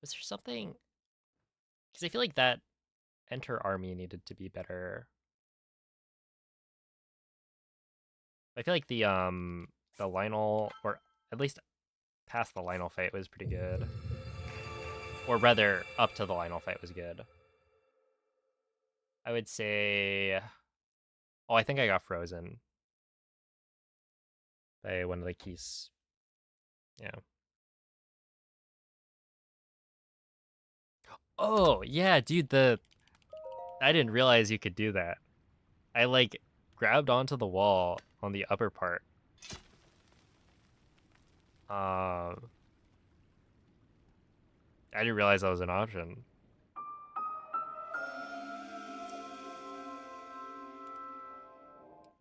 Was there something? Because I feel like that Enter Army needed to be better. I feel like the Lionel, or at least past the Lionel fight, was pretty good. Or rather, up to the Lionel fight was good. I would say... Oh, I think I got frozen by one of the keys. Yeah. Oh, yeah, dude, I didn't realize you could do that. I, like, grabbed onto the wall on the upper part. I didn't realize that was an option.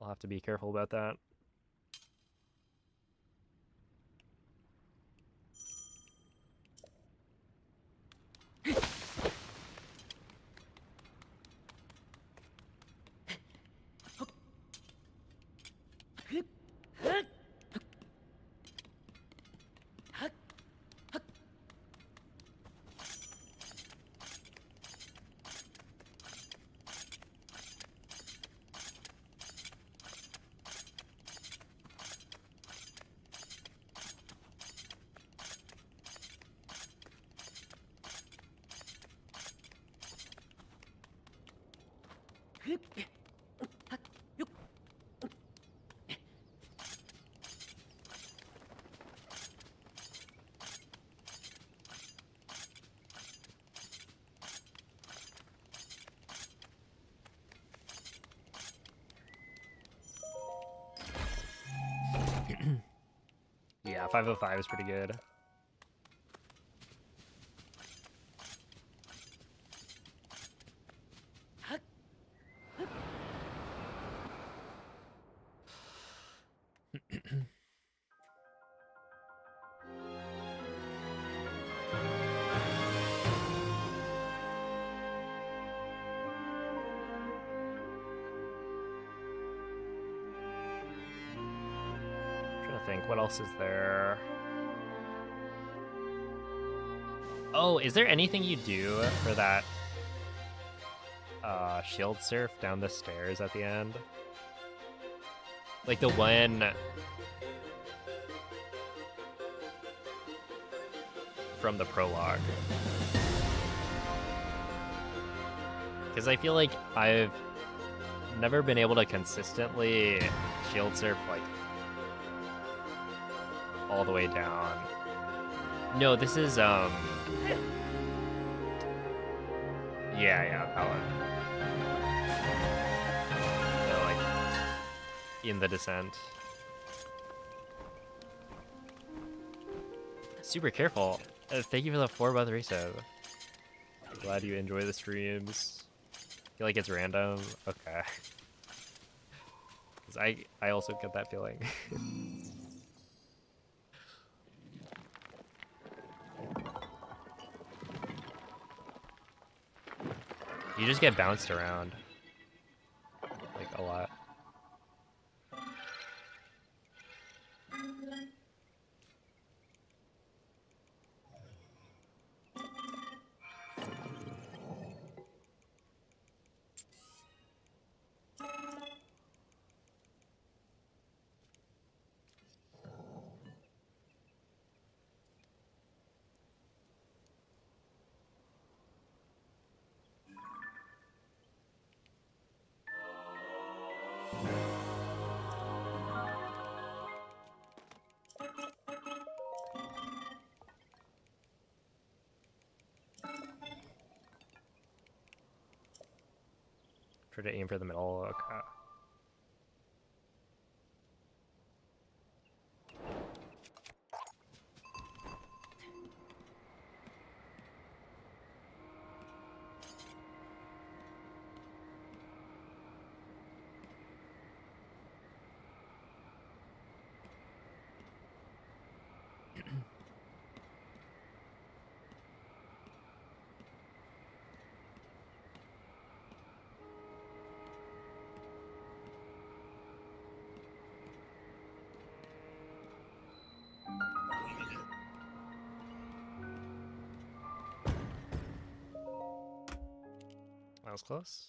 I'll have to be careful about that. Yeah, 505 is pretty good. Trying to think, what else is there? Oh, is there anything you do for that shield surf down the stairs at the end? Like the one from the prologue. Because I feel like I've never been able to consistently shield surf like all the way down. No, this is yeah, that one. So, like in the descent. Super careful. Thank you for the 4x3 resub. Glad you enjoy the streams. Feel like it's random? Okay. Because I also get that feeling. You just get bounced around. Like, a lot. Try to aim for the middle. Okay. That was close.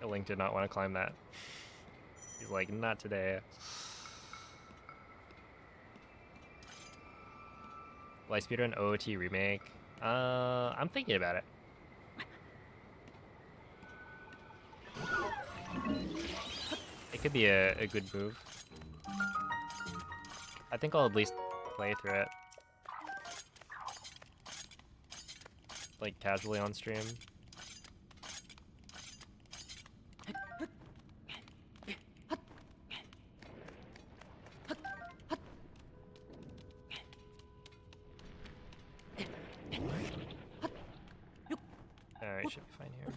Link did not want to climb that. He's like, not today. Light speedrun OOT remake. I'm thinking about it. It could be a good move. I think I'll at least play through it. Like casually on stream. Alright, should be fine here.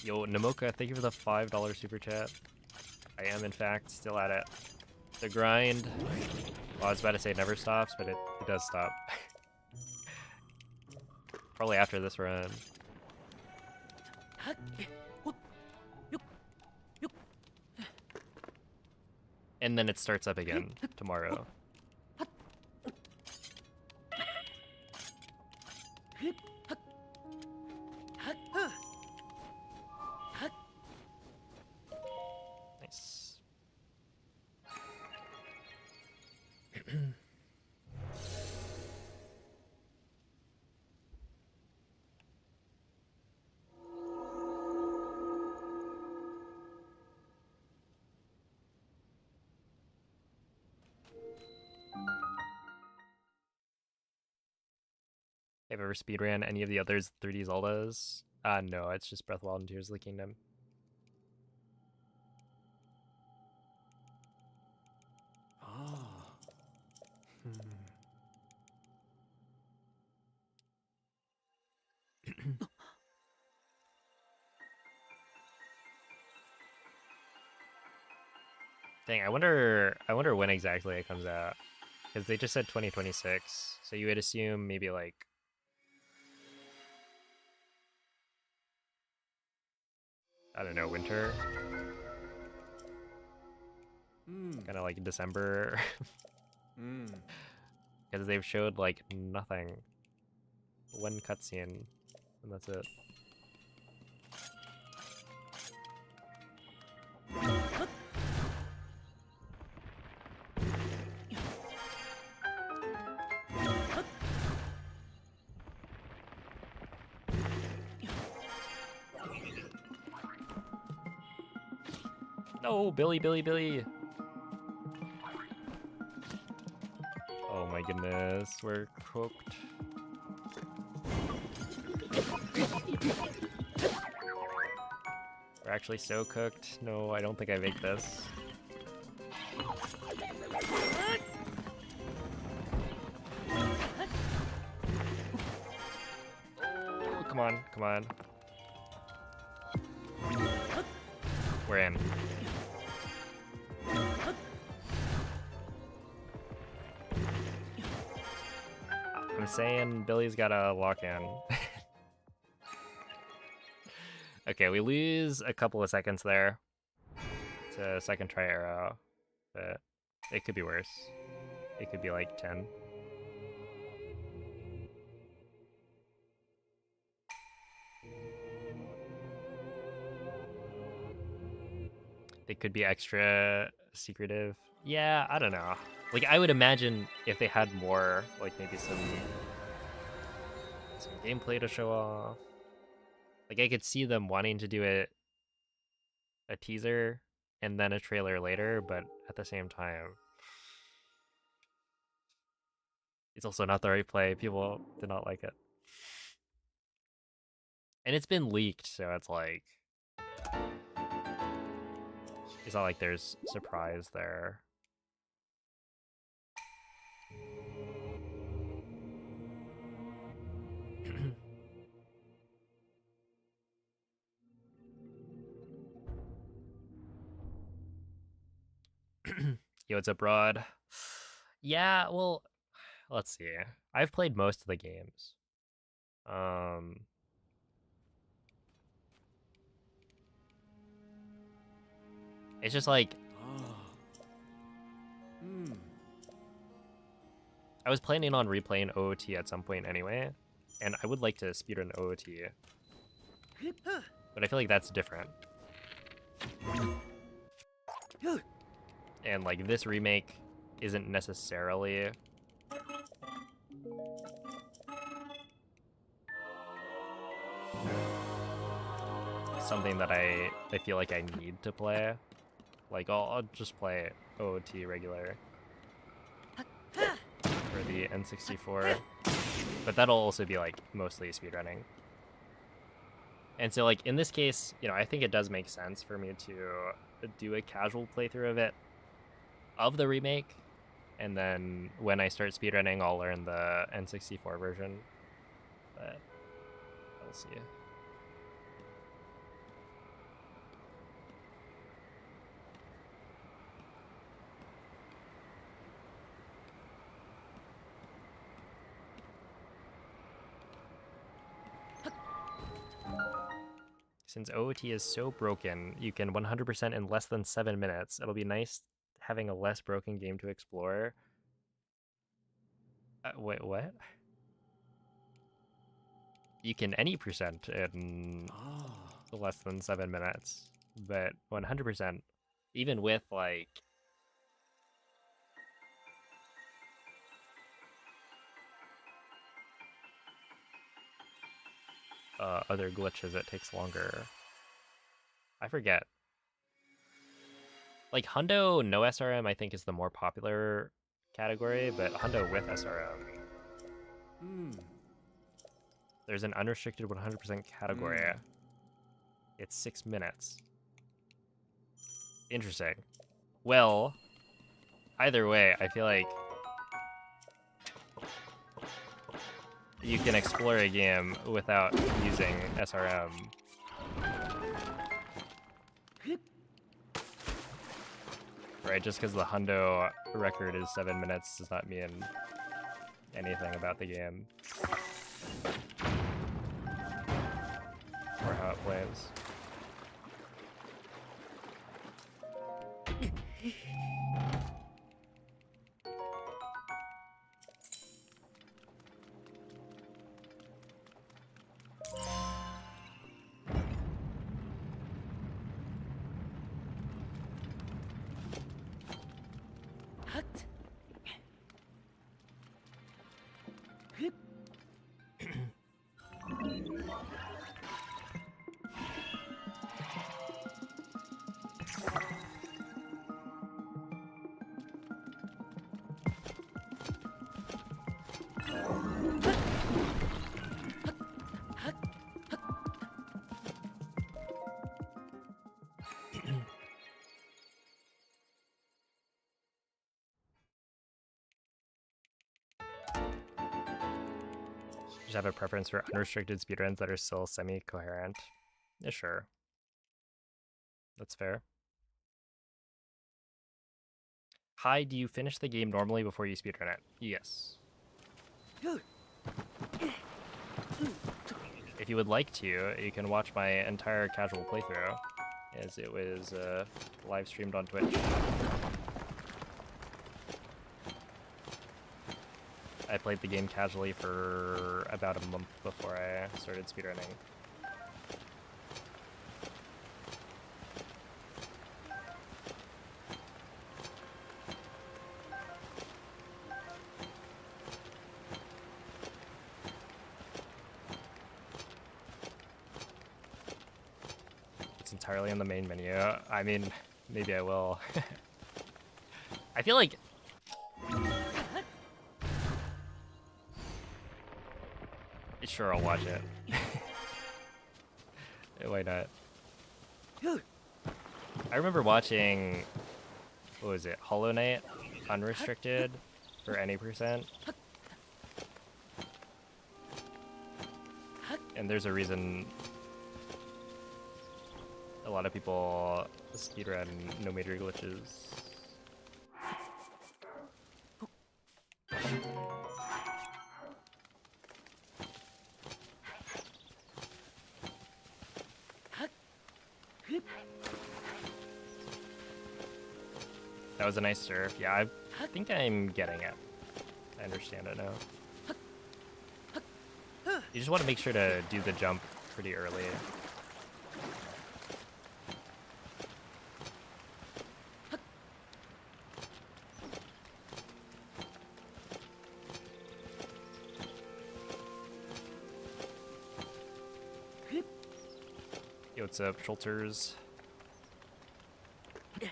Yo, Namoka, thank you for the $5 super chat. I am, in fact, still at it. The grind, well, I was about to say never stops, but it does stop. Probably after this run. And then it starts up again tomorrow. I've ever speedran any of the others 3D Zeldas. No, it's just Breath of the Wild and Tears of the Kingdom. Ah. Hmm. Dang, I wonder when exactly it comes out. Because they just said 2026. So you would assume maybe like, I don't know, winter? Hmm. Kind of like December. Hmm. Because they've showed like nothing. One cutscene, and that's it. No, Billy, Billy, Billy. Oh my goodness, we're cooked. We're actually so cooked. No, I don't think I make this. Oh, come on, come on. We're in. I'm saying Billy's gotta lock in. Okay, we lose a couple of seconds there to second try arrow, but it could be worse. It could be like 10. It could be extra secretive. Yeah, I don't know. Like, I would imagine if they had more, like maybe some gameplay to show off. Like, I could see them wanting to do a teaser and then a trailer later, but at the same time, it's also not the right play. People did not like it. And it's been leaked, so it's like, it's not like there's surprise there. Yo, it's abroad. Yeah, well, let's see. I've played most of the games. It's just like Ah. Hmm. I was planning on replaying OOT at some point anyway, and I would like to speedrun OOT, but I feel like that's different. And like this remake isn't necessarily something that I feel like I need to play. Like I'll just play OOT regular for the N64, but that'll also be like mostly speedrunning. And so like in this case, you know, I think it does make sense for me to do a casual playthrough of it, of the remake, and then when I start speedrunning, I'll learn the N64 version. But we'll see. Since OOT is so broken, you can 100% in less than 7 minutes. It'll be nice having a less broken game to explore. Wait, what? You can any percent in less than 7 minutes, but 100%, even with like other glitches, it takes longer. I forget. Like Hundo no SRM, I think is the more popular category, but Hundo with SRM. Hmm. There's an unrestricted 100% category. It's 6 minutes. Interesting. Well, either way, I feel like you can explore a game without using SRM. Right, just because the hundo record is 7 minutes does not mean anything about the game. Or how it plays. Just have a preference for unrestricted speedruns that are still semi-coherent. Yeah, sure. That's fair. Hi, do you finish the game normally before you speedrun it? Yes. If you would like to, you can watch my entire casual playthrough, as it was live streamed on Twitch. I played the game casually for about a month before I started speedrunning. It's entirely in the main menu. I mean, maybe I will. I feel like sure, I'll watch it. Why not? I remember watching, what was it, Hollow Knight unrestricted for any percent. And there's a reason a lot of people speedrun no major glitches. That was a nice surf. Yeah, I think I'm getting it. I understand it now. You just want to make sure to do the jump pretty early. Yo, what's up, Schulters? I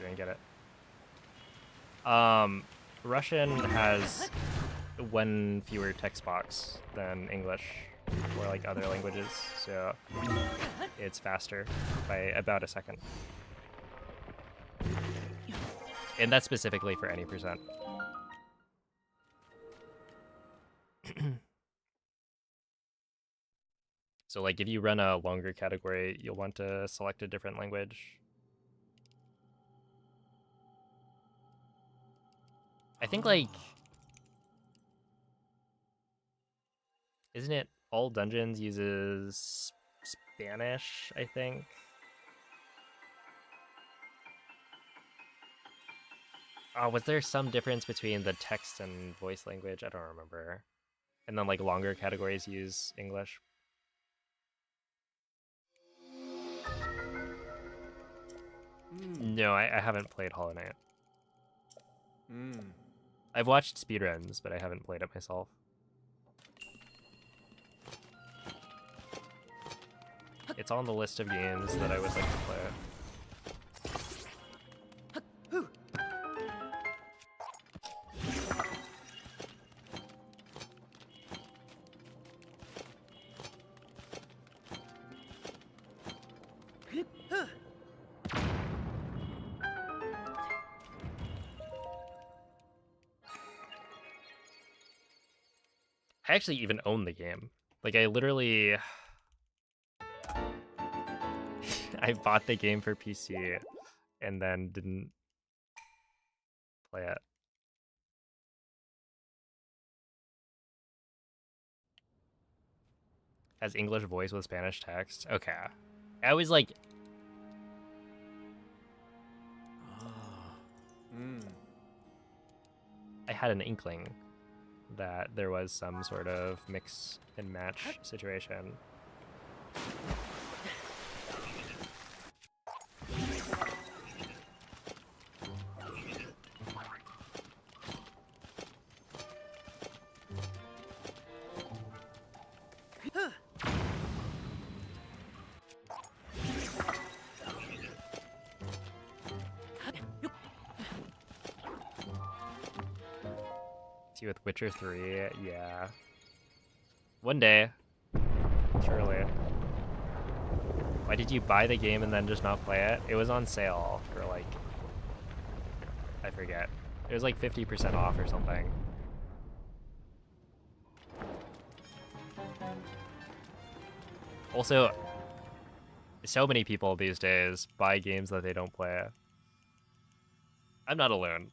didn't get it. Russian has one fewer text box than English or like other languages, so it's faster by about a second. And that's specifically for any percent. So like if you run a longer category, you'll want to select a different language. I think like, isn't it all dungeons uses Spanish, I think? Was there some difference between the text and voice language? I don't remember. And then like longer categories use English. No, I haven't played Hollow Knight. I've watched speedruns, but I haven't played it myself. It's on the list of games that I would like to play. I actually even own the game. Like, I literally... I bought the game for PC and then didn't play it. Has English voice with Spanish text? Okay. I was like... I had an inkling that there was some sort of mix and match situation. See, with Witcher 3, yeah. One day, surely. Why did you buy the game and then just not play it? It was on sale for like, I forget. It was like 50% off or something. Also, so many people these days buy games that they don't play. I'm not alone.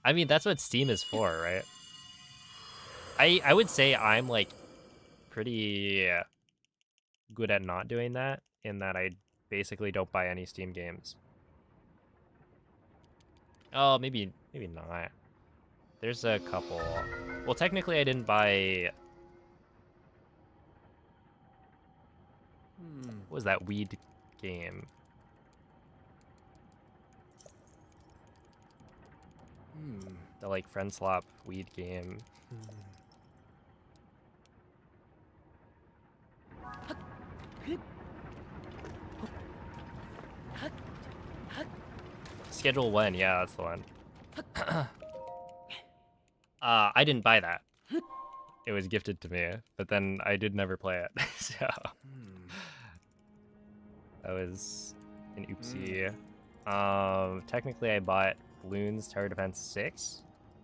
I mean, that's what Steam is for, right? I would say I'm like pretty good at not doing that, in that I basically don't buy any Steam games. Oh, maybe not. There's a couple. Well, technically I didn't buy... What was that weed game? The like friend slop weed game. Schedule 1, yeah, that's the one. I didn't buy that. It was gifted to me, but then I did never play it, so... That was an oopsie. Technically I bought Bloons Tower Defense 6.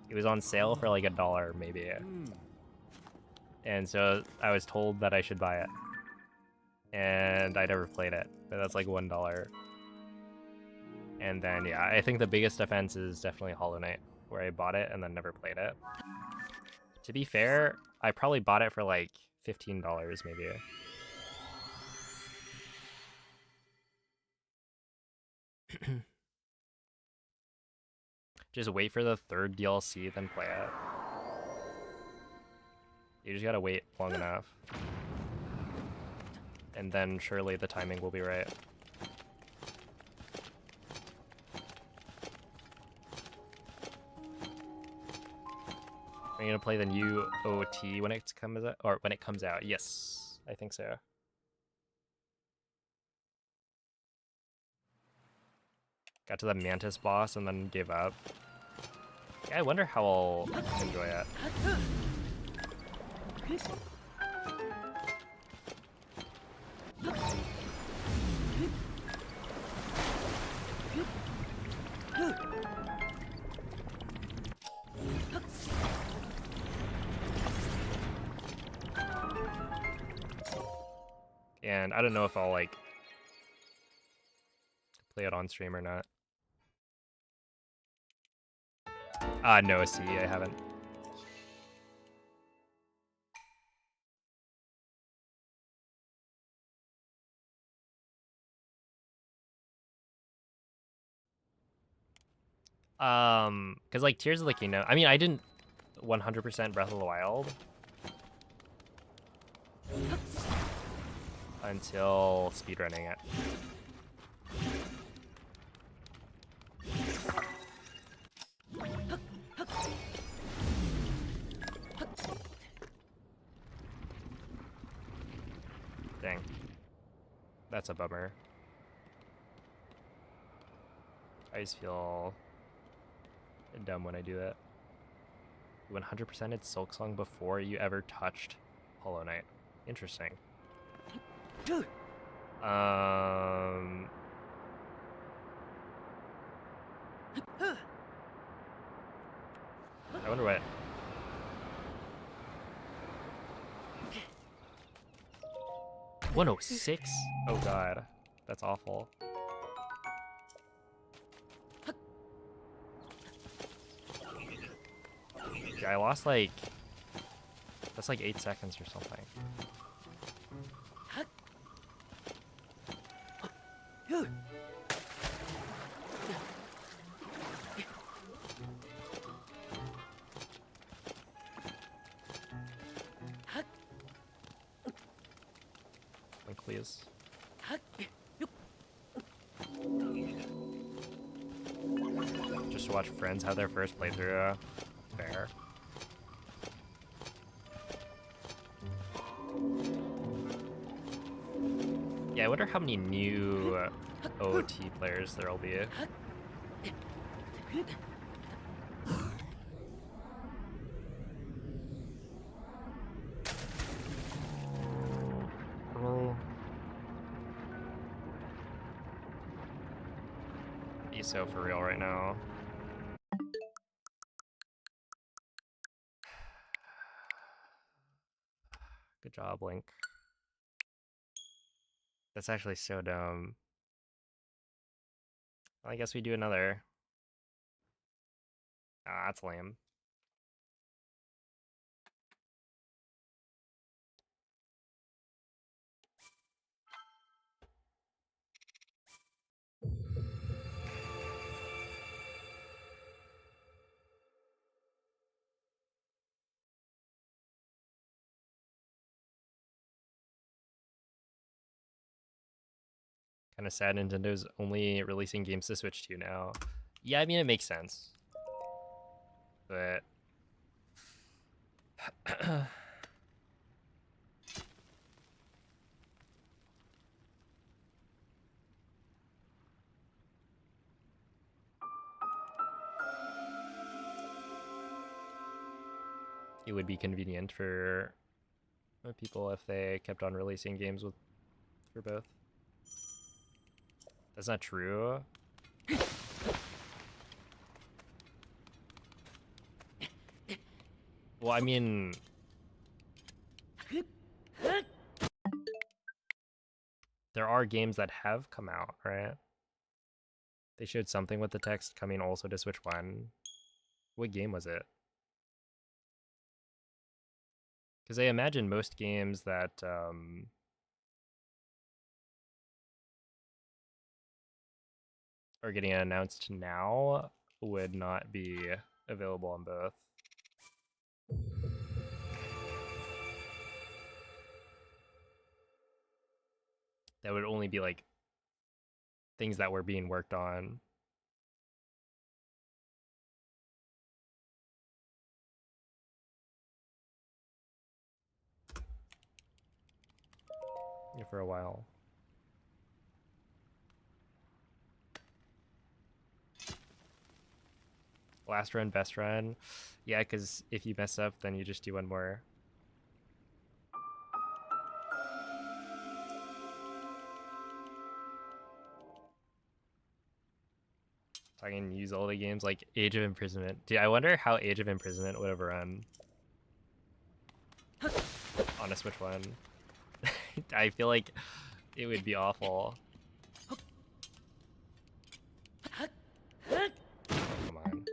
It was on sale for like $1 maybe. And so I was told that I should buy it. And I never played it, but that's like $1. And then, yeah, I think the biggest offense is definitely Hollow Knight, where I bought it and then never played it. To be fair, I probably bought it for like $15 maybe. Just wait for the third DLC, then play it. You just gotta wait long enough. And then surely the timing will be right. Are you gonna play the new OT when it comes out? Or when it comes out? Yes, I think so. Got to the Mantis boss and then gave up. Yeah, I wonder how I'll enjoy it. And I don't know if I'll like play it on stream or not. No, see, I haven't. Cause like Tears of the Kingdom, I mean, I didn't 100% Breath of the Wild until speedrunning it. Dang. That's a bummer. I just feel dumb when I do that. 100%ed Silksong before you ever touched Hollow Knight. Interesting. I wonder what 106? Oh god. That's awful. Yeah, I lost like... That's like 8 seconds or something. Please. Just watch friends have their first playthrough. Fair. Yeah, I wonder how many new OOT players there'll be. ESO for real right now. Good job, Link. That's actually so dumb. Well, I guess we do another. Ah, that's lame. Kind of sad Nintendo's only releasing games to Switch 2 now. Yeah, I mean, it makes sense. But... it would be convenient for people if they kept on releasing games for both. That's not true. Well, I mean... there are games that have come out, right? They showed something with the text coming also to Switch 1. What game was it? Because I imagine most games that are getting announced now would not be available on both. That would only be like things that were being worked on. For a while. Last run, best run. Yeah, because if you mess up, then you just do one more. So I can use all the games like Age of Imprisonment. Dude, I wonder how Age of Imprisonment would have run on a Switch 1. I feel like it would be awful. Come on.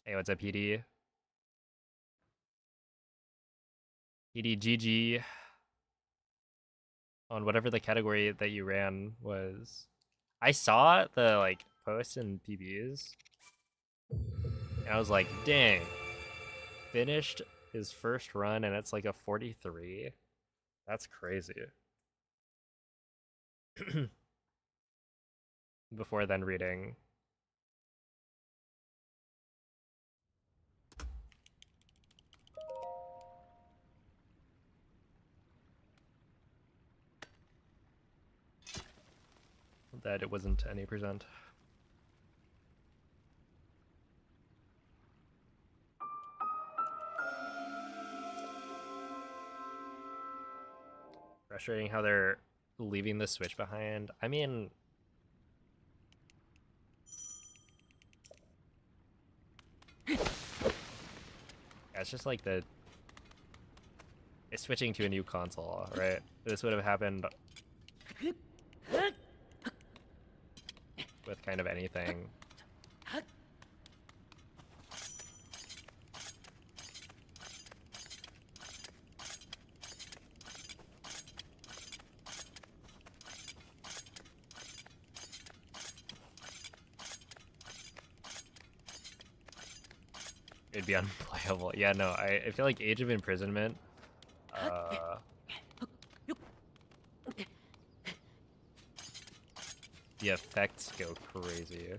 Hey, what's up, PD? PD GG on whatever the category that you ran was. I saw the like posts and PBs, and I was like, dang. Finished his first run and it's like a 43. That's crazy. Before then reading. That it wasn't any percent. Frustrating how they're leaving the Switch behind. I mean, Yeah, it's just like it's switching to a new console, right? This would have happened with kind of anything. It'd be unplayable. Yeah, no, I feel like Age of Imprisonment, the effects go crazy.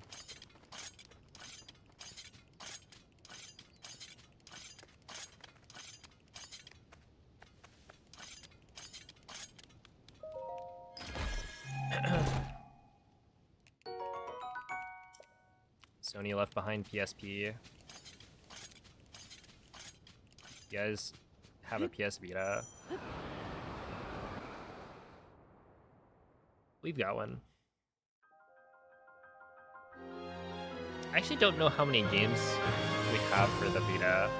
Sony left behind PSP. You guys have a PS Vita? We've got one. I actually don't know how many games we have for the Vita.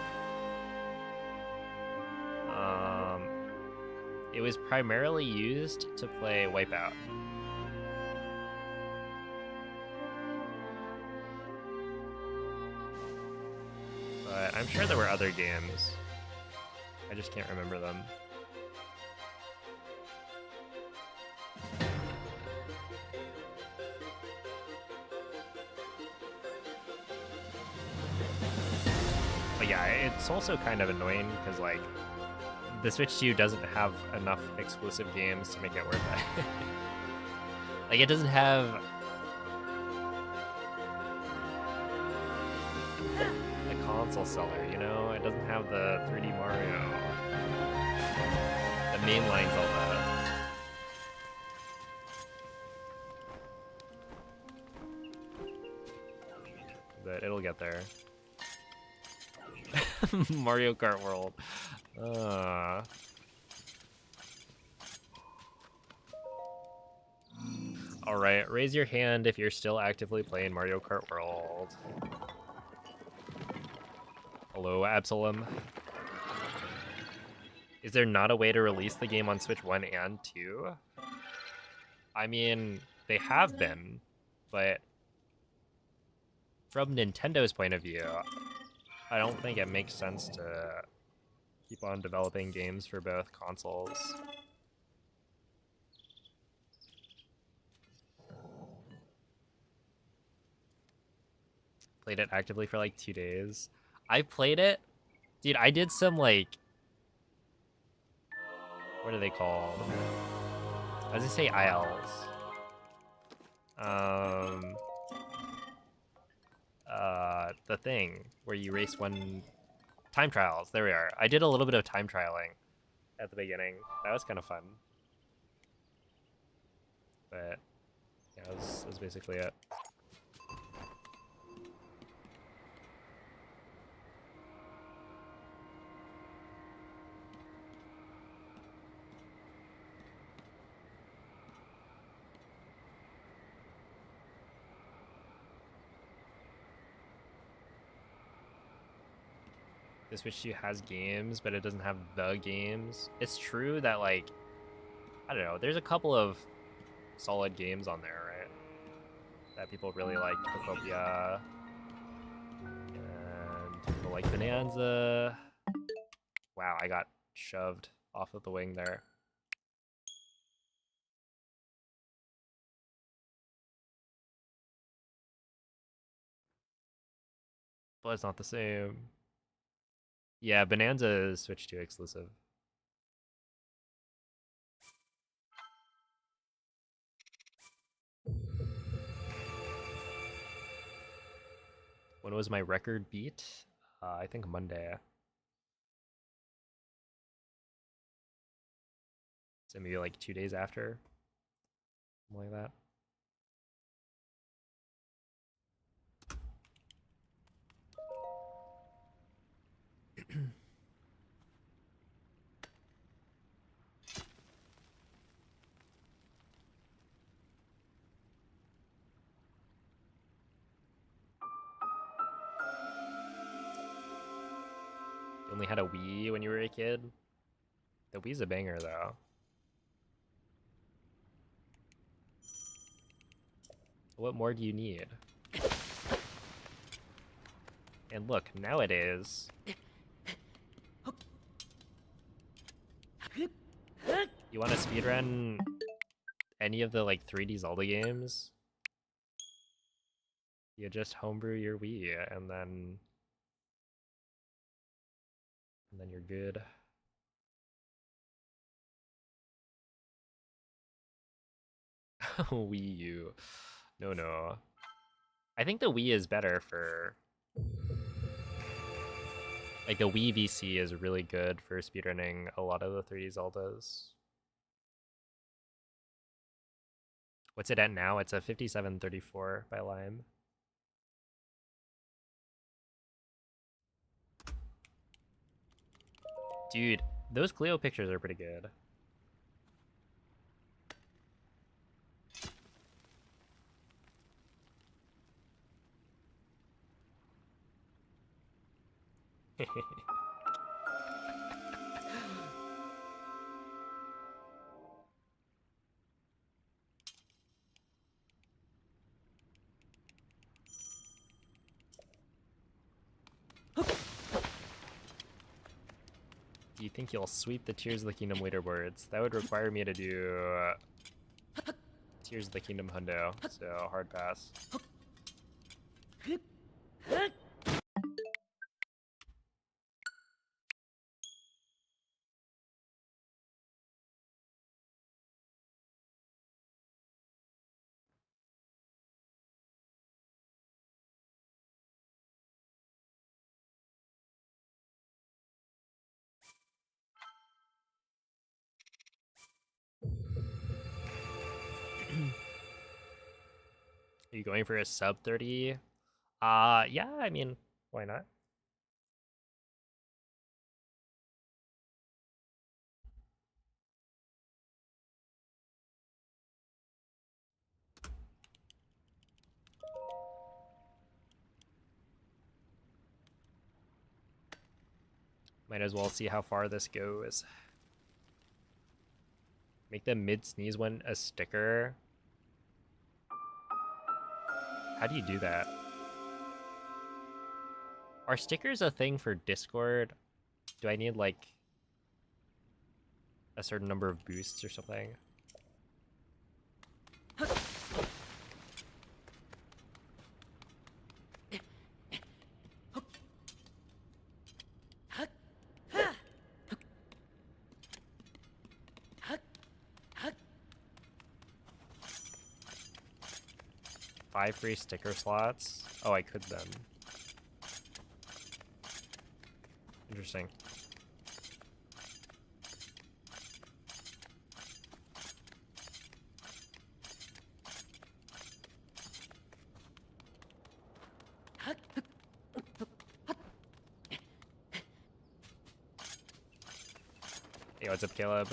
It was primarily used to play Wipeout. But I'm sure there were other games. I just can't remember them. But yeah, it's also kind of annoying because like the Switch 2 doesn't have enough exclusive games to make it worth it. Like it doesn't have a console seller, you know? It doesn't have the 3D Mario, the mainline Zelda. But it'll get there. Mario Kart World. Alright, raise your hand if you're still actively playing Mario Kart World. Hello, Absalom. Is there not a way to release the game on Switch 1 and 2? I mean, they have been, but from Nintendo's point of view, I don't think it makes sense to keep on developing games for both consoles. Played it actively for like 2 days. I played it. Dude, I did some like... What are they called? I was gonna say ILs. The thing where you race one... Time trials, there we are. I did a little bit of time trialing at the beginning. That was kind of fun. But yeah, that was basically it. The Switch 2 has games, but it doesn't have the games. It's true that, like, I don't know, there's a couple of solid games on there, right? That people really like. Totopia. And people like Bonanza. Wow, I got shoved off of the wing there. But it's not the same. Yeah, Bonanza is Switch 2 exclusive. When was my record beat? I think Monday. So maybe like 2 days after. Something like that. only had a Wii when you were a kid. The Wii's a banger, though. What more do you need? And look, nowadays... You want to speedrun any of the, like, 3D Zelda games? You just homebrew your Wii, and then you're good. Wii U. No. I think the Wii is better for... Like, the Wii VC is really good for speedrunning a lot of the 3D Zeldas. What's it at now? It's a 5734 by Lime. Dude, those Cleo pictures are pretty good. Do you think you'll sweep the Tears of the Kingdom leaderboards? That would require me to do Tears of the Kingdom hundo, so hard pass. Are you going for a sub 30? Yeah, I mean, why not? Might as well see how far this goes. Make the mid-sneeze one a sticker. How do you do that? Are stickers a thing for Discord? Do I need, like, a certain number of boosts or something? Five free sticker slots? Oh, I could then. Interesting. Hey, what's up, Caleb?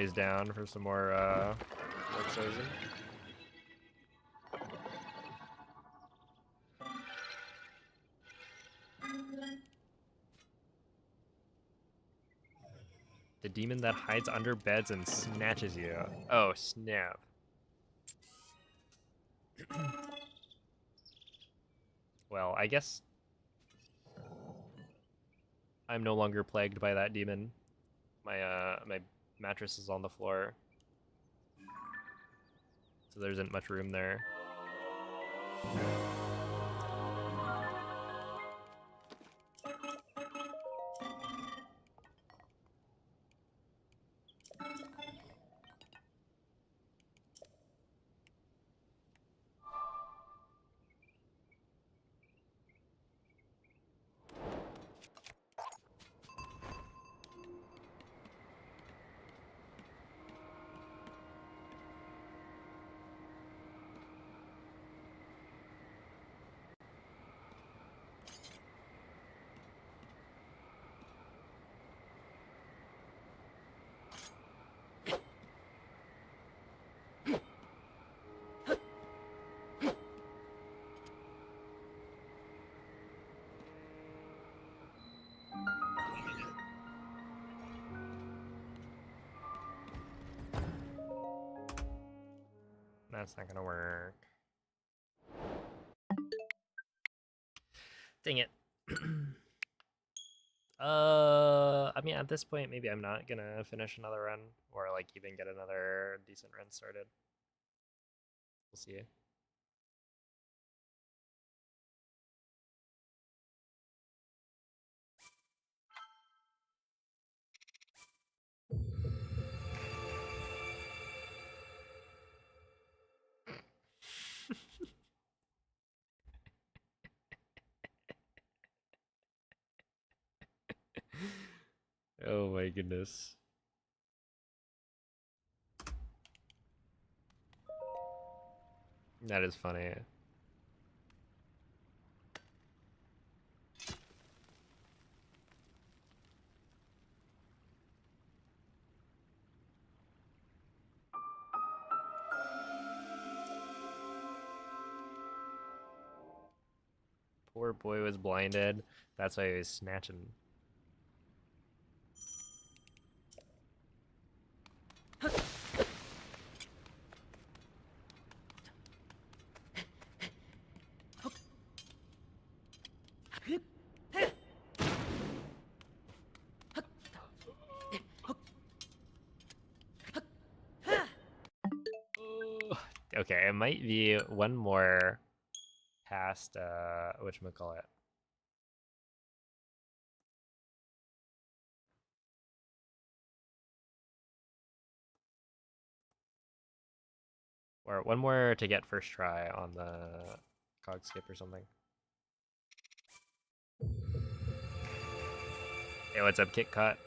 always down for some more Sozen. The demon that hides under beds and snatches you. Oh, snap. Well, I guess I'm no longer plagued by that demon. My mattress is on the floor, so there isn't much room there. That's not gonna work. Dang it. I mean, at this point, maybe I'm not gonna finish another run, or like even get another decent run started. We'll see. Oh my goodness. That is funny. Poor boy was blinded. That's why he was snatching. Okay, it might be one more past whatchamacallit. Or one more to get first try on the cog skip or something. Hey, what's up, Kit Cut?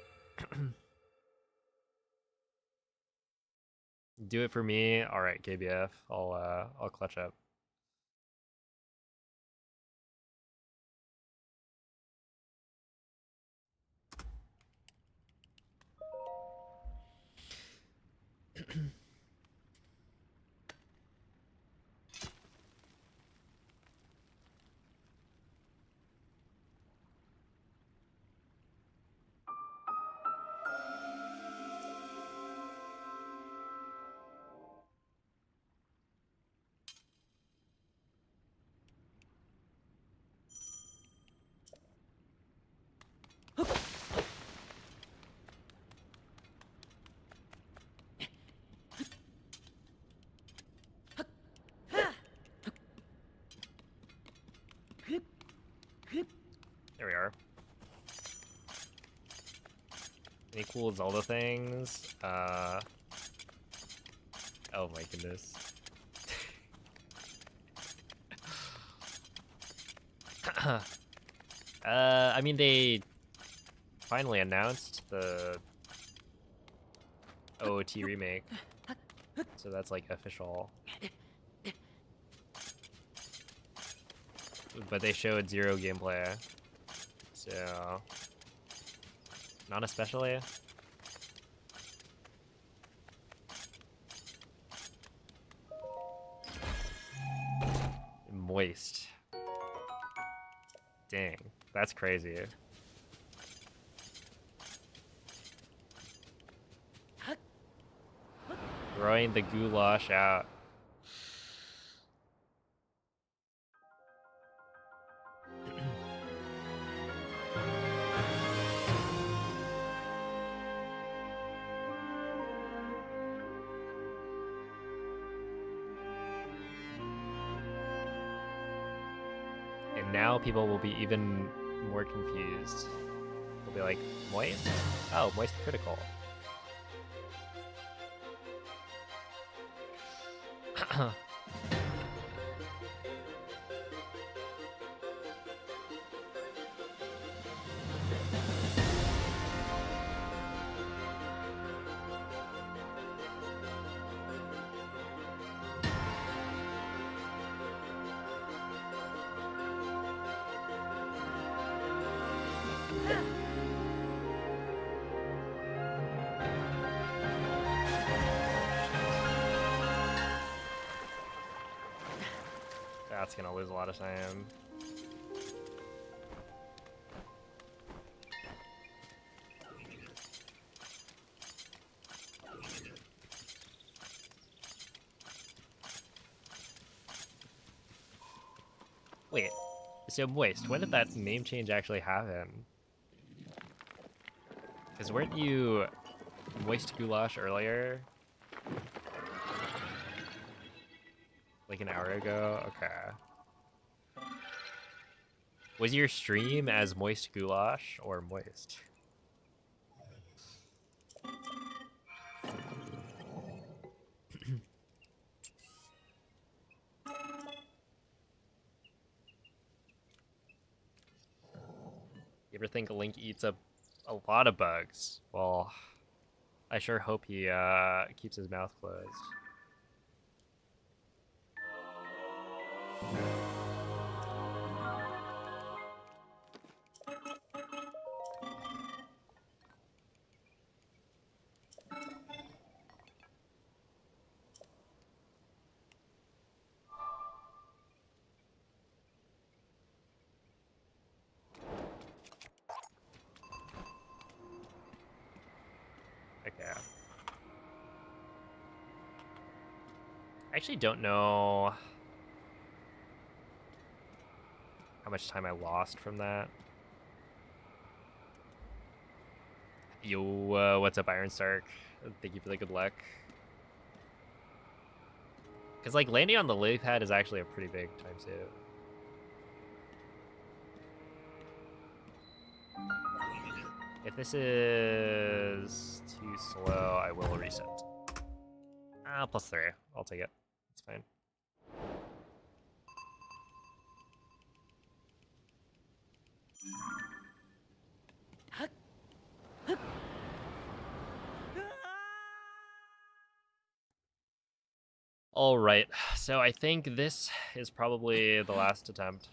Do it for me. All right, KBF. I'll clutch up. There we are. Any cool Zelda things? Oh my goodness. I mean, they finally announced the OOT remake, so that's like official. But they showed zero gameplay, so not especially. moist. Dang, that's crazy. Throwing the goulash out. And now people will be even more confused. They'll be like, moist? Oh, moist critical. That's gonna lose a lot of time. Wait, so moist, when did that name change actually happen? Because weren't you moist goulash earlier? Like an hour ago? Okay. Was your stream as moist goulash or moist? You ever think Link eats up a lot of bugs? Well, I sure hope he keeps his mouth closed. Okay. I actually don't know how much time I lost from that. Yo, what's up, Iron Stark? Thank you for the good luck. Because, like, landing on the lily pad is actually a pretty big time save. If this is too slow, I will reset. +3. I'll take it. It's fine. All right, so I think this is probably the last attempt.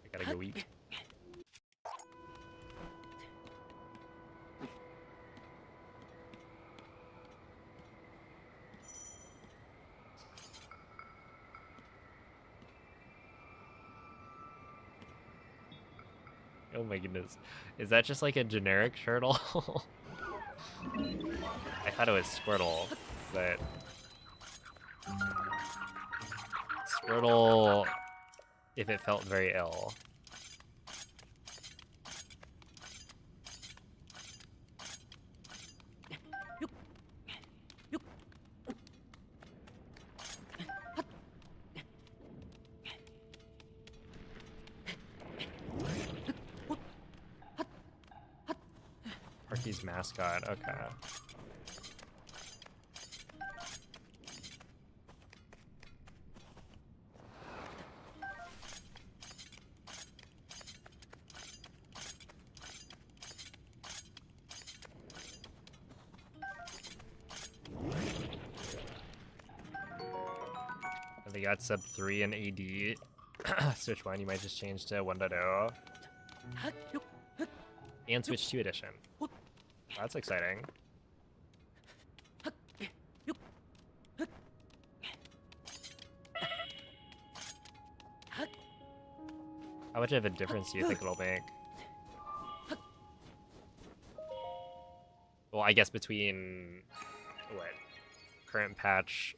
I gotta go eat. Oh my goodness. Is that just like a generic turtle? I thought it was Squirtle, but Squirtle if it felt very ill. Parky's mascot, okay. They got sub 3 and AD. Switch 1, you might just change to 1.0. And Switch 2 edition. That's exciting. How much of a difference do you think it'll make? Well, I guess between what current patch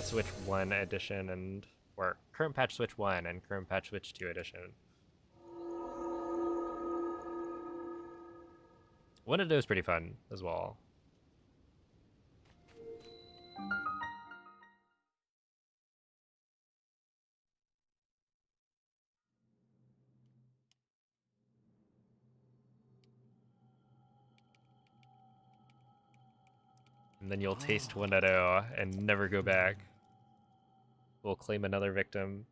Switch 1 edition and or current patch Switch 1 and current patch Switch 2 edition. One of those pretty fun as well. And then you'll taste 1.0 and never go back. We'll claim another victim.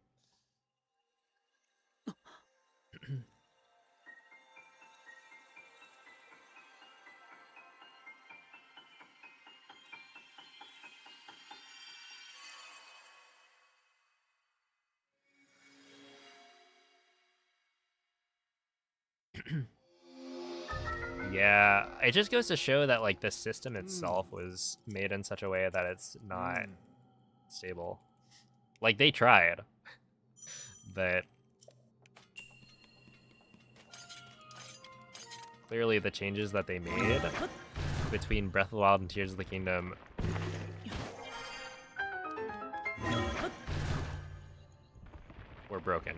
Yeah, it just goes to show that like the system itself was made in such a way that it's not stable. Like they tried, but clearly the changes that they made between Breath of the Wild and Tears of the Kingdom were broken.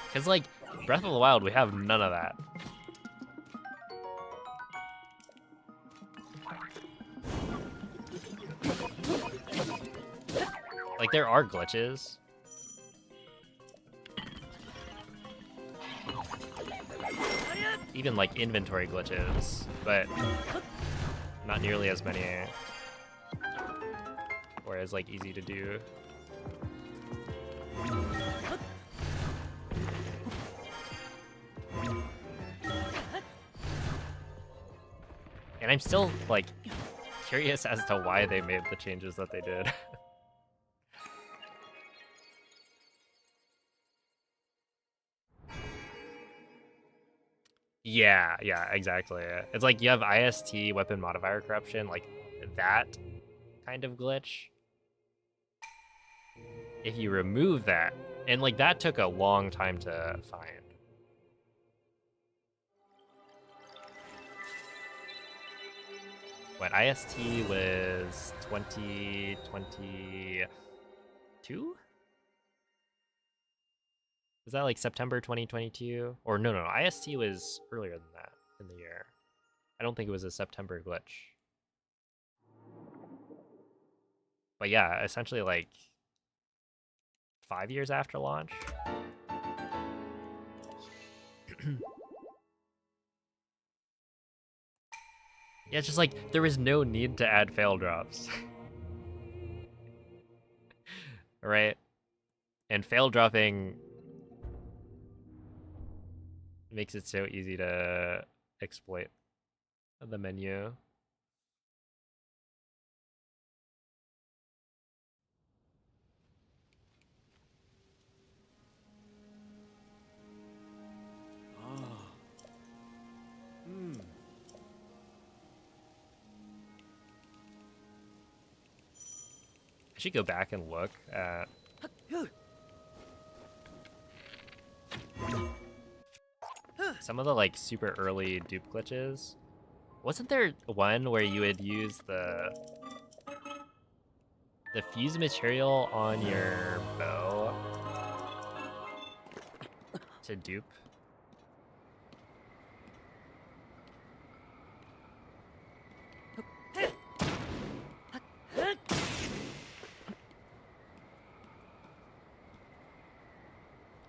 Because like Breath of the Wild, we have none of that. Like there are glitches. Even like inventory glitches, but not nearly as many. Or as like easy to do. And I'm still like curious as to why they made the changes that they did. Yeah, exactly. It's like you have IST weapon modifier corruption, like that kind of glitch. If you remove that, and like that took a long time to find. What, IST was 2022? Was that like September 2022? Or no, IST was earlier than that in the year. I don't think it was a September glitch. But yeah, essentially like 5 years after launch. Yeah, it's just like there was no need to add fail drops. Right? And fail dropping makes it so easy to exploit the menu. I should go back and look at some of the like super early dupe glitches. Wasn't there one where you would use the fuse material on your bow to dupe?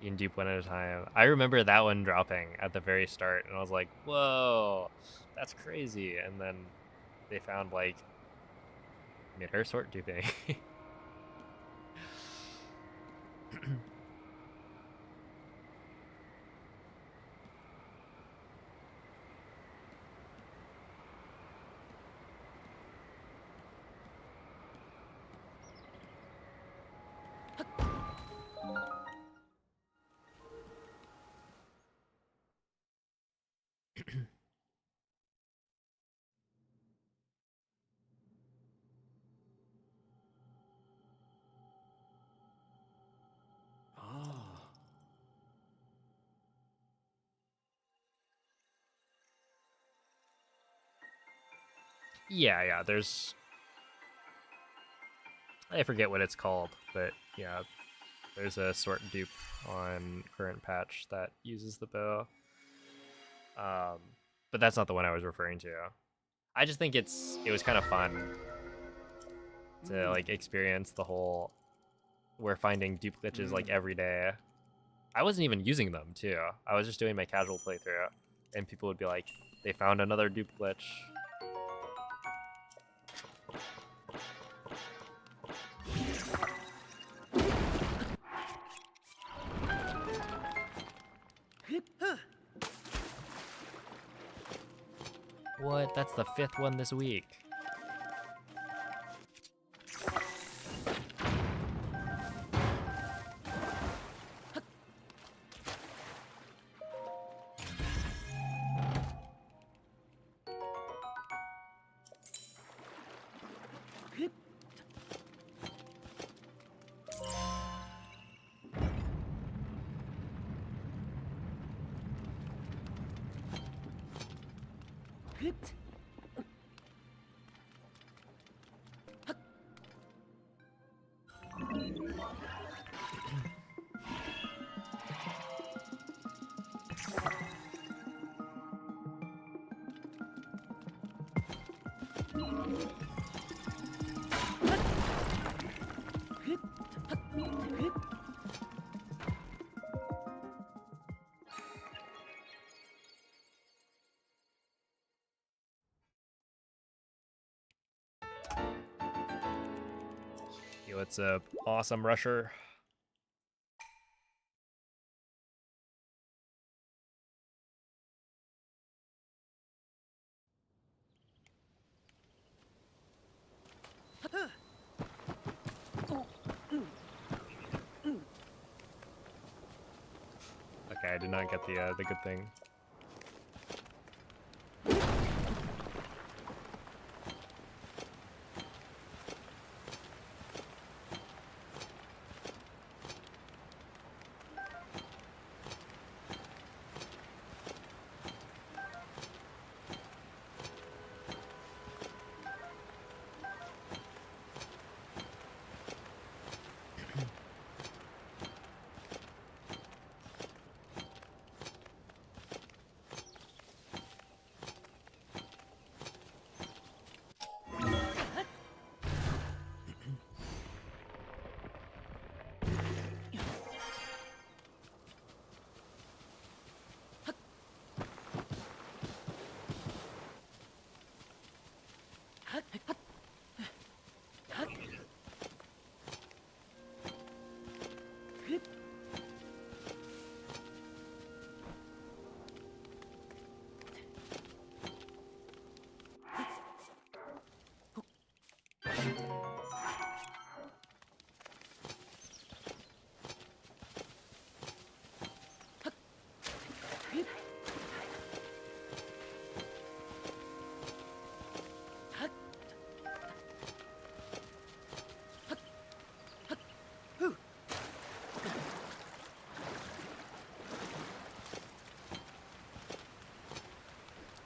You can dupe one at a time. I remember that one dropping at the very start, and I was like, whoa, that's crazy. And then they found, like, mirror sort duping. Yeah, there's... I forget what it's called, but yeah, there's a sort dupe on current patch that uses the bow. But that's not the one I was referring to. I just think it was kind of fun to like experience the whole we're finding dupe glitches like every day. I wasn't even using them too. I was just doing my casual playthrough, and people would be like, they found another dupe glitch. What? That's the 5th one this week. Yo, what's up, awesome rusher? Okay, I did not get the good thing.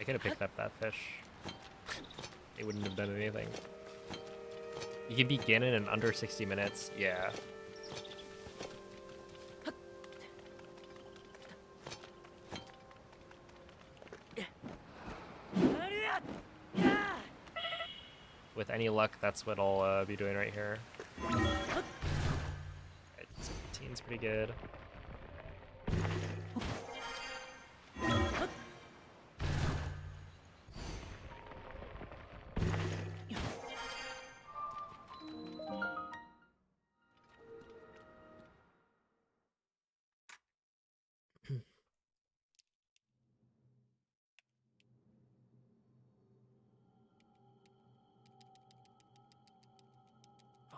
I could have picked up that fish. It wouldn't have done anything. You can begin it in under 60 minutes. Yeah. With any luck, that's what I'll be doing right here. 17's pretty good.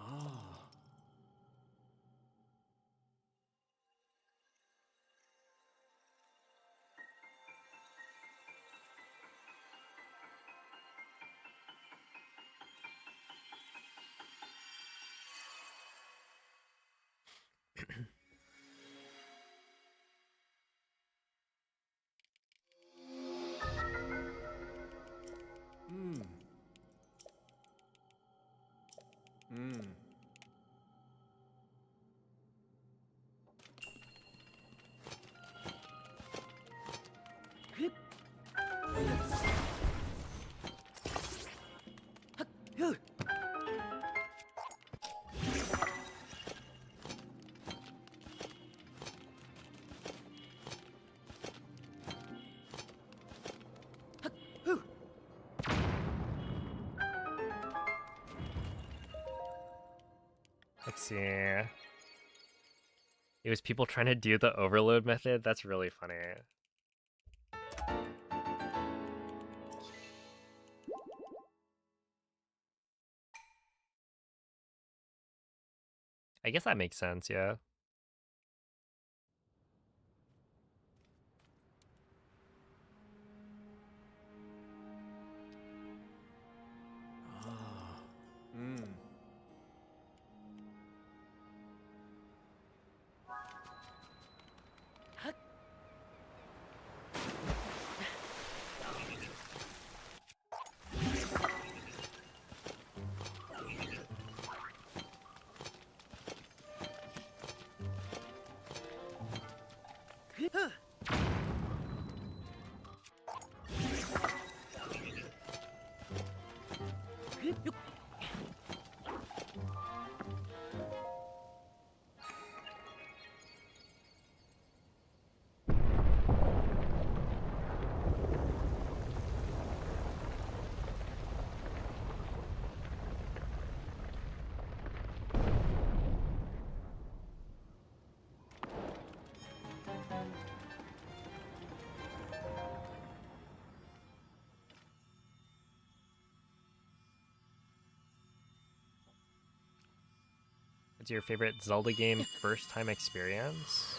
Ah. Mm. Let's see. It was people trying to do the overload method. That's really funny. I guess that makes sense, yeah. Ah. Mm. What's your favorite Zelda game first time experience?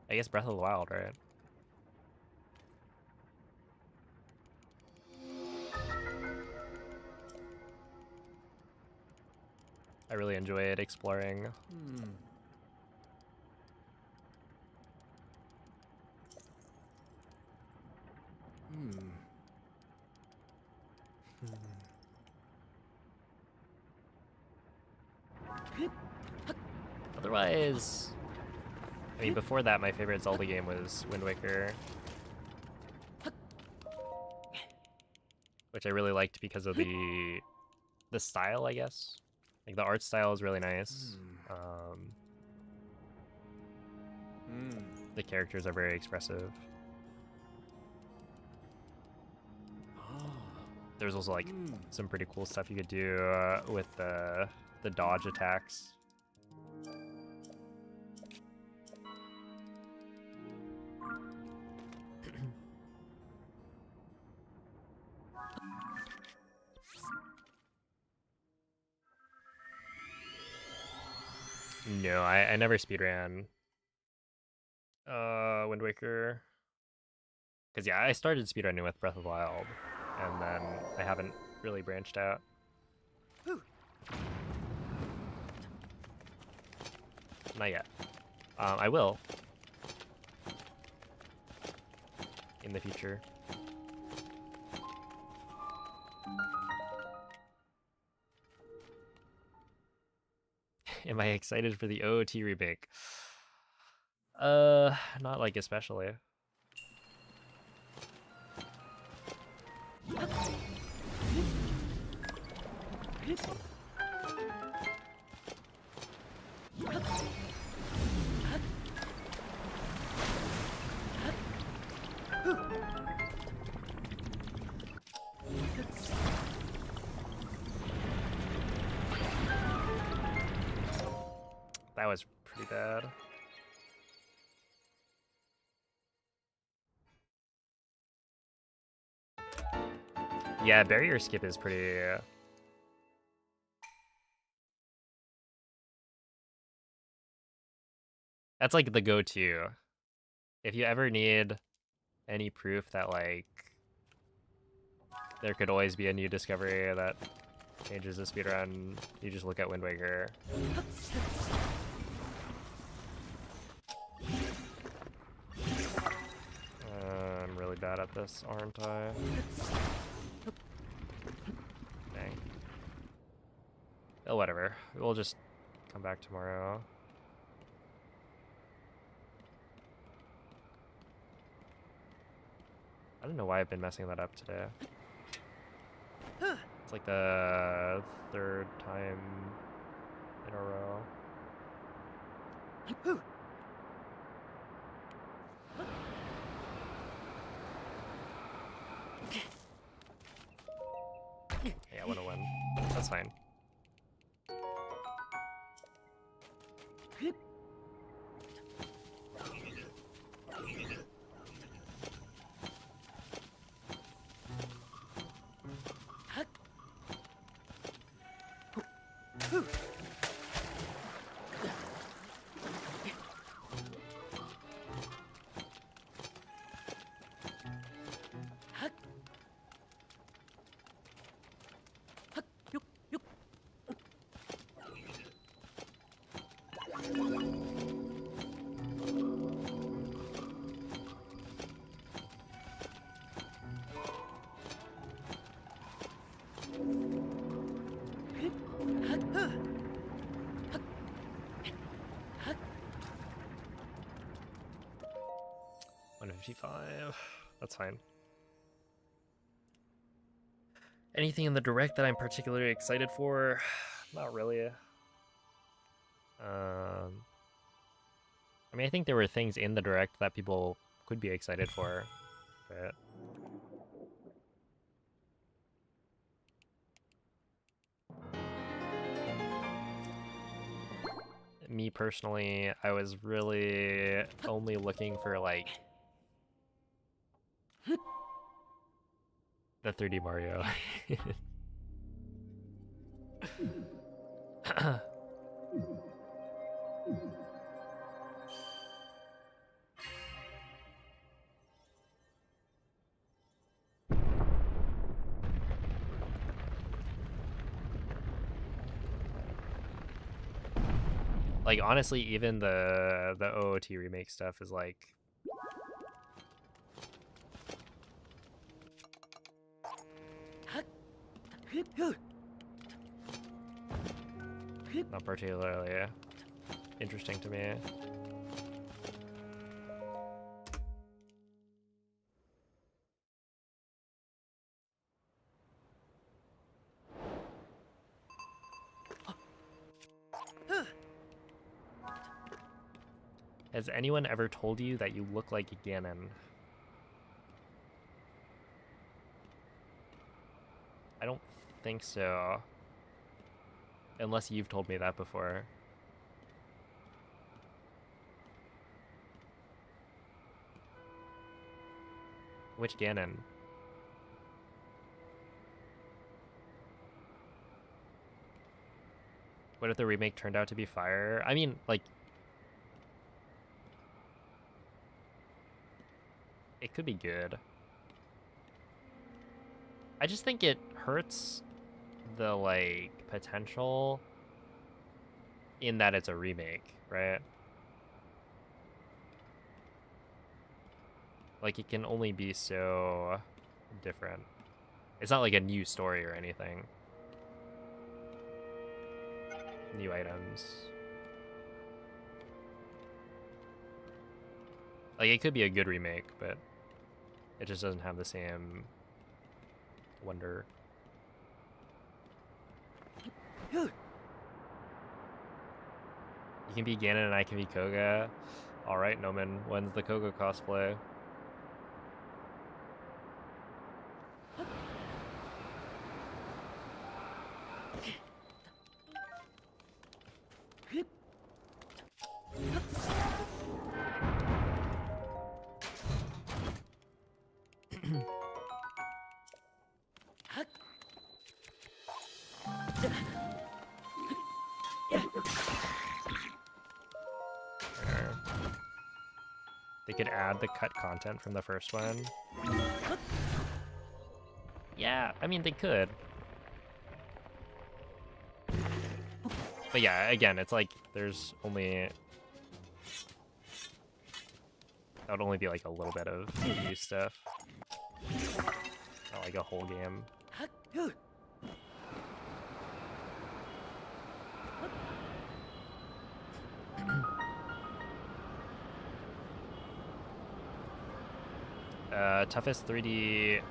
I guess Breath of the Wild, right? I really enjoyed exploring. Mm. Mm. Otherwise, I mean, before that, my favorite Zelda game was Wind Waker, which I really liked because of the style, I guess. Like the art style is really nice. Mm. The characters are very expressive. Ah. There's also like some pretty cool stuff you could do with the dodge attacks. No, I never speedran Wind Waker. Because yeah, I started speedrunning with Breath of the Wild, and then I haven't really branched out. Not yet. I will. In the future. Am I excited for the OOT remake? Not like especially. That was pretty bad. Yeah, barrier skip is pretty... That's like the go-to. If you ever need any proof that like there could always be a new discovery that changes the speedrun, you just look at Wind Waker. I'm really really bad at this, aren't I? Dang. Oh, whatever. We'll just come back tomorrow. I don't know why I've been messing that up today. It's like the third time in a row. Yeah, I want to win. That's fine. That's fine. Anything in the direct that I'm particularly excited for? Not really. I mean, I think there were things in the direct that people could be excited for, but me personally, I was really only looking for like the 3D Mario. Like honestly, even the OOT remake stuff is like not particularly interesting to me. Has anyone ever told you that you look like Ganon? I don't think so. Unless you've told me that before. Which Ganon? What if the remake turned out to be fire? I mean, like, it could be good. I just think it hurts the, like, potential in that it's a remake, right? Like, it can only be so different. It's not like a new story or anything. New items. Like, it could be a good remake, but it just doesn't have the same wonder. You can be Ganon and I can be Koga. Alright, Noman, when's the Koga cosplay? They could add the cut content from the first one. Yeah, I mean, they could. But yeah, again, it's like there's only That would only be like a little bit of new stuff. Not like a whole game. Toughest 3D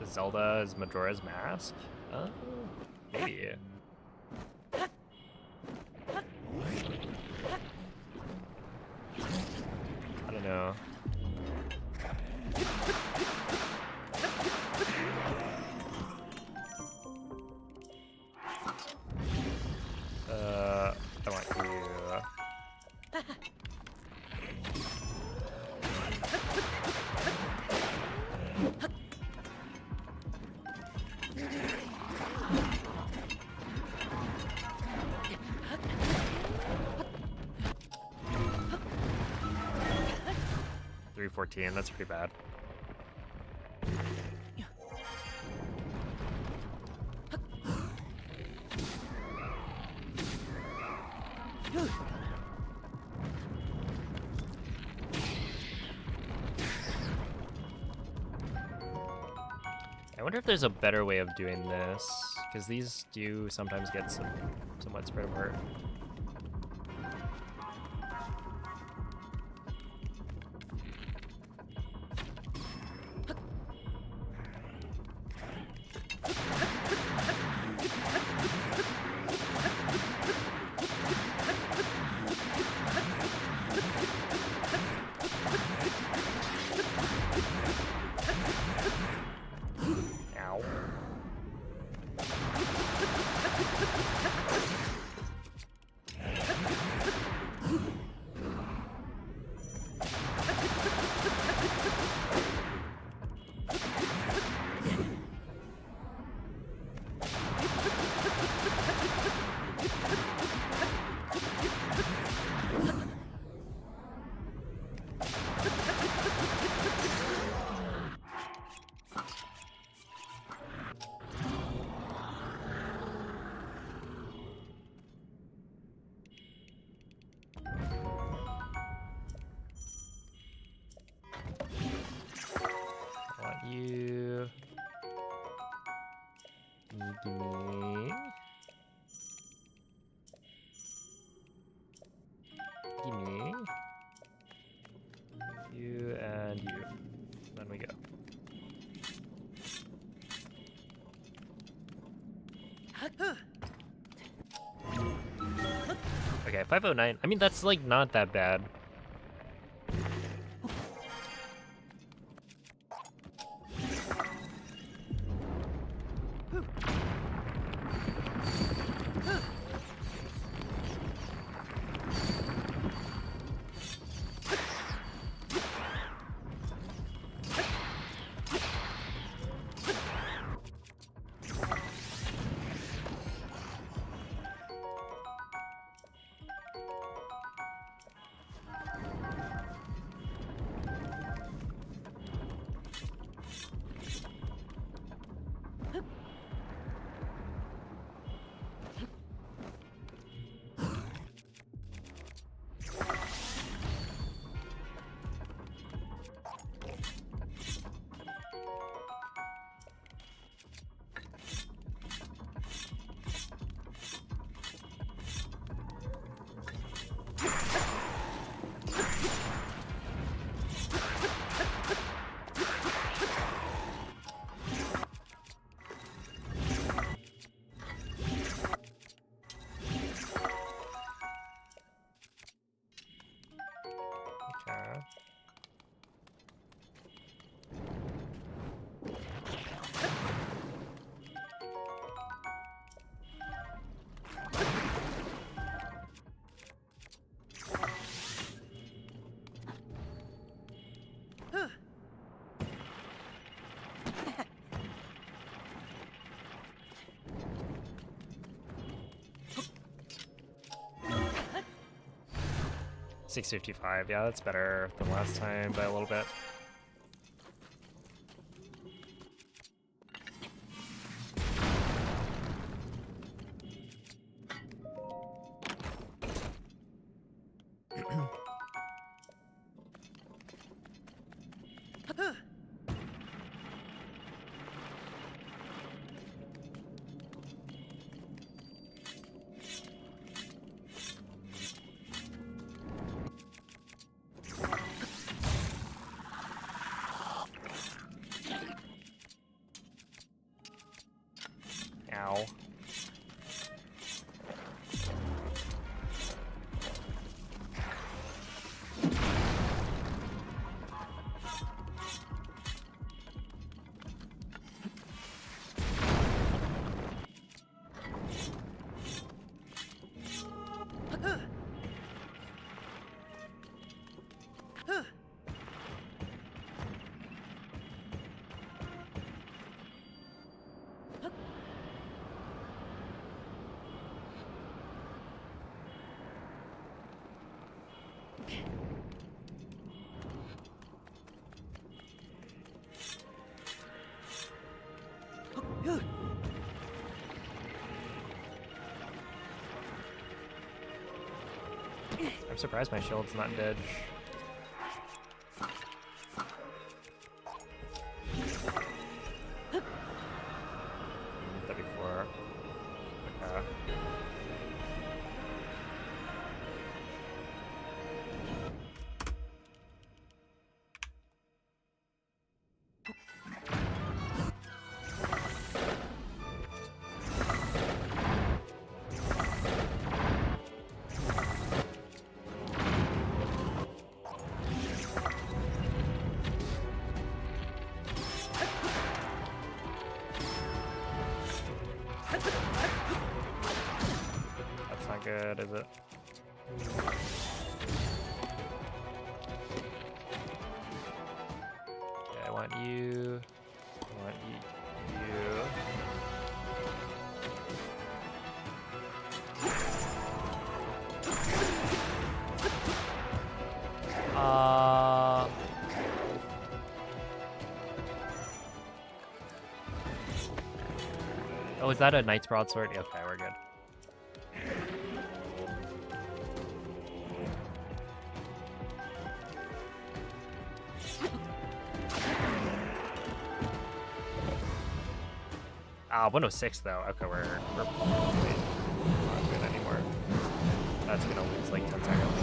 Zelda is Majora's Mask? Maybe. I don't know. I want you. 314, that's pretty bad. I wonder if there's a better way of doing this, because these do sometimes get somewhat spread apart. Ow. You gimme. Gimme. You and you. Then we go. Okay, 509. I mean, that's like not that bad. Okay. $655, yeah, that's better than last time by a little bit. Ow. I'm surprised my shield's not dead. W4. Okay. That's not good, is it? Okay, I want you. I want you. Oh, is that a Knight's Broadsword? Okay, we're good. Ah, 106 though. Okay, we're not good anymore. That's gonna lose like 10 seconds.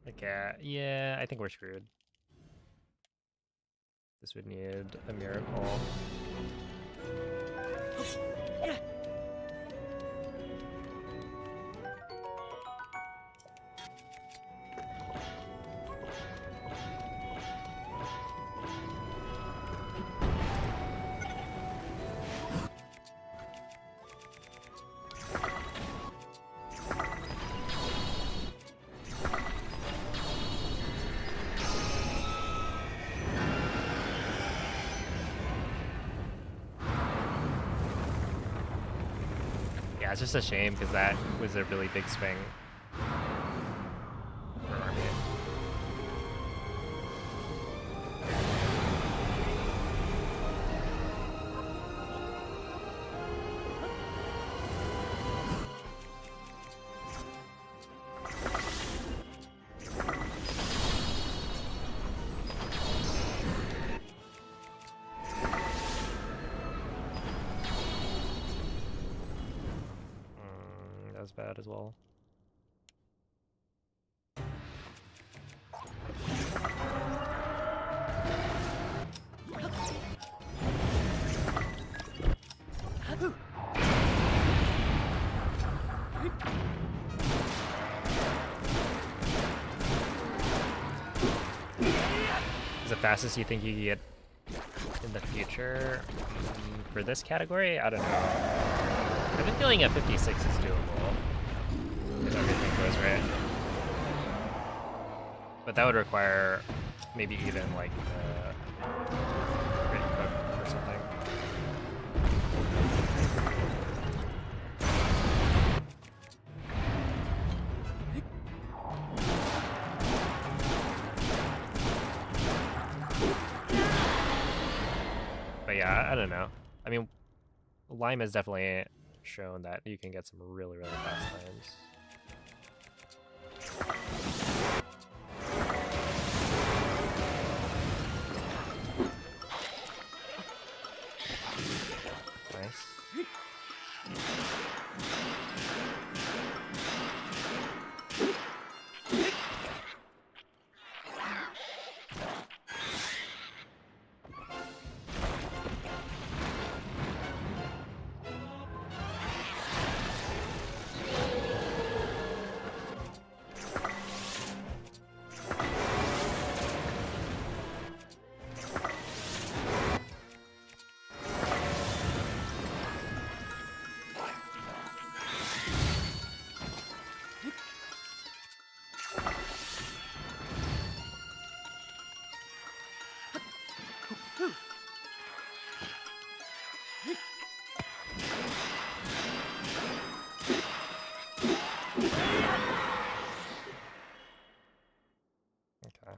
Okay, yeah, I think we're screwed. This would need a miracle. Yeah, it's just a shame because that was a really big swing for Army. bad as well. Is the fastest you think you can get in the future for this category? I don't know. I have a feeling a 56 is doable if everything goes right. But that would require maybe even like Great Cook or something. But yeah, I don't know. I mean, Lime has definitely shown that you can get some really, really fast times. Nice. Okay.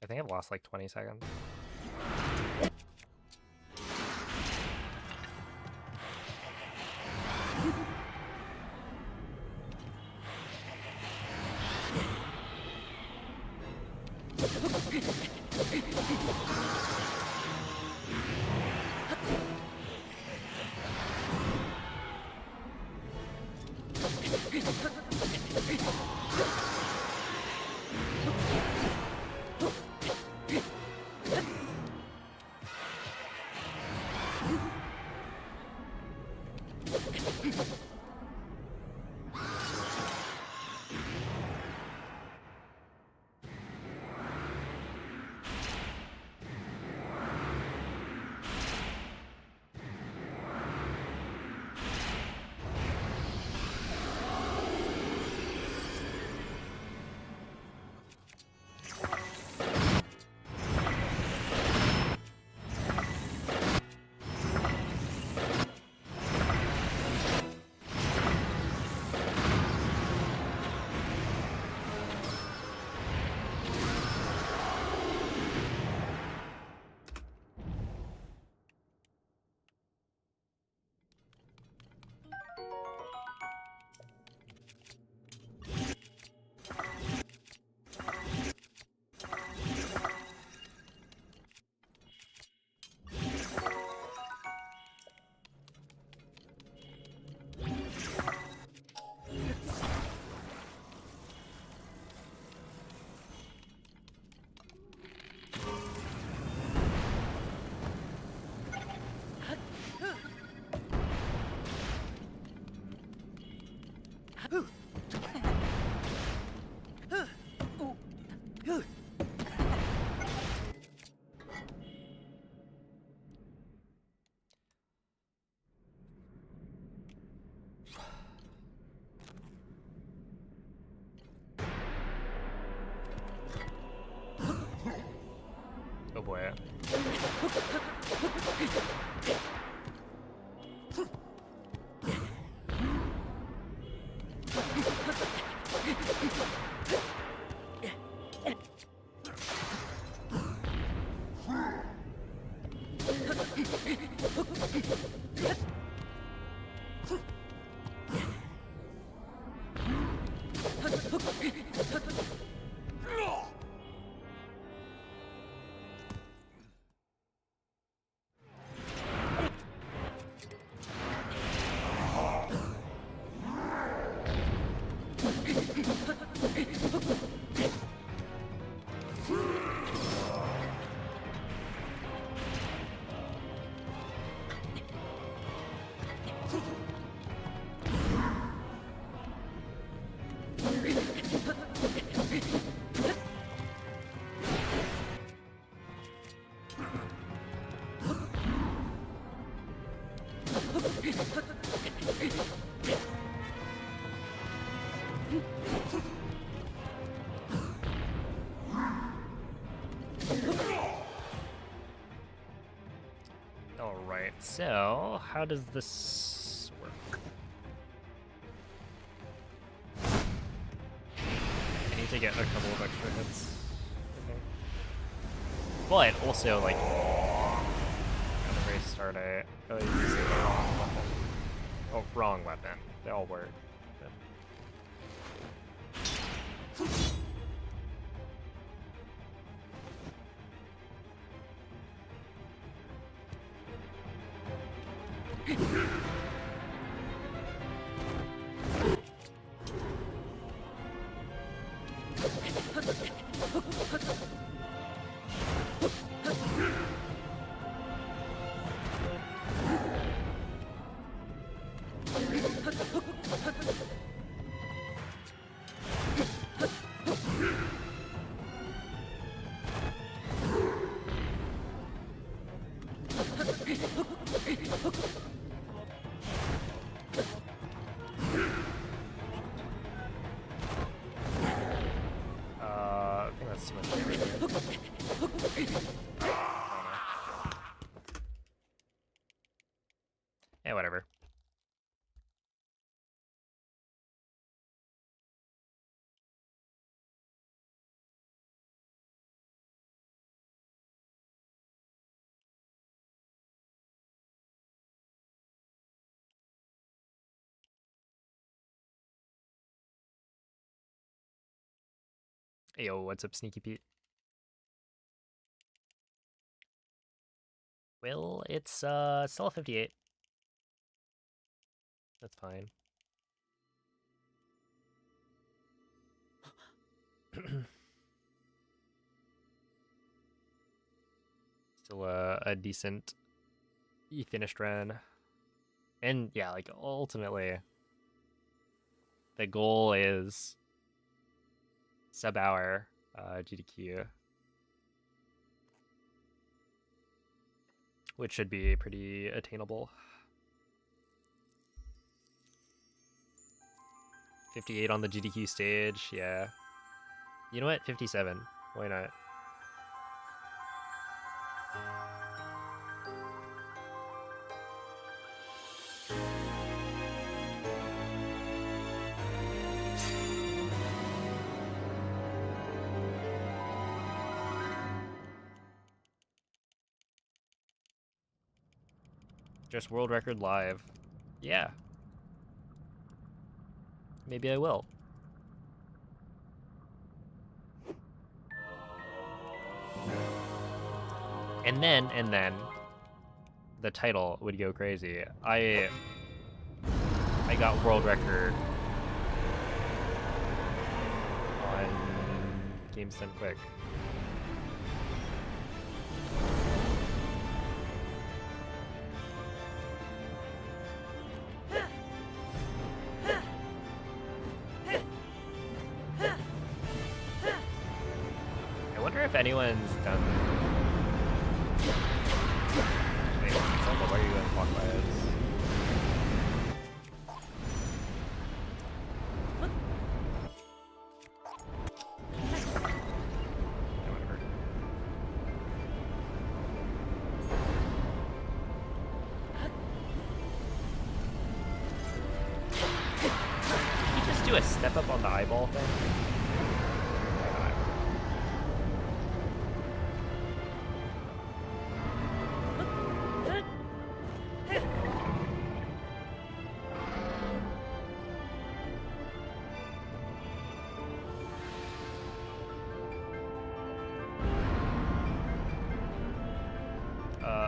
I think I've lost like 20 seconds. it. Alright, so how does this work? I need to get a couple of extra hits. Okay. But also, like, at the very start, I always use the wrong weapon. Oh, wrong weapon. They all work. I think that's too much damage. Yeah, whatever. Hey, yo, what's up, Sneaky Pete? Well, it's still a 58. That's fine. Still a decent finished run. And yeah, like ultimately the goal is sub-hour GDQ, which should be pretty attainable. 58 on the GDQ stage, yeah. You know what? 57. Why not? Just world record live. Yeah. Maybe I will. And then the title would go crazy. I got world record on Games Done Quick. I wonder if anyone's done. Wait, Zelda, why are you going clockwise? Yeah, whatever. do a step up on the eyeball thing? Why not?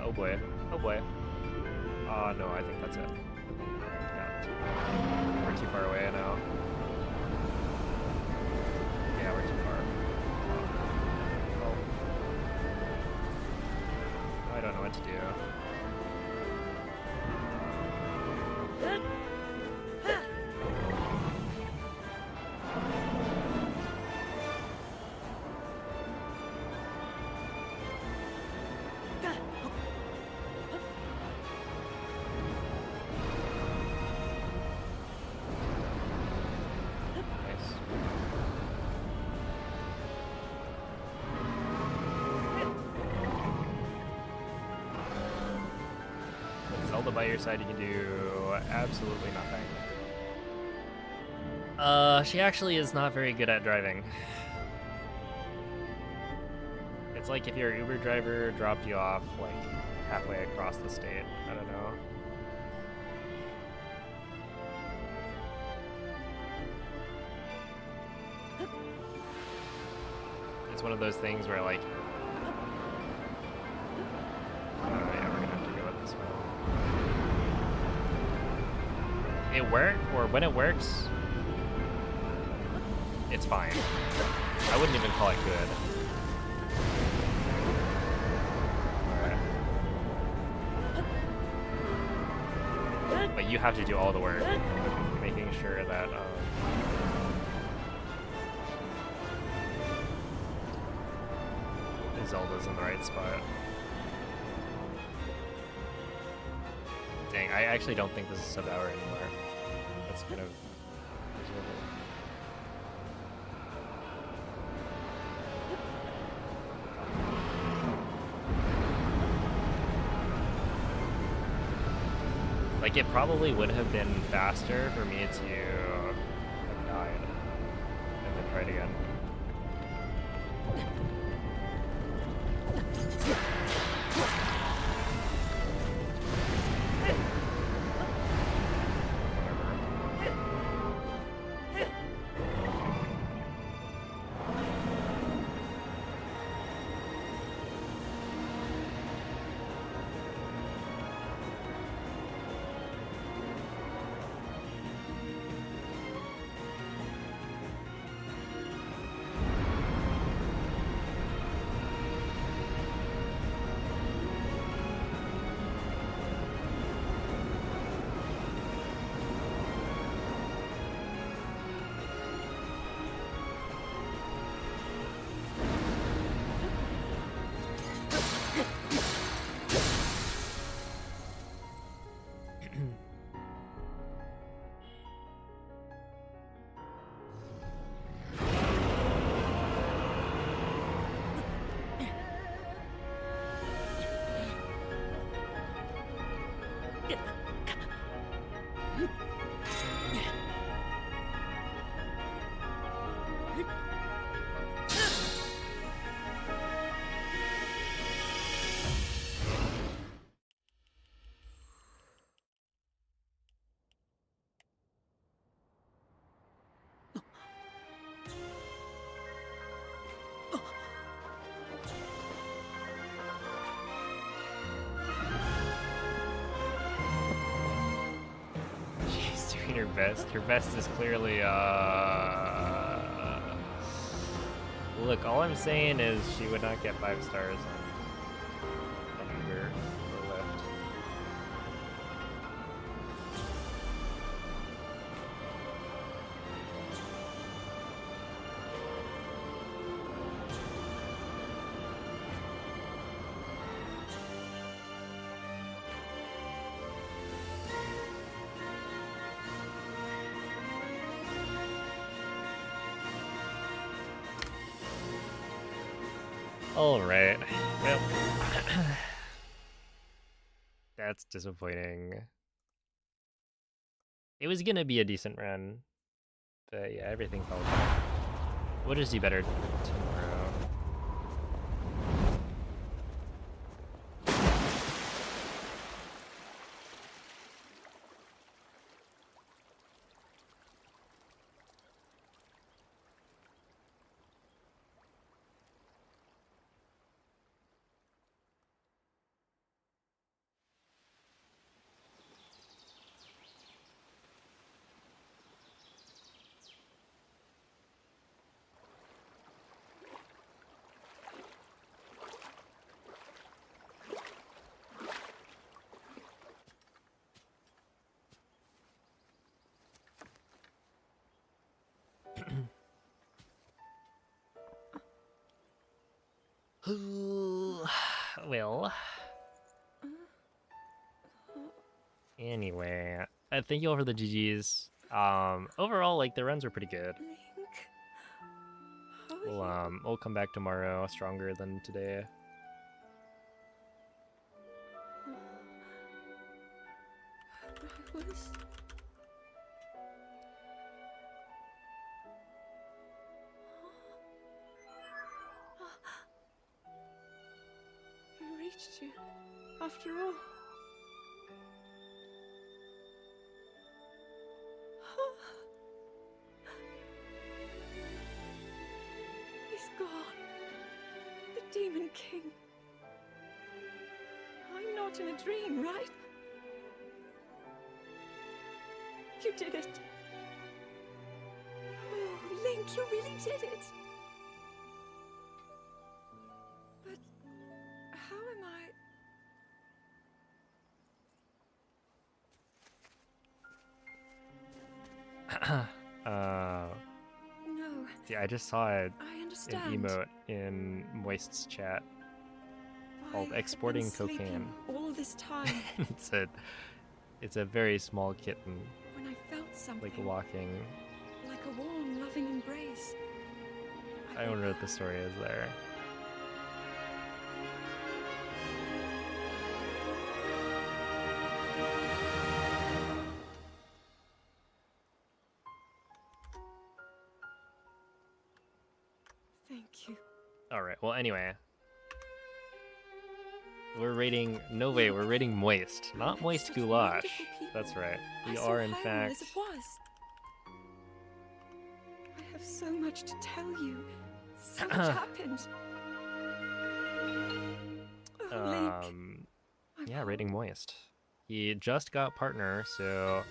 Oh boy. Oh boy. No, I think that's it. Yeah. We're too far away now. Yeah, we're too far. Oh. I don't know what to do. Zelda by your side, you can do absolutely nothing. She actually is not very good at driving. It's like if your Uber driver dropped you off like halfway across the state. I don't know. It's one of those things where like yeah, we're gonna have to go with this one. It worked, or when it works, it's fine. I wouldn't even call it good. Alright. But you have to do all the work, making sure that Zelda's in the right spot. Dang, I actually don't think this is sub-hour anymore. That's kind of miserable. Like, it probably would have been faster for me to have died and then tried again. Her best. Her best is clearly, Look, all I'm saying is she would not get 5 stars on Uber or Lyft. Alright, well, that's disappointing. It was gonna be a decent run, But yeah, everything fell apart. We'll just do better tomorrow. Well. Anyway, thank you all for the GGs. Overall, like the runs were pretty good. Link, how are you? We'll come back tomorrow stronger than today. I was. He reached you, after all. He's gone. The Demon King. I'm not in a dream, right? You did it. Oh, Link, you really did it. But how am No, Yeah, I just saw I an understand. emote in Moist's chat called I have exporting been sleeping cocaine. all this time. it's a very small kitten, When I felt something, like walking. like a warm, loving embrace. I wonder what the story is there. Thank you. Alright, well anyway. We're rating we're rating Moist, not met Moist such Goulash. wonderful people. That's right. I We saw are in Hyrule fact as it was. I have so much to tell you. So much happened. Oh, Link. yeah, rating Moist. He just got partner, so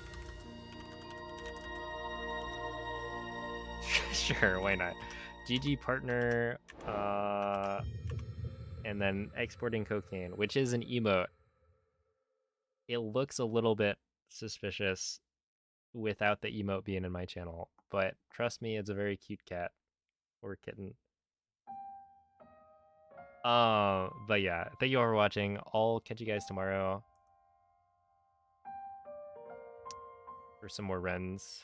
sure, why not? GG partner, and then exporting cocaine, which is an emote. It looks a little bit suspicious without the emote being in my channel, but trust me, it's a very cute cat or kitten. But yeah, thank you all for watching. I'll catch you guys tomorrow for some more runs.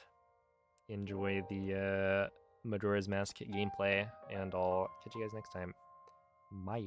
Enjoy the Majora's Mask gameplay, and I'll catch you guys next time. Bye.